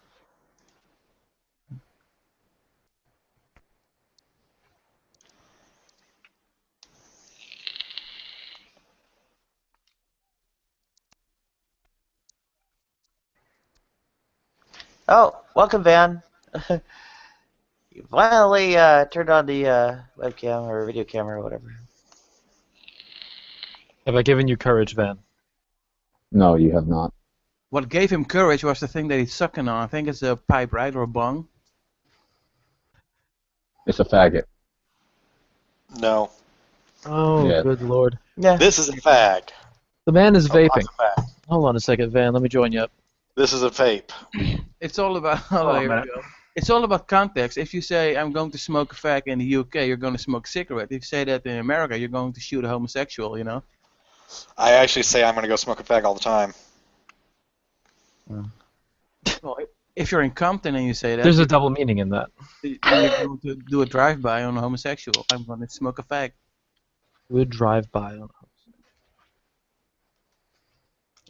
Oh, welcome, Van. You finally turned on the webcam or video camera or whatever. Have I given you courage, Van? No, you have not. What gave him courage was the thing that he's sucking on. I think it's a pipe, right, or a bong. It's a faggot. No. Oh, Yeah. good lord. Yeah. This is a fag. The man is vaping. Lots of fag. Hold on a second, Van. Let me join you up. This is a vape. It's all about. on a Here we minute. go. It's all about context. If you say I'm going to smoke a fag in the UK, you're going to smoke a cigarette. If you say that in America, you're going to shoot a homosexual. You know. I actually say I'm going to go smoke a fag all the time. Well, if you're in Compton and you say that, There's a double meaning in that. you're going to do a drive-by on a homosexual. I'm going to smoke a fag. Do a drive-by on.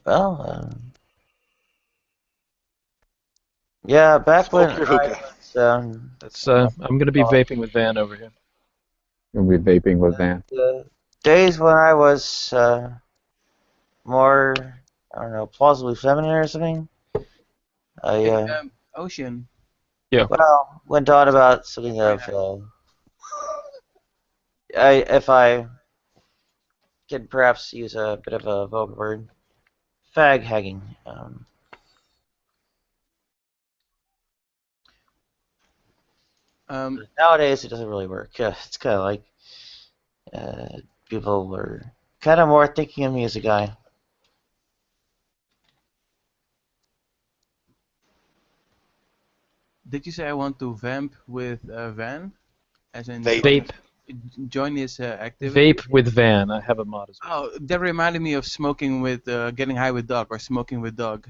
Well, yeah, back when Smoke your I hookah. was, That's I'm gonna be vaping with Van over here. You'll be vaping with Van. the days when I was more, I don't know, plausibly feminine or something, I Ocean. Yeah. well went on about something of if I can perhaps use a bit of a vulgar word, fag hagging. Nowadays it doesn't really work. It's kind of like people are kind of more thinking of me as a guy. Did you say I want to vamp with Van? As in Vape. Join his activity? Vape with Van. I have a mod as well. Oh, that reminded me of smoking with, getting high with dog, or smoking with dog.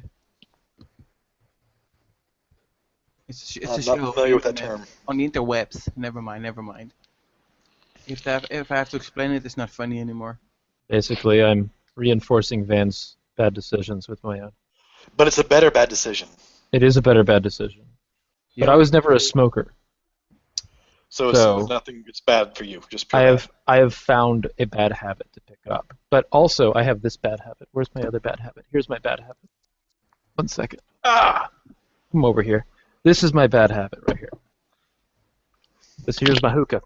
It's I'm a show not familiar with that term. on the interwebs. Never mind. If I have to explain it, it's not funny anymore. Basically, I'm reinforcing Van's bad decisions with my own. But it's a better bad decision. It is a better bad decision. But I was never a smoker. So it's nothing. It's bad for you. Just pure I have found a bad habit to pick up. But also, I have this bad habit. Where's my other bad habit? Here's my bad habit. 1 second. Come over here. This is my bad habit right here. Here's my hookah.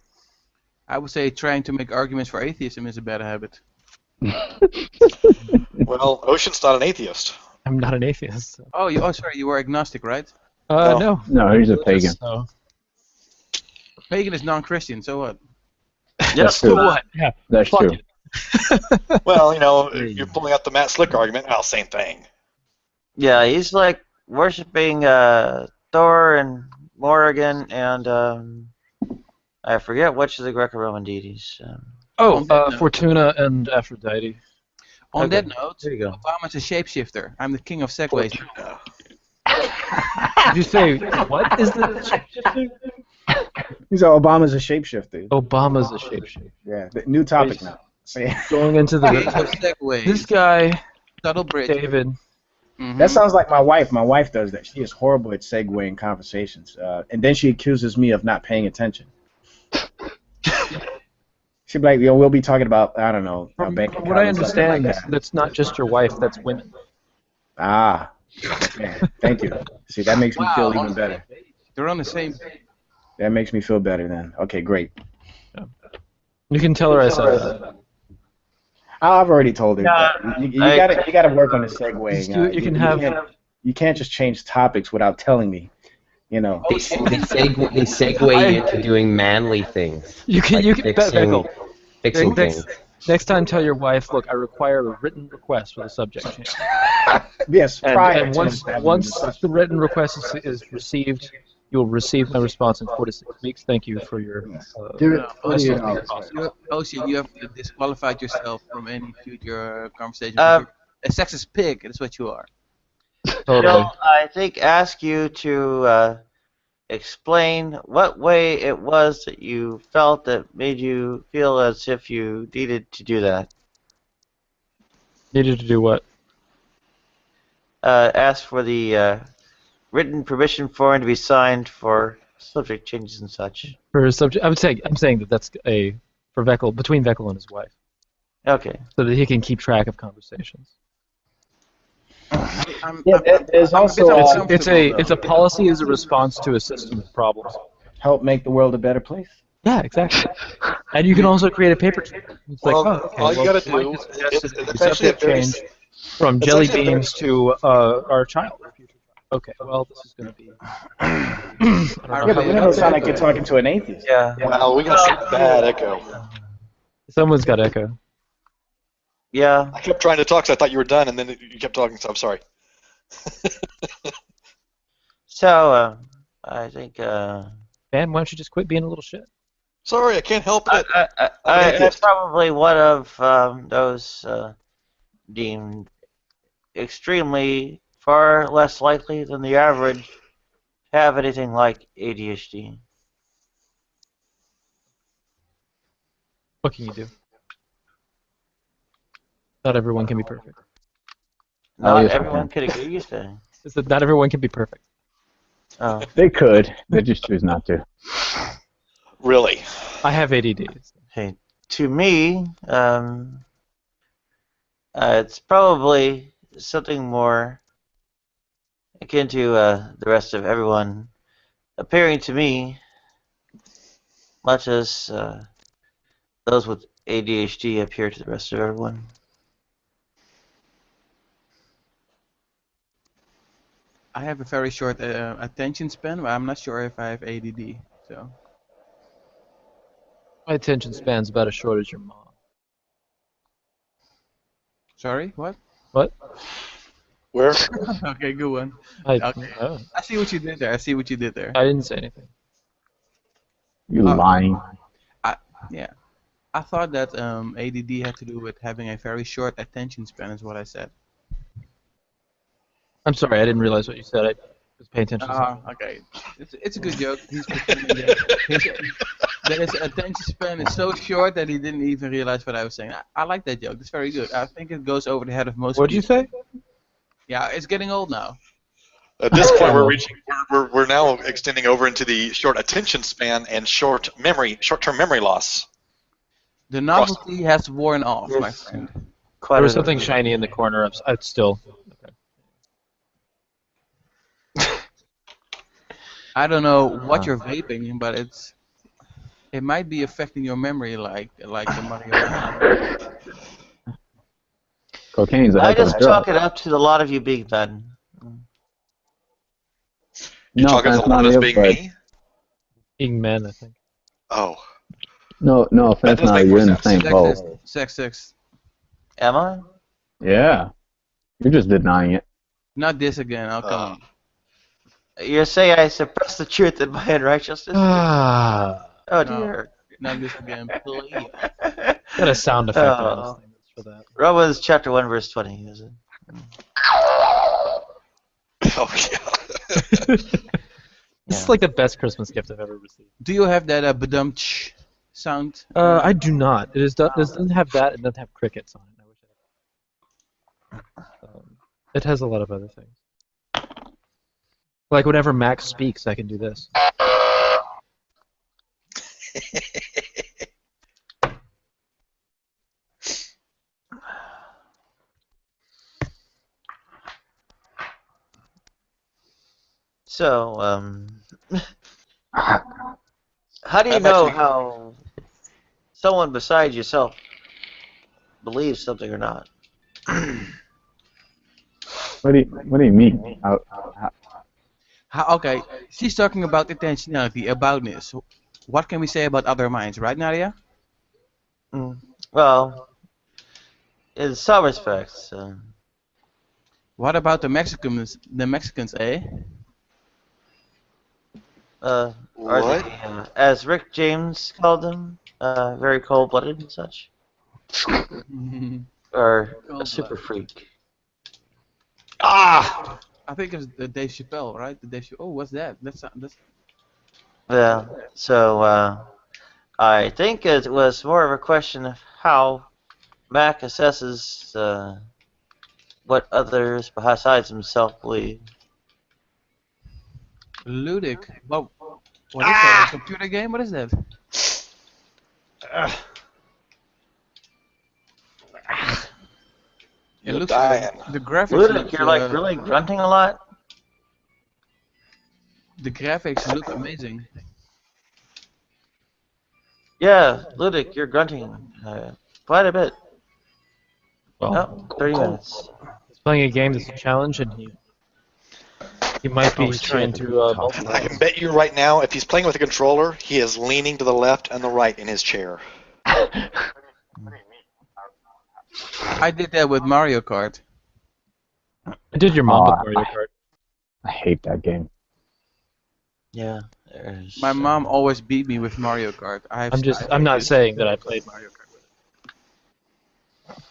I would say trying to make arguments for atheism is a bad habit. Well, Ocean's not an atheist. I'm not an atheist. So. Oh, sorry, you were agnostic, right? No. No, he's a pagan. So. Pagan is non-Christian, so what? Yes, so what? Yeah, that's fuck true. it. Well, you're pulling out the Matt Slick argument. Well, same thing. Yeah, he's like worshiping Thor and Morrigan and I forget which of the Greco-Roman deities. Fortuna and Aphrodite. On Okay, that note, there you go. Obama's a shapeshifter. I'm the king of segways. Did you say what is the shapeshifter? He said Obama's a shapeshifter. Obama's a shapeshifter. Yeah, the new topic now. Going into the segways. This guy, Subtle bridge. David. That sounds like my wife. My wife does that. She is horrible at segueing conversations, and then she accuses me of not paying attention. She'd be like, yo, we'll be talking about, I don't know, our From, bank from account what I or something like understand, that. that's not just your wife, that's women. Ah, okay. Thank you. See, that makes me feel even better. They're on the same. That makes me feel better then. Okay, great. You can tell her I said that. I've already told her. Yeah, You gotta work on the segue. You can have. You can't just change topics without telling me. You know. They segue you into doing manly things. You can fixing things. Next time, tell your wife, look, I require a written request for the subject change. Yes, and once the written request is received, you'll receive my response in 4 to 6 weeks. Thank you for your. Also, you have disqualified yourself from any future conversation. You're a sexist pig. That's what you are. Totally. Bill, I think ask you to explain what way it was that you felt that made you feel as if you needed to do that. Needed to do what? Ask for the written permission form to be signed for subject changes and such. For a subject, I'm saying that that's for Veckel, between Veckel and his wife. Okay. So that he can keep track of conversations. There's also it's a policy as a response to a system of problems. Help make the world a better place. Yeah, exactly. And you can also create a paper trail. It's Well, like, oh, okay, all you well, gotta do Mike has suggested is the essentially subject change from it's jelly actually a very- beans to our child. Okay, well, this is going to be. Yeah, but you don't sound like you're talking to an atheist. Yeah. Wow, we got some bad echo. Someone's got echo. Yeah. I kept trying to talk, so I thought you were done, and then you kept talking, so I'm sorry. So, I think. Man, why don't you just quit being a little shit? Sorry, I can't help it. I'm probably one of those deemed extremely far less likely than the average to have anything like ADHD. What can you do? Not everyone can be perfect. Not everyone could agree, you say? Is that not everyone can be perfect? Oh. They could. They just choose not to. Really? I have ADD. Hey, to me, it's probably something more akin to the rest of everyone appearing to me, much as those with ADHD appear to the rest of everyone. I have a very short attention span, but I'm not sure if I have ADD. So. My attention span's about as short as your mom. Sorry, what? What? Where? Okay, good one. I see what you did there. I see what you did there. I didn't say anything. You lying. Yeah. I thought that ADD had to do with having a very short attention span, is what I said. I'm sorry, I didn't realize what you said. I was paying attention to something. Okay. It's a good joke. He's pretending that his attention span is so short that he didn't even realize what I was saying. I like that joke. It's very good. I think it goes over the head of most people. What'd you say? Yeah, it's getting old now. At this point, we're now extending over into the short attention span and short-term memory loss. The novelty has worn off, my friend. There was something shiny in the corner. It's still. Okay. I don't know what you're vaping, but it might be affecting your memory like the marijuana. Cocaine's a I heck of just a drug. chalk it up to a lot of you big men. You talk about a lot of us being me? Being men, I think. Oh. No offense, now you're in the same boat. Sexist. Am I? Yeah. You're just denying it. Not this again. I'll come on. You say I suppress the truth in my unrighteousness? Oh dear. Not this again, please. Got a sound effect on this thing for that. Romans chapter 1 verse 20, is it? Oh yeah. This is like the best Christmas gift I've ever received. Do you have that badumch sound? I do not. It doesn't have that. It doesn't have crickets on it. I wish it has a lot of other things. Like whenever Max speaks, I can do this. So, how do you know how someone besides yourself believes something or not? What do you mean? Okay, she's talking about intentionality, aboutness. What can we say about other minds, right, Nadia? Well, in some respects. What about the Mexicans? The Mexicans, eh? Are they, as Rick James called them, very cold-blooded and such? Or a super freak? Ah! I think it's the Dave Chappelle, right? The Dave oh, what's that? That's. Yeah. So I think it was more of a question of how Mac assesses what others besides himself believe. Ludic. What is that? A computer game? What is that? It looks the graphics. Ludic, you're like really grunting a lot. The graphics look amazing. Yeah, Ludic, you're grunting quite a bit. Well, 30 minutes. He's playing a game that's a challenge, and he might be trying to multitask. I can bet you right now, if he's playing with a controller, he is leaning to the left and the right in his chair. I did that with Mario Kart. Did your mom with Mario Kart? I hate that game. Yeah. My mom always beat me with Mario Kart. I'm not saying that I played Mario Kart with it.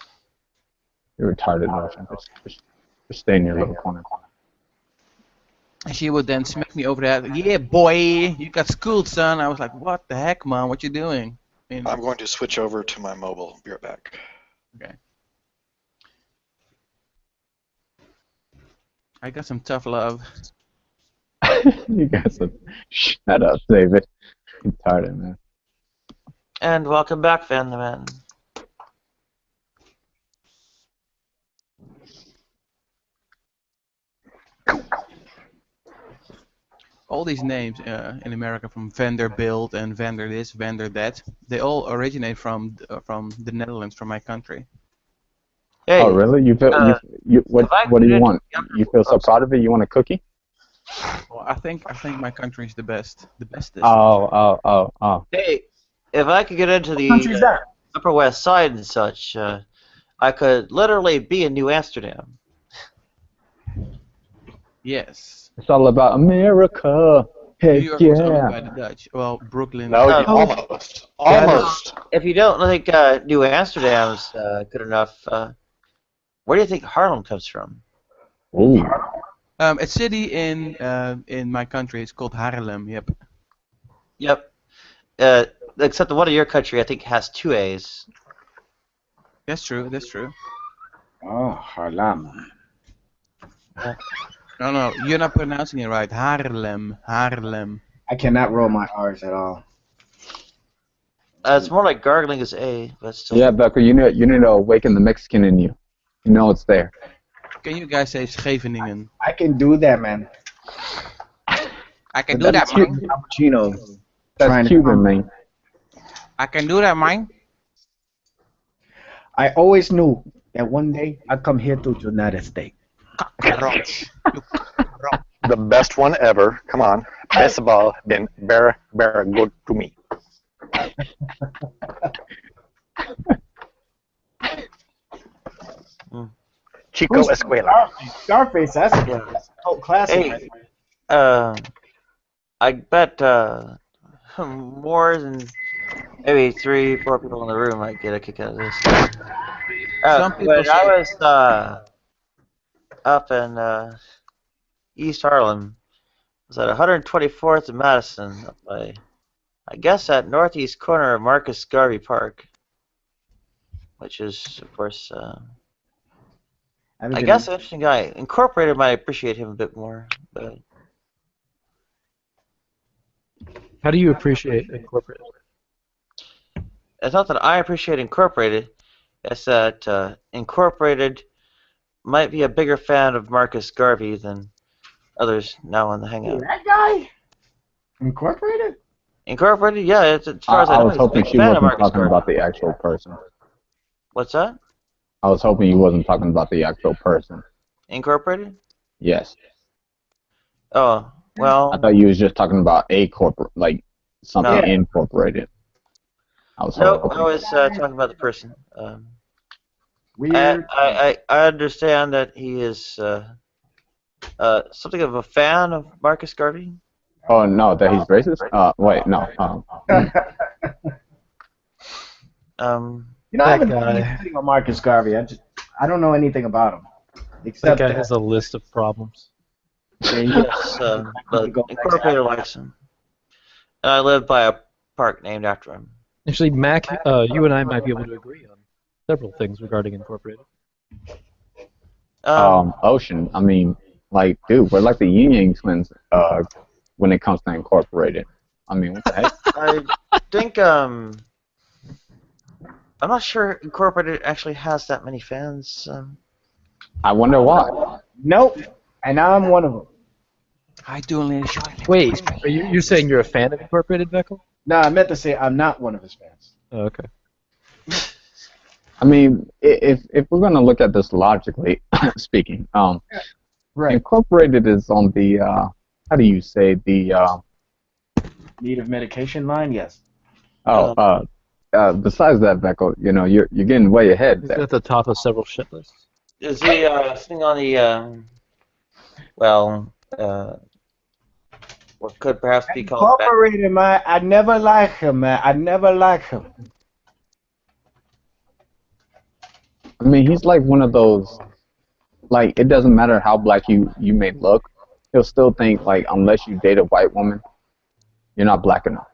You're retarded, Russian. Just stay in your little corner. And she would then smack me over the head. Yeah, boy, you got schooled, son. I was like, what the heck, mom? What you doing? I'm going to switch over to my mobile. Be right back. Okay. I got some tough love. You got some. Shut up, David. I'm retarded, man. And welcome back, Van the Man. All these names in America, from Vanderbilt and Vander this, Vander that, they all originate from the Netherlands, from my country. Hey, oh, really? You feel what do you want? You feel so proud of it? You want a cookie? Well, I think my country is the best. The bestest. Oh. Hey, if I could get into the Upper West Side and such, I could literally be in New Amsterdam. Yes. It's all about America. Heck New York was owned yeah. by the Dutch. Well, Brooklyn. No, almost. If you don't think New Amsterdam's good enough, where do you think Harlem comes from? Ooh. A city in my country is called Haarlem. Yep. Yep. Except the one in your country, I think, has 2 A's. That's true. That's true. Oh, Harlem. No, you're not pronouncing it right. Haarlem. I cannot roll my R's at all. It's more like gargling is A, but still. Yeah, Becker, you need to awaken the Mexican in you. You know it's there. Can you guys say Scheveningen? I can do that, man. I can do that, man. Cappuccino. That's Cuban, man. I can do that, man. I always knew that one day I'd come here to the United States. The best one ever. Come on. Best of all, been very, very good to me. Chico Escuela. Scarface, that's a classic. Hey, I bet more than maybe 3-4 people in the room might get a kick out of this. When I was up in East Harlem, I was at 124th and Madison, up by, I guess, that northeast corner of Marcus Garvey Park, which is, of course, I guess an interesting guy. Incorporated might appreciate him a bit more, but. How do you appreciate Incorporated? It's not that I appreciate Incorporated. It's that Incorporated might be a bigger fan of Marcus Garvey than others now in the hangout. That guy? Incorporated? Incorporated? Yeah, it's, as far as I I know, was he's a hoping big she fan of wasn't Marcus talking Garvey. about the actual person. What's that? I was hoping you wasn't talking about the actual person. Incorporated? Yes. Oh, well. I thought you was just talking about a corporate, like something No. incorporated. I was Nope, hoping. I was talking about the person. Weird. I understand that he is something of a fan of Marcus Garvey. Oh no, that he's racist? Wait, no. You know, I That haven't done guy. anything on Marcus Garvey. I don't know anything about him. That Except guy has a list of problems. Yes, but Incorporated likes him. And I live by a park named after him. Actually, Mac, you and I might be able to agree on several things regarding Incorporated. Ocean. I mean, like, dude, we're like the Yin Yang twins when it comes to Incorporated. I mean, what the heck? I think I'm not sure Incorporated actually has that many fans. I wonder why. Nope. And I'm one of them. I do only Wait, are you're saying you're a fan of Incorporated, Beckel? No, I meant to say I'm not one of his fans. Oh, okay. I mean, if we're gonna look at this logically speaking, Right. Incorporated is on the how do you say the Need of medication line? Yes. besides that, Beckel, you know, you're getting way ahead He's there. at the top of several shit lists. Is he sitting on the what could perhaps be called Incorporated, man. I never like him, man. I never like him. I mean, he's like one of those, like, it doesn't matter how black you may look, he'll still think, like, unless you date a white woman, you're not black enough.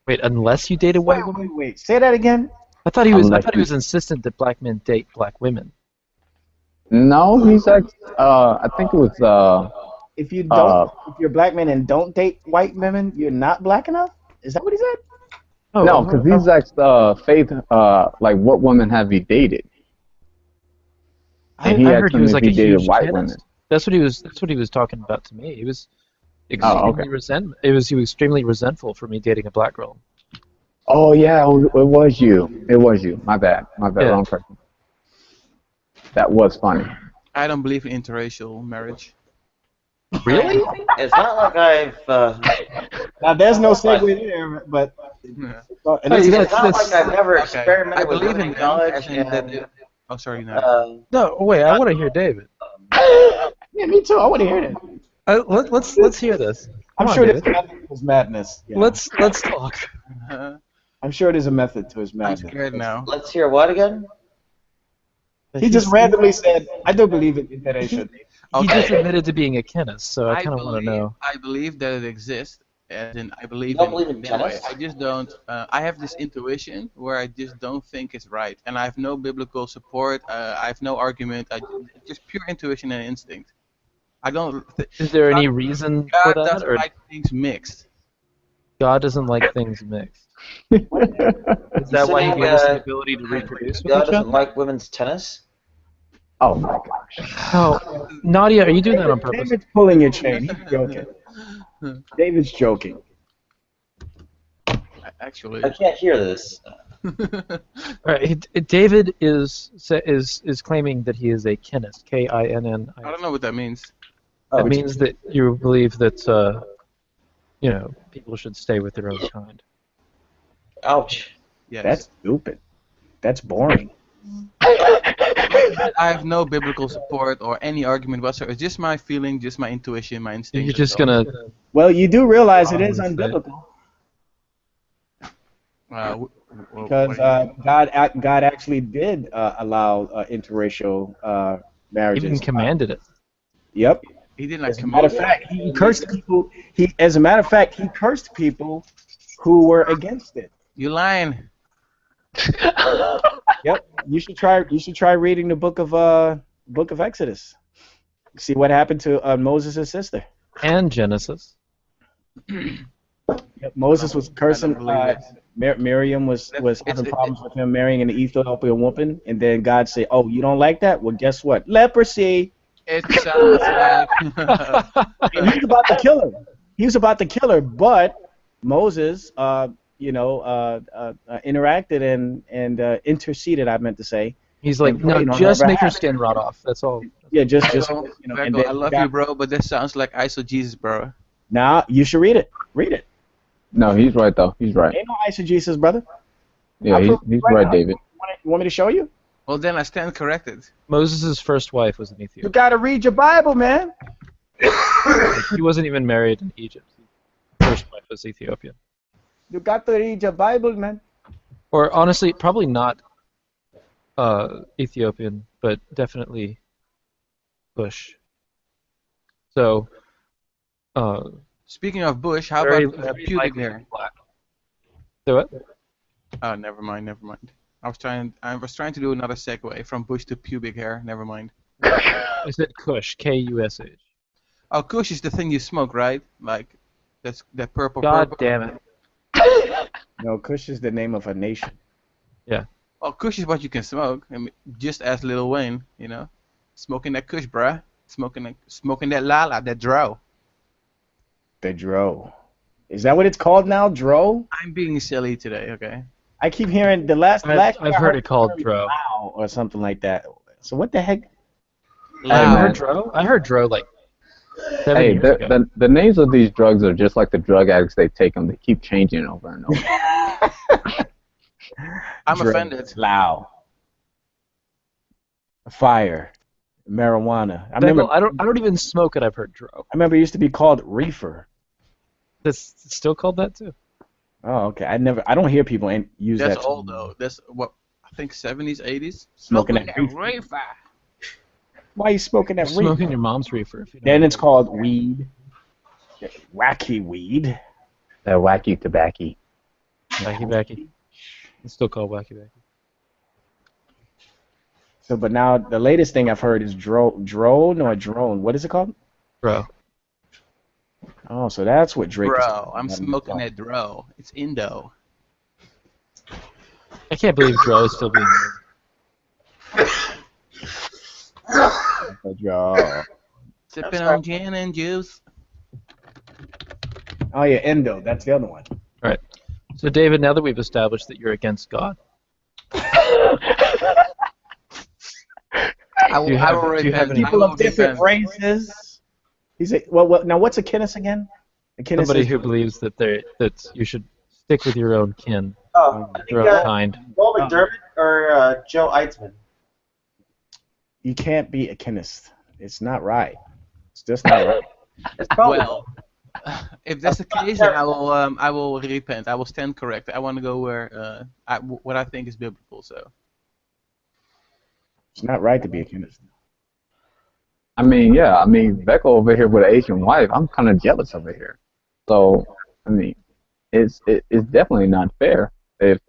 Wait, unless you date a white woman? Wait, say that again? I thought he was Unless you- insistent that black men date black women. No, he's like, I think it was, If you don't, if you're a black man and don't date white women, you're not black enough? Is that what he said? no, because he's asked Faith, like, what women have you dated? I And he heard asked he him was if like he a dated huge white tennis. women. That's what he was talking about to me. He was Oh, extremely okay. He was extremely resentful for me dating a black girl. Oh, yeah, it was you. It was you. My bad. My bad. Yeah. Wrong person. That was funny. I don't believe in interracial marriage. Really? It's not like I've. Now, there's no segue there, but. It's not like I've never experimented I with believe women in college. as in that. And, Oh, sorry, no. No, wait. I want to hear David. Yeah, me too. I want to hear that. Let's hear this. I'm Come on, sure there's David. a method to his madness. Yeah. Let's talk. I'm sure there's a method to his I'm madness. scared now. let's hear what again? He just randomly said, I do believe in interracial. He just admitted to being a chemist, so I I kind of want to know. I believe that it exists, as in I believe You don't in believe in it that way. genetics? I just don't. I have this intuition where I just don't think it's right, and I have no biblical support. I have no argument. Just pure intuition and instinct. I don't. Is there any reason God for that, doesn't or like things mixed. God doesn't like things mixed? Is that why He gave us the ability to reproduce with God each doesn't other? like women's tennis. Oh, my gosh. Oh, Nadia, are you doing that on purpose? David's pulling your chain. He's joking. David's joking. Actually, I can't hear this. All right, David is claiming that he is a kinist, K-I-N-N. I don't know what that means. That means that you believe that people should stay with their own kind. Ouch. Yes. That's stupid. That's boring. I have no biblical support or any argument whatsoever. It's just my feeling, just my intuition, my instinct. You're just gonna. Well, you do realize it is unbiblical because God actually did allow interracial marriages. Even commanded it. Yep. He didn't like As a matter of command. fact, he cursed people. As a matter of fact, he cursed people who were against it. You lying. Yep. You should try reading the book of Exodus. See what happened to Moses' sister. And Genesis. Yep, Moses was cursing. Miriam was having problems with him marrying an Ethiopian woman, and then God said, "Oh, you don't like that? Well, guess what? Leprosy." It sounds like. He was about to kill her. He was about to kill her, but Moses, interacted and interceded. I meant to say. He's like, and no, prayed on just her make her behalf. skin rot off. That's all. Yeah, just Becco, and Becco, then I love God- you, bro, but that sounds like eisegesis, bro. Nah, you should read it. Read it. No, he's right though. He's right. Ain't no eisegesis, brother. Yeah, I'll he's prove it right, now. David. You want me to show you? Well, then I stand corrected. Moses' first wife was an You Ethiopian. gotta read your Bible, man. He wasn't even married in Egypt. His first wife was Ethiopian. You got to read your Bible, man. Or honestly, probably not Ethiopian, but definitely Bush. So, Speaking of Bush, how very, about very pubic likely hair? black. So what? Oh, never mind, never mind. I was trying to do another segue from bush to pubic hair. Never mind. I said Kush, Kush. Oh, Kush is the thing you smoke, right? Like, that's that purple. God purple. damn it. No, Kush is the name of a nation. Yeah. Oh, Kush is what you can smoke. I mean, just as Lil Wayne, smoking that Kush, bruh. Smoking that Lala, that Dro. The Dro. Is that what it's called now, Dro? I'm being silly today, okay? I keep hearing the last. I've heard it called Dro. Wow, or something like that. So what the heck? I heard Dro. I heard Dro like 7 Hey, years ago. the names of these drugs are just like the drug addicts. They take them. They keep changing over and over. I'm Dro, offended. Lao. Fire. Marijuana. I Beckel, remember. I don't even smoke it. I've heard Dro. I remember it used to be called reefer. That's still called that too. Oh, okay. I don't hear people use That's that. old though. That's what I think 70s, 80s. Smoking that reefer. Why are you smoking that reefer? Smoking your mom's reefer. If you know Then it's called weed. Wacky weed. The wacky tobacco. Wacky. It's still called wacky. So, but now the latest thing I've heard is drone or drone. What is it called? Bro. Oh, so that's what Drake is Bro, talking I'm about. smoking that Dro. It's Indo. I can't believe Dro is still being Dro. Sipping on gin and juice. Oh yeah, Endo. That's the other one. All right. So David, now that we've established that you're against God, I will repent. People of different races. He's a, well, now what's a kinnis again? A kinnis somebody is, who believes that you should stick with your own kin, I think, your own kind. Joel McDermott or Joe Eitzman. you can't be a kinist. It's not right. It's just not right. Well, if that's the case, then I will repent. I will stand correct. I want to go where what I think is biblical. So. It's not right to be a kinist. I mean, yeah. I mean, Becca over here with an Asian wife. I'm kind of jealous over here. So, I mean, it's definitely not fair. If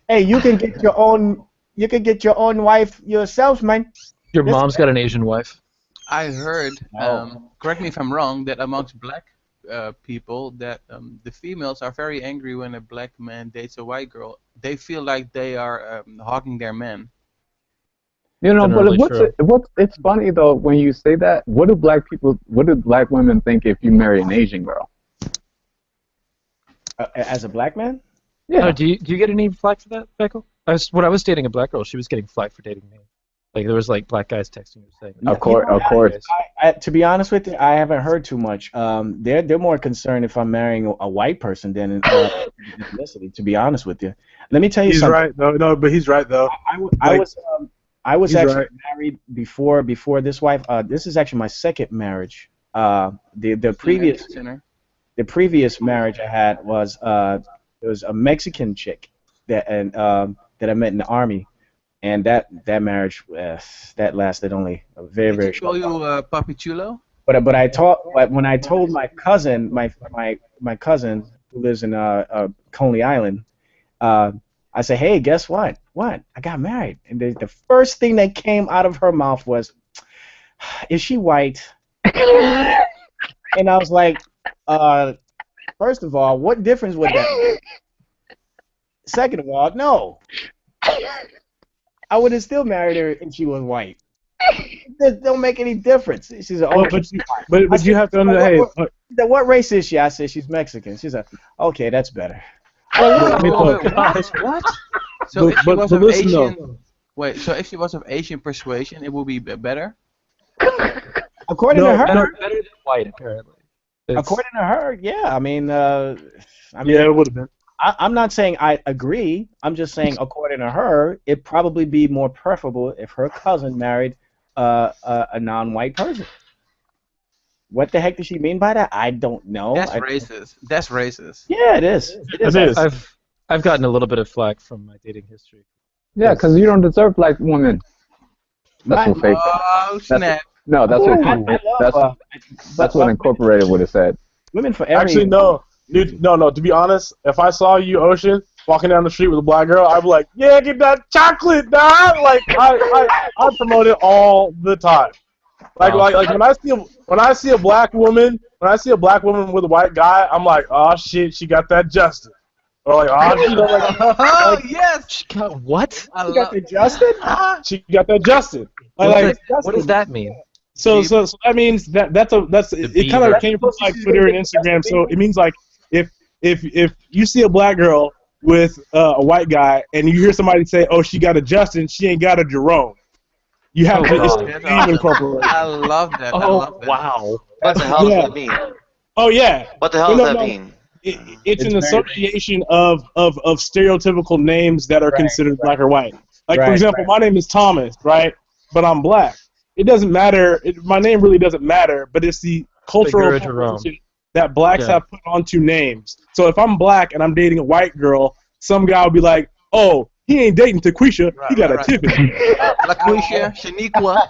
Hey, you can get your own. You can get your own wife yourself, man. Your mom's got an Asian wife. I heard, correct me if I'm wrong, that amongst black people, that the females are very angry when a black man dates a white girl. They feel like they are hogging their men. you know, Generally but true. it's funny though when you say that. What do black women think if you marry an Asian girl? As a black man? Yeah. Oh, do you get any flack for that, Beckel? When I was dating a black girl, she was getting flack for dating me. Like there was like black guys texting her saying. Of course. To be honest with you, I haven't heard too much. They're more concerned if I'm marrying a white person than ethnicity. To be honest with you, let me tell you He's something. right though. No, but he's right though. I was He's actually right. married before this wife. This is actually my second marriage. The previous marriage I had was it was a Mexican chick that I met in the army, and that marriage that lasted only a very very Did she call short time. you Papi Chulo? But when I told my cousin, my cousin who lives in Coney Island, I said, hey, guess what? What? I got married. And the first thing that came out of her mouth was, is she white? And I was like, first of all, what difference would that make? Second of all, no. I would have still married her if she was white. It don't make any difference. She's like, Well, okay. but you have to understand. Hey, What race is she? I said she's Mexican. She's like, okay, that's better. look, What? So if she but was of listen, though. Asian, wait. So if she was of Asian persuasion, it would be better. According to her, better than white, apparently. according to her, yeah. I mean, yeah, it would have been. I'm not saying I agree. I'm just saying, according to her, it'd probably be more preferable if her cousin married a non-white person. What the heck does she mean by that? I don't know. That's racist. That's racist. Yeah, it is. It is. I've gotten a little bit of flack from my dating history. Yeah, because you don't deserve black women. That's what fake. Oh snap! That's what that's what Incorporated would have said. Women for every. Actually, no. Dude, no. To be honest, if I saw you, Ocean, walking down the street with a black girl, I'd be like, "Yeah, get that chocolate, dog!" Like I promote it all the time. Like when I see a black woman, with a white guy, I'm like, "Oh shit, she got that Justin." Or like, "Oh, yes, she got what? She got that Justin? She got that Justin." What does that mean? So that means that's it kind of came from like Twitter and Instagram. So it means like if you see a black girl with a white guy and you hear somebody say, "Oh, she got a Justin," she ain't got a Jerome. You have to name incorporated. I love that. I love that. Wow. What the hell does that mean? Oh yeah. What the hell does that mean? It's an association of stereotypical names that are considered black or white. Like for example, my name is Thomas, right? But I'm black. It doesn't matter. My name really doesn't matter, but it's the cultural appropriation that blacks have put onto names. So if I'm black and I'm dating a white girl, some guy will be like, "Oh, he ain't dating Taquisha. He got a Tiffany." LaQuisha, Shaniqua.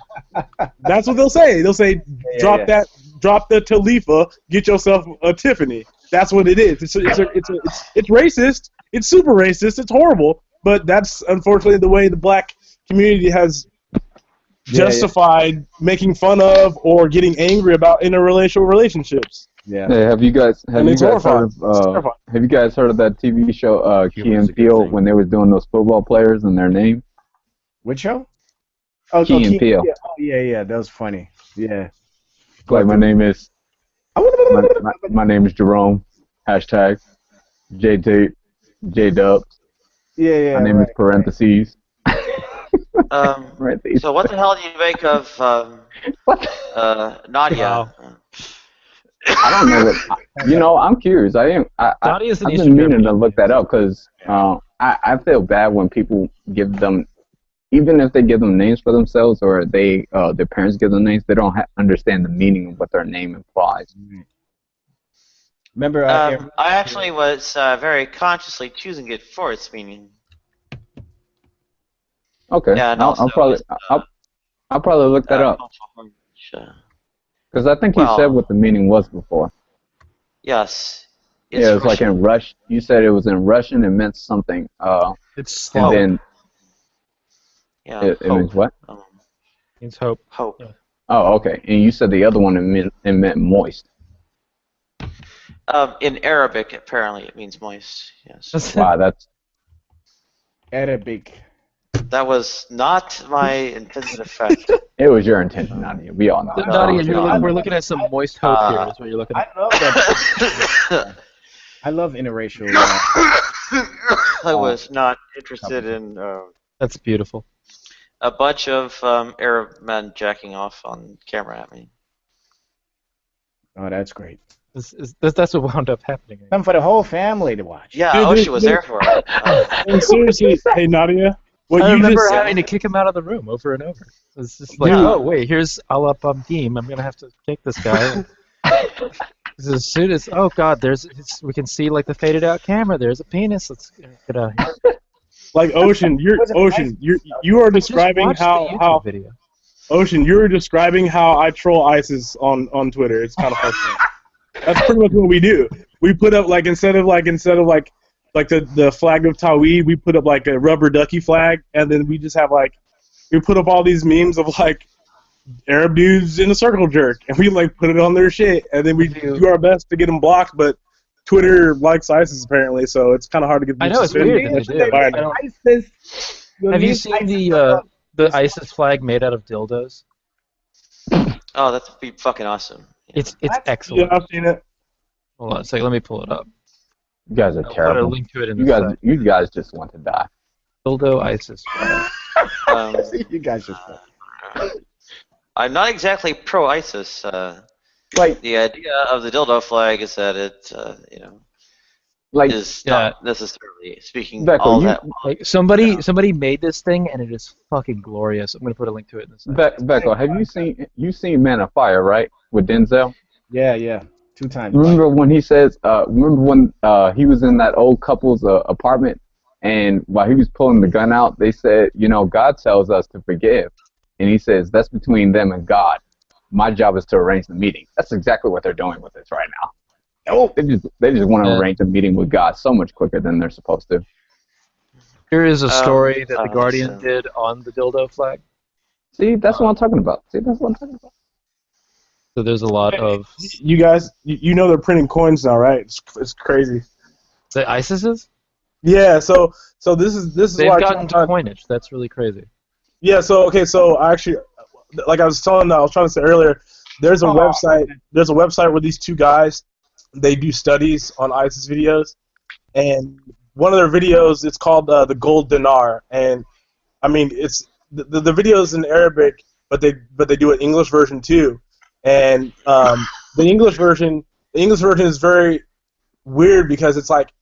That's what they'll say. They'll say, drop the Talifa, get yourself a Tiffany. That's what it is. It's racist. It's super racist. It's horrible. But that's unfortunately the way the black community has justified making fun of or getting angry about interracial relationships. Yeah. Hey, have you guys heard of that TV show Key and Peele when they was doing those football players and their name? Which show? Oh, Key and Peele. Oh yeah, that was funny. Yeah. Like my name is my name is Jerome. Hashtag JT J-Dubs. Yeah. My name is parentheses. So what the hell do you make of Nadia? Wow. I don't know what. I'm curious. I've been meaning to look that up because I feel bad when people give them, even if they give them names for themselves or their parents give them names, they don't understand the meaning of what their name implies. Remember, I actually was very consciously choosing it for its meaning. Okay. Yeah, and I'll probably look that up. Because I think you said what the meaning was before. Yes. Yeah, it was like in Russian. You said it was in Russian. It meant something. It's and hope. then it means what? Means hope. Hope. Yeah. Oh, okay. And you said the other one it meant moist. In Arabic, apparently, it means moist. Yes. Wow, that's Arabic. That was not my intended effect. It was your intention, Nadia. We all know. Nadia, we're looking at some moist hope here. Is what you're looking at. I love that. I love interracial. I was not interested in. That's beautiful. A bunch of Arab men jacking off on camera at me. Oh, that's great. That's what wound up happening. Something for the whole family to watch. Yeah, Osha was there for it. Seriously, hey Nadia. I remember having to kick him out of the room over and over. It's just like, oh wait, here's Alaa Bamdeem. I'm gonna have to take this guy. As soon as god, we can see like the faded out camera. There's a penis. Let's get out of here. Like Ocean, you are describing how Ocean, you're describing how I troll ISIS on Twitter. It's kind of fucked up. That's pretty much what we do. We put up instead of the flag of Tawhid, we put up like a rubber ducky flag, and then we just have we put up all these memes of Arab dudes in a circle jerk, and we put it on their shit, and then we do our best to get them blocked, but Twitter likes ISIS apparently, so it's kind of hard to get them I know, it's weird that they do. Have you seen the ISIS flag made out of dildos? Oh, that'd be fucking awesome. It's excellent. Yeah, I've seen it. Hold on a second, let me pull it up. You guys are I'll put a terrible. link to it in you the guys, site. you guys just want to die. Dildo ISIS. You guys just. I'm not exactly pro-ISIS. Like the idea of the dildo flag is that it, Like, is not necessarily speaking Becco, all you- that well. Like somebody made this thing and it is fucking glorious. I'm gonna put a link to it in the site. Becco, have you seen Man of Fire, right? With Denzel? Yeah. 2 times. Remember when he says, remember when he was in that old couple's apartment, and while he was pulling the gun out, they said, God tells us to forgive. And he says, that's between them and God. My job is to arrange the meeting. That's exactly what they're doing with this right now. Oh, they just want to arrange a meeting with God so much quicker than they're supposed to. Here is a story that the Guardian did on the dildo flag. See, that's what I'm talking about. So there's a lot of. You guys, you know they're printing coins now, right? It's crazy. The ISIS's? Yeah. So this is They've why gotten to coinage. That's really crazy. Yeah. So I actually, like I was trying to say earlier, there's a website. There's a website where these 2 guys, they do studies on ISIS videos, and one of their videos, it's called the Gold Dinar, and I mean it's the video is in Arabic, but they do an English version too, and the English version is very weird because it's like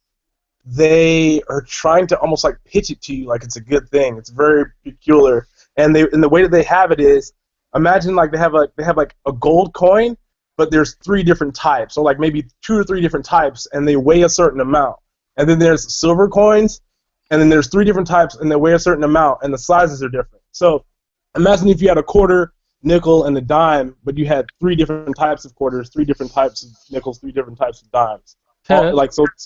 they are trying to almost like pitch it to you like it's a good thing. It's very peculiar, and the way that they have it is, imagine like they have like a gold coin, but there's 3 different types, or like maybe 2 or 3 different types, and they weigh a certain amount. And then there's silver coins, and then there's 3 different types, and they weigh a certain amount, and the sizes are different. So imagine if you had a quarter, nickel, and a dime, but you had 3 different types of quarters, 3 different types of nickels, 3 different types of dimes. Like so it's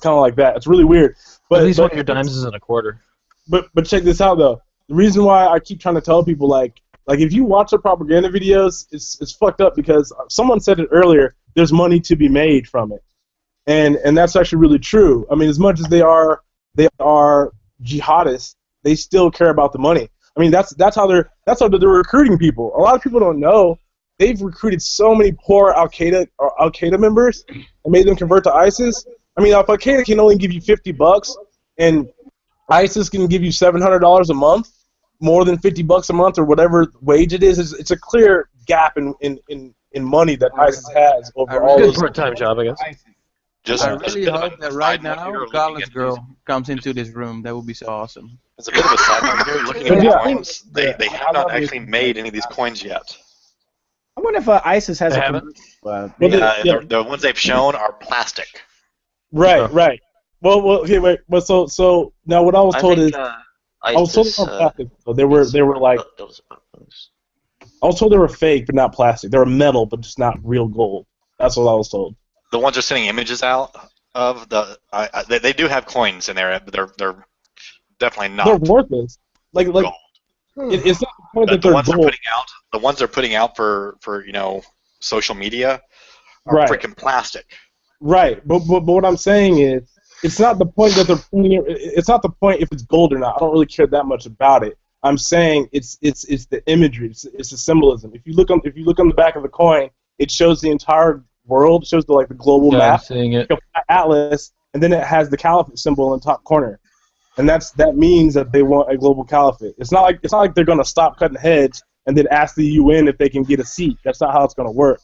kind of like that. It's really weird. But at least one of your dimes isn't a quarter. But check this out though. The reason why I keep trying to tell people like if you watch the propaganda videos, it's fucked up because someone said it earlier. There's money to be made from it, and that's actually really true. I mean, as much as they are jihadists, they still care about the money. I mean, that's how they're recruiting people. A lot of people don't know they've recruited so many poor Al Qaeda members and made them convert to ISIS. I mean, Al Qaeda can only give you $50, and ISIS can give you $700 a month. More than $50 a month or whatever wage it is, it's a clear gap in money that ISIS has over all Good those. part-time job, I guess. I really hope that right now College Girl comes into this room. That would be so awesome. It's a bit of a side note here. Looking at the coins, they have not actually made any of these coins yet. I wonder if ISIS has a. The ones they've shown are plastic. Right. Well, okay, wait. But so now what I was told is. I was told they were plastic. So they were like. I was told they were fake, but not plastic. They were metal, but just not real gold. That's what I was told. The ones they're sending images out of they do have coins in there, but they're definitely not. They're worthless. Like gold. It's not the point that the they're ones gold. they're putting out. The ones they're putting out for social media are freaking plastic. Right, but what I'm saying is, it's not the point that they're putting it. It's not the point if it's gold or not. I don't really care that much about it. I'm saying it's the imagery. It's the symbolism. If you look on the back of the coin, it shows the entire world. It shows the global map, I'm seeing it. Atlas, and then it has the caliphate symbol in the top corner, and that means that they want a global caliphate. It's not like they're gonna stop cutting heads and then ask the UN if they can get a seat. That's not how it's gonna work.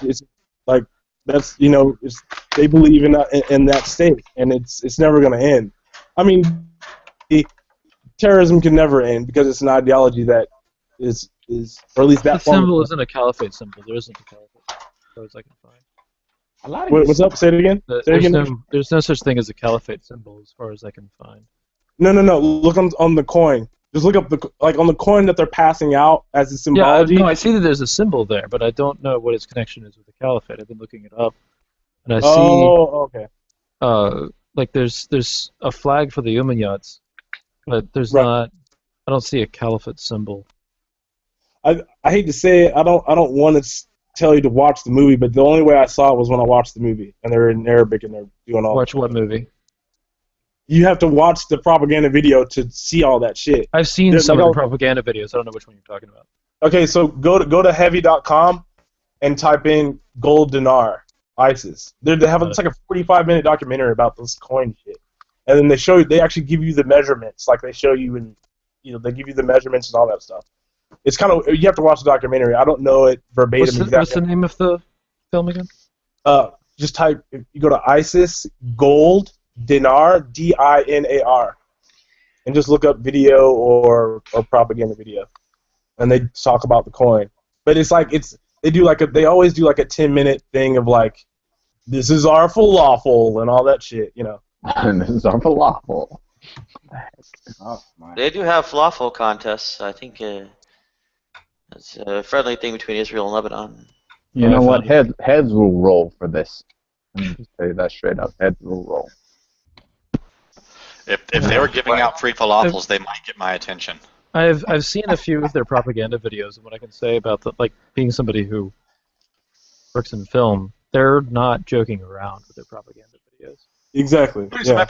It's like that's they believe in that state, and it's never gonna end. I mean, terrorism can never end because it's an ideology that is or at least that The symbol isn't a caliphate symbol. There isn't a caliphate, as far as I can find. A lot of What's up? Say it again. There's no such thing as a caliphate symbol, as far as I can find. No. Look on the coin. Just look up on the coin that they're passing out as a symbology. Yeah, no, I see that there's a symbol there, but I don't know what its connection is with the caliphate. I've been looking it up, and I see. Oh, okay. Like there's a flag for the Umayyads, but there's not. I don't see a caliphate symbol. I hate to say it. I don't want to tell you to watch the movie, but the only way I saw it was when I watched the movie, and they're in Arabic and they're doing all. Watch what movie? You have to watch the propaganda video to see all that shit. I've seen some of the propaganda videos. I don't know which one you're talking about. Okay, so go to heavy.com and type in gold dinar ISIS. It's like a 45-minute documentary about this coin shit, and then they actually give you the measurements, like they show you in, they give you the measurements and all that stuff. It's kind of, you have to watch the documentary. I don't know it verbatim exactly. What's the name of the film again? Just type, if you go to ISIS gold dinar DINAR, and just look up video or propaganda video, and they talk about the coin. But it's like they always do like a 10-minute thing of like, this is our falafel and all that shit, And this is our falafel. Oh, my. They do have falafel contests. I think it's a friendly thing between Israel and Lebanon. You know what? Heads will roll for this. Let me just tell you that straight up. Heads will roll. If they were giving out free falafels, they might get my attention. I've seen a few of their propaganda videos, and what I can say about being somebody who works in film, they're not joking around with their propaganda videos. Exactly. Yeah.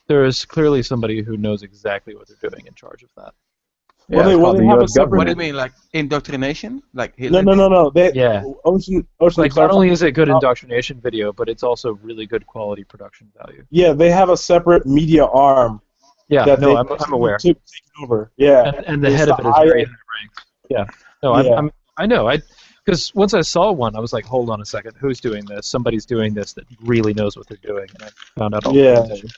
There is clearly somebody who knows exactly what they're doing in charge of that. Well, they have a separate. What do you mean, like indoctrination? Like Hitler? No. Ocean like not only is it good indoctrination video, but it's also really good quality production value. Yeah, they have a separate media arm. Yeah, that I'm aware. Take over. Yeah, and the head of it is very high ranked. Yeah, no, yeah. I know. Because once I saw one, I was like, hold on a second, who's doing this? Somebody's doing this that really knows what they're doing. And I found out all the competition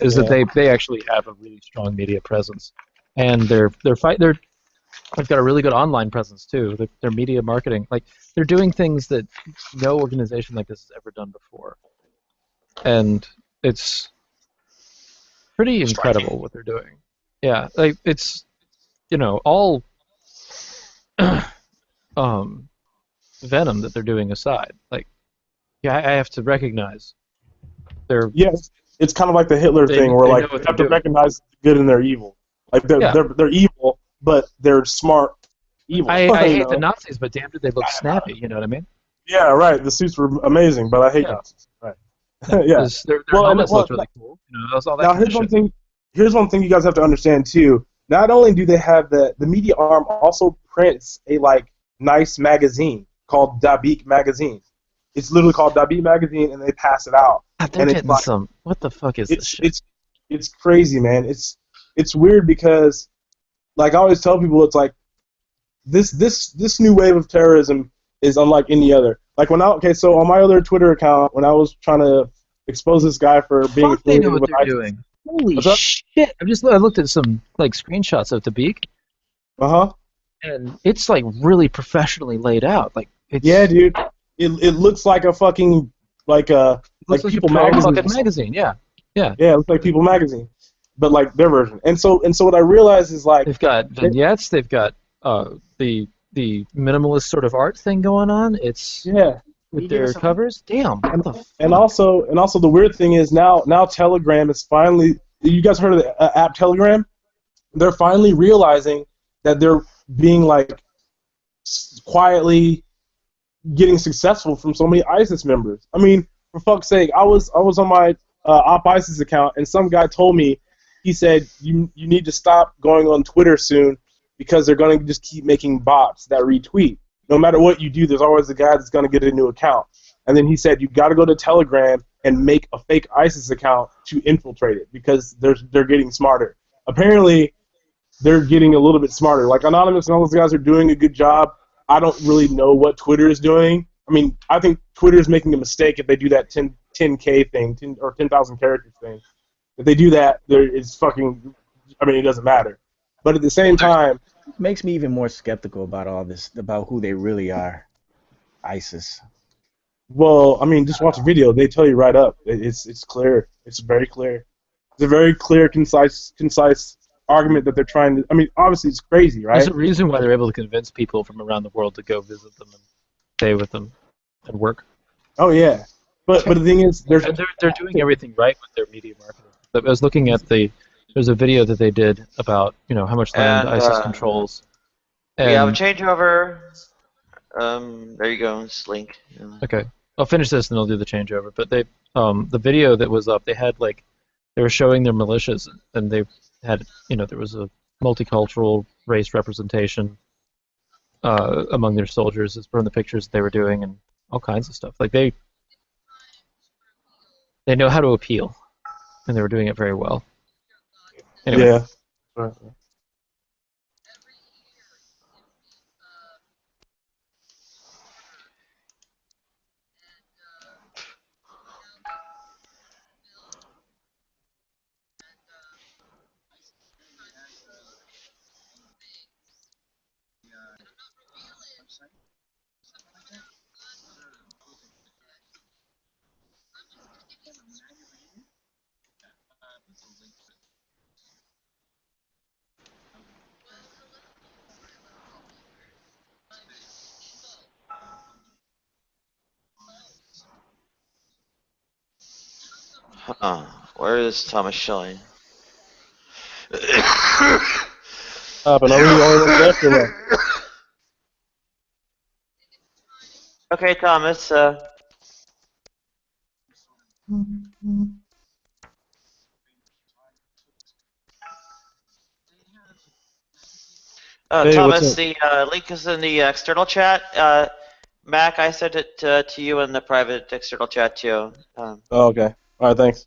is that they actually have a really strong media presence, and they've got a really good online presence too. Their media marketing, like they're doing things that no organization like this has ever done before, and it's pretty incredible what they're doing. Yeah, like it's all venom that they're doing aside. Like, yeah, I have to recognize they're. Yes, it's kind of like the Hitler thing, where like you have to recognize the good and their evil. Like they're evil, but they're smart evil. I hate the Nazis, but damn, did they look snappy? You know what I mean? Yeah, right. The suits were amazing, but I hate Nazis. Right. Yeah. Their helmets looked really cool. All that now here's one thing. Here's one thing you guys have to understand too. Not only do they have the media arm also prints a nice magazine called Dabiq magazine. It's literally called Dabiq magazine, and they pass it out. They're getting some. What the fuck is this shit? It's crazy, man. It's weird because, like I always tell people, it's like this new wave of terrorism is unlike any other. Like so on my other Twitter account, when I was trying to expose this guy for being they know what they're doing. Holy shit! I looked at some screenshots of Dabiq. And it's really professionally laid out. Yeah, dude. It looks like a fucking like People magazine. Yeah. Yeah, it looks like People magazine, but like their version. And so what I realized is they've got vignettes. They've got the minimalist sort of art thing going on. It's with their covers. Damn. And also the weird thing is now Telegram is finally. You guys heard of the app Telegram? They're finally realizing that they're being quietly getting successful from so many ISIS members. I mean, for fuck's sake, I was on my Op ISIS account, and some guy told me, he said, you need to stop going on Twitter soon because they're going to just keep making bots that retweet. No matter what you do, there's always a guy that's going to get a new account. And then he said, you got to go to Telegram and make a fake ISIS account to infiltrate it because they're getting smarter. Apparently, they're getting a little bit smarter. Like Anonymous and all those guys are doing a good job. I don't really know what Twitter is doing. I mean, I think Twitter is making a mistake if they do that 10K thing, or 10,000 characters thing. If they do that, it's fucking. I mean, it doesn't matter. But at the same time, it makes me even more skeptical about all this, about who they really are, ISIS. Well, I mean, just watch a video. They tell you right up. It's clear. It's very clear. It's a very clear, concise argument that they're trying to. I mean, obviously, it's crazy, right? There's a reason why they're able to convince people from around the world to go visit them and stay with them and work. Oh yeah, but the thing is, they're doing everything right with their media marketing. I was looking at there's a video that they did about how much land ISIS controls. We have a changeover. There you go, this link. Okay, I'll finish this and I'll do the changeover. But the video that was up, they had they were showing their militias, and they had there was a multicultural race representation. among their soldiers is from the pictures they were doing and all kinds of stuff. Like they know how to appeal, and they were doing it very well. Anyway. Yeah. Right. Where is Thomas Shelley? But are we the only ones left or what? Okay, Thomas. Hey, what's Thomas, up? the link is in the external chat. Mac, I sent it to you in the private external chat too. Oh, okay. All right, thanks.